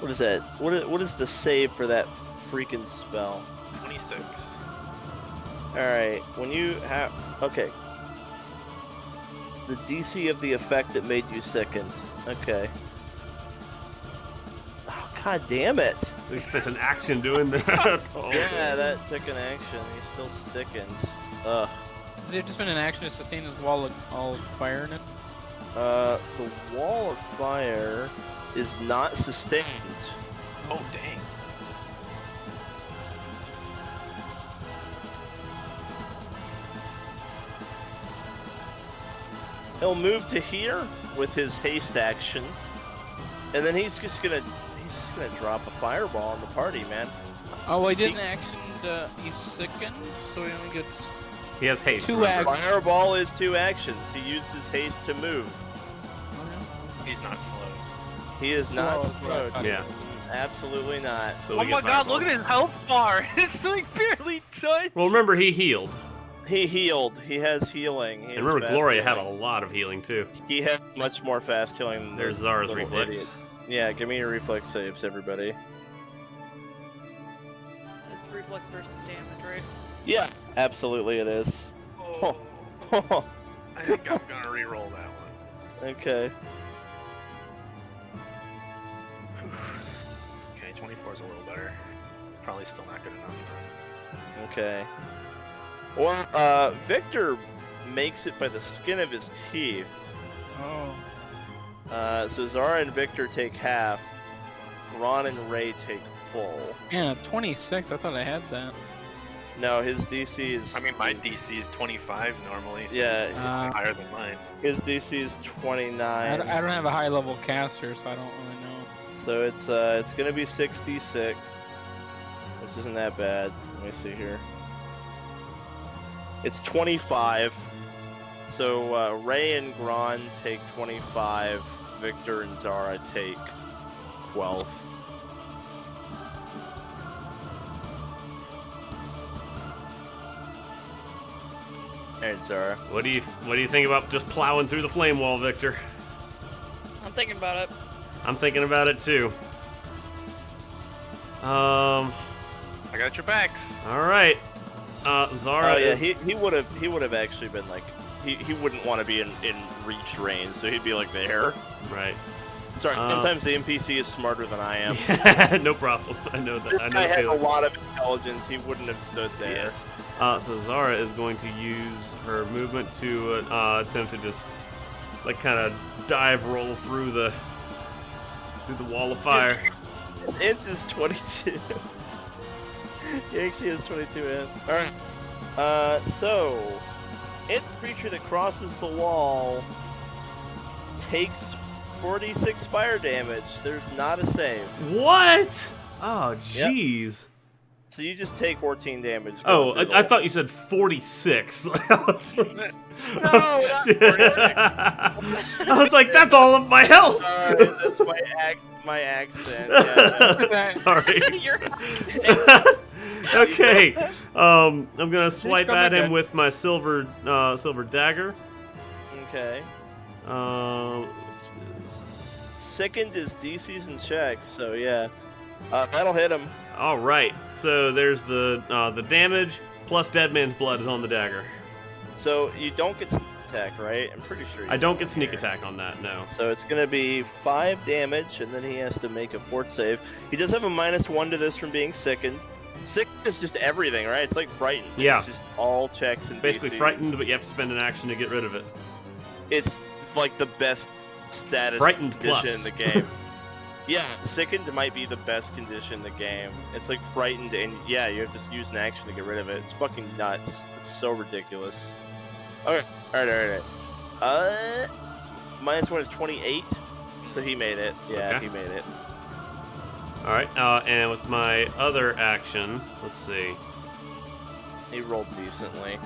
What is that? What is the save for that freaking spell? 26. Alright, when you have... Okay. The DC of the effect that made you sickened. Okay. Oh, god damn it! So he spent an action doing that. Oh, Yeah, that took an action. He's still sickened. Ugh. Has it just been an action to sustain his wall of all fire in it? The wall of fire is not sustained. Oh, dang. He'll move to here with his haste action, and then he's just gonna drop a fireball on the party, man. Oh, well, he didn't action. He's sickened, so he only gets. he has haste. Two remember? actions. Fireball is 2 actions. He used his haste to move. He's not slow. He is not slowed. Yeah. Absolutely not. So Oh we my get god, fireball. look at his health bar! It's like barely touched! Well, remember he healed, He healed. He has healing. He and has remember fast Gloria had a healing. lot of healing too. He had much more fast healing than There's this Zara's little reflex. idiot. Yeah, give me your reflex saves, everybody. reflex versus damage, right? Yeah, absolutely it is. Oh, I think I'm gonna re-roll that one. Okay. Okay, 24 is a little better. Probably still not good enough. Okay. Well, Victor makes it by the skin of his teeth. Oh. So Zara and Victor take half. Gron and Raye take full. Yeah, 26. I thought I had that. No, his DC is. I mean, my DC is 25 normally, so Yeah, it's higher than mine. his DC is 29. I don't have a high level caster, so I don't really know. So it's gonna be 66, which isn't that bad. Let me see here. It's 25. So Raye and Gron take 25. Victor and Zara take 12. Alright, Zara. What do you think about just plowing through the flame wall, Victor? I'm thinking about it. I'm thinking about it too. I got your backs. All right. Zara. Oh yeah, he would have actually been like he wouldn't want to be in reach range, so he'd be like there. Right. Sorry, sometimes the NPC is smarter than I am. Yeah, no problem. I know that. I know I the had a feeling. lot of intelligence. He wouldn't have stood there. Yes. So Zara is going to use her movement to attempt to just like kind of dive roll through the wall of fire. Int is 22. He actually has 22 int. Alright. So int creature that crosses the wall takes 46 fire damage. There's not a save. What? Oh, jeez. So you just take 14 damage. Oh, going through I the thought you said 46. I was like, wall. No, not 46. I was like, that's all of my health. Alright, that's my accent. Yeah, Sorry. You're Okay. I'm gonna swipe come at him again. with my silver dagger. okay. Which is Sickened is DCs and checks, so yeah. That'll hit him. all right. So there's the damage plus Dead Man's Blood is on the dagger. So you don't get sneak attack, right? I'm pretty sure you I don't get sneak here. attack on that. No. So it's going to be 5 damage, and then he has to make a fort save. He does have a -1 to this from being sickened. Sickened is just everything, right? It's like frightened. Yeah. It's just all checks and Basically DCs. frightened, but you have to spend an action to get rid of it. It's like the best status Frightened condition plus. in the game. Yeah, sickened might be the best condition in the game. It's like frightened, and yeah, you have to use an action to get rid of it. It's fucking nuts. It's so ridiculous. Okay, alright. -1 is 28, so he made it. Yeah, Okay. he made it. All right. And with my other action, let's see. He rolled decently.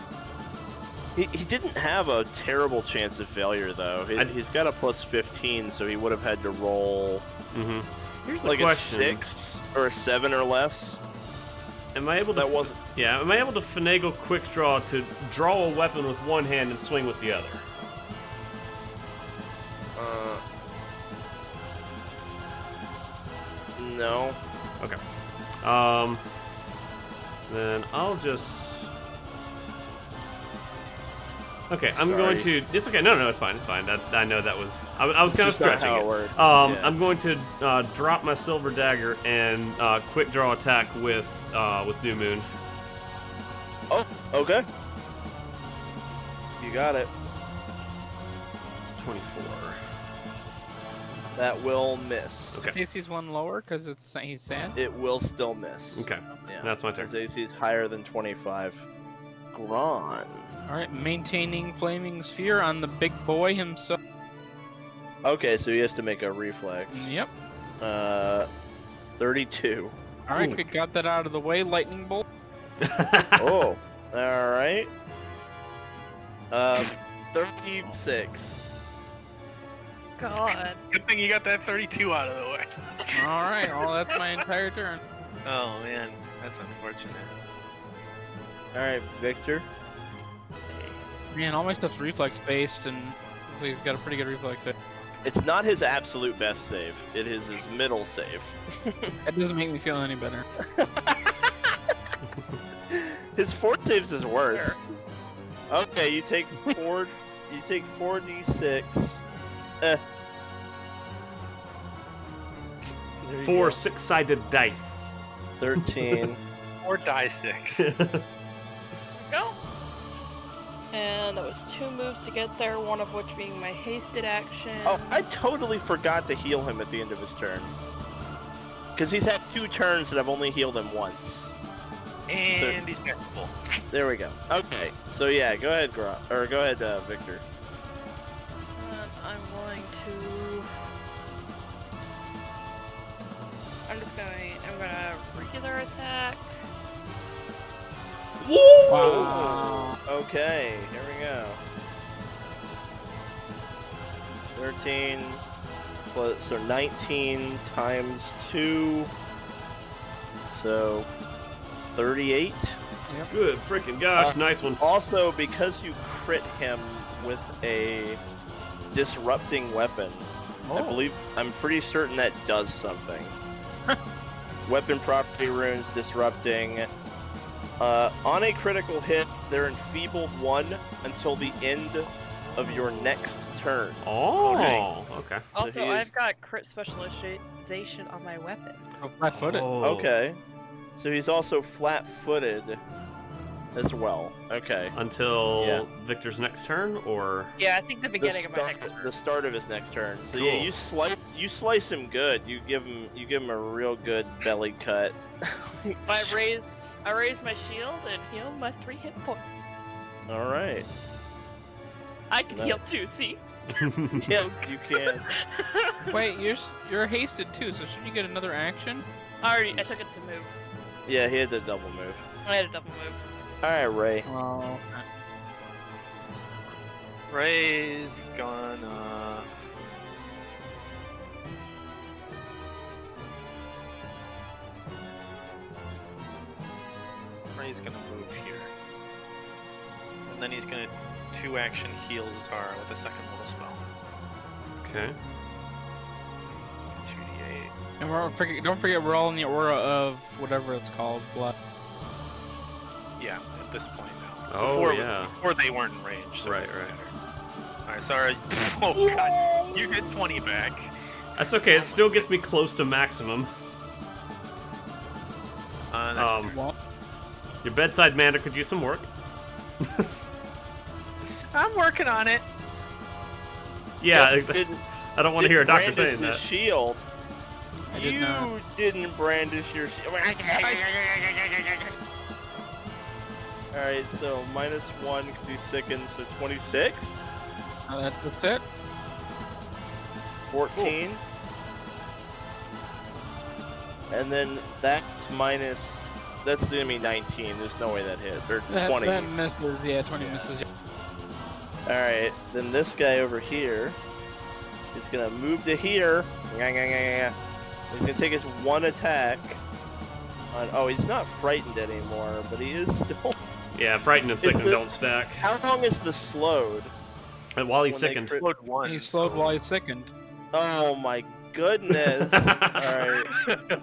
He didn't have a terrible chance of failure, though. He's got a +15, so he would have had to roll Mm-hmm. Here's the like question. a 6 or a 7 or less. Am I able to? That wasn't. Yeah. Am I able to finagle quick draw to draw a weapon with one hand and swing with the other? No. Okay. Then I'll just. Okay, I'm going Sorry. to. It's okay. No, it's fine. It's fine. I know that was. I was kind of It's just not stretching how it. it works. Yeah. I'm going to drop my silver dagger and quick draw attack with New Moon. Oh, okay. You got it. 24. That will miss. Okay. TC's one lower because he's sand. It will still miss. Okay. Yeah. That's my turn. His AC is higher than 25. Gron. All right, maintaining flaming sphere on the big boy himself. Okay, so he has to make a reflex. Yep. 32. All right, Ooh. good. Got that out of the way. Lightning bolt. Oh, all right. 36. God. Good thing you got that 32 out of the way. All right. Well, that's my entire turn. Oh man, that's unfortunate. All right, Victor. Man, all my stuff's reflex based, and so he's got a pretty good reflex hit. It's not his absolute best save. It is his middle save. That doesn't make me feel any better. His fort saves is worse. Okay, you take 4. You take 4d6. There you 4 go. 6-sided dice. 13. Or die 6. Go. And that was 2 moves to get there, one of which being my hasted action. Oh, I totally forgot to heal him at the end of his turn. Because he's had 2 turns that I've only healed him once. And he's back full. There we go. Okay, so yeah, go ahead, Victor. And I'm going to. I'm gonna regular attack. Wow. Okay, here we go. 13 plus, so 19 times 2. So 38. Good freaking gosh, nice one. Also, because you crit him with a disrupting weapon, I'm pretty certain that does something. Weapon property runes, disrupting. On a critical hit, they're enfeebled 1 until the end of your next turn. Oh, okay. So Also, he is- I've got crit specialization on my weapon. Oh, flat-footed. Oh. Okay. So he's also flat-footed as well. Okay. Until Yeah. Victor's next turn, or Yeah, I think the beginning of my next the start of his next turn. So Cool. yeah, you slice him good. You give him a real good belly cut. I raised my shield and healed my 3 hit points. All right. I can No. heal too, see? Yeah, you can. Wait, you're hasted too, so should you get another action? I took it to move. Yeah, he had the double move. I had a double move. All right, Raye. Oh. Ray's gonna. Ray's gonna move here. And then he's gonna 2-action heal Zara with a 2nd level spell. okay. 2d8. And don't forget, we're all in the aura of whatever it's called, blood. Yeah, at this point now. Oh, yeah. Before they weren't in range. So Right, it didn't right. matter. Alright, Zara. Oh god, you get 20 back. That's okay. It still gets me close to maximum. That's Well, Your bedside manner could use some work. I'm working on it. Yeah, You didn't- I don't want to hear a doctor brandish saying the that. shield. I did you not. didn't brandish your shield. All right, so -1 because he's sickened, so 26, That's it. 14, and then that's minus. That's gonna be 19. There's no way that hit, or 20. That misses. Yeah, 20 misses. All right, then this guy over here is gonna move to here. He's gonna take his 1 attack. Oh, he's not frightened anymore, but he is still. Yeah, frightened and sickened don't stack. How long is the slowed? And while he's when they sickened. crit- Load 1. He's slowed while he's sickened. Oh my goodness! All right.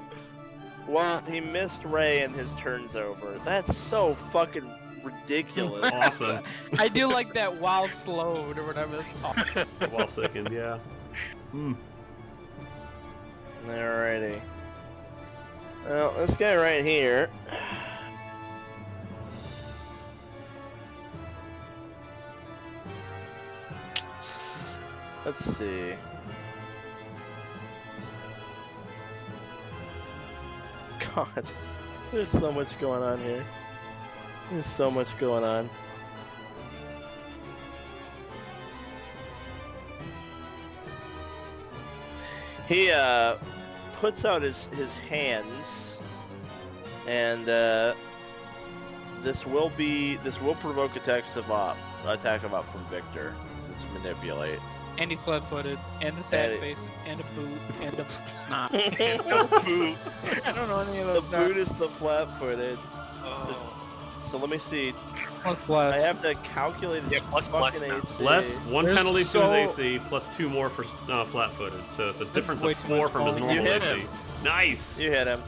Well, he missed Raye and his turn's over. That's so fucking ridiculous. Awesome. I do like that while slowed or whatever it's called. While sickened, yeah. Alrighty. Well, this guy right here. Let's see. God, there's so much going on here. There's so much going on. He puts out his hands, and this will provoke attacks of op from Victor since it's manipulate. And he's flat-footed, and a sad And- face, and a boot, and a snot. The boot. I don't know any of The those. boot is the flat-footed. Oh. So let me see. Plus I plus. have to calculate his Yeah, plus fucking now. AC. Less 1 There's penalty to so- his AC, plus 2 more for flat-footed. So it's a difference way of too 4 much from his volume. You normal hit AC. him. Nice. You hit him.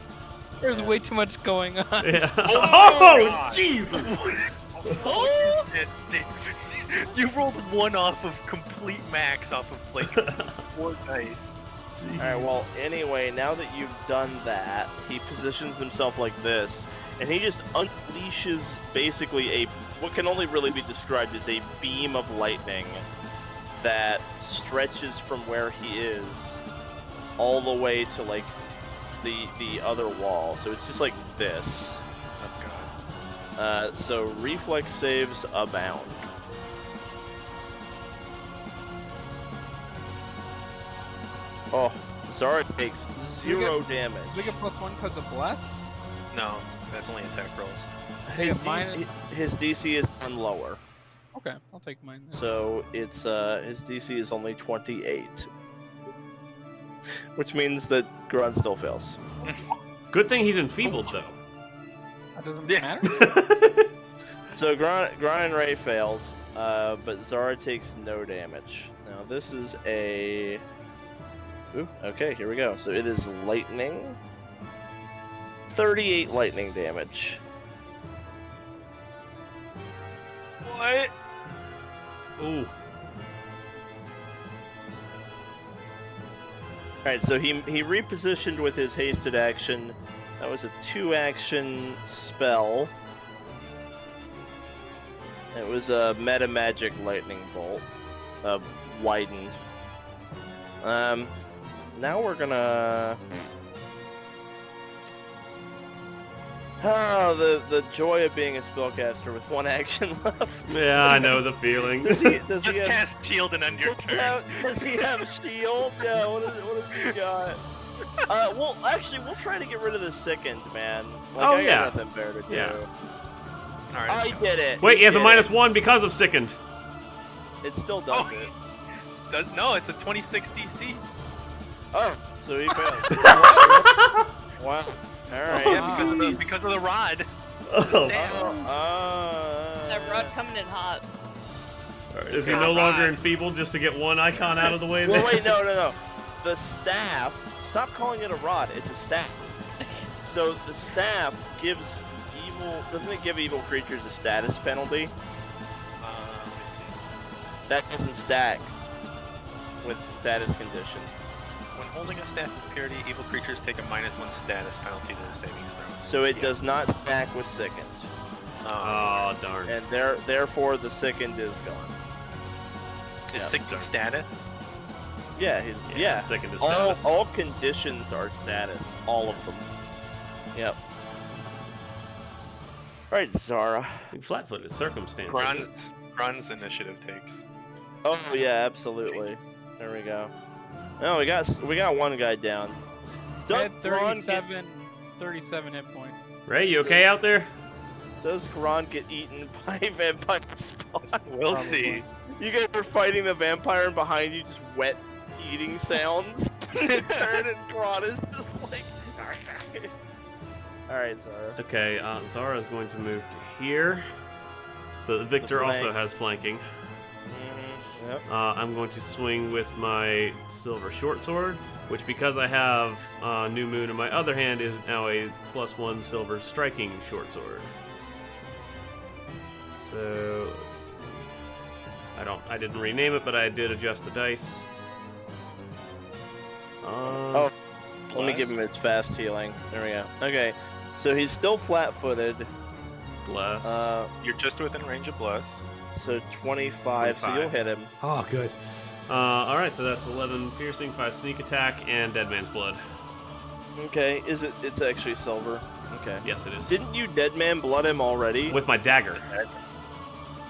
There's way too much going on. Yeah. Oh, Jesus! Oh, you rolled 1 off of complete max off of like 4 dice. Alright, well, anyway, now that you've done that, he positions himself like this, and he just unleashes basically what can only really be described as a beam of lightning that stretches from where he is all the way to, like, the other wall. So it's just like this. Oh god. So reflex saves abound. Oh, Zara takes 0 damage. Does he get +1 because of bless? No, that's only attack rolls. His, mine- his DC is on lower, Okay, I'll take mine. Then. so it's his DC is only 28, which means that Gron still fails. Good thing he's enfeebled, though. That doesn't Yeah. matter. So Gron and Raye failed, but Zara takes no damage. Now this is a. Ooh, okay, here we go. So it is lightning. 38 lightning damage. What? Ooh. Alright, so he repositioned with his hasted action. That was a 2-action spell. It was a meta magic lightning bolt. Widened. Now we're gonna... Oh, the joy of being a spellcaster with 1 action left. Yeah, I know the feeling. Does he Just have... cast shield and end your turn. Does he have shield? Yeah, what has he got? Well, actually, we'll try to get rid of the sickened, man. Like, Oh, I yeah. got nothing better to do. Yeah. Alright. I did it. Wait, he has a did -1 because of sickened. It still does Oh. it. No, it's a 26 DC. Oh, so he failed. Wow. Alright. Yeah, because of the rod. Oh. That rod coming in hot. Is he no longer enfeebled just to get 1 icon out of the way? Well, then? wait, no. The staff, stop calling it a rod, it's a staff. So the staff gives doesn't it give evil creatures a status penalty? Let me see. That doesn't stack with status conditions. When holding a staff of purity, evil creatures take a -1 status penalty to the saving throws. So it does not stack with sickened. Oh, darn. And therefore the sickened is gone. Is Yeah, sick status? Yeah, yeah. Sickened is status. All conditions are status. All of them. Yep. Alright, Zara. Flat-footed circumstance. Gron's initiative takes. Oh yeah, absolutely. There we go. No, we got 1 guy down. I had Gron 37 hit points. Raye, you okay out there? does Gron get eaten by vampire spawn? We'll Probably. see. You guys are fighting the vampire and behind you just wet eating sounds. You turn and Gron is just like... Alright, Zara. Okay, Zara is going to move to here. So Victor flank. also has flanking. Mm-hmm. Yep. I'm going to swing with my silver short sword, which because I have New Moon in my other hand is now a +1 silver striking short sword. So let's see. I didn't rename it, but I did adjust the dice. Let me give him his fast healing. There we go. Okay, so he's still flat-footed. Bless. You're just within range of bless. So 25, so you'll hit him. Oh, good. Alright, so that's 11 piercing, 5 sneak attack, and Dead Man's Blood. Okay, it's actually silver. Okay. Yes, it is. Didn't you dead man blood him already? With my dagger.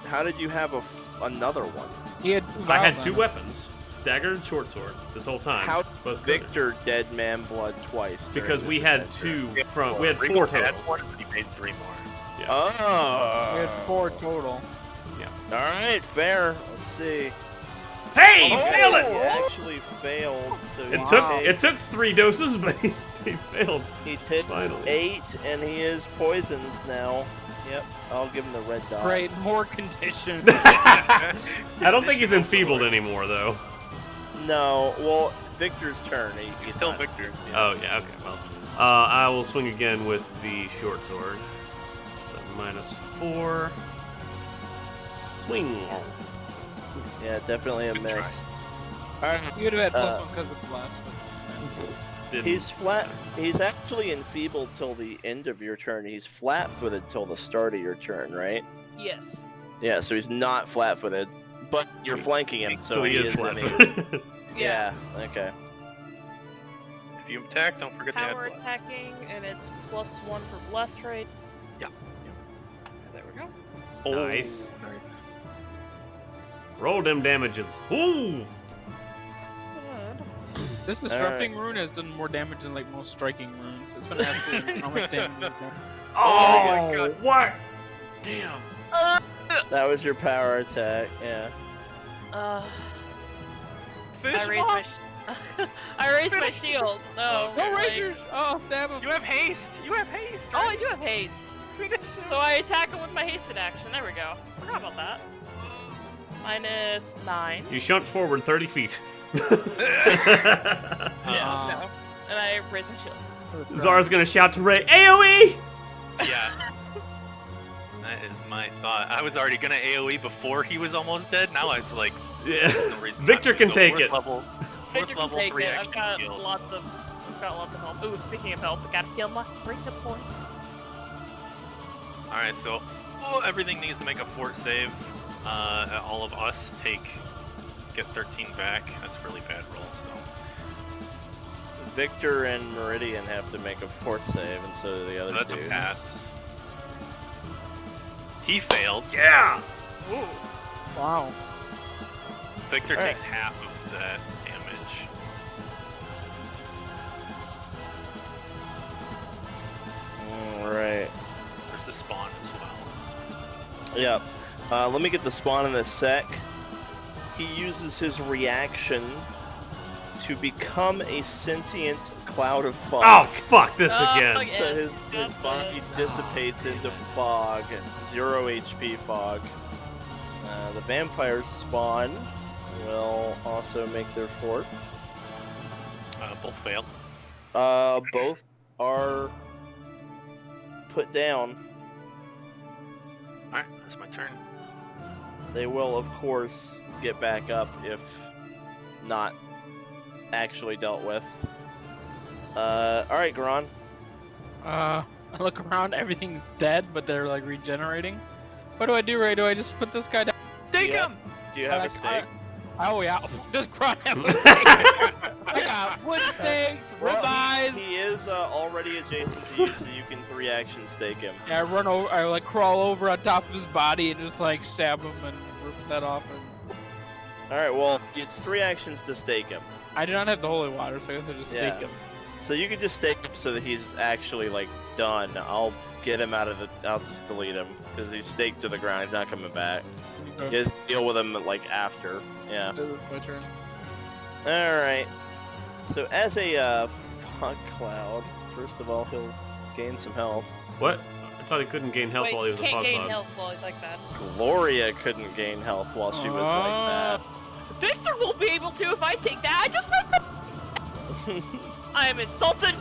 How did you have another one? He had I had vials 2 on him. weapons. Dagger and short sword this whole time. How Both good. Victor dead man blood twice? during Because we this had adventure? 2 from... We had 4 Regal total. had one, but he made 3 more. Oh. We had 4 total. All right, fair. Let's see. Hey! Oh, Failed it! He actually failed. So It took 3 doses, but he failed. He takes Finally. 8, and he is poisoned now. Yep, I'll give him the red dot. Great, more condition. I don't think he's enfeebled anymore, though. No, well, Victor's turn. He's Still not. Victor. Yeah. Oh, yeah, okay, well. I will swing again with the short sword. So -4. Swing. Yeah, definitely a Good miss. try. Alright, You would have had +1 because of the blast. Didn't- he's flat. He's actually enfeebled till the end of your turn. He's flat-footed till the start of your turn, right? Yes. Yeah, so he's not flat-footed, but you're flanking him, so, he is gonna- flat. Yeah. Okay. If you attack, don't forget to add Power blood. attacking, and it's +1 for blast rate. Yeah. There we go. Nice. Nice. Roll them damages. Ooh! Good. This disrupting rune has done more damage than like most striking runes. It's been absolutely how much damage it's done. Oh, my God. what? Damn. That was your power attack. Yeah. Finish I him raised off. I raised my Finish. shield. No. Go like- Rangers! Oh, stab him! You have haste. You have haste. Oh, I Right? do have haste. Finish him. So I attack him with my hasted action. There we go. Forgot about that. -9. You shunt forward 30 feet. Yeah. Ah. No. And I raise my shield. Zara's gonna shout to Raye, AoE! Yeah. That is my thought. I was already gonna AoE before he was almost dead. Now it's like Yeah. there's no reason. Victor not to. can So take fourth it. Level, Victor fourth can level take 3 it. action I've got shield. lots of health. Ooh, speaking of health, I gotta heal my freedom points. All right, so everything needs to make a fort save. All of us get 13 back. That's a really bad roll. So Victor and Meridian have to make a fort save, and so do the other that's two. a pass. He failed. Yeah! Ooh. Wow. Victor All right. takes half of that damage. All right. There's the spawn as well. Yep. Let me get the spawn in a sec. He uses his reaction to become a sentient cloud of fog. Oh, fuck this Oh, again. fuck So Yeah, his that's body it. dissipates into fog, 0 HP fog. The vampires spawn will also make their fort. Both failed. Both are put down. All right, that's my turn. They will, of course, get back up if not actually dealt with. Alright, Gron. I look around, everything's dead, but they're like regenerating. What do I do, Ray? Do I just put this guy down? Stake Yeah. him! Do you have a stake? Oh yeah, just cry him. I got wood stakes, Well, ribeyes. he is already adjacent to you, so you can 3-action stake him. Yeah, I run over, I like crawl over on top of his body and just like stab him and rip his head off. And Alright, well, it's 3 actions to stake him. I do not have the holy water, so I guess I just Yeah. stake him. So you can just stake him so that he's actually, like, done. I'll get him out of the... I'll just delete him, because he's staked to the ground. He's not coming back. You just deal with him, like, after. Yeah. This is my turn. Alright. So as a fog cloud, first of all, he'll gain some health. What? I thought he couldn't gain health Wait, while he was a can't fog gain cloud. health while he's like that. Gloria couldn't gain health while she was like that. Victor won't be able to if I take that. I just I am insulted.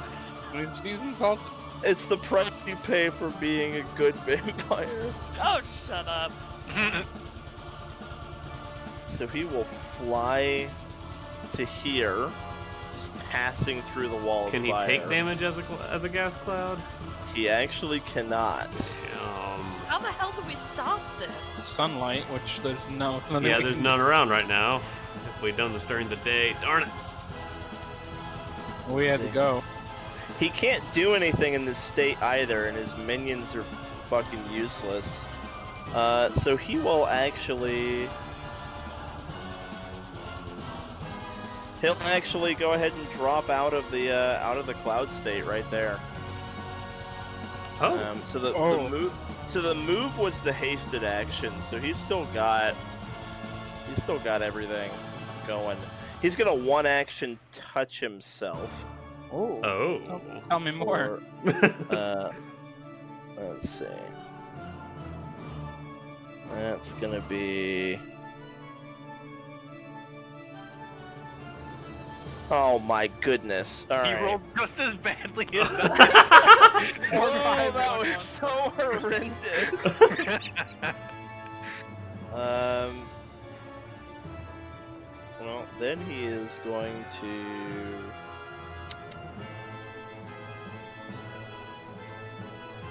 He's insulted. It's the price you pay for being a good vampire. Oh, shut up. So he will fly to here, just passing through the wall of Can he fire. take damage as a gas cloud? He actually cannot. How the hell do we stop this? Sunlight, which there's nothing Yeah, we there's can- none around right now. If we'd done this during the day, darn it. We had to go. He can't do anything in this state either, and his minions are fucking useless. So he will actually... He'll actually go ahead and drop out of the cloud state right there. Oh, So the Oh. move, so the move was the hasted action. So he's still got everything going. He's gonna 1-action touch himself. Oh. oh. Tell me more. For, let's see. That's gonna be Oh my goodness! All He right. rolled just as badly as Oh, that was so horrendous. Well, then he is going to.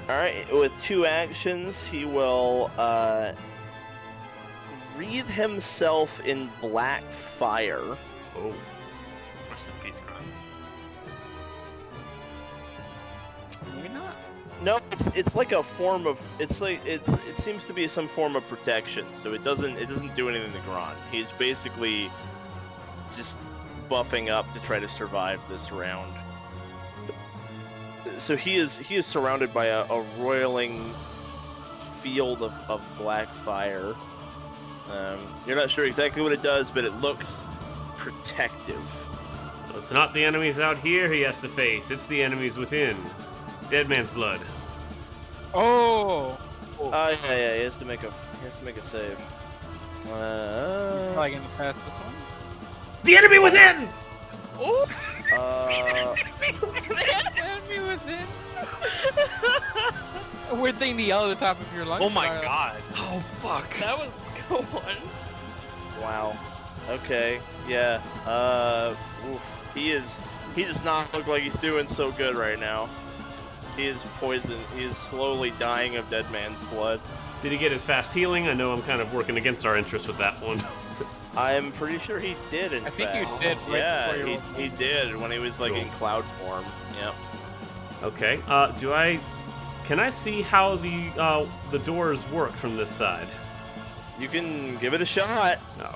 All right, with 2 actions, he will wreathe himself in black fire. Oh. Rest in peace, Gron. Maybe not. No, it's like a form of it seems to be some form of protection. So it doesn't do anything to Gron. He's basically just buffing up to try to survive this round. So he is surrounded by a roiling field of black fire. You're not sure exactly what it does, but it looks protective. Well, it's not the enemies out here he has to face. It's the enemies within. Dead man's blood. Oh! Yeah, he has to make a save. Probably gonna pass this one. The enemy within! Enemy within. A weird thing to yell at the top of your lungs. Oh my god. Oh, fuck. That was a good one. Wow. Okay. Yeah. Oof. He does not look like he's doing so good right now. He is poisoned. He is slowly dying of dead man's blood. Did he get his fast healing? I know I'm kind of working against our interest with that one. I'm pretty sure he did. In I think fact. you did. Right Yeah, before you he did when he was like Cool. in cloud form. Yep. Okay. Can I see how the doors work from this side? You can give it a shot. No.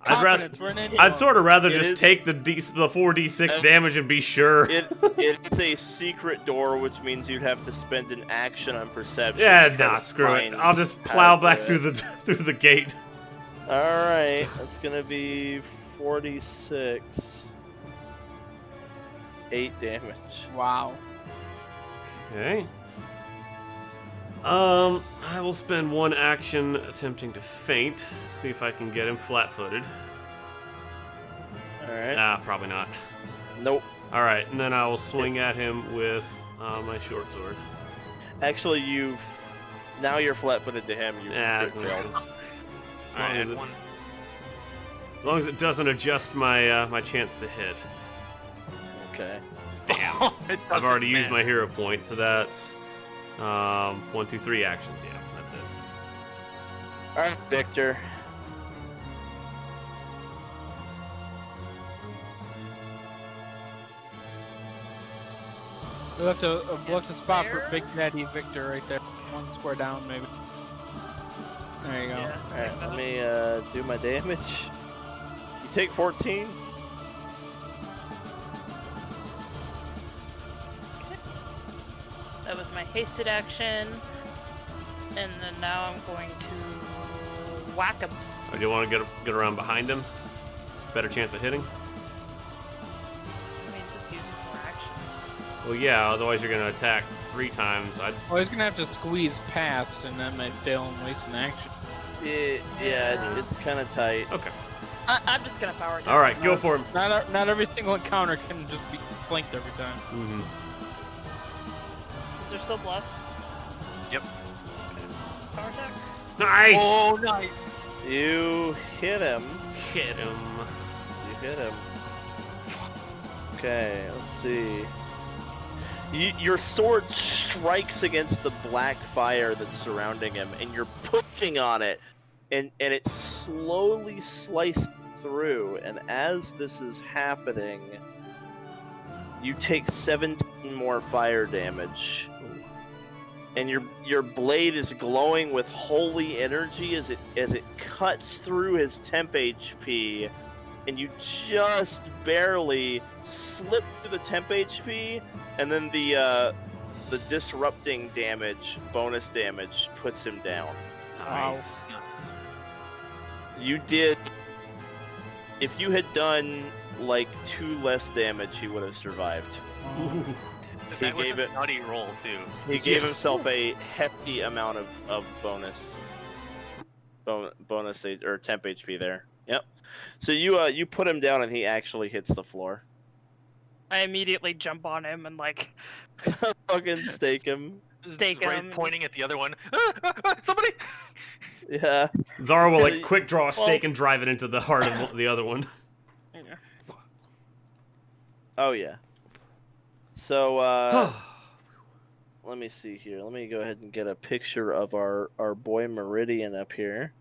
Confidence, we're an I'd sort of rather It just is- take the 4d6 damage and be sure. It's a secret door, which means you'd have to spend an action on perception. Yeah, to try nah, to screw it. find I'll just how plow to back do through it. through the gate. All right, that's gonna be 46, 8 damage. Wow. Okay. I will spend 1 action attempting to feint. See if I can get him flat-footed. All right. Ah, probably not. Nope. All right, and then I will swing at him with my short sword. Actually, now you're flat-footed to him. You Yeah, crit failed. Alright, add one. As long as it doesn't adjust my my chance to hit. Okay. Damn. It I've doesn't already used matter. my hero point, so that's 1, 2, 3 actions. Yeah, that's it. All right, Victor. We'll have to spot for There? Big Daddy Victor right there. 1 square down, maybe. There you go. Yeah. All right, let me do my damage. You take 14. That was my hasted action. And then now I'm going to whack him. Or do you want to get around behind him? Better chance of hitting? I mean, just uses more actions. Well, yeah, otherwise you're going to attack 3 times. Well, he's gonna have to squeeze past, and that might fail and waste an action. Yeah, it's kind of tight. Okay. I'm just gonna power down. Alright, go for him. Not every single encounter can just be flanked every time. Mm-hmm. Is there still bless? Yep. Power attack? Nice! Oh, nice. You hit him. Hit him. You hit him. Okay, let's see. Your sword strikes against the black fire that's surrounding him, and you're pushing on it, and it slowly slices through. And as this is happening, you take 17 more fire damage. And your blade is glowing with holy energy as it cuts through his temp HP, and you just barely slip through the temp HP, and then the disrupting damage, bonus damage, puts him down. Nice. Nice. You did. If you had done like 2 less damage, he would have survived. Ooh. He That was gave a it- nutty roll, too. He gave himself a hefty amount of bonus bonus or temp HP there. Yep. So you put him down and he actually hits the floor. I immediately jump on him and Fucking stake him. Stake Raye him. pointing at the other one. Somebody! Yeah. Zara will Yeah, quick draw a stake well- and drive it into the heart of the other one. Yeah. Oh yeah. So let me see here. Let me go ahead and get a picture of our boy Meridian up here.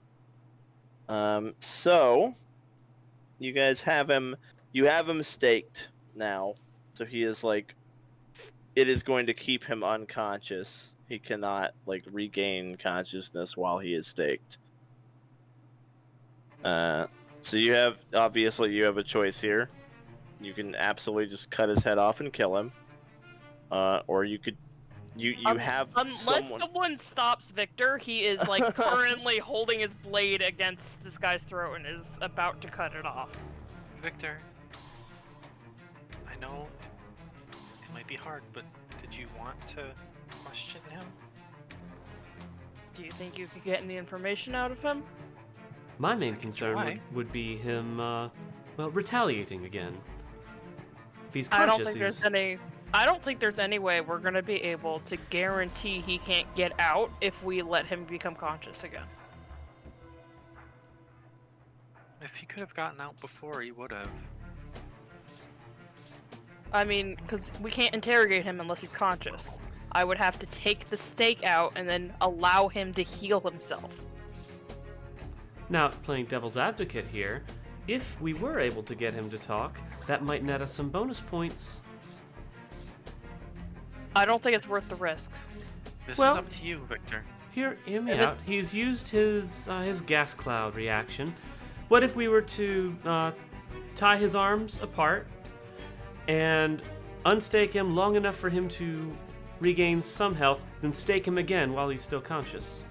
So you guys have him. You have him staked now, so he is like. It is going to keep him unconscious. He cannot regain consciousness while he is staked. So you have a choice here. You can absolutely just cut his head off and kill him, or you could. You have Unless someone. someone stops Victor, he is currently holding his blade against this guy's throat and is about to cut it off. Victor, I know it might be hard, but did you want to question him? Do you think you could get any information out of him? My main concern Why? would be him, retaliating again. If he's I conscious, I don't think there's any way we're gonna be able to guarantee he can't get out if we let him become conscious again. If he could have gotten out before, he would have. I mean, because we can't interrogate him unless he's conscious. I would have to take the stake out and then allow him to heal himself. Now, playing devil's advocate here, if we were able to get him to talk, that might net us some bonus points. I don't think it's worth the risk. This Well- is up to you, Victor. Hear me If it- out. He's used his gas cloud reaction. What if we were to tie his arms apart and unstake him long enough for him to regain some health, then stake him again while he's still conscious?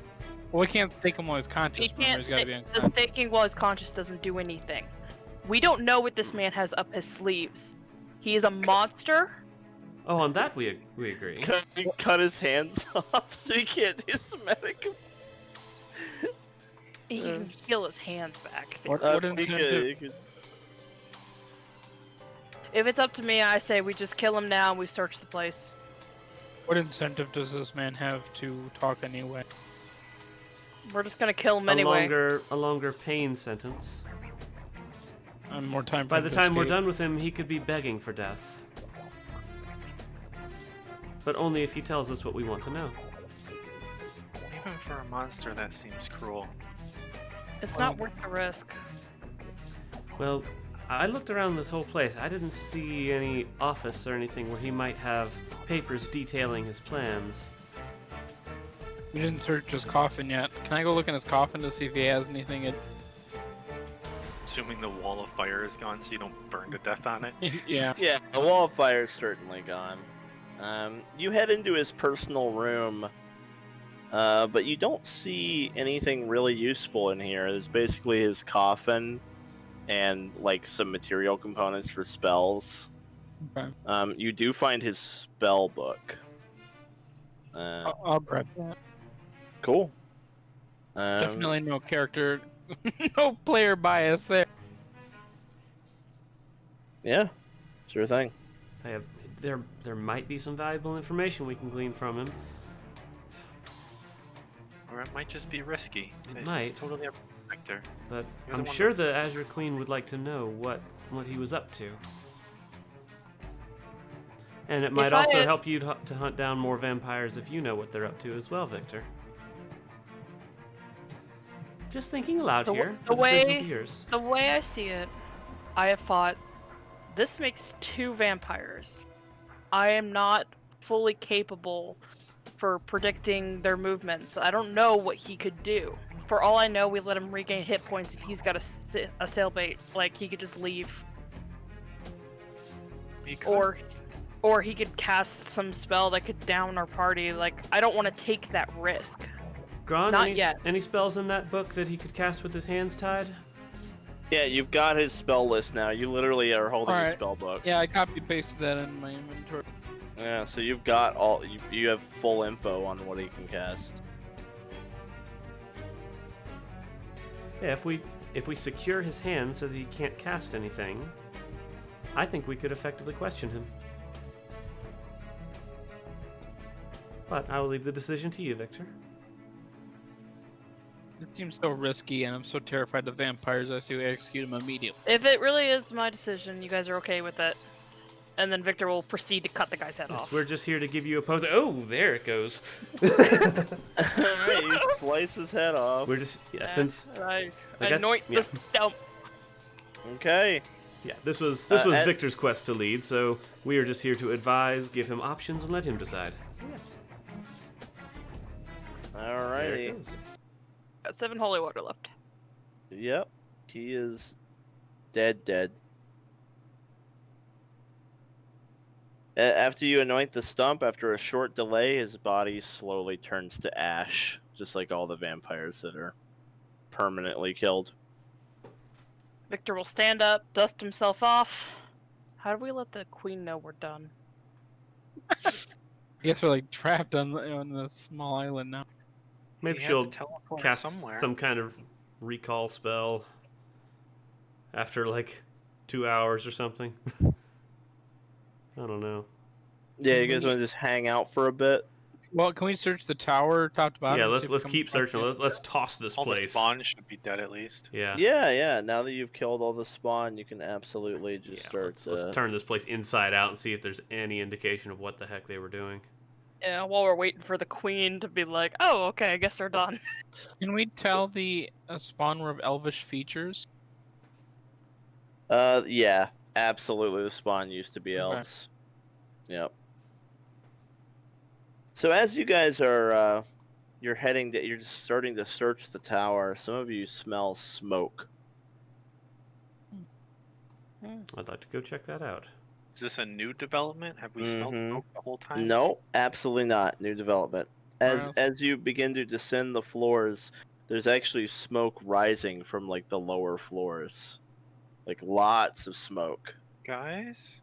Well, we can't stake him while he's conscious. He can't He's gotta be the unconscious. staking while he's conscious doesn't do anything. We don't know what this man has up his sleeves. He is a monster. Oh, on that we agree. Cut his hands off so he can't do somatic. He can heal his hand back. What He incentive? could. If it's up to me, I say we just kill him now and we search the place. What incentive does this man have to talk anyway? We're just gonna kill him anyway. A longer pain sentence. And more time. By for the him to time we're escape. done with him, he could be begging for death. But only if he tells us what we want to know. Even for a monster, that seems cruel. It's not worth the risk. Well, I looked around this whole place. I didn't see any office or anything where he might have papers detailing his plans. We didn't search his coffin yet. Can I go look in his coffin to see if he has anything in? Assuming the wall of fire is gone so you don't burn to death on it. Yeah. Yeah, the wall of fire is certainly gone. You head into his personal room, but you don't see anything really useful in here. There's basically his coffin and some material components for spells. Okay. You do find his spell book. I'll grab that. Cool. Definitely no character, no player bias there. Yeah, sure thing. There might be some valuable information we can glean from him. Or it might just be risky. It might. It's totally up to Victor. But You're the I'm one sure the Azure Queen would like to know what he was up to. And it might If I also had- help you to hunt down more vampires if you know what they're up to as well, Victor. Just thinking aloud The here. the decision way- be yours. The way I see it, I have fought. This makes 2 vampires. I am not fully capable for predicting their movements. I don't know what he could do. For all I know, we let him regain hit points and he's got a sailbait. He could just leave. He could. Or he could cast some spell that could down our party. I don't want to take that risk. Gron, Not yet. Any spells in that book that he could cast with his hands tied? Yeah, you've got his spell list now. You literally are holding his Alright. spell book. Yeah, I copy pasted that in my inventory. Yeah, so you've got all. You have full info on what he can cast. Yeah, if we if we secure his hand so that he can't cast anything, I think we could effectively question him. But I will leave the decision to you, Victor. It seems so risky, and I'm so terrified of vampires, I say we execute him immediately. If it really is my decision, you guys are okay with it. And then Victor will proceed to cut the guy's head Yes, off. we're just here to give you a pose. Oh, there it goes. Alright, you slice his head off. We're just since I I got- anoint yeah. the stump. Okay. this was at- Victor's quest to lead, so we are just here to advise, give him options, and let him decide. There Alrighty. it goes. Got 7 holy water left. Yep. He is dead. After you anoint the stump, after a short delay, his body slowly turns to ash, just like all the vampires that are permanently killed. Victor will stand up, dust himself off. How do we let the queen know we're done? I guess we're like trapped on the small island now. Maybe He had she'll to teleport cast somewhere. some kind of recall spell after like 2 hours or something. I don't know. Yeah, you guys want to just hang out for a bit? Well, can we search the tower top to bottom? Yeah, and let's see if we let's come keep across searching. anything? Let's toss this All the place. spawn should be dead at least. Yeah. Yeah. Now that you've killed all the spawn, you can absolutely just Yeah, start. let's turn this place inside out and see if there's any indication of what the heck they were doing. Yeah, while we're waiting for the queen to be like, oh, okay, I guess they're done. Can we tell the spawn were of elvish features? Yeah, absolutely. The spawn used to be Okay. elves. Yep. So as you guys are, you're you're just starting to search the tower. Some of you smell smoke. I'd like to go check that out. Is this a new development? Have we smelled Mhm. smoke the whole time? No, absolutely not. New development. Wow. As you begin to descend the floors, there's actually smoke rising from like the lower floors, like lots of smoke. Guys?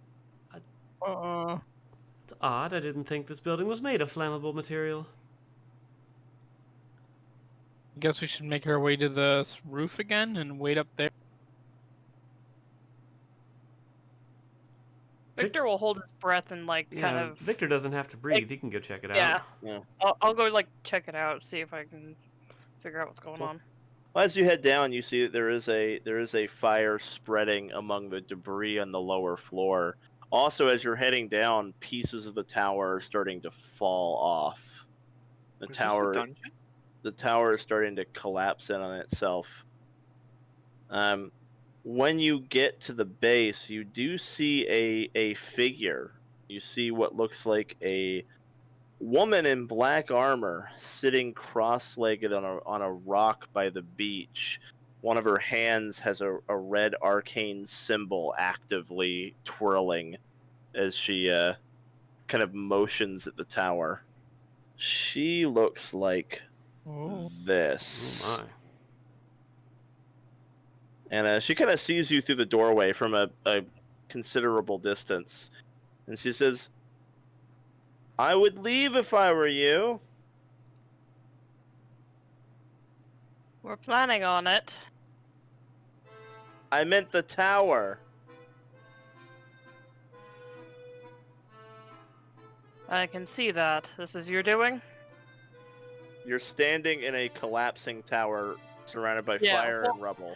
It's odd. I didn't think this building was made of flammable material. I guess we should make our way to the roof again and wait up there. Victor will hold his breath and like kind Yeah, of. Victor doesn't have to breathe. He can go check it out. Yeah. Yeah. I'll go like check it out, see if I can figure out what's going Cool. on. Well, as you head down, you see that there is a fire spreading among the debris on the lower floor. Also, as you're heading down, pieces of the tower are starting to fall off. The Was this a tower, dungeon? the tower is starting to collapse in on itself. When you get to the base, you do see a figure. You see what looks like a woman in black armor sitting cross-legged on a rock by the beach. One of her hands has a red arcane symbol actively twirling as she kind of motions at the tower. She looks like this. Oh my. And she kind of sees you through the doorway from a considerable distance. And she says, I would leave if I were you. We're planning on it. I meant the tower. I can see that. This is your doing? You're standing in a collapsing tower surrounded by Yeah, fire well- and rubble.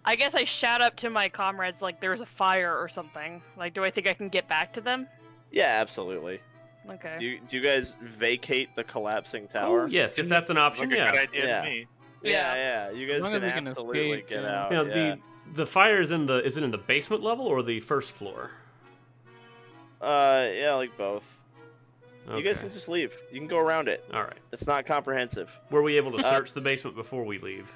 I guess I shout up to my comrades like there's a fire or something. Like, do I think I can get back to them? Yeah, absolutely. Okay. Do you guys vacate the collapsing tower? Oh, yes, if that's an option, Like a yeah. good idea Yeah. to me. Yeah. You guys long can as we can absolutely escape, get yeah. out. Now, yeah. the fire is is it in the basement level or the first floor? Yeah, like both. You guys Okay. can just leave. You can go around it. All right. It's not comprehensive. Were we able to search the basement before we leave?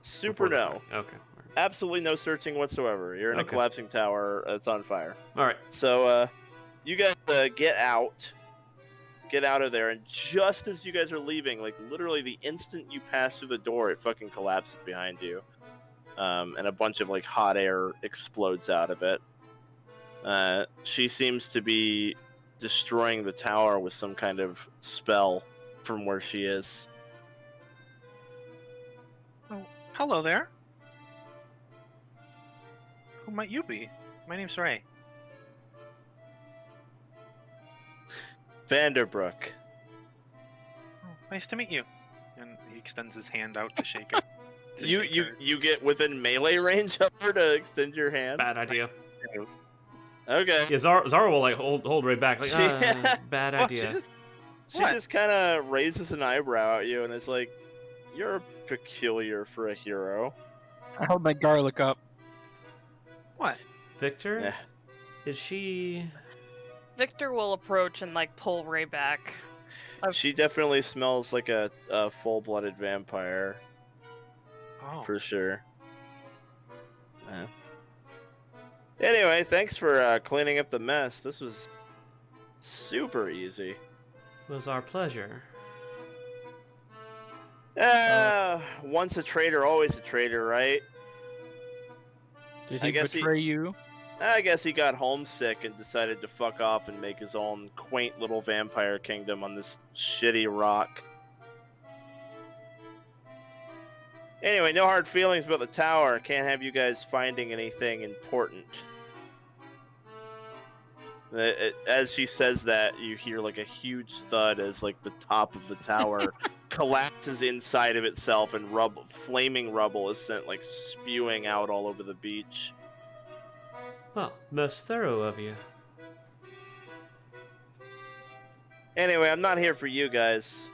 Super Before the no. fire? Okay. Absolutely no searching whatsoever. You're in a Okay. collapsing tower that's on fire. All right. So, you guys get out. Get out of there, and just as you guys are leaving, like literally the instant you pass through the door, it fucking collapses behind you. And a bunch of like hot air explodes out of it. She seems to be destroying the tower with some kind of spell from where she is. Hello there. Who might you be? My name's Raye. Vanderbrook. Oh, nice to meet you. And he extends his hand out to shake it. to shake her. You get within melee range of her to extend your hand? Bad idea. Okay. Yeah, Zara will like hold Raye back. Like, bad Well, idea. She just kind of raises an eyebrow at you and is like, "You're peculiar for a hero." I hold my garlic up. What? Victor, Yeah. is she? Victor will approach and like pull Raye back. She definitely smells like a full-blooded vampire, Oh. for sure. Yeah. Anyway, thanks for cleaning up the mess. This was super easy. It was our pleasure. Once a traitor, always a traitor, right? Did I he guess betray you? I guess he got homesick and decided to fuck off and make his own quaint little vampire kingdom on this shitty rock. Anyway, no hard feelings about the tower. Can't have you guys finding anything important. As she says that, you hear like a huge thud as like the top of the tower collapses inside of itself, and flaming rubble is sent like spewing out all over the beach. Well, most thorough of you. Anyway, I'm not here for you guys.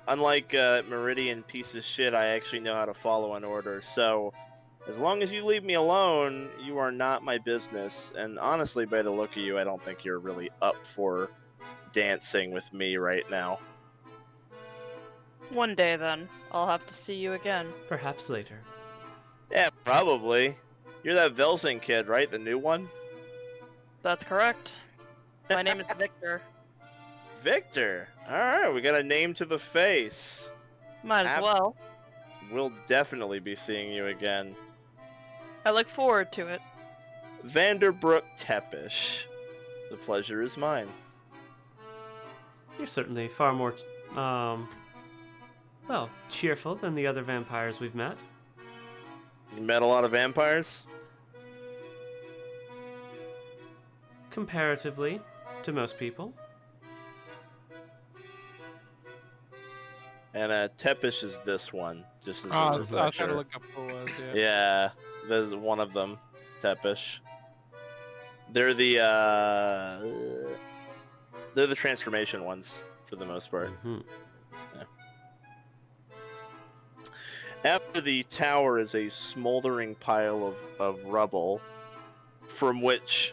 Unlike Meridian piece of shit, I actually know how to follow an order. So, as long as you leave me alone, you are not my business. And honestly, by the look of you, I don't think you're really up for dancing with me right now. One day then, I'll have to see you again. Perhaps later. Yeah, probably. You're that Velsing kid, right? The new one? That's correct. My name is Victor. Victor! Alright, we got a name to the face. Might as well. We'll definitely be seeing you again. I look forward to it. Vanderbrook Tepish. The pleasure is mine. You're certainly far more, well, cheerful than the other vampires we've met. You met a lot of vampires? Comparatively to most people. And Tepish is this one, just as Oh, a I was trying to refresher. look up who it was, yeah. Yeah, there's one of them, Tepish. They're the transformation ones for the most part. Mm-hmm. After the tower is a smoldering pile of rubble, from which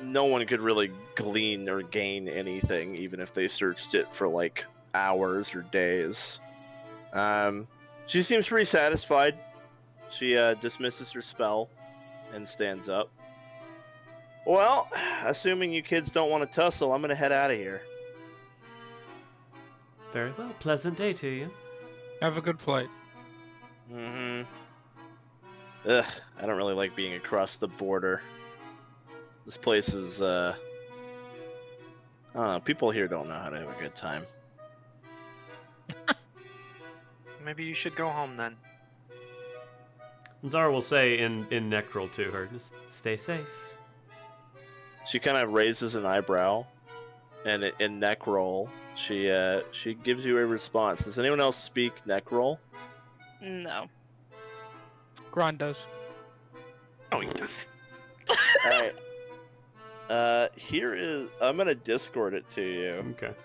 no one could really glean or gain anything, even if they searched it for like hours or days. She seems pretty satisfied. She dismisses her spell and stands up. Well, assuming you kids don't want to tussle, I'm gonna head out of here. Very well. Pleasant day to you. Have a good flight. Mm-hmm. Ugh, I don't really like being across the border. This place is, I don't know, people here don't know how to have a good time. Maybe you should go home then. Zara will say in Necrol to her, just stay safe. She kind of raises an eyebrow, and in Necrol, she gives you a response. Does anyone else speak Necrol? No. Gron does. Oh, he does. Alright. Here is... I'm gonna Discord it to you. Okay.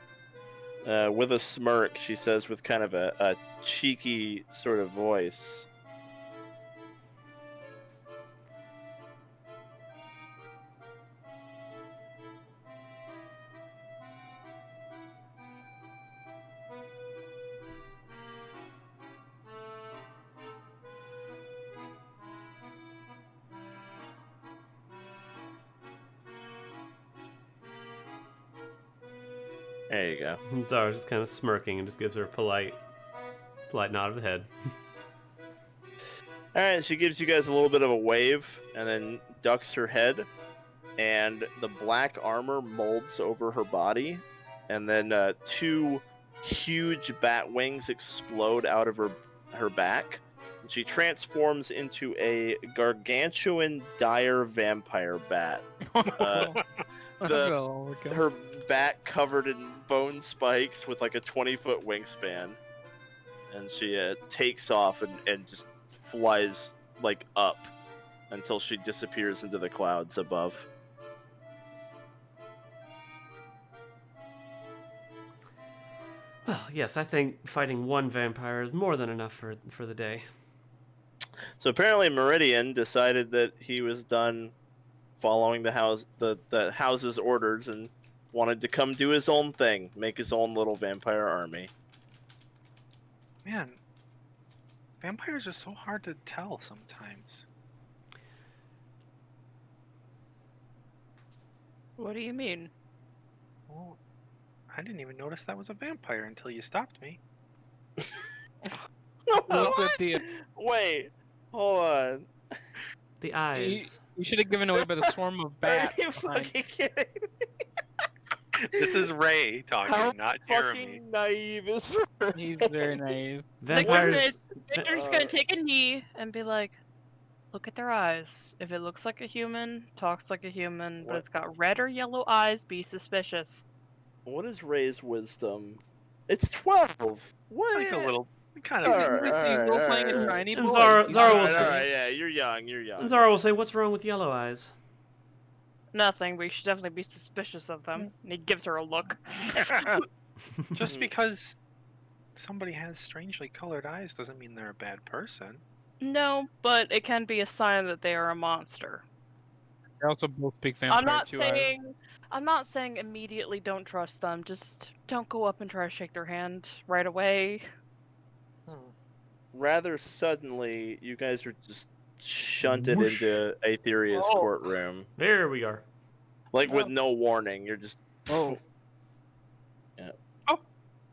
With a smirk, she says with kind of a cheeky sort of voice. There you go. Zara's just kind of smirking and just gives her a polite nod of the head. Alright, she gives you guys a little bit of a wave and then ducks her head, and the black armor molds over her body, and then two huge bat wings explode out of her back, she transforms into a gargantuan dire vampire bat. Her back covered in bone spikes with like a 20-foot wingspan, and she takes off and just flies like up until she disappears into the clouds above. Well, yes, I think fighting one vampire is more than enough for the day. So apparently Meridian decided that he was done following the house's orders and wanted to come do his own thing, make his own little vampire army. Man, vampires are so hard to tell sometimes. What do you mean? Well, I didn't even notice that was a vampire until you stopped me. Look at the. Wait, hold on. The eyes. You should have given away by the swarm of bats. Are you behind. fucking kidding me? This is Raye talking, How not Jeremy. fucking naive is He's very naive. Vampires. Victor's gonna take a knee and be like, look at their eyes. If it looks like a human, talks like a human, but What? it's got red or yellow eyes, be suspicious. What is Ray's wisdom? It's 12. What? Like a little, kind of. Go playing a tiny And boy. Zara will Alright, say. yeah, you're young, you're young. And Zara will say, "What's wrong with yellow eyes?" Nothing, but you should definitely be suspicious of them. And he gives her a look. Just because somebody has strangely colored eyes doesn't mean they're a bad person. No, but it can be a sign that they are a monster. They also both speak vampire. I'm not saying immediately don't trust them. Just don't go up and try to shake their hand right away. Rather suddenly, you guys are just shunted Whoosh. into Aetheria's Oh. courtroom. There we are. Like, with no warning. You're just... Oh.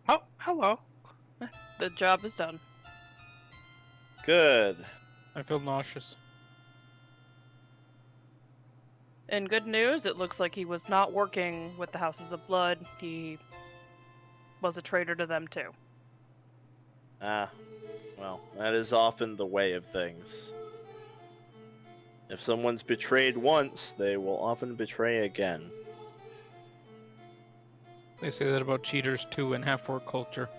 Oh, hello. The job is done. Good. I feel nauseous. In good news, it looks like he was not working with the Houses of Blood. He was a traitor to them too. Ah, well, that is often the way of things. If someone's betrayed once, they will often betray again. They say that about cheaters too in half-orc culture.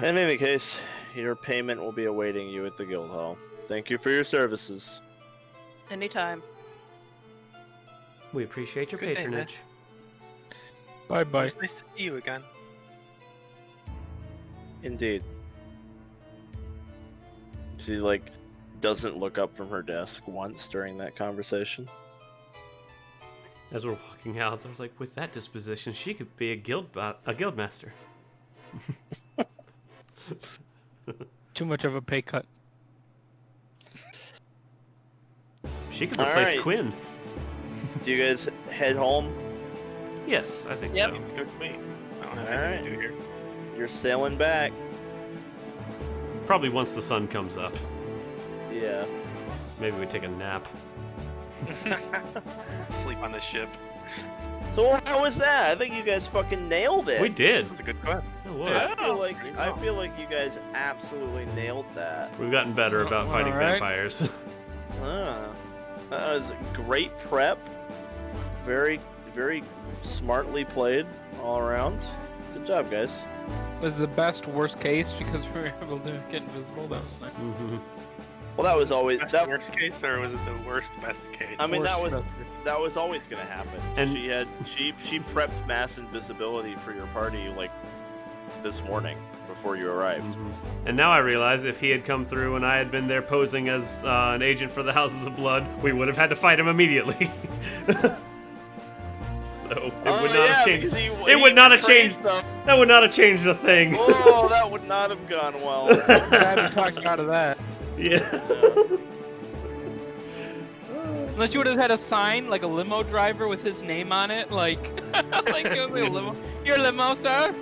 In any case, your payment will be awaiting you at the guild hall. Thank you for your services. Anytime. We appreciate your Good day, patronage. Bye-bye. It's nice to see you again. Indeed. She, like, doesn't look up from her desk once during that conversation. As we're walking out, I was like, with that disposition, she could be a guild master. Too much of a pay cut. She could All replace right. Quinn. Do you guys head home? Yes, I think Yep. so. Seems good to me. I don't have Alright. anything to do here. You're sailing back. Probably once the sun comes up. Yeah. Maybe we take a nap. Sleep on the ship. So how was that? I think you guys fucking nailed it. We did. It was a good quest. It was. I feel like you guys absolutely nailed that. We've gotten better about fighting Alright. vampires. That was a great prep. Very, very smartly played all around. Good job, guys. Was the best worst case because we were able to get invisible. That was nice. Mhm. Well, that was always Best that. worst case, or was it the worst best case? I mean, that Worst was best case. that was always gonna happen. And- she prepped mass invisibility for your party like this morning before you arrived. Mhm. And now I realize if he had come through and I had been there posing as an agent for the Houses of Blood, we would have had to fight him immediately. So it would not have changed. It would not have changed. That would not have changed a thing. Oh, that would not have gone well. Glad we talked you out of that. Yeah. Unless you would have had a sign, like a limo driver with his name on it, like, like a limo. Your limo, sir.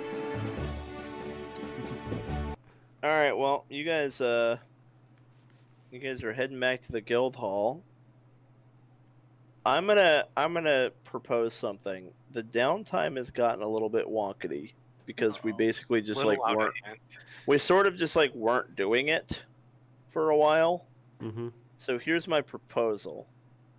All right, well, you guys are heading back to the guild hall. I'm gonna propose something. The downtime has gotten a little bit wonkety. because we basically just Little out of weren't. hand. We sort of just weren't doing it for a while. Mm-hmm. So here's my proposal.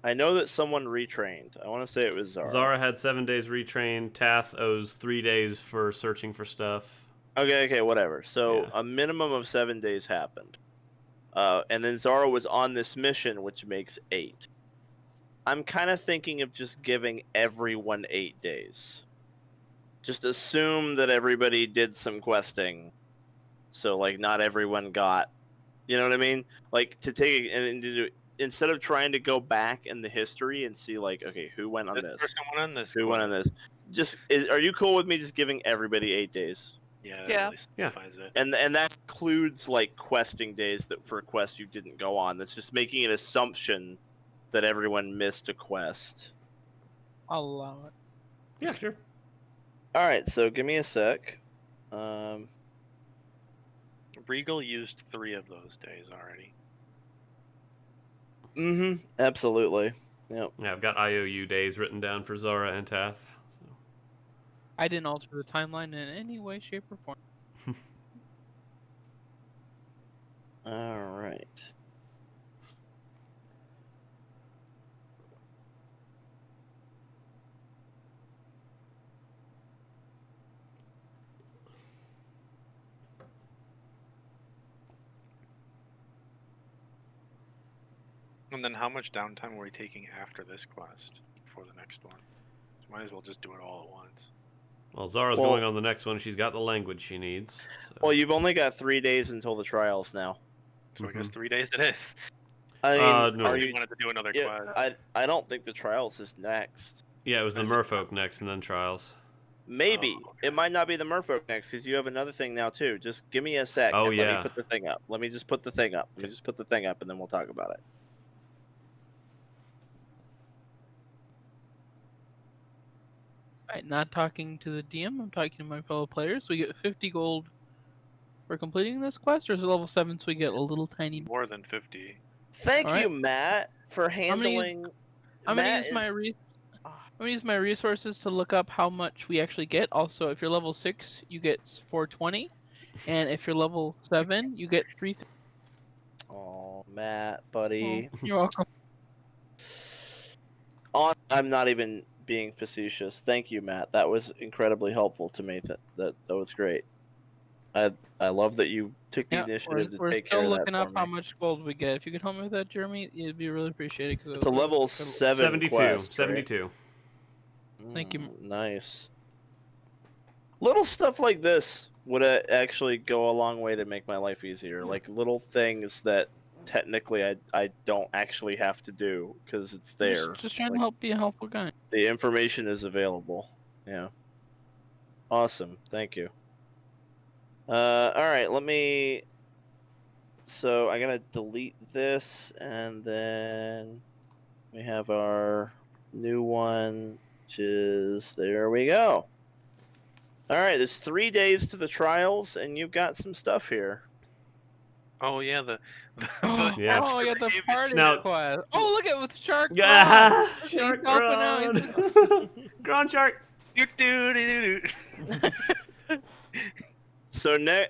I know that someone retrained. I want to say it was Zara. Zara had 7 days retrain. Tath owes 3 days for searching for stuff. Okay, whatever. So Yeah. a minimum of 7 days happened. And then Zara was on this mission, which makes 8. I'm kind of thinking of just giving everyone 8 days. Just assume that everybody did some questing. So, not everyone got... You know what I mean? To take and do... Instead of trying to go back in the history and see, okay, who went on this? Person went on this. Who went on this? Are you cool with me just giving everybody 8 days? Yeah. That Yeah. Really simplifies it. And that includes questing days that for quests you didn't go on. That's just making an assumption that everyone missed a quest. I'll allow it. Yeah, sure. All right, so give me a sec. Regal used 3 of those days already. Absolutely. Yep. Yeah, I've got IOU days written down for Zara and Tath. I didn't alter the timeline in any way, shape, or form. All right. And then how much downtime were we taking after this quest for the next one? So might as well just do it all at once. Well, Zara's going on the next one. She's got the language she needs. So. Well, you've only got 3 days until the trials now. So I guess 3 days it is. I mean, no. are You you? wanted to do another Yeah, quest? I don't think the trials is next. Yeah, it was the Merfolk next, and then Trials. Maybe Oh, okay. it might not be the Merfolk next because you have another thing now too. Just give me a sec. Oh, and Let yeah. me put the thing up. Let me just put the thing up. And then we'll talk about it. Alright, not talking to the DM, I'm talking to my fellow players. We get 50 gold for completing this quest, or is it level 7 so we get a little tiny... More than 50. Thank All right. you, Matt, for handling. I'm gonna Matt use my is- I'm gonna use my resources to look up how much we actually get. Also, if you're level 6, you get 420, and if you're level 7, you get 350. Oh, Matt, buddy. You're welcome. I'm not even being facetious. Thank you, Matt. That was incredibly helpful to me. That was great. I love that you took the initiative to we're take still care of that looking for up how me. much gold we get. If you could help me with that, Jeremy, it'd be really appreciated. Cause It's a level 7 72. quest, right? 72. Thank you. Nice. Little stuff like this would actually go a long way to make my life easier. Like little things that technically I don't actually have to do because it's there. Just trying to help be a helpful guy. The information is available. Yeah. Awesome. Thank you. All right. So I'm gonna delete this, and then we have our new one, which is there. We go. All right. There's 3 days to the trials, and you've got some stuff here. Oh yeah, the Yeah. Oh, yeah, the party Now- quest. Oh, look at with Shark. Yeah, He's Shark helping out. Gron. Gron Shark.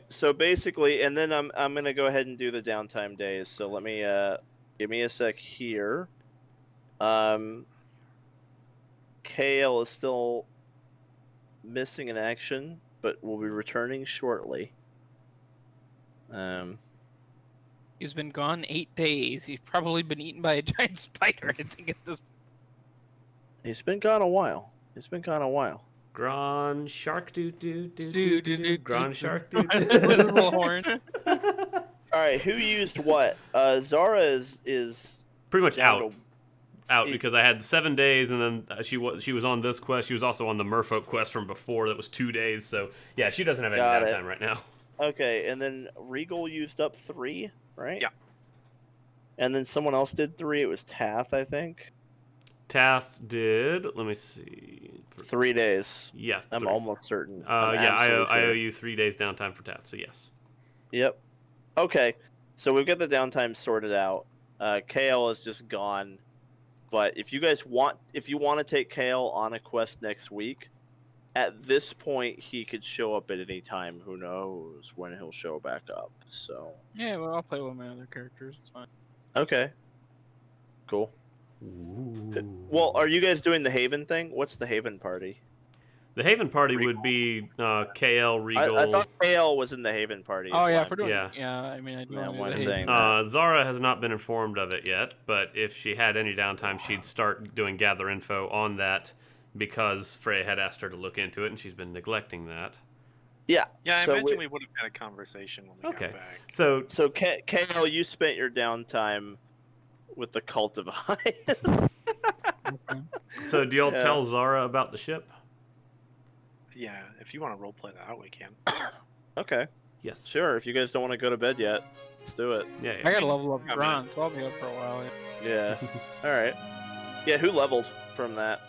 So basically, and then I'm gonna go ahead and do the downtime days. So let me give me a sec here. KL is still missing in action, but will be returning shortly. He's been gone 8 days. He's probably been eaten by a giant spider. I think at this. He's been gone a while. Gron Shark doo doo doo Doo, doo doo, doo. doo, Gron doo. Shark doo With his little horn. All right, who used what? Zara is Pretty much down out. to- Out because I had 7 days, and then she was on this quest. She was also on the Merfolk quest from before. That was 2 days. So yeah, she doesn't have any Got it. downtime right now. Okay, and then Regal used up 3, right? Yeah. And then someone else did 3. It was Tath, I think. Tath did. Let me see. 3 days. Yeah. I'm 3. almost certain. Yeah, I'm I absolutely owe sure. you 3 days downtime for Tath. So yes. Yep. Okay, so we've got the downtime sorted out. KL is just gone. But if you want to take KL on a quest next week, at this point, he could show up at any time. Who knows when he'll show back up? So Yeah, well, I'll play with my other characters. It's fine. okay, cool. Ooh. Well, are you guys doing the Haven thing? What's the Haven party? The Haven party would be KL, Regal. I thought Kale was in the Haven party. Oh is yeah, why if we're doing. Yeah. Yeah, I mean, I do Yeah, want why to I'm do the saying Haven. that. Zara has not been informed of it yet, but if she had any downtime, she'd start doing gather info on that because Freya had asked her to look into it, and she's been neglecting that. Yeah. Yeah, I so imagine we would have had a conversation when we Okay. got back. So So Kale, you spent your downtime with the Cult of Iron. Okay. So do y'all Yeah. tell Zara about the ship? Yeah, if you want to roleplay that out, we can. Okay, Yes. sure. If you guys don't want to go to bed yet, let's do it. Yeah. I gotta level up Yeah, Gron, so I'll be up for a while. Yeah. Yeah. All right. Yeah, who leveled from that?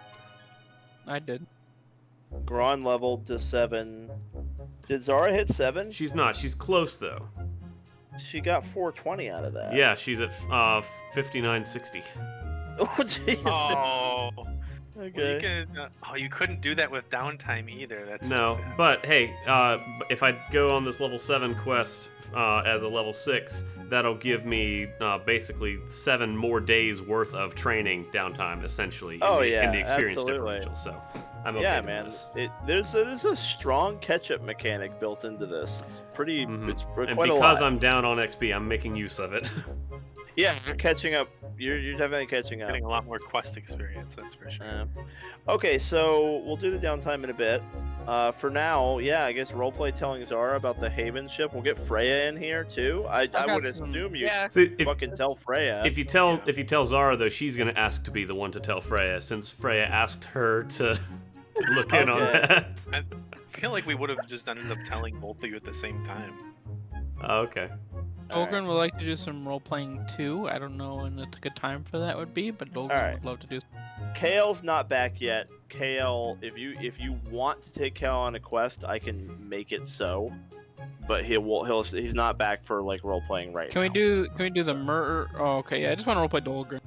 I did. Gron leveled to 7. Did Zara hit 7? She's not. She's close though. She got 420 out of that. Yeah, she's at 5960. Oh, jeez. Oh. Well, Okay. you can, you couldn't do that with downtime either. That's so No, sad. but hey, if I go on this level 7 quest as a level 6, that'll give me basically 7 more days worth of training downtime, essentially, in, Oh, the, yeah, in the experience absolutely. differential. So I'm okay Yeah, with man. this. There's a strong catch-up mechanic built into this. It's pretty. Mhm. It's And quite a because lot. I'm down on XP, I'm making use of it. Yeah, you're catching up. You're definitely catching up. Getting a lot more quest experience, that's for sure. Okay, so we'll do the downtime in a bit. For now, yeah, I guess roleplay telling Zara about the Haven ship. We'll get Freya in here too. I got would some- assume you Yeah. See, fucking tell Freya. if you tell Zara though, she's gonna ask to be the one to tell Freya, since Freya asked her to look in on Okay. that. I feel like we would have just ended up telling both of you at the same time. Oh, okay. Alright. Dolgren would like to do some role playing too. I don't know when a good time for that would be, but Dolgren Alright. would love to do. Kale's not back yet. Kale, if you want to take Kale on a quest, I can make it so. But he's not back for like role playing right Can now. we do the murder? Oh, okay. Yeah, I just want to role play Dolgren.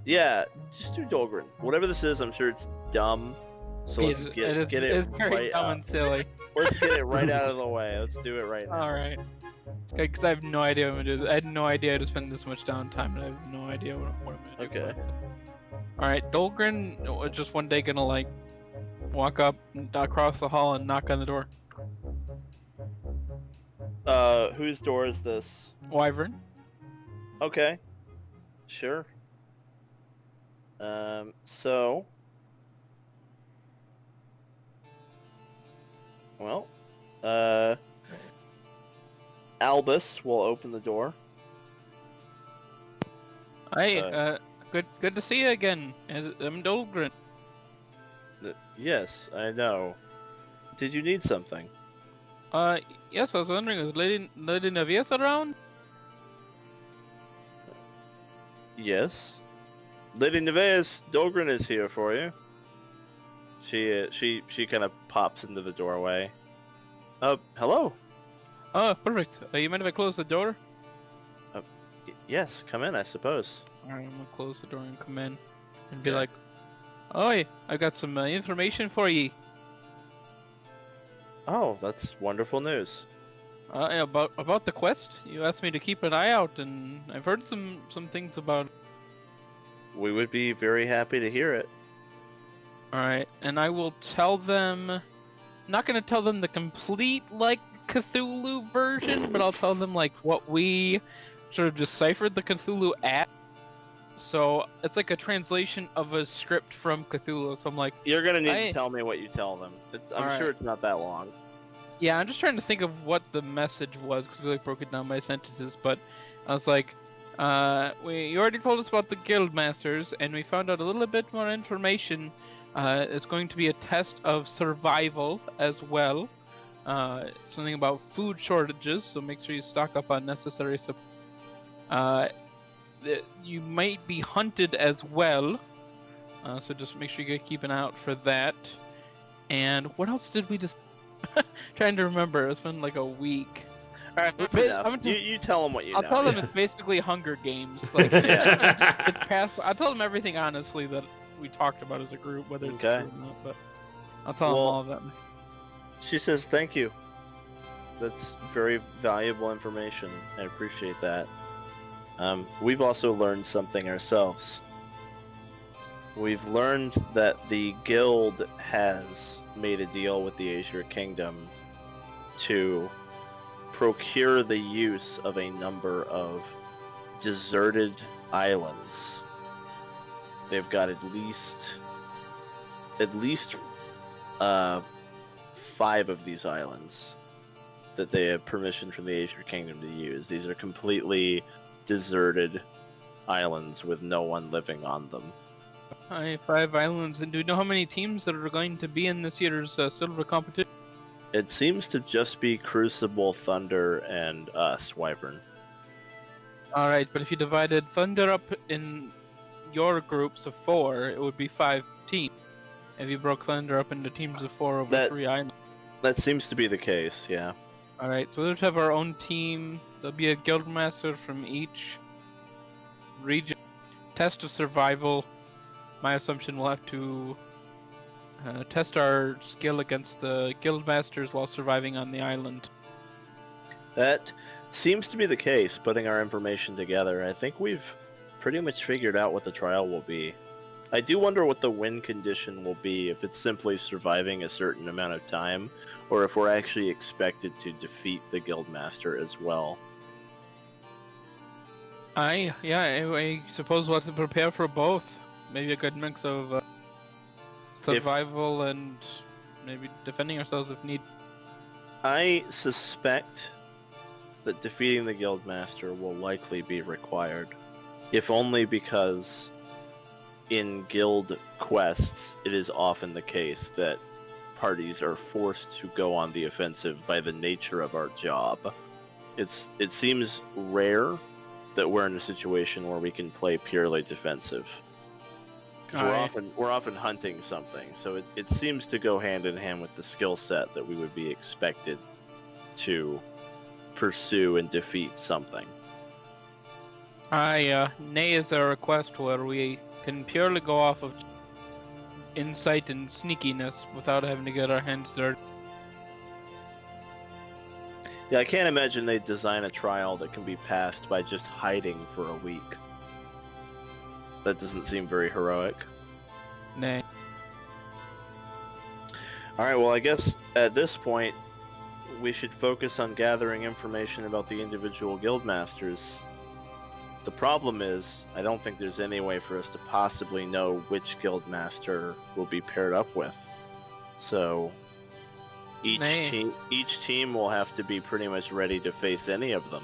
Yeah, just do Dolgren. Whatever this is, I'm sure it's dumb. So let's get it It's very right dumb out. and silly. Let's get it right out of the way. Let's do it right now. All right. Because I have no idea what I'm gonna do. I had no idea how to spend this much downtime, and I have no idea what I'm gonna do. Okay. All right, Dolgren was just one day gonna like walk up across the hall and knock on the door. Whose door is this? Wyvern. Okay. Sure. So. Well, Albus will open the door. Hey, good to see you again. I'm Dolgren. Yes, I know. Did you need something? Yes, I was wondering, is Lady Navias around? Yes. Lady Neves, Dolgren is here for you. She kind of pops into the doorway. Hello. Oh, perfect. You mind if I close the door? Yes, come in, I suppose. Alright, I'm gonna close the door and come in and be Okay. like, "Oi, I got some information for ye. Oh, that's wonderful news. About the quest. You asked me to keep an eye out, and I've heard some things about. We would be very happy to hear it. All right, and I will tell them. Not gonna tell them the complete like Cthulhu version, but I'll tell them like what we sort of deciphered the Cthulhu at. So it's like a translation of a script from Cthulhu. So I'm like, You're gonna need I- to tell me what you tell them. I'm Alright. sure it's not that long. yeah, I'm just trying to think of what the message was because we like broke it down by sentences. But I was like, you already told us about the guild masters, and we found out a little bit more information. It's going to be a test of survival as well. Something about food shortages, so make sure you stock up on necessary supplies. You might be hunted as well, so just make sure you keep an eye out for that. And what else did we just? Trying to remember. It's been like a week. All right, that's But enough. I'm gonna- You tell them what you I'll know. tell them yeah. it's basically Hunger Games. Like, Yeah. it's past. I'll tell them everything honestly that we talked about as a group, whether it's Okay. true or not. But I'll tell them Well, all of that. She says, "Thank you. That's very valuable information. I appreciate that. We've also learned something ourselves. We've learned that the guild has made a deal with the Azure Kingdom to procure the use of a number of deserted islands. They've got at least 5 of these islands that they have permission from the Azure Kingdom to use. These are completely deserted islands with no one living on them. 5 islands. And do you know how many teams that are going to be in this year's silver competition? It seems to just be Crucible, Thunder, and us, Wyvern. Alright, but if you divided Thunder up in your groups of 4, it would be 5 teams. If you broke Thunder up into teams of 4 over 3 islands. That seems to be the case, yeah. Alright, so we'll have our own team. There'll be a guildmaster from each region. Test of survival. My assumption we'll have to test our skill against the guildmasters while surviving on the island. That seems to be the case, putting our information together. I think we've pretty much figured out what the trial will be. I do wonder what the win condition will be, if it's simply surviving a certain amount of time, or if we're actually expected to defeat the guildmaster as well. I suppose we'll have to prepare for both. Maybe a good mix of survival and maybe defending ourselves if need. I suspect that defeating the guildmaster will likely be required, if only because in guild quests it is often the case that parties are forced to go on the offensive by the nature of our job. It seems rare that we're in a situation where we can play purely defensive. Because we're often hunting something, so it seems to go hand in hand with the skill set that we would be expected to pursue and defeat something. Nay is a request where we can purely go off of insight and sneakiness without having to get our hands dirty. Yeah, I can't imagine they'd design a trial that can be passed by just hiding for a week. That doesn't seem very heroic. Nay. Alright, well I guess at this point we should focus on gathering information about the individual guildmasters. The problem is, I don't think there's any way for us to possibly know which guildmaster we'll be paired up with. So each team will have to be pretty much ready to face any of them.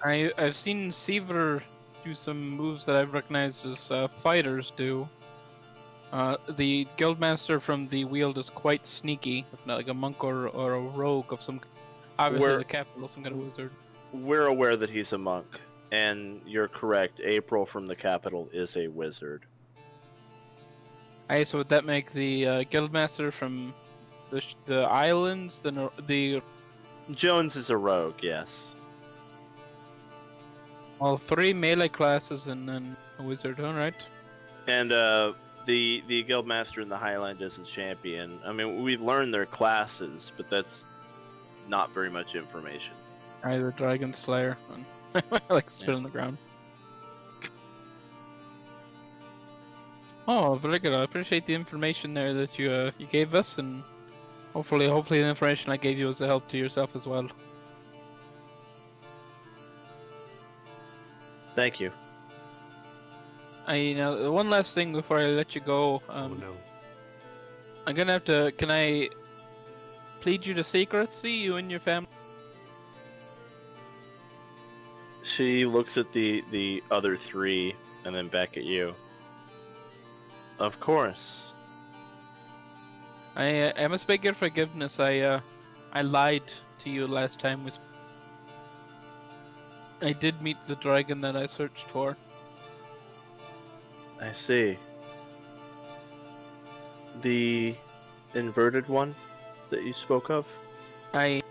I've seen Seaver do some moves that I've recognized as fighters do. The guildmaster from the Weald is quite sneaky, if not like a monk or a rogue of some. Obviously, the capital, some kind of wizard. We're aware that he's a monk, and you're correct. April from the capital is a wizard. So would that make the guildmaster from the islands the Jones is a rogue, yes. Well, 3 melee classes and then a wizard, alright. And the guildmaster in the Highland is a champion. I mean, we've learned their classes, but that's not very much information. Either Dragon Slayer. I like to spit on the ground. Oh, very good. I appreciate the information there that you gave us, and hopefully the information I gave you was a help to yourself as well. Thank you. One last thing before I let you go. Oh no. I'm gonna have to. Can I plead you to secrecy, you and your family? She looks at the other 3 and then back at you. Of course. I must beg your forgiveness. I lied to you last time. I did meet the dragon that I searched for. I see. The inverted one that you spoke of? I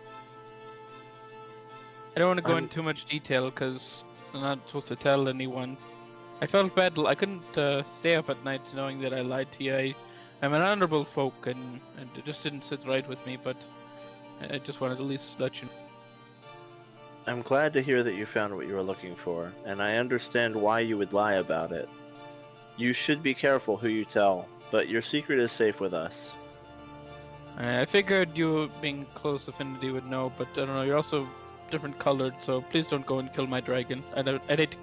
don't want to go into too much detail because I'm not supposed to tell anyone. I felt bad. I couldn't stay up at night knowing that I lied to you. I'm an honorable folk, and it just didn't sit right with me, but I just wanted to at least let you know. I'm glad to hear that you found what you were looking for, and I understand why you would lie about it. You should be careful who you tell, but your secret is safe with us. I figured you being close affinity would know, but I don't know, you're also different colored, so please don't go and kill my dragon. I'd hate to...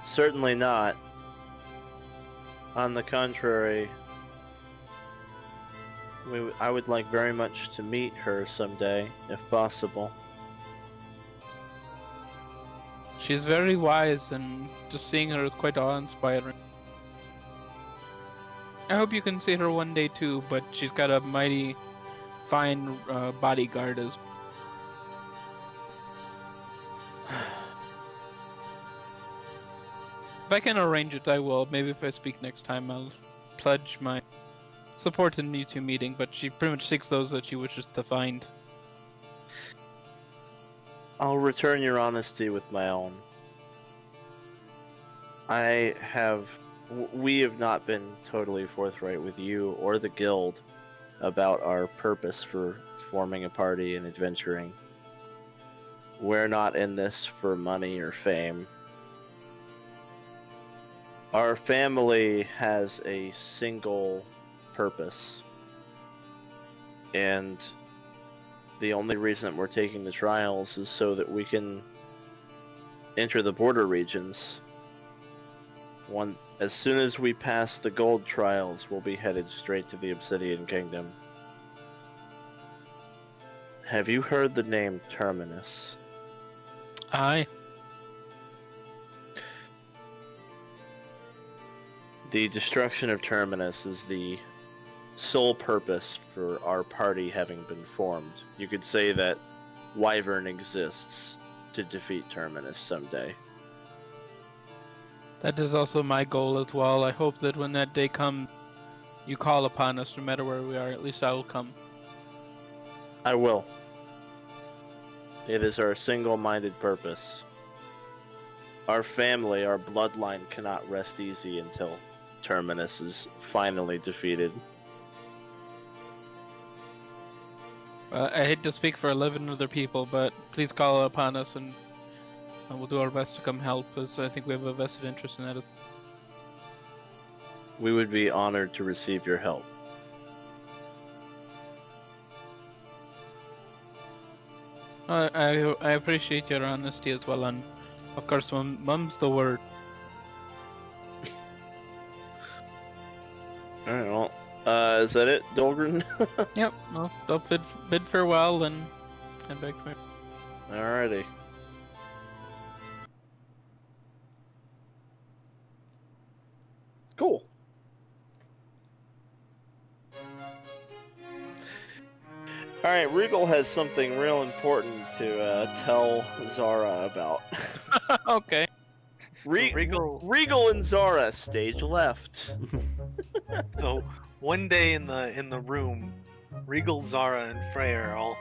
Certainly not. On the contrary, I would like very much to meet her someday, if possible. She's very wise, and just seeing her is quite awe-inspiring. I hope you can see her one day too, but she's got a mighty fine bodyguard as If I can arrange it, I will. Maybe if I speak next time, I'll pledge my support in the U2 meeting, but she pretty much seeks those that she wishes to find. I'll return your honesty with my own. We have not been totally forthright with you or the guild about our purpose for forming a party and adventuring. We're not in this for money or fame. Our family has a single purpose, and the only reason that we're taking the trials is so that we can enter the border regions. As soon as we pass the gold trials, we'll be headed straight to the Obsidian Kingdom. Have you heard the name Terminus? Aye. The destruction of Terminus is the sole purpose for our party having been formed. You could say that Wyvern exists to defeat Terminus someday. That is also my goal as well. I hope that when that day comes, you call upon us no matter where we are. At least I will come. I will. It is our single-minded purpose. Our family, our bloodline cannot rest easy until Terminus is finally defeated. I hate to speak for 11 other people, but please call upon us and we'll do our best to come help, as I think we have a vested interest in that. We would be honored to receive your help. I appreciate your honesty as well, and of course, mum's the word. Alright, well, is that it, Dolgren? Yep, well, I'll bid farewell and head back to my... Alrighty. Cool. Alright, Regal has something real important to tell Zara about. Okay. Regal and Zara, stage left. So one day in the room, Regal, Zara, and Freya are all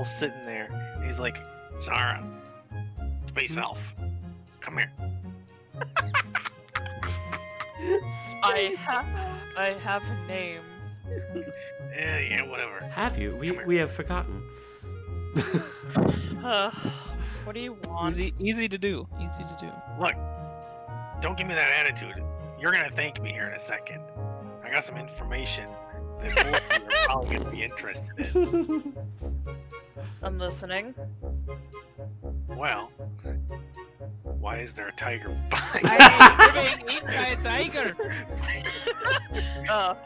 sitting there. And he's like, Zara, space elf, come here. I have a name. Yeah, whatever. Have you? We have forgotten. What do you want? Easy to do. Easy to do. Look, don't give me that attitude. You're gonna thank me here in a second. I got some information that both of you are probably gonna be interested in. I'm listening. Well, why is there a tiger behind? You're being eaten by a tiger.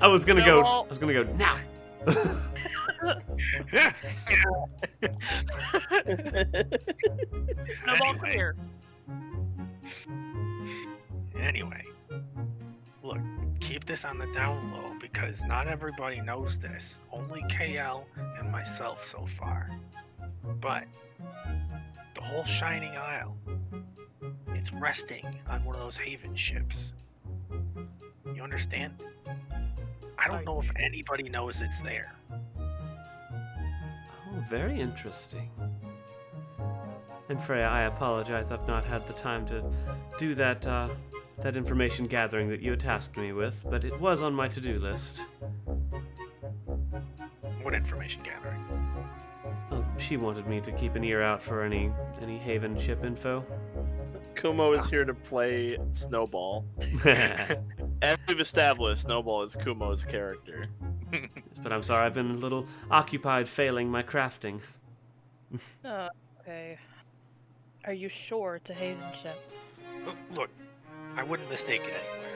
I was gonna Snowball. go now. Snowball clear. Anyway, look, keep this on the down low because not everybody knows this. Only KL and myself so far. But the whole Shining Isle, it's resting on one of those Haven ships. You understand? I don't know if anybody knows it's there. Oh, very interesting. And Freya, I apologize. I've not had the time to do that that information gathering that you had tasked me with, but it was on my to-do list. What information gathering? Well, she wanted me to keep an ear out for any Haven ship info. Kumo is here to play Snowball. As we've established, Snowball is Kumo's character. But I'm sorry, I've been a little occupied failing my crafting. Okay. Are you sure it's a Haven ship? Look, I wouldn't mistake it anywhere.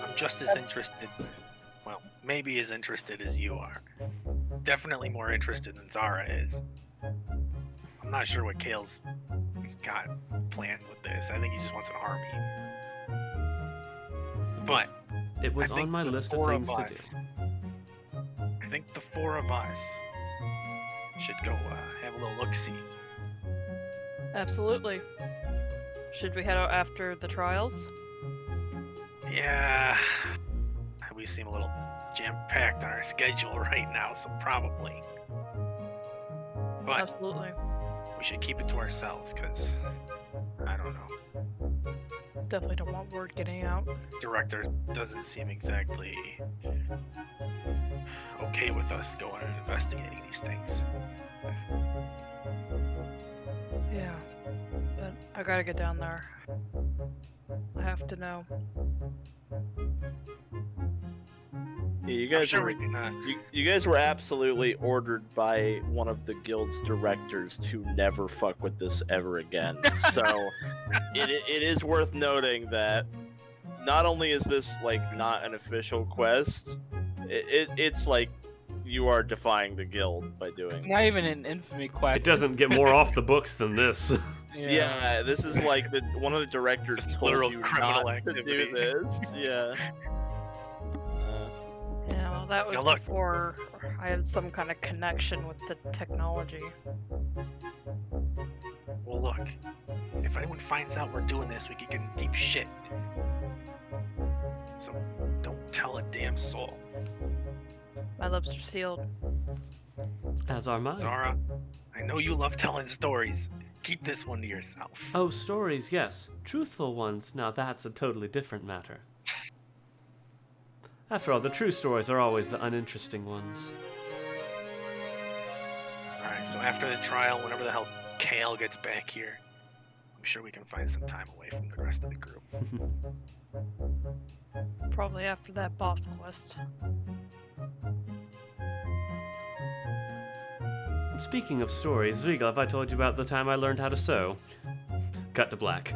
I'm just as interested, well, maybe as interested as you are. Definitely more interested than Zara is. I'm not sure what Kale's got planned with this. I think he just wants an army. But It was I think on my the list of four things to us- do. I think the four of us should go have a little look-see. Absolutely. Should we head out after the trials? Yeah, we seem a little jam-packed on our schedule right now, so probably. But Absolutely. we should keep it to ourselves, because, I don't know. Definitely don't want word getting out. Director doesn't seem exactly okay with us going and investigating these things. Yeah. But I gotta get down there. I have to know. Yeah, you I'm guys sure were, we can, you guys were absolutely ordered by one of the guild's directors to never fuck with this ever again. So it is worth noting that not only is this like not an official quest, it's like you are defying the guild by doing It's not even an infamy quest. It doesn't get more off the books than this. Yeah, this is like one of the directors It's told literal you criminal not to activity. do this. Yeah. Yeah, well, that was Now look. before I had some kind of connection with the technology. well, look, if anyone finds out we're doing this, we could get in deep shit. So don't tell a damn soul. My lips are sealed. As are mine. Zara, I know you love telling stories. Keep this one to yourself. Oh, stories, yes. Truthful ones, now that's a totally different matter. After all, the true stories are always the uninteresting ones. Alright, so after the trial, whenever the hell Kale gets back here, I'm sure we can find some time away from the rest of the group. Probably after that boss quest. Speaking of stories, Viga, have I told you about the time I learned how to sew? Cut to black.